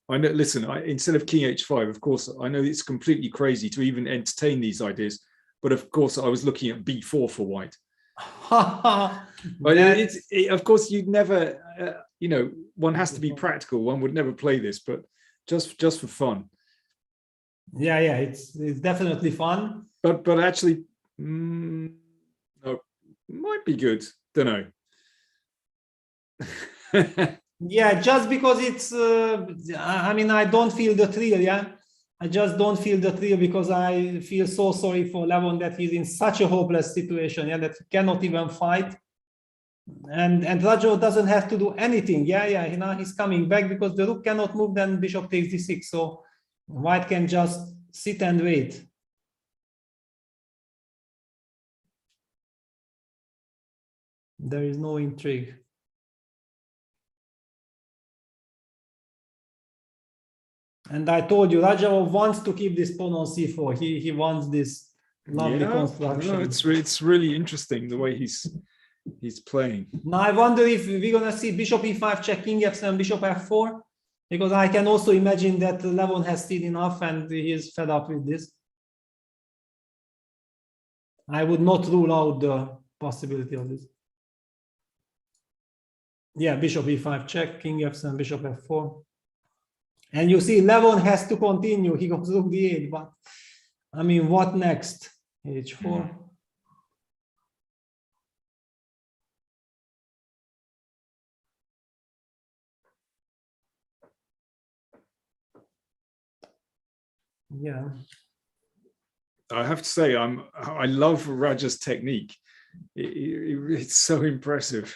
I know. Listen, instead of king h5, of course, I know it's completely crazy to even entertain these ideas. But of course, I was looking at b4 for white. But of course, you'd never. You know, one has to be practical. One would never play this, but just for fun. Yeah, it's definitely fun. But actually, no, might be good. Don't know. Yeah, just because it's, I mean, I don't feel the thrill, yeah? I just don't feel the thrill because I feel so sorry for Levon that he's in such a hopeless situation, yeah, that he cannot even fight. And Radjabov doesn't have to do anything, yeah, you know, he's coming back because the rook cannot move, then bishop takes d6, so white can just sit and wait. There is no intrigue. And I told you, Radjabov wants to keep this pawn on c4. He wants this lovely construction. No, it's really interesting the way he's playing. Now I wonder if we're gonna see bishop e5 check, king f7, bishop f4, because I can also imagine that Levon has seen enough and he is fed up with this. I would not rule out the possibility of this. Yeah, bishop e5 check, king f7, bishop f4. And you see, Levon has to continue. He goes rook d8, but I mean, what next? h4. Yeah. I have to say, I love Raja's technique. It's so impressive.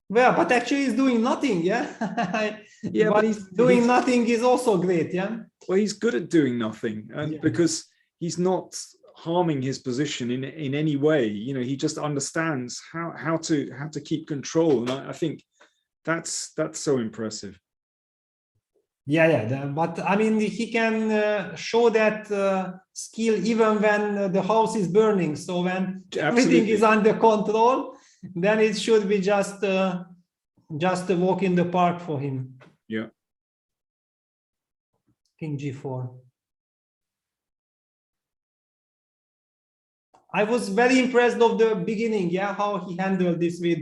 Well, but actually he's doing nothing, yeah? Yeah, but he's doing nothing is also great, yeah? Well, he's good at doing nothing, and because he's not harming his position in any way. You know, he just understands how to keep control, and I think that's so impressive. But I mean, he can show that skill even when the house is burning. So when everything is under control, then it should be just a walk in the park for him. Yeah. King G4. I was very impressed of the beginning, how he handled this with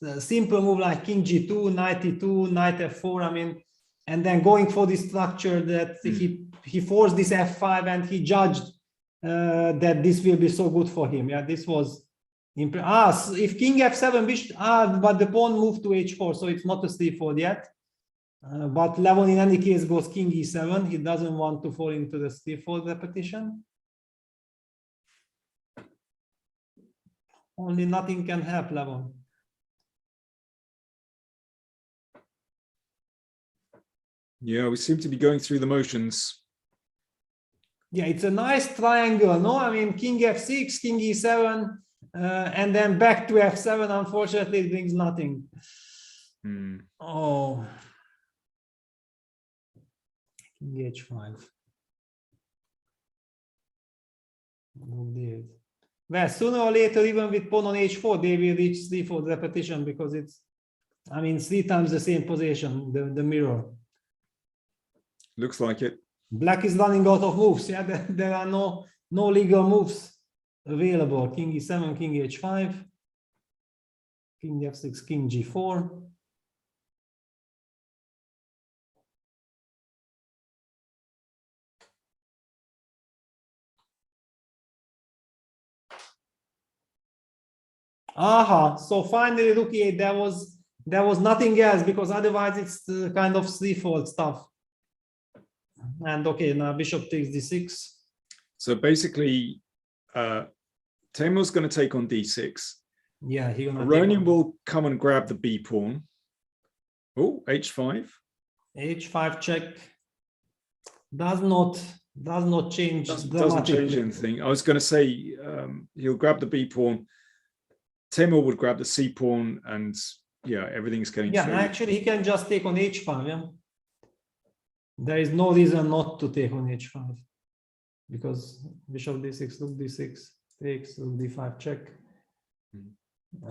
a simple move like King G2, Knight E2, Knight F4. I mean, and then going for this structure that he forced this F5 and he judged that this will be so good for him. This was so if King F7 bishop, but the pawn moved to H4, so it's not a c4 yet. But Levon in any case goes King E7. He doesn't want to fall into the c4 repetition. Only nothing can help Levon. Yeah, we seem to be going through the motions. Yeah, it's a nice triangle, no? I mean, King F6, King E7, and then back to F7. Unfortunately, it brings nothing. Oh. King H5. Well, sooner or later, even with pawn on H4, they will reach c4 repetition because it's, I mean, 3 times the same position, the mirror. Looks like it. Black is running out of moves. There are no legal moves available. King E7, King H5, King F6, King G4. So finally, Rook E8, there was nothing else because otherwise it's kind of threefold stuff. And okay, now bishop takes d6. So basically, Timur's going to take on d6. Yeah, he gonna. Aronian will come and grab the b pawn. Oh, h5. H5 check does not change. Doesn't change anything. I was going to say he'll grab the b pawn. Timur would grab the c pawn, and yeah, everything's getting. Yeah, actually, he can just take on h5. Yeah, there is no reason not to take on h5 because bishop d6, rook d6 takes, rook d5 check.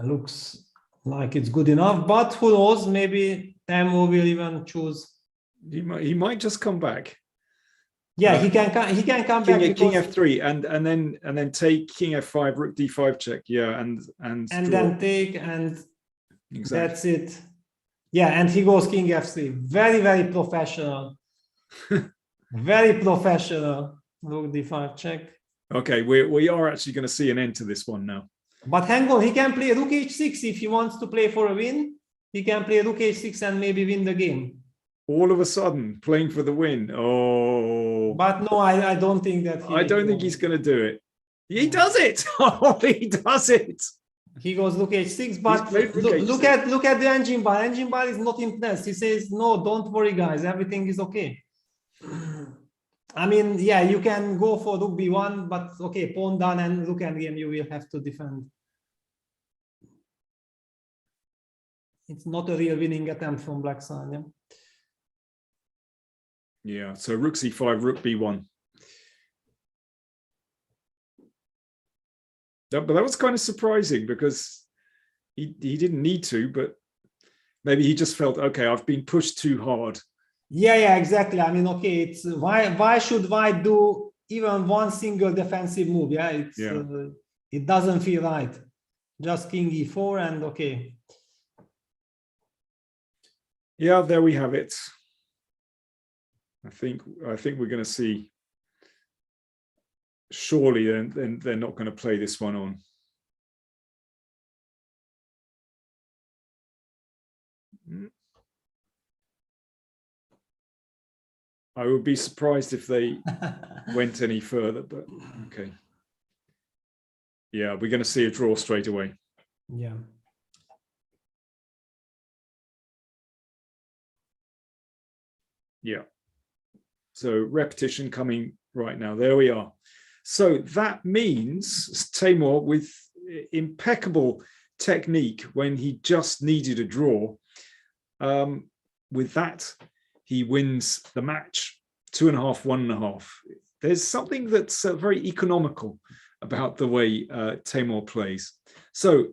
Looks like it's good enough, but who knows? Maybe Timur will even choose. He might just come back. Yeah, he can come back. King f3 and then take King f5, rook d5 check. Yeah, and then take, and exactly. That's it. Yeah, and he goes King f3. Very, very professional. Very professional. Rook d5 check. Okay, we are actually going to see an end to this one now. But hang on, he can play rook h6 if he wants to play for a win. He can play rook h6 and maybe win the game. All of a sudden, playing for the win. Oh. But no, I don't think that. I don't think he's going to do it. He does it. Oh, he does it. He goes rook h6, but look at the engine bar. Engine bar is not impressed. He says, no, don't worry, guys. Everything is okay. I mean, yeah, you can go for rook b1, but okay, pawn down and rook endgame, you will have to defend. It's not a real winning attempt from black side. Yeah. Yeah, so rook c5, rook b1. But that was kind of surprising because he didn't need to, but maybe he just felt, okay, I've been pushed too hard. Yeah, exactly. I mean, okay, it's why should White do even one single defensive move? Yeah, it doesn't feel right. Just King e4 and okay. Yeah, there we have it. I think we're going to see. Surely, then they're not going to play this one on. I would be surprised if they went any further, but okay. Yeah, we're going to see a draw straight away. Yeah. Yeah. So repetition coming right now. There we are. So that means Timur, with impeccable technique when he just needed a draw, with that, he wins the match 2.5, 1.5. There's something that's very economical about the way Timur plays. So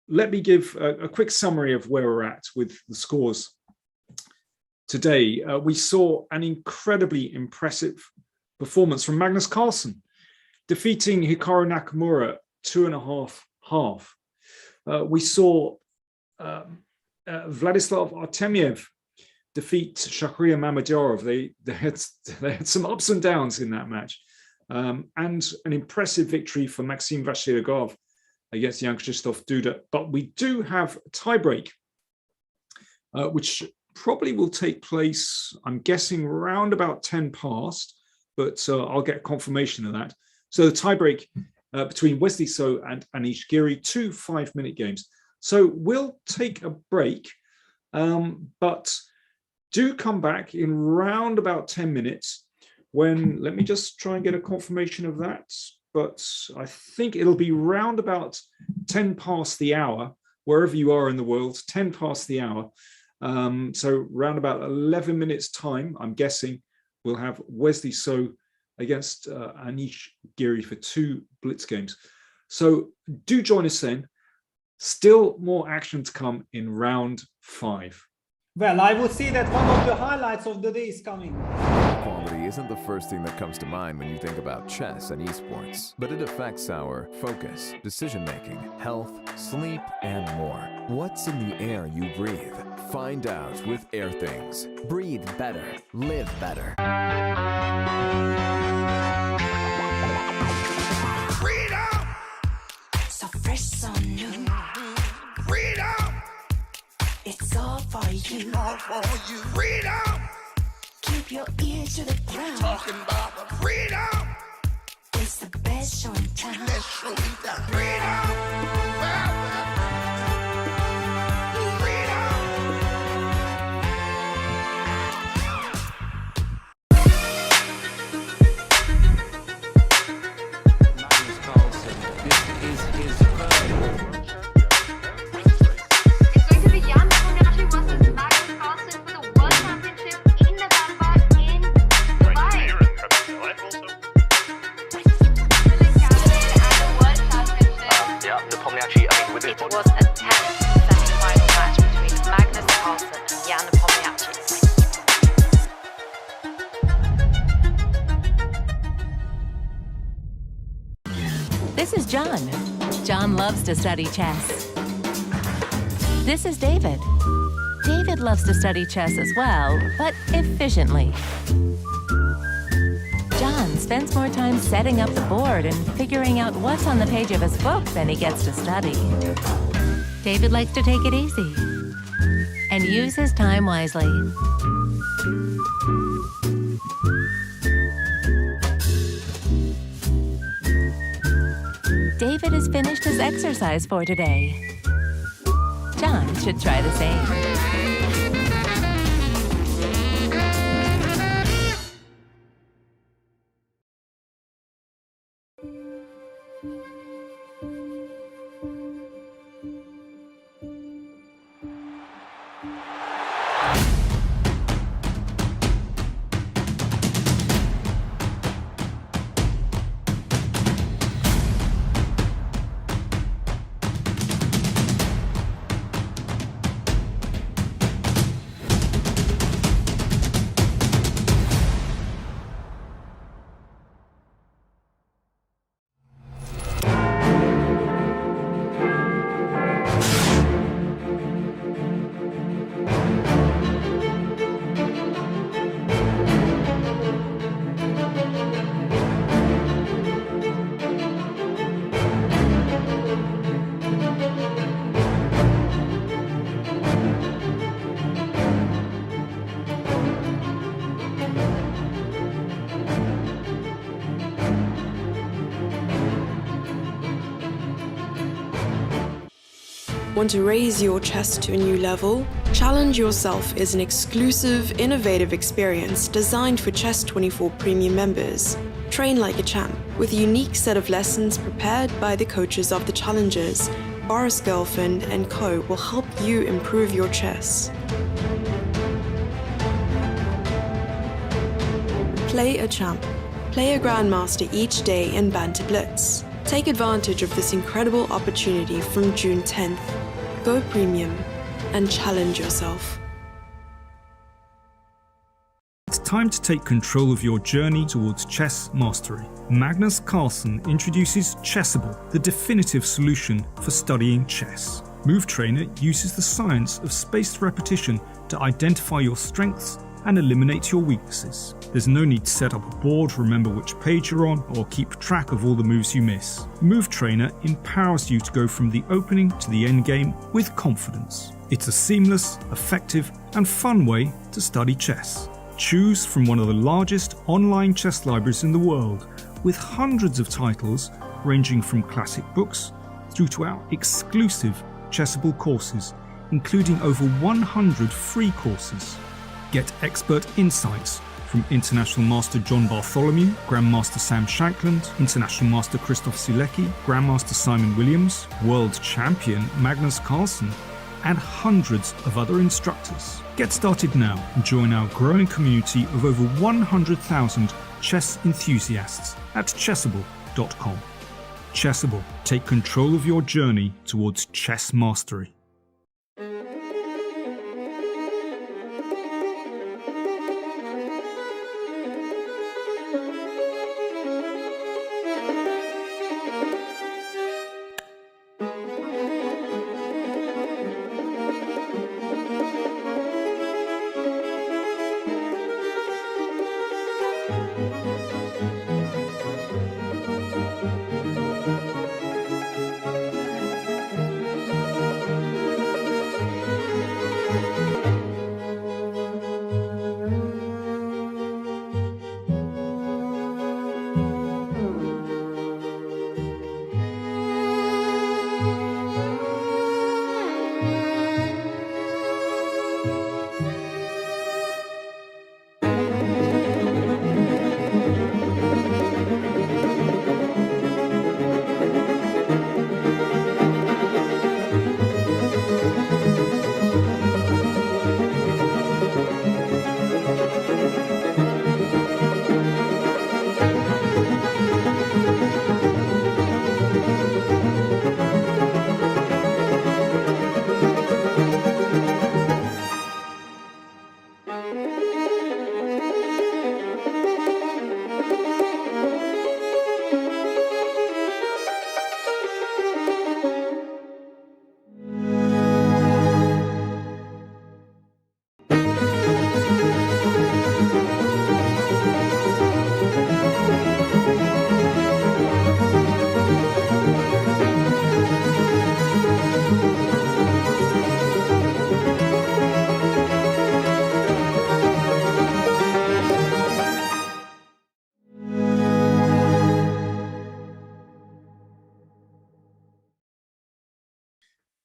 let me give a quick summary of where we're at with the scores today. We saw an incredibly impressive performance from Magnus Carlsen, defeating Hikaru Nakamura 2.5. We saw Vladislav Artemiev defeat Shakhria Mamedyarov. They had some ups and downs in that match, and an impressive victory for Maxime Vachier-Lagrave against Jan-Krzysztof Duda. But we do have a tiebreak, which probably will take place, I'm guessing, around about 10 past, but I'll get confirmation of that. So the tiebreak between Wesley So and Anish Giri, 2 5-minute games. So we'll take a break, but do come back in round about 10 minutes when, let me just try and get a confirmation of that, but I think it'll be round about 10 past the hour, wherever you are in the world, 10 past the hour. So round about 11 minutes time, I'm guessing, we'll have Wesley So against Anish Giri for 2 blitz games. So do join us then. Still more action to come in round 5. Well, I would say that one of the highlights of the day is coming. Quality isn't the first thing that comes to mind when you think about chess and esports, but it affects our focus, decision-making, health, sleep, and more. What's in the air you breathe? Find out with Airthings. Breathe better. Live better. Freedom! So fresh, so new. Freedom! It's all for you. All for you. Freedom! Keep your ear to the ground. Talking about the freedom. It's the best show in town. Let's show you that freedom. Well, Magnus Carlsen. This is his first. It's going to be Jan-Krzysztof versus Magnus Carlsen for the World Championship in November in Dubai. It was a tense semi-final match between Magnus Carlsen and Jan Krzysztof. This is John. John loves to study chess. This is David. David loves to study chess as well, but efficiently. John spends more time setting up the board and figuring out what's on the page of his book than he gets to study. David likes to take it easy and use his time wisely. David has finished his exercise for today. John should try the same. Want to raise your chess to a new level? Challenge Yourself is an exclusive, innovative experience designed for Chess24 Premium members. Train like a champ with a unique set of lessons prepared by the coaches of the challengers. Boris Girlfriend and Co. will help you improve your chess. Play a champ. Play a grandmaster each day in Banter Blitz. Take advantage of this incredible opportunity from June 10th. Go premium and challenge yourself. It's time to take control of your journey towards chess mastery. Magnus Carlsen introduces Chessible, the definitive solution for studying chess. Move Trainer uses the science of spaced repetition to identify your strengths and eliminate your weaknesses. There's no need to set up a board, remember which page you're on, or keep track of all the moves you miss. Move Trainer empowers you to go from the opening to the endgame with confidence. It's a seamless, effective, and fun way to study chess. Choose from one of the largest online chess libraries in the world, with hundreds of titles ranging from classic books through to our exclusive Chessible courses, including over 100 free courses. Get expert insights from International Master John Bartholomew, Grandmaster Sam Shankland, International Master Krzysztof Silecki, Grandmaster Simon Williams, World Champion Magnus Carlsen, and hundreds of other instructors. Get started now and join our growing community of over 100,000 chess enthusiasts at chessible.com. Chessible, take control of your journey towards chess mastery.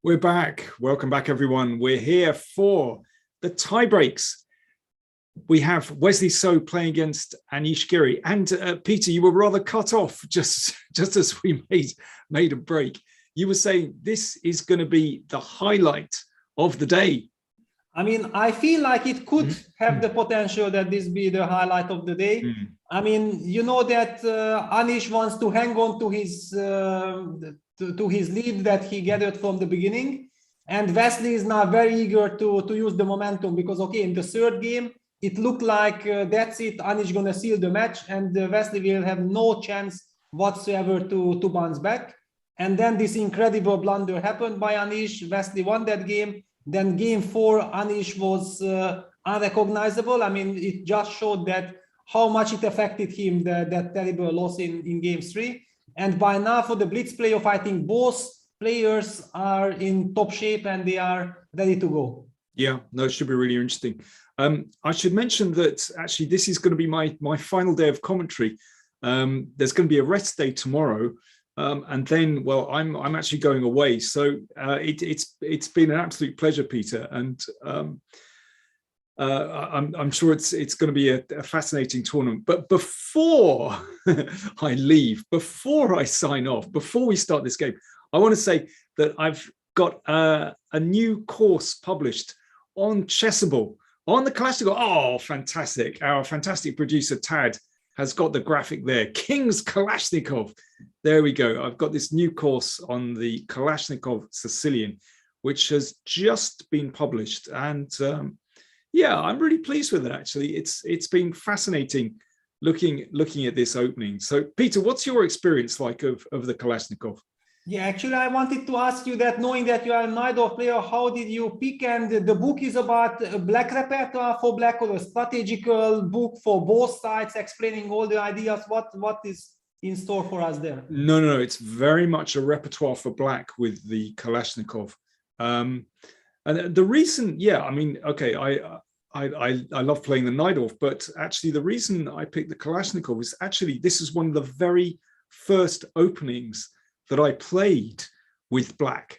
We're back. Welcome back, everyone. We're here for the tie breaks. We have Wesley So playing against Anish Giri. And Peter, you were rather cut off just as we made a break. You were saying this is going to be the highlight of the day. I mean, I feel like it could have the potential that this be the highlight of the day. I mean, you know that Anish wants to hang on to his lead that he gathered from the beginning, and Wesley is now very eager to use the momentum because, okay, in the third game it looked like that's it, Anish gonna seal the match, and Wesley will have no chance whatsoever to bounce back. And then this incredible blunder happened by Anish. Wesley won that game. Then game 4, Anish was unrecognizable. I mean, it just showed that how much it affected him, that terrible loss in game 3. And by now for the Blitz playoff, I think both players are in top shape and they are ready to go. Yeah, no, it should be really interesting. I should mention that actually this is going to be my final day of commentary. There's going to be a rest day tomorrow. And then, well, I'm actually going away. So it's been an absolute pleasure, Peter. And I'm sure it's going to be a fascinating tournament. But before I leave, before I sign off, before we start this game, I want to say that I've got a new course published on Chessible On the Kalashnikov, oh, fantastic. Our fantastic producer, Tad, has got the graphic there. King's Kalashnikov. There we go. I've got this new course on the Kalashnikov Sicilian, which has just been published. And yeah, I'm really pleased with it, actually. It's been fascinating looking at this opening. So, Peter, what's your experience like of the Kalashnikov? Yeah, actually, I wanted to ask you that, knowing that you are a Najdov player, how did you pick? And the book is about a black repertoire for black, or a strategical book for both sides, explaining all the ideas. What is in store for us there? No, it's very much a repertoire for black with the Kalashnikov. And the reason, yeah, I mean, okay, I love playing the Najdov, but actually the reason I picked the Kalashnikov is actually this is one of the very first openings that I played with black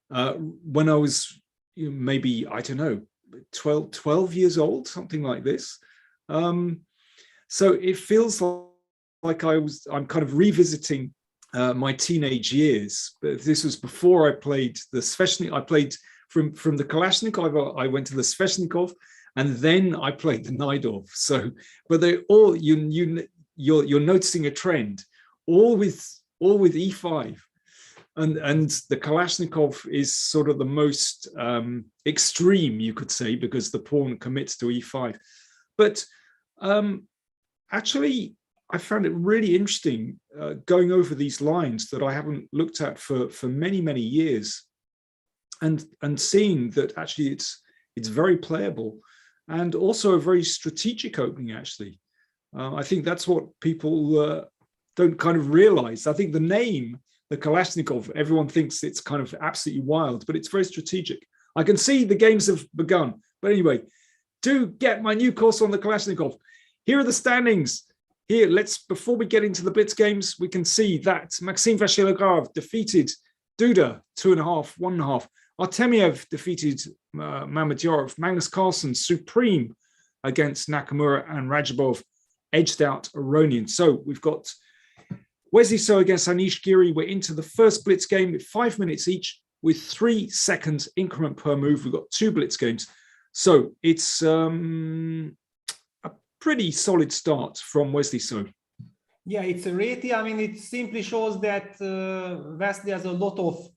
when I was maybe, I don't know, 12 years old, something like this. So it feels like I'm kind of revisiting my teenage years. But this was before I played the Sveshnikov. I played from the Kalashnikov, I went to the Sveshnikov, and then I played the Najdov. So, but they all, you're noticing a trend, all with E5, and the Kalashnikov is sort of the most extreme, you could say, because the pawn commits to E5. But actually, I found it really interesting going over these lines that I haven't looked at for many years, and seeing that actually it's very playable, and also a very strategic opening. Actually, I think that's what people don't kind of realize. I think the name, the Kalashnikov, everyone thinks it's kind of absolutely wild, but it's very strategic. I can see the games have begun. But anyway, do get my new course on the Kalashnikov. Here are the standings. Here, before we get into the blitz games, we can see that Maxime Vachier-Lagrave defeated Duda 2.5, 1.5. Artemiev defeated Mamedyarov. Magnus Carlsen supreme against Nakamura, and Radjabov edged out Aronian. So we've got Wesley So against Anish Giri. We're into the first blitz game with 5 minutes each with 3 seconds increment per move. We've got 2 blitz games. So it's a pretty solid start from Wesley So. Yeah, it's a rate. I mean, it simply shows that Wesley has a lot of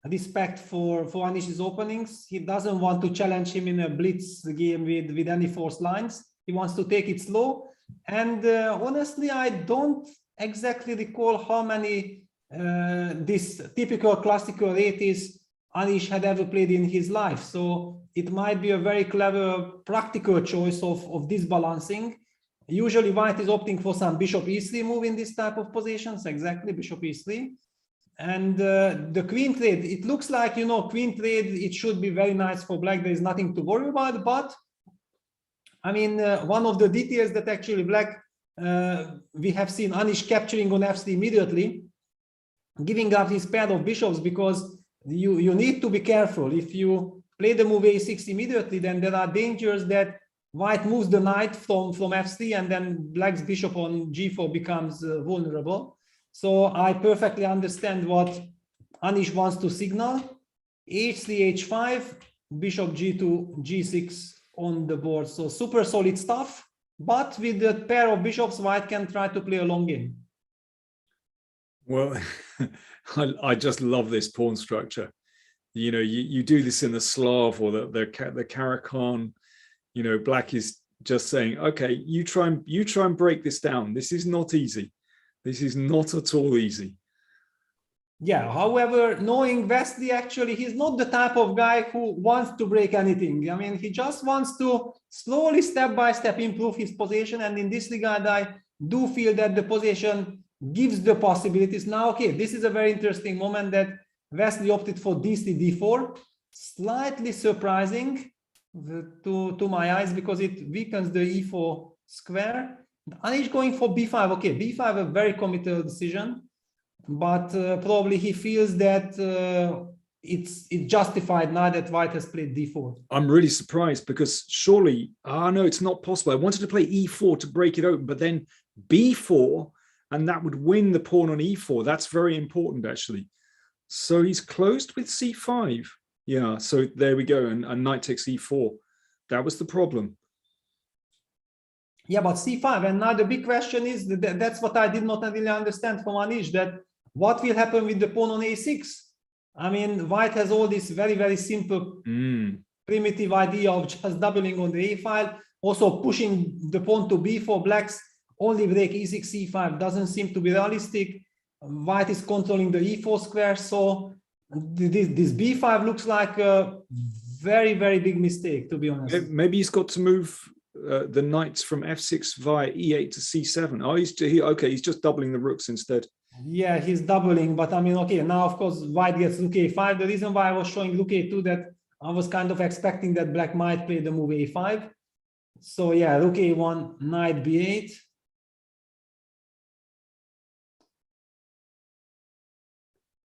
respect for Anish's openings. He doesn't want to challenge him in a blitz game with any forced lines. He wants to take it slow. And honestly, I don't exactly recall how many this typical classical rates Anish had ever played in his life. So it might be a very clever practical choice of disbalancing. Usually white is opting for some bishop e3 move in this type of positions, exactly, bishop e3. And the queen trade, it looks like, queen trade, it should be very nice for black. There is nothing to worry about. But I mean, one of the details that actually black, we have seen Anish capturing on f3 immediately, giving up his pair of bishops, because you need to be careful. If you play the move a6 immediately, then there are dangers that white moves the knight from f3, and then black's bishop on g4 becomes vulnerable. So I perfectly understand what Anish wants to signal. h3, h5, bishop g2, g6 on the board. So super solid stuff. But with the pair of bishops, white can try to play a long game. Well, I just love this pawn structure. You do this in the Slav or the Caro-Kann. Black is just saying, okay, you try and break this down. This is not easy. This is not at all easy. Yeah, however, knowing Wesley, actually, he's not the type of guy who wants to break anything. I mean, he just wants to slowly, step by step, improve his position. And in this regard, I do feel that the position gives the possibilities. Now, okay, this is a very interesting moment that Wesley opted for d3, d4. Slightly surprising to my eyes, because it weakens the e4 square. Anish going for b5. Okay, b5, a very committal decision. But probably he feels that it's justified now that white has played d4. I'm really surprised, because surely, no, it's not possible. I wanted to play e4 to break it open, but then b4, and that would win the pawn on e4. That's very important, actually. So he's closed with c5. Yeah, so there we go, and knight takes e4. That was the problem. Yeah, but c5, and now the big question is, that's what I did not really understand from Anish, that what will happen with the pawn on a6? I mean, white has all this very, very simple primitive idea of just doubling on the a file, also pushing the pawn to b4. Black's only break e6, c5 doesn't seem to be realistic. White is controlling the e4 square, so this b5 looks like a very, very big mistake, to be honest. Maybe he's got to move the knights from f6 via e8 to c7. Oh, he's just doubling the rooks instead. Yeah, he's doubling, but I mean, okay, now of course white gets rook a5. The reason why I was showing rook a2, that I was kind of expecting that black might play the move a5. So yeah, rook a1, knight b8.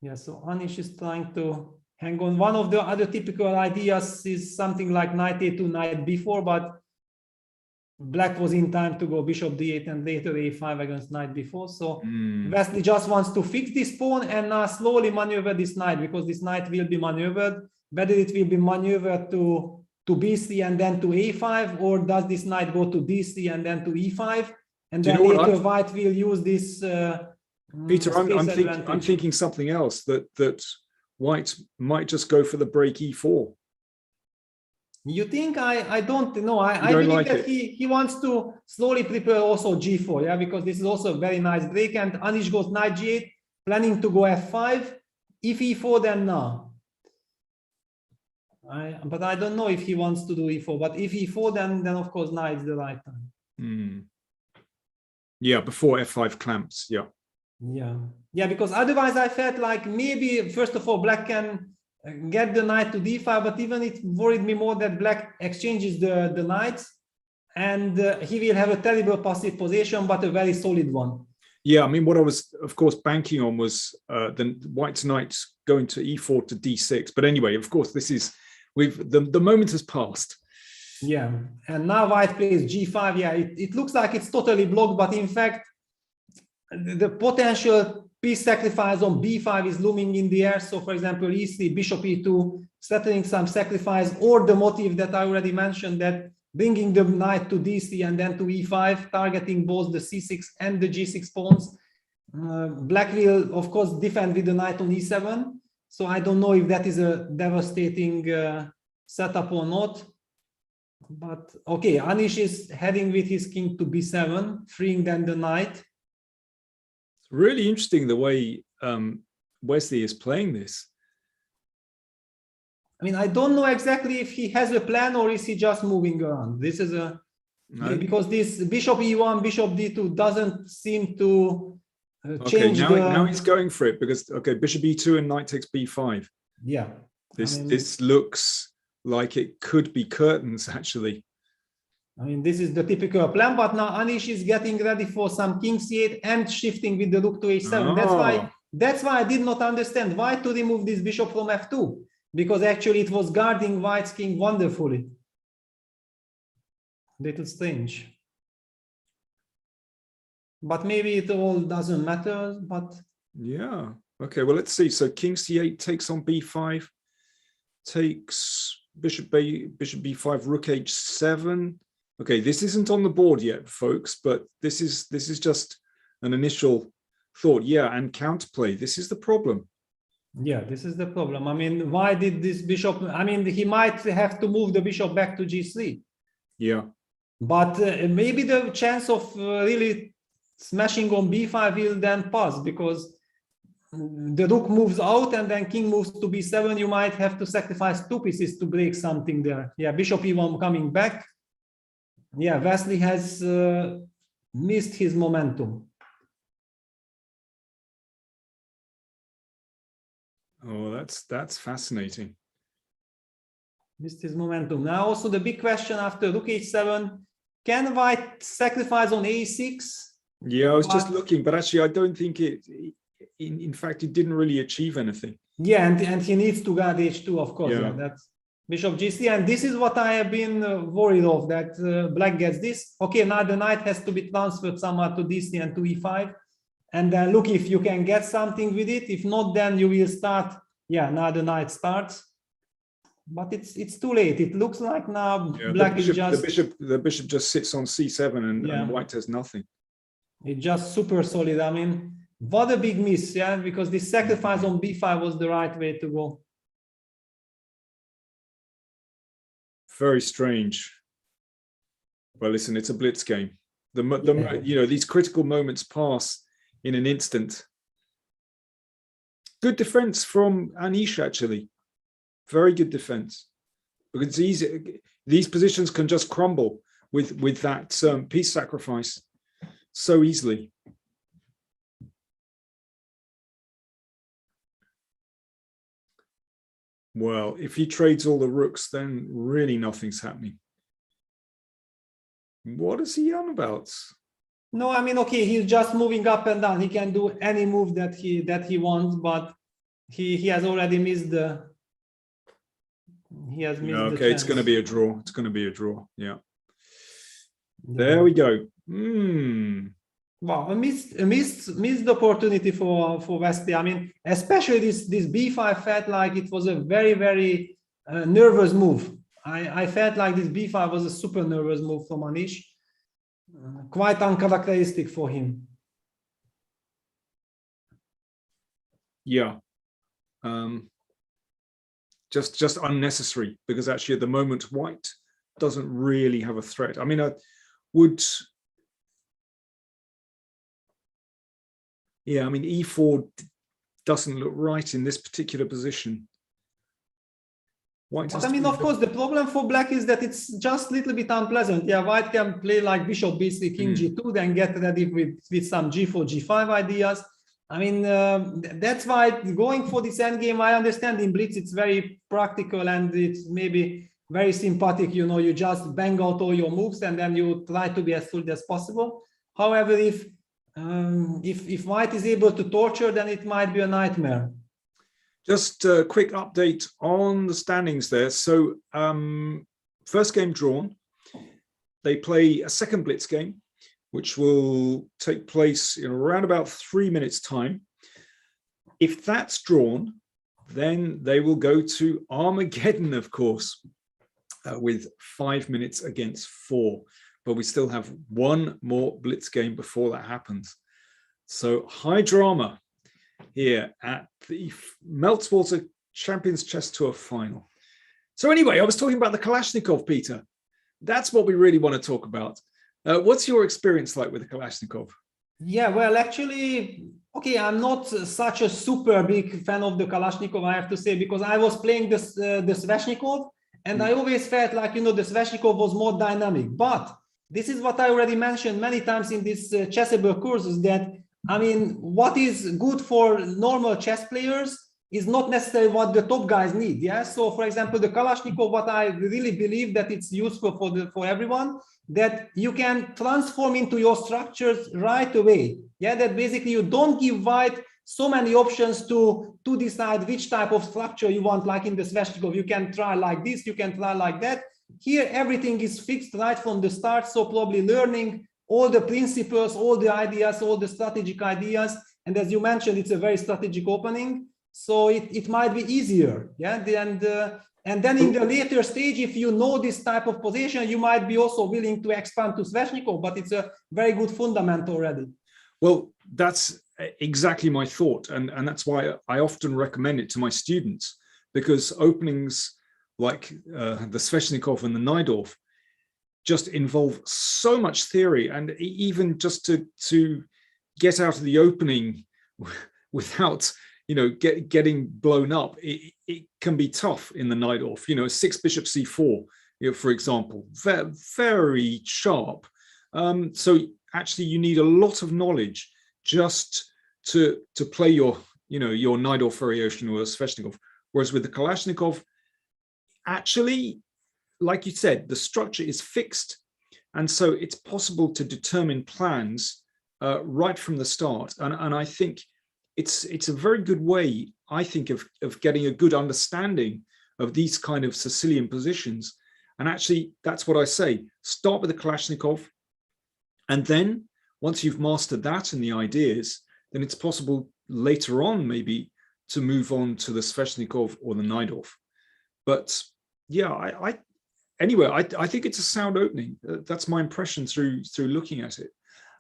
Yeah, so Anish is trying to hang on. One of the other typical ideas is something like knight a2, knight b4, but black was in time to go bishop d8 and later a5 against knight b4. So Wesley just wants to fix this pawn and slowly maneuver this knight, because this knight will be maneuvered. Whether it will be maneuvered to b3 and then to a5, or does this knight go to d3 and then to e5, and then later white will use this. Peter, I'm thinking something else, that white might just go for the break e4. You think? I don't know. I believe like that he wants to slowly prepare also g4, yeah, because this is also a very nice break. And Anish goes knight g8, planning to go f5. If e4, then no. But I don't know if he wants to do e4. But if e4, then of course knight is the right time. Yeah, before f5 clamps. Yeah. Yeah, because otherwise I felt like maybe first of all black can get the knight to d5, but even it worried me more that black exchanges the knights, and he will have a terrible passive position, but a very solid one. Yeah, I mean, what I was, of course, banking on was the white's knight going to e4 to d6. But anyway, of course, this is, the moment has passed. Yeah, and now white plays g5. Yeah, it looks like it's totally blocked, but in fact, the potential piece sacrifice on b5 is looming in the air. So for example, e3, bishop e2, settling some sacrifice, or the motive that I already mentioned, that bringing the knight to d3 and then to e5, targeting both the c6 and the g6 pawns. Black will of course defend with the knight on e7, so I don't know if that is a devastating setup or not. But okay, Anish is heading with his king to b7, freeing then the knight. Really interesting the way Wesley is playing this. I mean, I don't know exactly if he has a plan or is he just moving around. This is because this bishop e1, bishop d2 doesn't seem to change. Now he's going for it, because bishop e2 and knight takes b5. Yeah, this looks like it could be curtains actually. I mean, this is the typical plan, but now Anish is getting ready for some king c8 and shifting with the rook to a7. That's why I did not understand why to remove this bishop from f2, because actually it was guarding white's king wonderfully. Little strange. But maybe it all doesn't matter, but... Yeah, okay, well, let's see. So king c8 takes on b5, takes bishop b5, rook h7. Okay, this isn't on the board yet, folks, but this is just an initial thought. Yeah, and counterplay. This is the problem. Yeah, this is the problem. I mean, why did this bishop? I mean, he might have to move the bishop back to g3. Yeah. But maybe the chance of really smashing on b5 will then pass, because the rook moves out and then king moves to b7. You might have to sacrifice two pieces to break something there. Yeah, bishop e1 coming back. Yeah, Wesley has missed his momentum. Oh, that's fascinating. Missed his momentum. Now also the big question after rook h7, can white sacrifice on a6? Yeah, I was just looking, but actually I don't think in fact it didn't really achieve anything. Yeah, and he needs to guard h2, of course. Yeah, that's bishop g3, and this is what I have been worried of, that black gets this. Okay, now the knight has to be transferred somewhere to d3 and to e5, and then look if you can get something with it. If not, then you will start. Yeah, now the knight starts. but it's too late. It looks like now Yeah, black is just the bishop just sits on c7 and white has nothing. It's just super solid. I mean, what a big miss, yeah, because this sacrifice on b5 was the right way to go. Very strange. Well, listen, it's a blitz game. You know, these critical moments pass in an instant. Good defense from Anish, actually. Very good defense. Because it's easy. These positions can just crumble with that piece sacrifice so easily. Well, if he trades all the rooks, then really nothing's happening. What is he on about? No, I mean, okay, he's just moving up and down. He can do any move that he wants, but he has already missed the. He has missed. Okay, the chance. it's going to be a draw. It's going to be a draw. Yeah. There we go. Wow, a missed opportunity for Vesti. I mean, especially this b5 felt like it was a very, very nervous move. I felt like this b5 was a super nervous move from Anish. Quite uncharacteristic for him. Yeah. Just unnecessary, because actually at the moment white doesn't really have a threat. I mean, I would. Yeah, I mean, e4 doesn't look right in this particular position. But I mean, of course, the problem for black is that it's just a little bit unpleasant. Yeah, white can play like bishop b3, king g2, then get ready with some g4, g5 ideas. I mean, that's why going for this endgame, I understand in blitz it's very practical and it's maybe very sympathetic. You know, you just bang out all your moves and then you try to be as solid as possible. However, if white is able to torture, then it might be a nightmare. Just a quick update on the standings there. So first game drawn. They play a second blitz game, which will take place in around about 3 minutes' time. If that's drawn, then they will go to Armageddon, of course, with 5 minutes against 4. But we still have one more blitz game before that happens. So high drama here at the Meltwater Champions Chess Tour final. So anyway, I was talking about the Kalashnikov, Peter. That's what we really want to talk about. What's your experience like with the Kalashnikov? Yeah, well, actually, okay, I'm not such a super big fan of the Kalashnikov, I have to say, because I was playing the Sveshnikov, and I always felt like, you know, the Sveshnikov was more dynamic. But this is what I already mentioned many times in this Chessible courses, that I mean, what is good for normal chess players is not necessarily what the top guys need. Yeah. So, for example, the Kalashnikov, what I really believe that it's useful for everyone, that you can transform into your structures right away. Yeah. That basically you don't give white so many options to decide which type of structure you want. Like in the Sveshnikov, you can try like this, you can try like that. Here, everything is fixed right from the start. So probably learning all the principles, all the ideas, all the strategic ideas. And as you mentioned, it's a very strategic opening. So it might be easier. Yeah. And then in the later stage, if you know this type of position, you might be also willing to expand to Sveshnikov, but it's a very good fundament already. Well, that's exactly my thought. And that's why I often recommend it to my students, because openings like the Sveshnikov and the Najdorf just involve so much theory, and even just to get out of the opening without, you know, getting blown up, it can be tough in the Najdorf. You know, 6 bishop c4, you know, for example, very sharp. So actually, you need a lot of knowledge just to play your, you know, your Najdorf variation or a Sveshnikov. Whereas with the Kalashnikov, actually, like you said, the structure is fixed, and so it's possible to determine plans right from the start. And I think it's a very good way, I think, of getting a good understanding of these kind of Sicilian positions. And actually, that's what I say. Start with the Kalashnikov, and then once you've mastered that and the ideas, then it's possible later on maybe to move on to the Sveshnikov or the Najdorf. But Yeah, anyway, I think it's a sound opening. That's my impression through looking at it.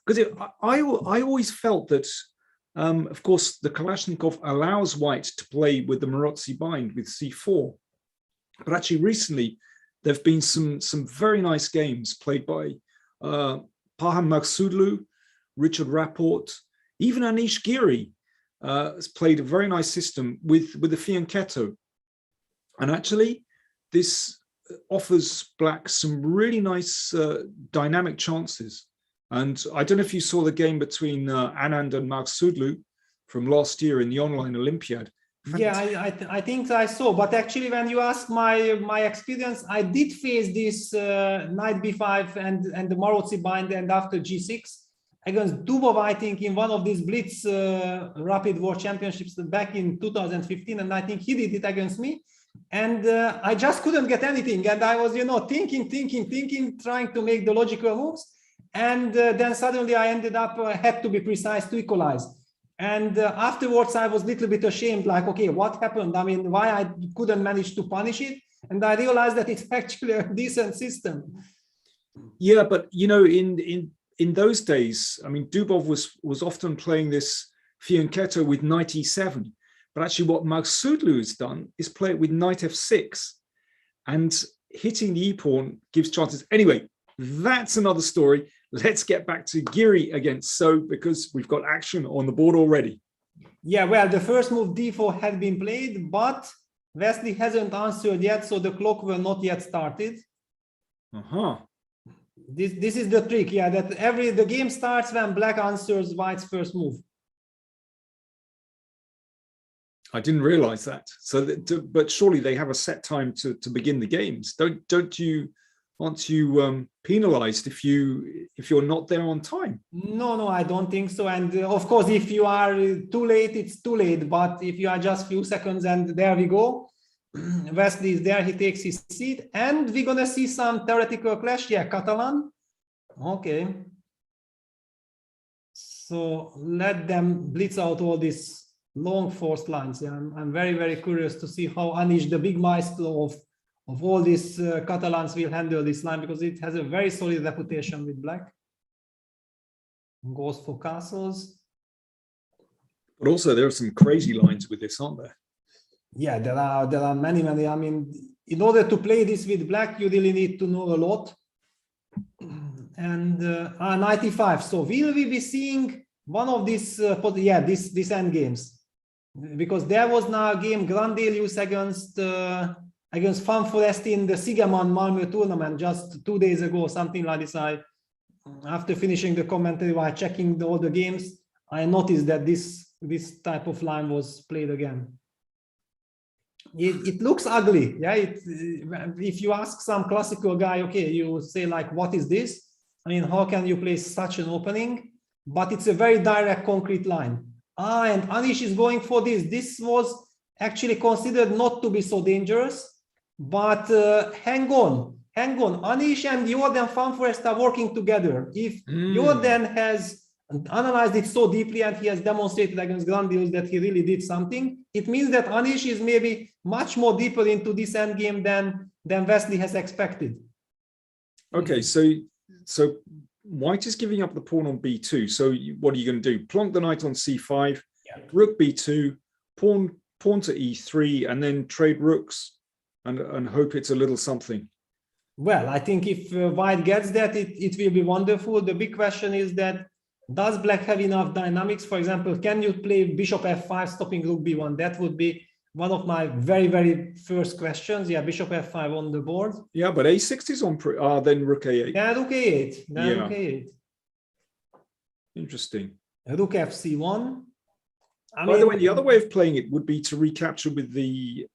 Because I always felt that, of course, the Kalashnikov allows white to play with the Morozzi bind with c4. But actually recently, there have been some very nice games played by Parham Magsudlu, Richard Rapport, even Anish Giri has played a very nice system with the fianchetto. And actually, this offers black some really nice dynamic chances. And I don't know if you saw the game between Anand and Magsudlu from last year in the online Olympiad. Yeah, I think I saw, but actually when you ask my experience, I did face this knight b5 and the Morozzi bind and after g6 against Dubov, I think in one of these Blitz Rapid War Championships back in 2015, and I think he did it against me. And I just couldn't get anything. And I was, thinking, trying to make the logical moves. And then suddenly I ended up, had to be precise to equalize. And afterwards, I was a little bit ashamed, like, okay, what happened? I mean, why I couldn't manage to punish it? And I realized that it's actually a decent system. Yeah, but, in those days, I mean, Dubov was often playing this fianchetto with knight e7. But actually what Magsudlu has done is play it with knight f6. And hitting the e-pawn gives chances. Anyway, that's another story. Let's get back to Giri against So, because we've got action on the board already. Yeah, well, the first move d4 had been played, but Wesley hasn't answered yet, so the clock will not yet started. This is the trick, yeah, that the game starts when black answers white's first move. I didn't realize that. So, but surely they have a set time to begin the games. Aren't you penalized if you're not there on time? No, I don't think so. And of course, if you are too late, it's too late. But if you are just few seconds and there we go, Wesley is there, he takes his seat, and we're gonna see some theoretical clash. Yeah, Catalan. Okay. So let them blitz out all these long forced lines. Yeah, I'm very, very curious to see how Anish, the big maestro of all these Catalans, will handle this line, because it has a very solid reputation with black. Goes for castles. But also there are some crazy lines with this, aren't there? Yeah, there are many. I mean, in order to play this with black, you really need to know a lot. And 95. So will we be seeing one of these? This end games, because there was now a game Grandelius against Van Forest in the Sigeman Malmö tournament just 2 days ago, something like this. After finishing the commentary while checking all the games, I noticed that this type of line was played again. It looks ugly, yeah. If you ask some classical guy, okay, you say like, what is this? I mean, how can you play such an opening? But it's a very direct, concrete line. And Anish is going for this. This was actually considered not to be so dangerous. But hang on. Anish and Jordan Van Forest are working together. If Jordan has analyzed it so deeply and he has demonstrated against Grandelius that he really did something, it means that Anish is maybe much more deeper into this endgame than Wesley has expected. Okay, so white is giving up the pawn on b2. So what are you going to do? Plonk the knight on c5, rook b2, pawn to e3, and then trade rooks and hope it's a little something. Well, I think if white gets that, it will be wonderful. The big question is that, does black have enough dynamics? For example, can you play bishop f5 stopping rook b1? That would be one of my very, very first questions. Yeah, bishop f5 on the board. Yeah, but a6 is on then rook a8. Yeah, rook a8. Rook a8. Interesting. Rook fc1. By the way, the other way of playing it would be to recapture with the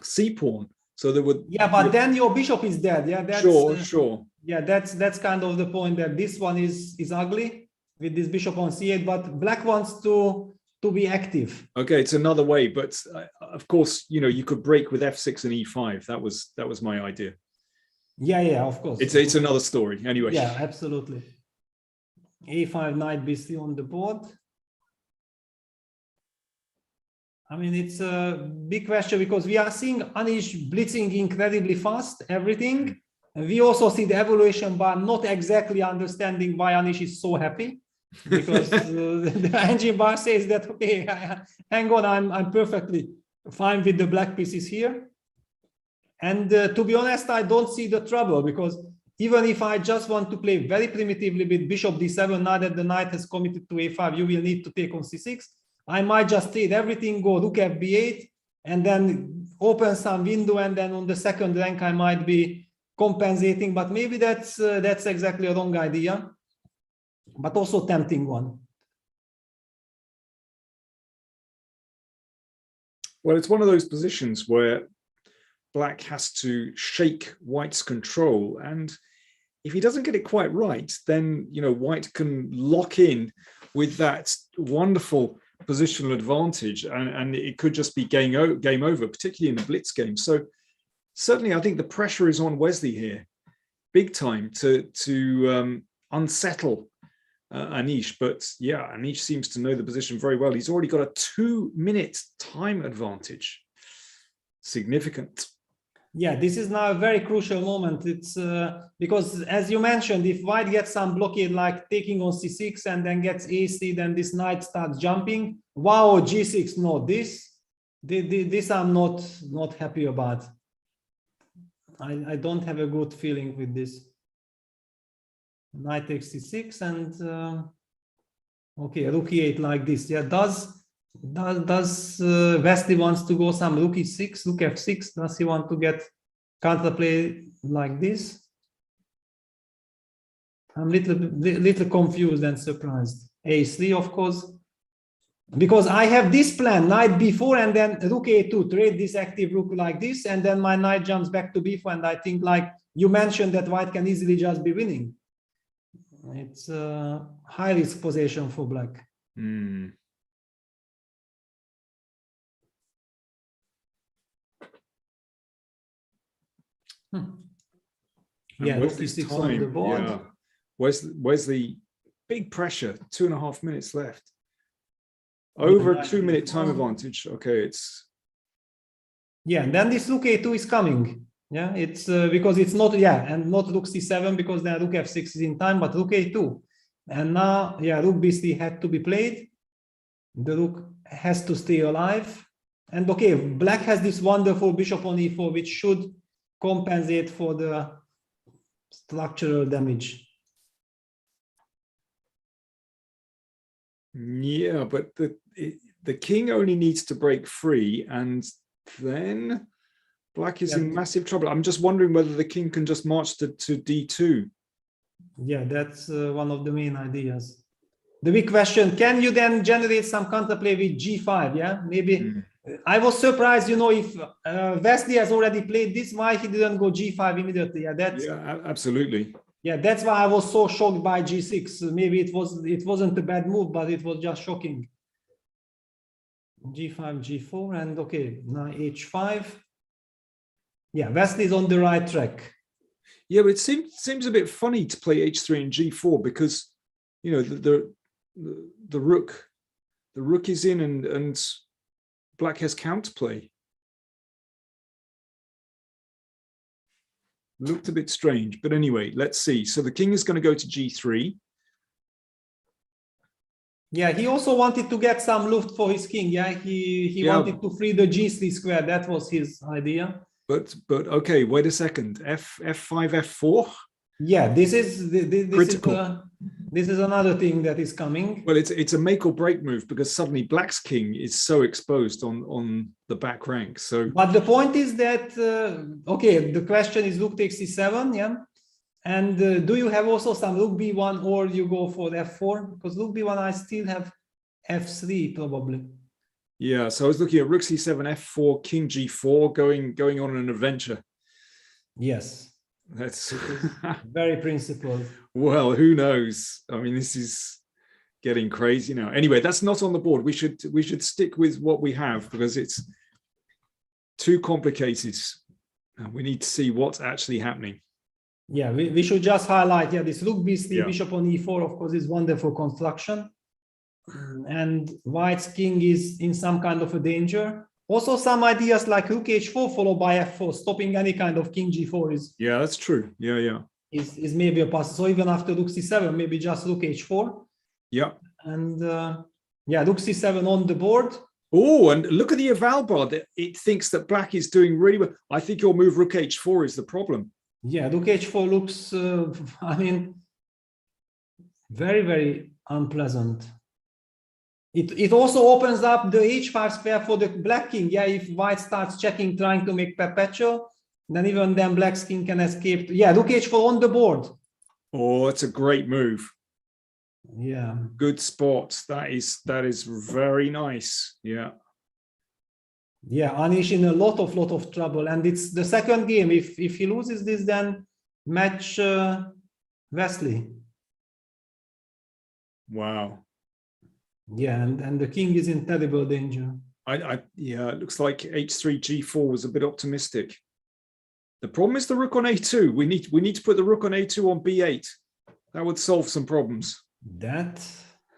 c pawn. So there would. Yeah, but then your bishop is dead. Yeah, that's, sure. Yeah, that's kind of the point, that this one is ugly with this bishop on c8, but black wants to be active. Okay, it's another way, but of course, you could break with f6 and e5. That was my idea. Yeah, of course. It's another story anyway. Yeah, absolutely. a5 knight bc on the board. I mean, it's a big question because we are seeing Anish blitzing incredibly fast, everything. And we also see the evaluation bar not exactly understanding why Anish is so happy. Because the engine bar says that, okay, hang on, I'm perfectly fine with the black pieces here. And to be honest, I don't see the trouble because even if I just want to play very primitively with bishop d7, now that the knight has committed to a5, you will need to take on c6. I might just trade everything, go rook fb8, and then open some window, and then on the second rank I might be compensating. But maybe that's exactly a wrong idea, but also tempting one. Well, it's one of those positions where black has to shake white's control, and if he doesn't get it quite right, then white can lock in with that wonderful positional advantage, and it could just be game over, particularly in the blitz game. So certainly I think the pressure is on Wesley here big time to unsettle Anish. But yeah, Anish seems to know the position very well. He's already got a 2-minute time advantage. Significant. Yeah, this is now a very crucial moment. It's because, as you mentioned, if white gets some blockade like taking on c6 and then gets a3, then this knight starts jumping. Wow, g6, no, this I'm not happy about. I don't have a good feeling with this. Knight takes c6 and okay, rook e8 like this. Yeah, does Wesley wants to go some rook e6, rook f6? Does he want to get counterplay like this? I'm little confused and surprised. a3, of course, because I have this plan, knight b4 and then rook a2, trade this active rook like this, and then my knight jumps back to b4, and I think, like you mentioned, that white can easily just be winning. It's a high risk position for black. Yeah, rook e6 on the board. Yeah. Wesley, big pressure, 2.5 minutes left. Over a 2-minute time advantage. Okay, it's... Yeah, and then this rook a2 is coming. Yeah, it's because it's not, yeah, and not rook c7 because then rook f6 is in time, but rook a2. And now, yeah, rook b3 had to be played. The rook has to stay alive. And okay, black has this wonderful bishop on e4, which should compensate for the structural damage. Yeah, but the king only needs to break free, and then black is in massive trouble. I'm just wondering whether the king can just march to d2. Yeah, that's one of the main ideas. The big question, can you then generate some counterplay with g5? Yeah, maybe. I was surprised, if Wesley has already played this, why he didn't go g5 immediately. Yeah, absolutely. Yeah, that's why I was so shocked by g6. Maybe it wasn't a bad move, but it was just shocking. g5, g4, and okay, now h5. Yeah, Wesley is on the right track. Yeah, but it seems a bit funny to play h3 and g4 because the rook is in and black has counterplay. Looked a bit strange, but anyway, let's see. So the king is going to go to g3. Yeah, he also wanted to get some luft for his king. Yeah, he wanted to free the g3 square. That was his idea. But okay, wait a second. f5, f4. Yeah, this is another thing that is coming. Well, it's a make or break move because suddenly black's king is so exposed on the back rank. So, but the point is that okay, the question is rook takes c7, yeah, and do you have also some rook b1 or you go for f4? Because rook b1 I still have f3 probably. Yeah, so I was looking at rook c7, f4, king g4, going on an adventure. Yes. That's very principled. Well, who knows? I mean, this is getting crazy now. Anyway, that's not on the board. We should stick with what we have because it's too complicated. We need to see what's actually happening. Yeah, we should just highlight, this rook b3, bishop on e4, of course, is wonderful construction. and white's king is in some kind of a danger. Also, some ideas like rook h4 followed by f4, stopping any kind of king g4 is that's true. Yeah. Is maybe a pass. So even after rook c7, maybe just rook h4. Yeah. And rook c7 on the board. Oh, and look at the eval bar. It thinks that black is doing really well. I think your move rook h4 is the problem. Yeah, rook h4 looks, I mean, very, very unpleasant. It also opens up the h5 square for the black king. Yeah, if white starts checking, trying to make perpetual, then even then black's king can escape. Yeah, rook h4 on the board. Oh, it's a great move. Yeah. Good spot. That is very nice. Yeah. Yeah, Anish in a lot of trouble. And it's the second game. If he loses this, then match Wesley. Wow. Yeah, and the king is in terrible danger. Yeah, it looks like h3 g4 was a bit optimistic. The problem is the rook on a2. We need to put the rook on a2 on b8. That would solve some problems. That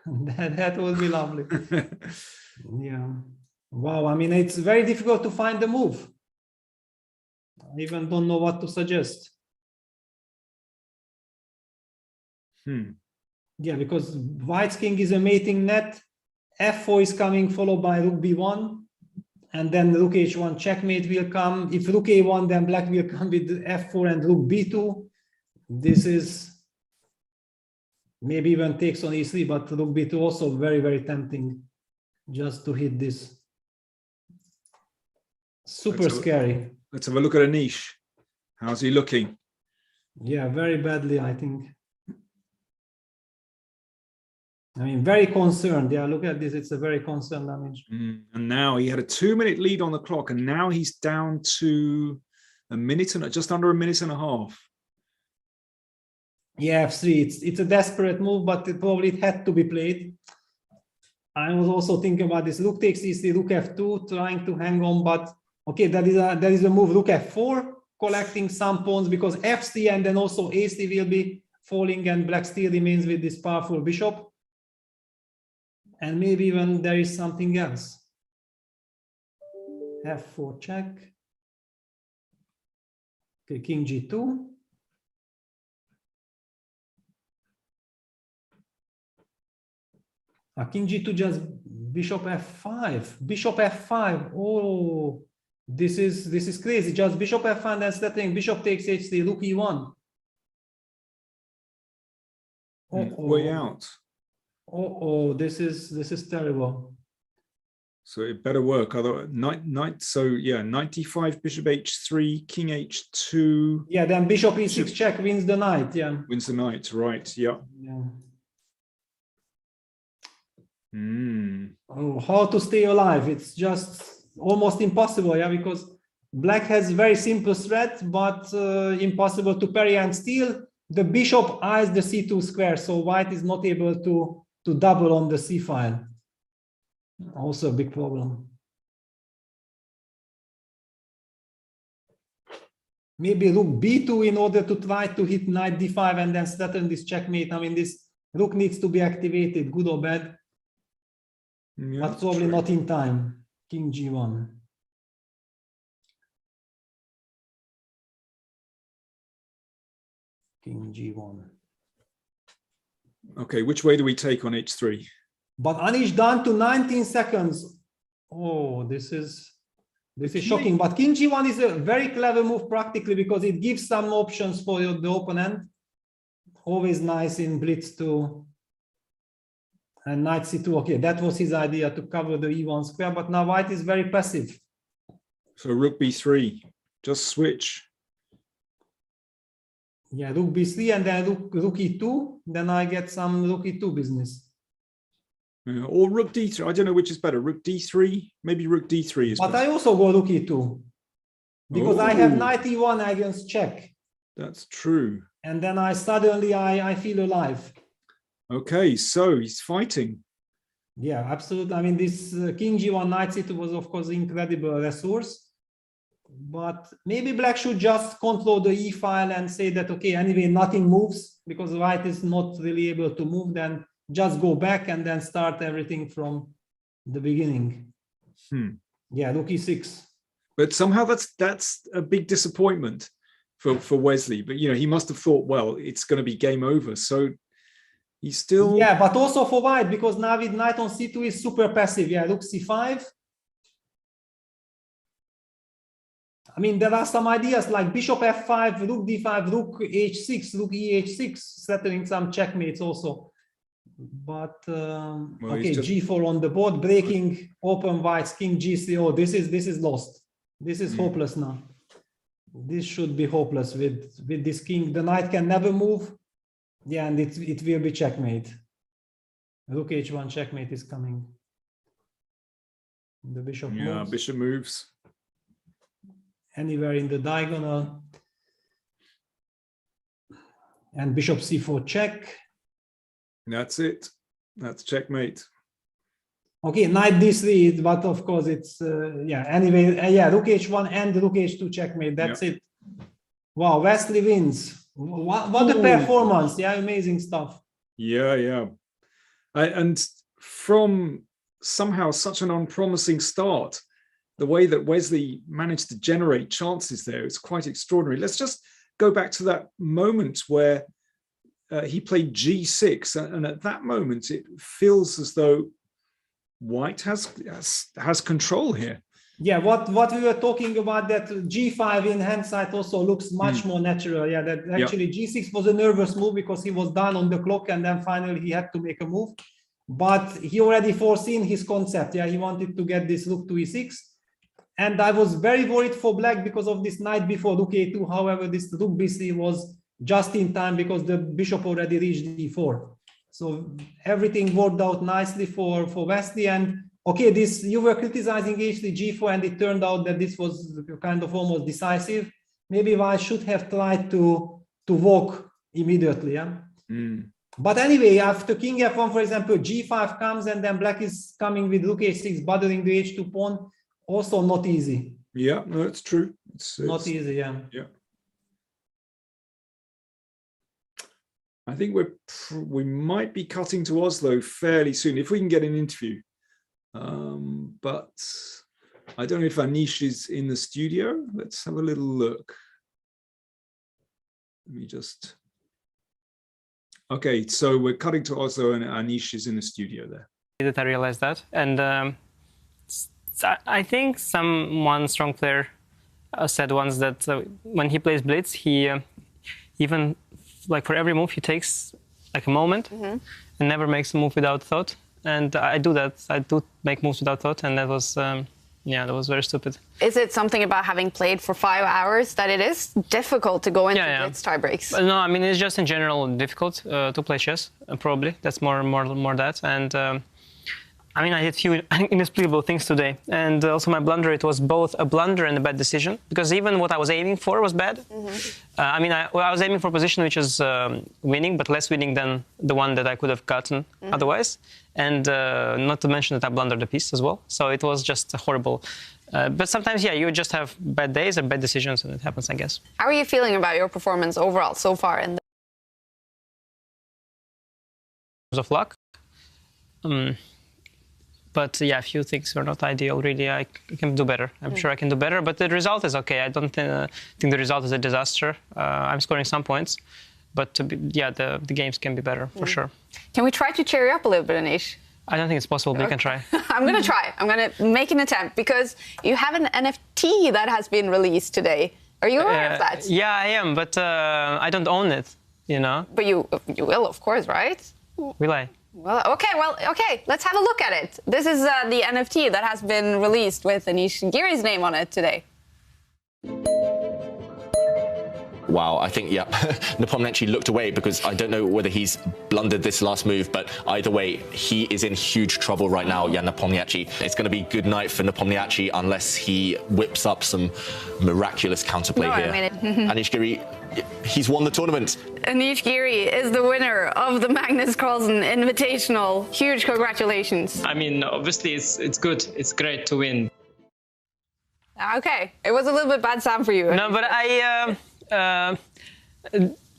would be lovely. Yeah. Wow. I mean, it's very difficult to find the move. I even don't know what to suggest. Yeah, because white's king is a mating net. f4 is coming, followed by rook b1. And then rook h1 checkmate will come. If rook a1, then black will come with f4 and rook b2. This is maybe even takes on e3, but rook b2 also very, very tempting just to hit this. Super scary. Let's have a look at Anish. How's he looking? Yeah, very badly, I think. I mean, very concerned. Yeah, look at this. It's a very concerned damage. And now he had a 2-minute lead on the clock, and now he's down to just under a minute and a half. Yeah, f3. It's a desperate move, but it had to be played. I was also thinking about this. Rook takes e3, rook f2, trying to hang on, but okay, there is a move rook f4, collecting some pawns because f3 and then also a3 will be falling, and black still remains with this powerful bishop. And maybe even there is something else. f4 check. Okay, king g2. King g2 just bishop f5. Bishop f5. Oh, this is crazy. Just bishop f5 and then settling. Bishop takes h3. Rook e1. Way out. Oh, this is terrible. So it better work. Otherwise, knight. So yeah, 95 bishop h3, king h2. Yeah, then bishop e6 check wins the knight. Yeah, wins the knight. Right. Yeah. Oh, how to stay alive? It's just almost impossible. Yeah, because black has very simple threat, but impossible to parry, and still the bishop eyes the c2 square, so white is not able to double on the c file. Also a big problem. Maybe rook b2 in order to try to hit knight d5 and then threaten this checkmate. I mean, this rook needs to be activated, good or bad. Yeah, but probably not in time. King g1. King g1. Okay, which way do we take on h3? But Anish down to 19 seconds. Oh, this is shocking. But king g1 is a very clever move practically because it gives some options for the opponent. Always nice in blitz too. And knight c2. Okay, that was his idea, to cover the e1 square. But now white is very passive. So rook b3, just switch. Yeah, rook b3 and then rook e2. Then I get some rook e2 business. Or rook d3. I don't know which is better. Rook d3. Maybe rook d3 is better. But I also go rook e2 because I have knight e1 against check. That's true. And then I suddenly I feel alive. Okay, so he's fighting. Yeah, absolutely. I mean, this king g1 knight c2 was of course incredible resource. But maybe black should just control the e file and say that, okay, anyway, nothing moves because white is not really able to move. Then just go back and then start everything from the beginning. Yeah, rook e6. But somehow that's a big disappointment for Wesley. But, you know, he must have thought, well, it's going to be game over. So he's still... Yeah, but also for white, because now with knight on c2 is super passive. Yeah, rook c5. I mean, there are some ideas like bishop f5, rook d5, rook h6, rook e6, settling some checkmates also. But well, okay, g4 on the board, breaking open white's king g3. Oh, this is lost. This is hopeless now. This should be hopeless with this king. The knight can never move. Yeah, and it will be checkmate. Rook h1 checkmate is coming. The bishop moves. Yeah, bishop moves. Anywhere in the diagonal. And bishop c4 check. That's it. That's checkmate. Okay, knight d3, but of course it's yeah. Anyway, yeah, rook h1 and rook h2 checkmate. That's it. Wow, Wesley wins. What a performance! Yeah, amazing stuff. Yeah, yeah. And from somehow such an unpromising start, the way that Wesley managed to generate chances there, it's quite extraordinary. Let's just go back to that moment where he played g6, and at that moment it feels as though white has control here. Yeah, what we were talking about, that g5 in hindsight also looks much more natural. Yeah, that actually g6 was a nervous move because he was down on the clock and then finally he had to make a move. But he already foreseen his concept. Yeah, he wanted to get this rook to e6. And I was very worried for black because of this knight before rook a2. However, this rook b3 was just in time because the bishop already reached d4. So everything worked out nicely for Wesley. And okay, this, you were criticizing h3 g4, and it turned out that this was kind of almost decisive. Maybe I should have tried to walk immediately. Yeah. But anyway, after king f1, for example, g5 comes, and then black is coming with rook h6, bothering the h2 pawn. Also not easy. Yeah, no, it's true. It's not easy. Yeah. Yeah. I think we might be cutting to Oslo fairly soon if we can get an interview. But I don't know if Anish is in the studio. Let's have a little look. Let me just. Okay, so we're cutting to Oslo, and Anish is in the studio there. That I realized that, and I think one strong player said once that when he plays blitz, he even like for every move he takes like a moment and never makes a move without thought. And I do that. I do make moves without thought, and that was yeah, that was very stupid. Is it something about having played for 5 hours that it is difficult to go into blitz tie breaks? No, I mean it's just in general difficult to play chess. Probably that's more that. And I mean, I did few inexplicable things today, and also my blunder, it was both a blunder and a bad decision, because even what I was aiming for was bad. I mean, I was aiming for a position which is winning, but less winning than the one that I could have gotten otherwise, and not to mention that I blundered the piece as well, so it was just horrible. But sometimes, yeah, you just have bad days and bad decisions, and it happens, I guess. How are you feeling about your performance overall so far in the of luck? But yeah, a few things were not ideal, really. I can do better. I'm sure I can do better, but the result is okay. I don't think the result is a disaster. I'm scoring some points, but yeah, the games can be better, for sure. Can we try to cheer you up a little bit, Anish? I don't think it's possible, but you can try. I'm going to try. I'm going to make an attempt, because you have an NFT that has been released today. Are you aware of that? Yeah, I am, but I don't own it, you know? But you will, of course, right? Will I? Well, okay. Let's have a look at it. This is the NFT that has been released with Anish Giri's name on it today. Wow, I think, yeah, Nepomniachtchi looked away because I don't know whether he's blundered this last move, but either way, he is in huge trouble right now, Jan Nepomniachtchi. It's going to be good night for Nepomniachtchi unless he whips up some miraculous counterplay here. Anish Giri, he's won the tournament. Anish Giri is the winner of the Magnus Carlsen Invitational. Huge congratulations. I mean, obviously, it's good. It's great to win. Okay, it was a little bit bad sound for you. No, but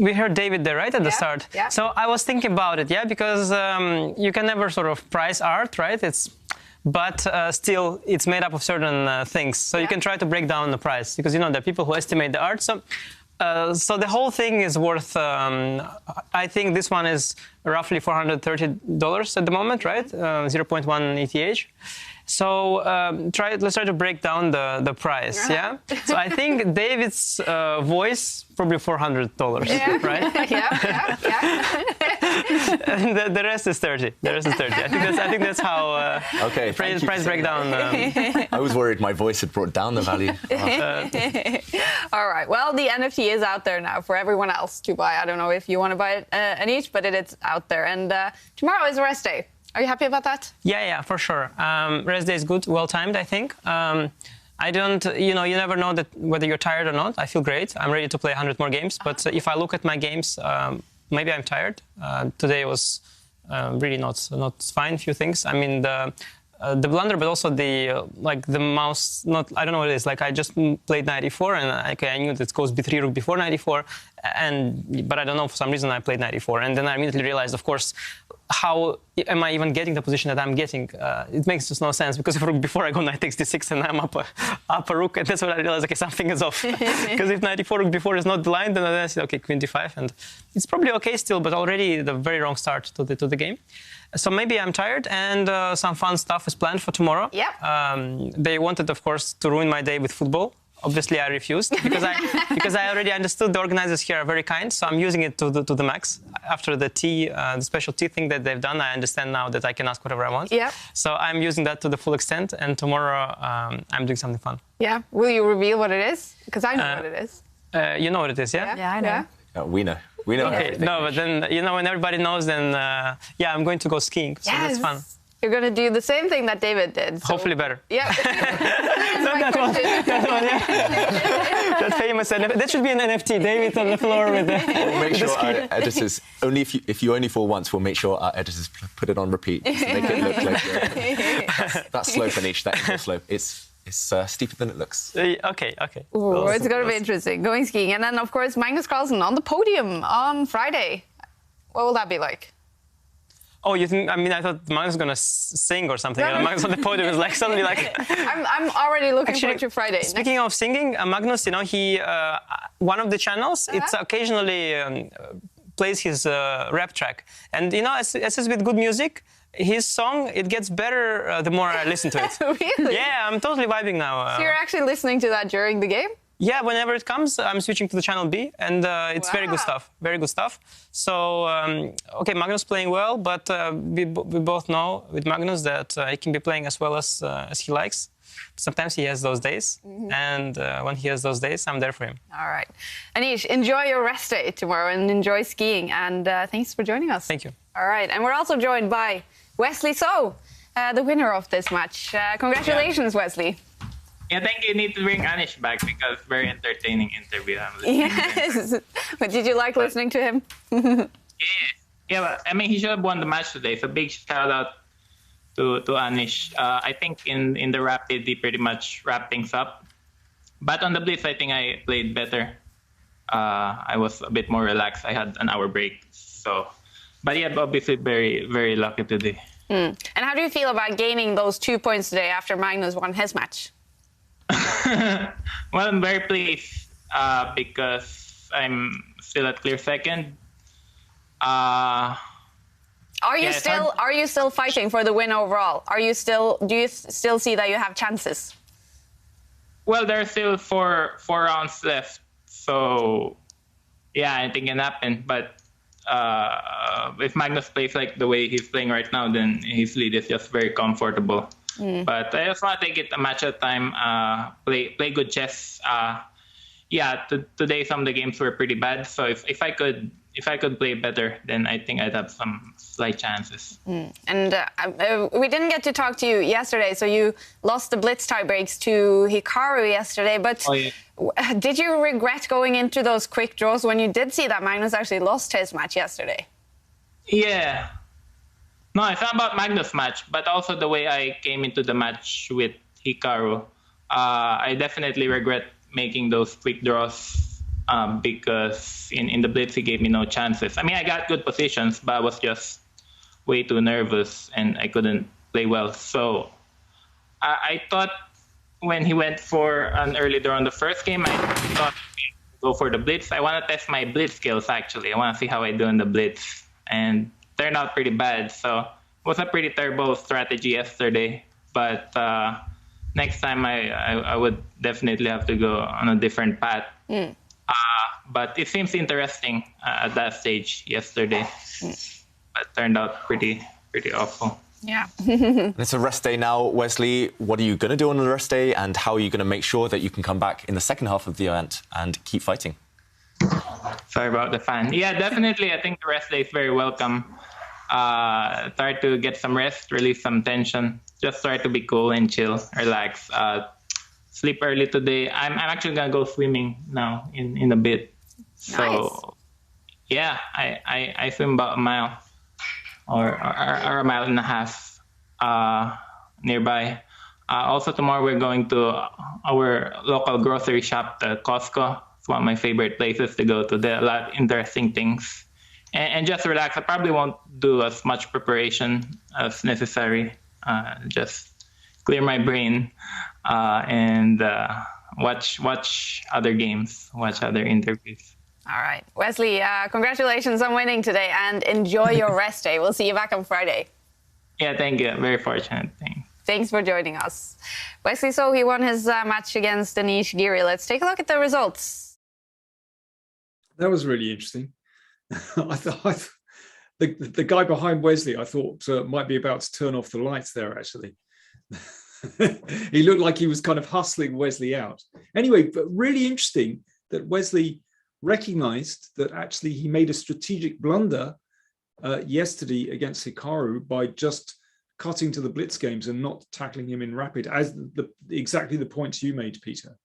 We heard David there, right, at the start? Yeah. So I was thinking about it, because you can never sort of price art, right? But still, it's made up of certain things. So you can try to break down the price, because, there are people who estimate the art. So the whole thing is worth, I think this one is roughly $430 at the moment, right? 0.1 ETH. So let's try to break down the price, yeah? So I think David's voice, probably $400, right? Yeah. And the rest is 30. I think that's how price breakdown. I was worried my voice had brought down the value. All right. Well, the NFT is out there now for everyone else to buy. I don't know if you want to buy it an each, but it's out there. And tomorrow is rest day. Are you happy about that? Yeah, for sure. Rest day is good, well timed, I think. I don't, you never know whether you're tired or not. I feel great. I'm ready to play 100 more games. But if I look at my games, maybe I'm tired. Today was really not fine. Few things. I mean, the blunder, but also the mouse. I don't know what it is. Like I just played knight e4, and I knew that it goes b3 rook before knight e4, but I don't know, for some reason I played knight e4, and then I immediately realized, of course, how am I even getting the position that I'm getting? It makes just no sense, because if rook before I go knight takes d6 and I'm up a rook, and that's when I realized, okay, something is off. Because if knight e4 rook before is not the line, then I said, okay, queen d5, and it's probably okay still, but already the very wrong start to the game. So maybe I'm tired, and some fun stuff is planned for tomorrow. Yep. They wanted, of course, to ruin my day with football. Obviously, I refused because I already understood the organizers here are very kind, so I'm using it to the max. After the special tea thing that they've done, I understand now that I can ask whatever I want. Yeah. So I'm using that to the full extent, and tomorrow I'm doing something fun. Yeah. Will you reveal what it is? Because I know what it is. You know what it is, yeah? Yeah, I know. We know. We know. Okay. No, but then when everybody knows, then I'm going to go skiing. So that's fun. You're going to do the same thing that David did. So. Hopefully better. Yeah. That one, yeah. That famous NFT. That should be an NFT. David on the floor with the We'll make sure our editors, only if you only fall once, we'll make sure our editors put it on repeat just to make it look like that slope, Anish, that initial slope. It's steeper than it looks. Okay. Ooh, it's going to be interesting. Going skiing. And then, of course, Magnus Carlsen on the podium on Friday. What will that be like? Oh, you think? I mean, I thought Magnus was gonna sing or something. Magnus on the podium is like suddenly like. I'm already looking forward to Friday. Speaking of singing, Magnus, he one of the channels. It's occasionally plays his rap track, and as it's with good music. His song, it gets better the more I listen to it. Really? Yeah, I'm totally vibing now. So you're actually listening to that during the game? Yeah, whenever it comes, I'm switching to the channel B, and it's very good stuff. Very good stuff. So, okay, Magnus playing well, but we both know with Magnus that he can be playing as well as he likes. Sometimes he has those days, and when he has those days, I'm there for him. All right. Anish, enjoy your rest day tomorrow and enjoy skiing, and thanks for joining us. Thank you. All right, and we're also joined by Wesley So, the winner of this match. Congratulations, Wesley. Yeah, I think you need to bring Anish back because very entertaining interview. Yes. But did you like listening to him? Yeah. But, I mean, he should have won the match today. So big shout out to Anish. I think in the Rapid, he pretty much wrapped things up. But on the Blitz, I think I played better. I was a bit more relaxed. I had an hour break. So, but yeah, obviously very, very lucky today. And how do you feel about gaining those 2 points today after Magnus won his match? Well, I'm very pleased because I'm still at clear second. Are you still fighting for the win overall? Do you still see that you have chances? Well, there are still four rounds left, so yeah, anything can happen. But if Magnus plays like the way he's playing right now, then his lead is just very comfortable. But I just want to take it a match at a time, play good chess. Today some of the games were pretty bad. So if I could play better, then I think I'd have some slight chances. And we didn't get to talk to you yesterday, so you lost the Blitz tiebreaks to Hikaru yesterday. But did you regret going into those quick draws when you did see that Magnus actually lost his match yesterday? Yeah. No, it's not about Magnus' match, but also the way I came into the match with Hikaru. I definitely regret making those quick draws because in the blitz he gave me no chances. I mean, I got good positions, but I was just way too nervous and I couldn't play well. So I thought when he went for an early draw on the first game, I thought go for the blitz. I want to test my blitz skills, actually. I want to see how I do in the blitz. And turned out pretty bad. So it was a pretty terrible strategy yesterday. But next time I would definitely have to go on a different path. But it seems interesting at that stage yesterday. But turned out pretty awful. Yeah. It's a rest day now, Wesley. What are you going to do on the rest day, and how are you going to make sure that you can come back in the second half of the event and keep fighting? Sorry about the fan. Yeah, definitely. I think the rest day is very welcome. Try to get some rest, release some tension. Just try to be cool and chill, relax. Sleep early today. I'm actually going to go swimming now in a bit. So, Nice. yeah, I swim about a mile. Or a mile and a half nearby. Also tomorrow we're going to our local grocery shop, the Costco. It's one of my favorite places to go to. There are a lot of interesting things. And just relax. I probably won't do as much preparation as necessary. Just clear my brain and watch other games, watch other interviews. All right. Wesley, congratulations on winning today and enjoy your rest day. We'll see you back on Friday. Yeah, thank you. Very fortunate. Thanks for joining us. Wesley, so he won his match against Anish Giri. Let's take a look at the results. That was really interesting. I thought the guy behind Wesley, I thought might be about to turn off the lights there, actually. He looked like he was kind of hustling Wesley out. Anyway, but really interesting that Wesley recognized that actually he made a strategic blunder yesterday against Hikaru by just cutting to the blitz games and not tackling him in rapid, as exactly the points you made, Peter.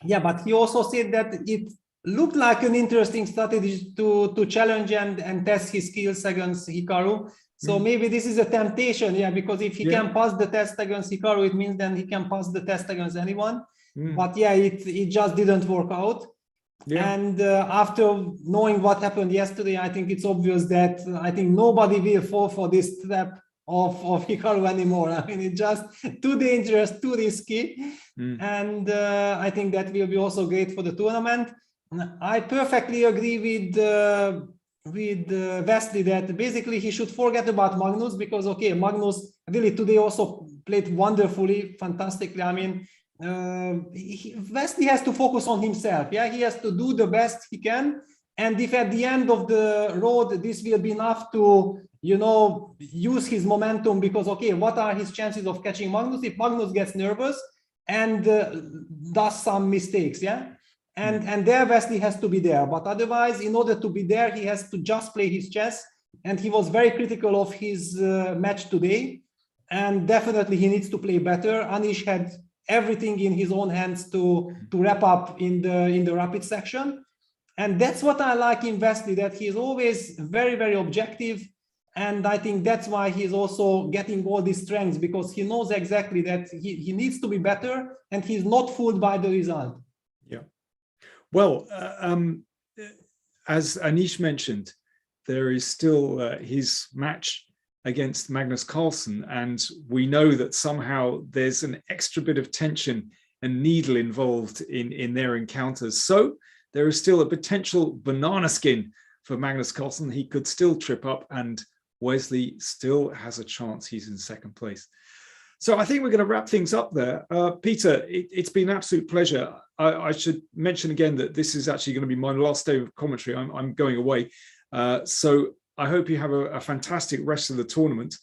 Yeah, but he also said that it looked like an interesting strategy to challenge and test his skills against Hikaru. So maybe this is a temptation, yeah, because if he can pass the test against Hikaru, it means then he can pass the test against anyone. But yeah, it just didn't work out. Yeah. And after knowing what happened yesterday, I think it's obvious that I think nobody will fall for this trap of Hikaru anymore. I mean, it's just too dangerous, too risky. And I think that will be also great for the tournament. I perfectly agree with Wesley that basically he should forget about Magnus, because, okay, Magnus really today also played wonderfully, fantastically. I mean, Wesley has to focus on himself. Yeah, he has to do the best he can, and if at the end of the road this will be enough to, you know, use his momentum, because, okay, what are his chances of catching Magnus if Magnus gets nervous and does some mistakes? Yeah, and there Wesley has to be there, but otherwise, in order to be there, he has to just play his chess, and he was very critical of his match today, and definitely he needs to play better. Anish had everything in his own hands to wrap up in the rapid section, and that's what I like in Wesley, that he's always very, very objective, and I think that's why he's also getting all these strengths, because he knows exactly that he needs to be better, and he's not fooled by the result. Yeah, well, as Anish mentioned, there is still his match against Magnus Carlsen, and we know that somehow there's an extra bit of tension and needle involved in their encounters. So there is still a potential banana skin for Magnus Carlsen. He could still trip up, and Wesley still has a chance. He's in second place. So I think we're going to wrap things up there. Peter, it's been an absolute pleasure. I should mention again that this is actually going to be my last day of commentary. I'm going away. So I hope you have a fantastic rest of the tournament,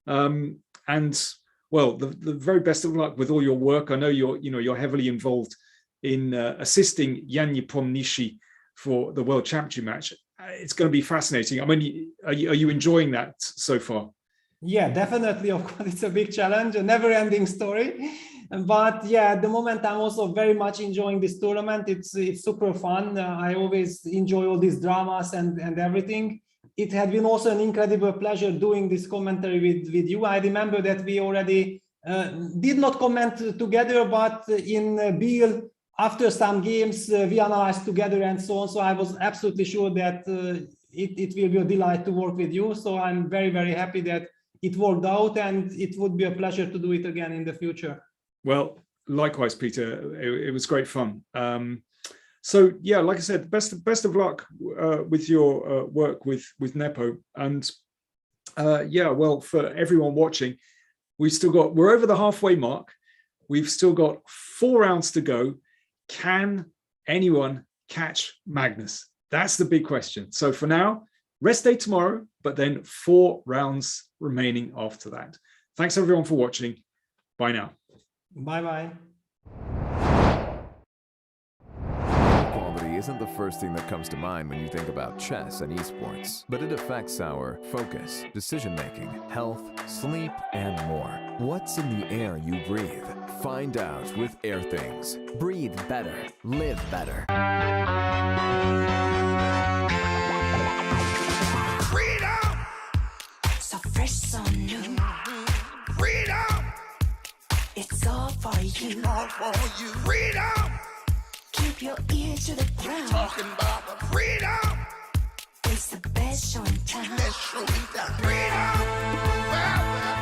and well, the very best of luck with all your work. I know you're heavily involved in assisting Jan Nepomniachtchi for the World Championship match. It's going to be fascinating. I mean, are you enjoying that so far? Yeah, definitely. Of course, it's a big challenge, a never-ending story. But yeah, at the moment, I'm also very much enjoying this tournament. It's super fun. I always enjoy all these dramas and everything. It had been also an incredible pleasure doing this commentary with you. I remember that we already did not comment together, but in Biel, after some games, we analyzed together and so on. So I was absolutely sure that it will be a delight to work with you. So I'm very, very happy that it worked out, and it would be a pleasure to do it again in the future. Well, likewise, Peter. It was great fun. So yeah, like I said, best of luck with your work with Nepo. And yeah, well, for everyone watching, we're over the halfway mark. We've still got 4 rounds to go. Can anyone catch Magnus? That's the big question. So for now, rest day tomorrow, but then 4 rounds remaining after that. Thanks everyone for watching. Bye now. Bye-bye. Quality isn't the first thing that comes to mind when you think about chess and esports, but it affects our focus, decision-making, health, sleep, and more. What's in the air you breathe? Find out with Airthings. Breathe better. Live better. Freedom! So fresh, so new. Freedom! It's all for you. All for you. Freedom! Keep your ear to the ground. Talking about the freedom! It's the best show in town. Let's show you that freedom! Well, well.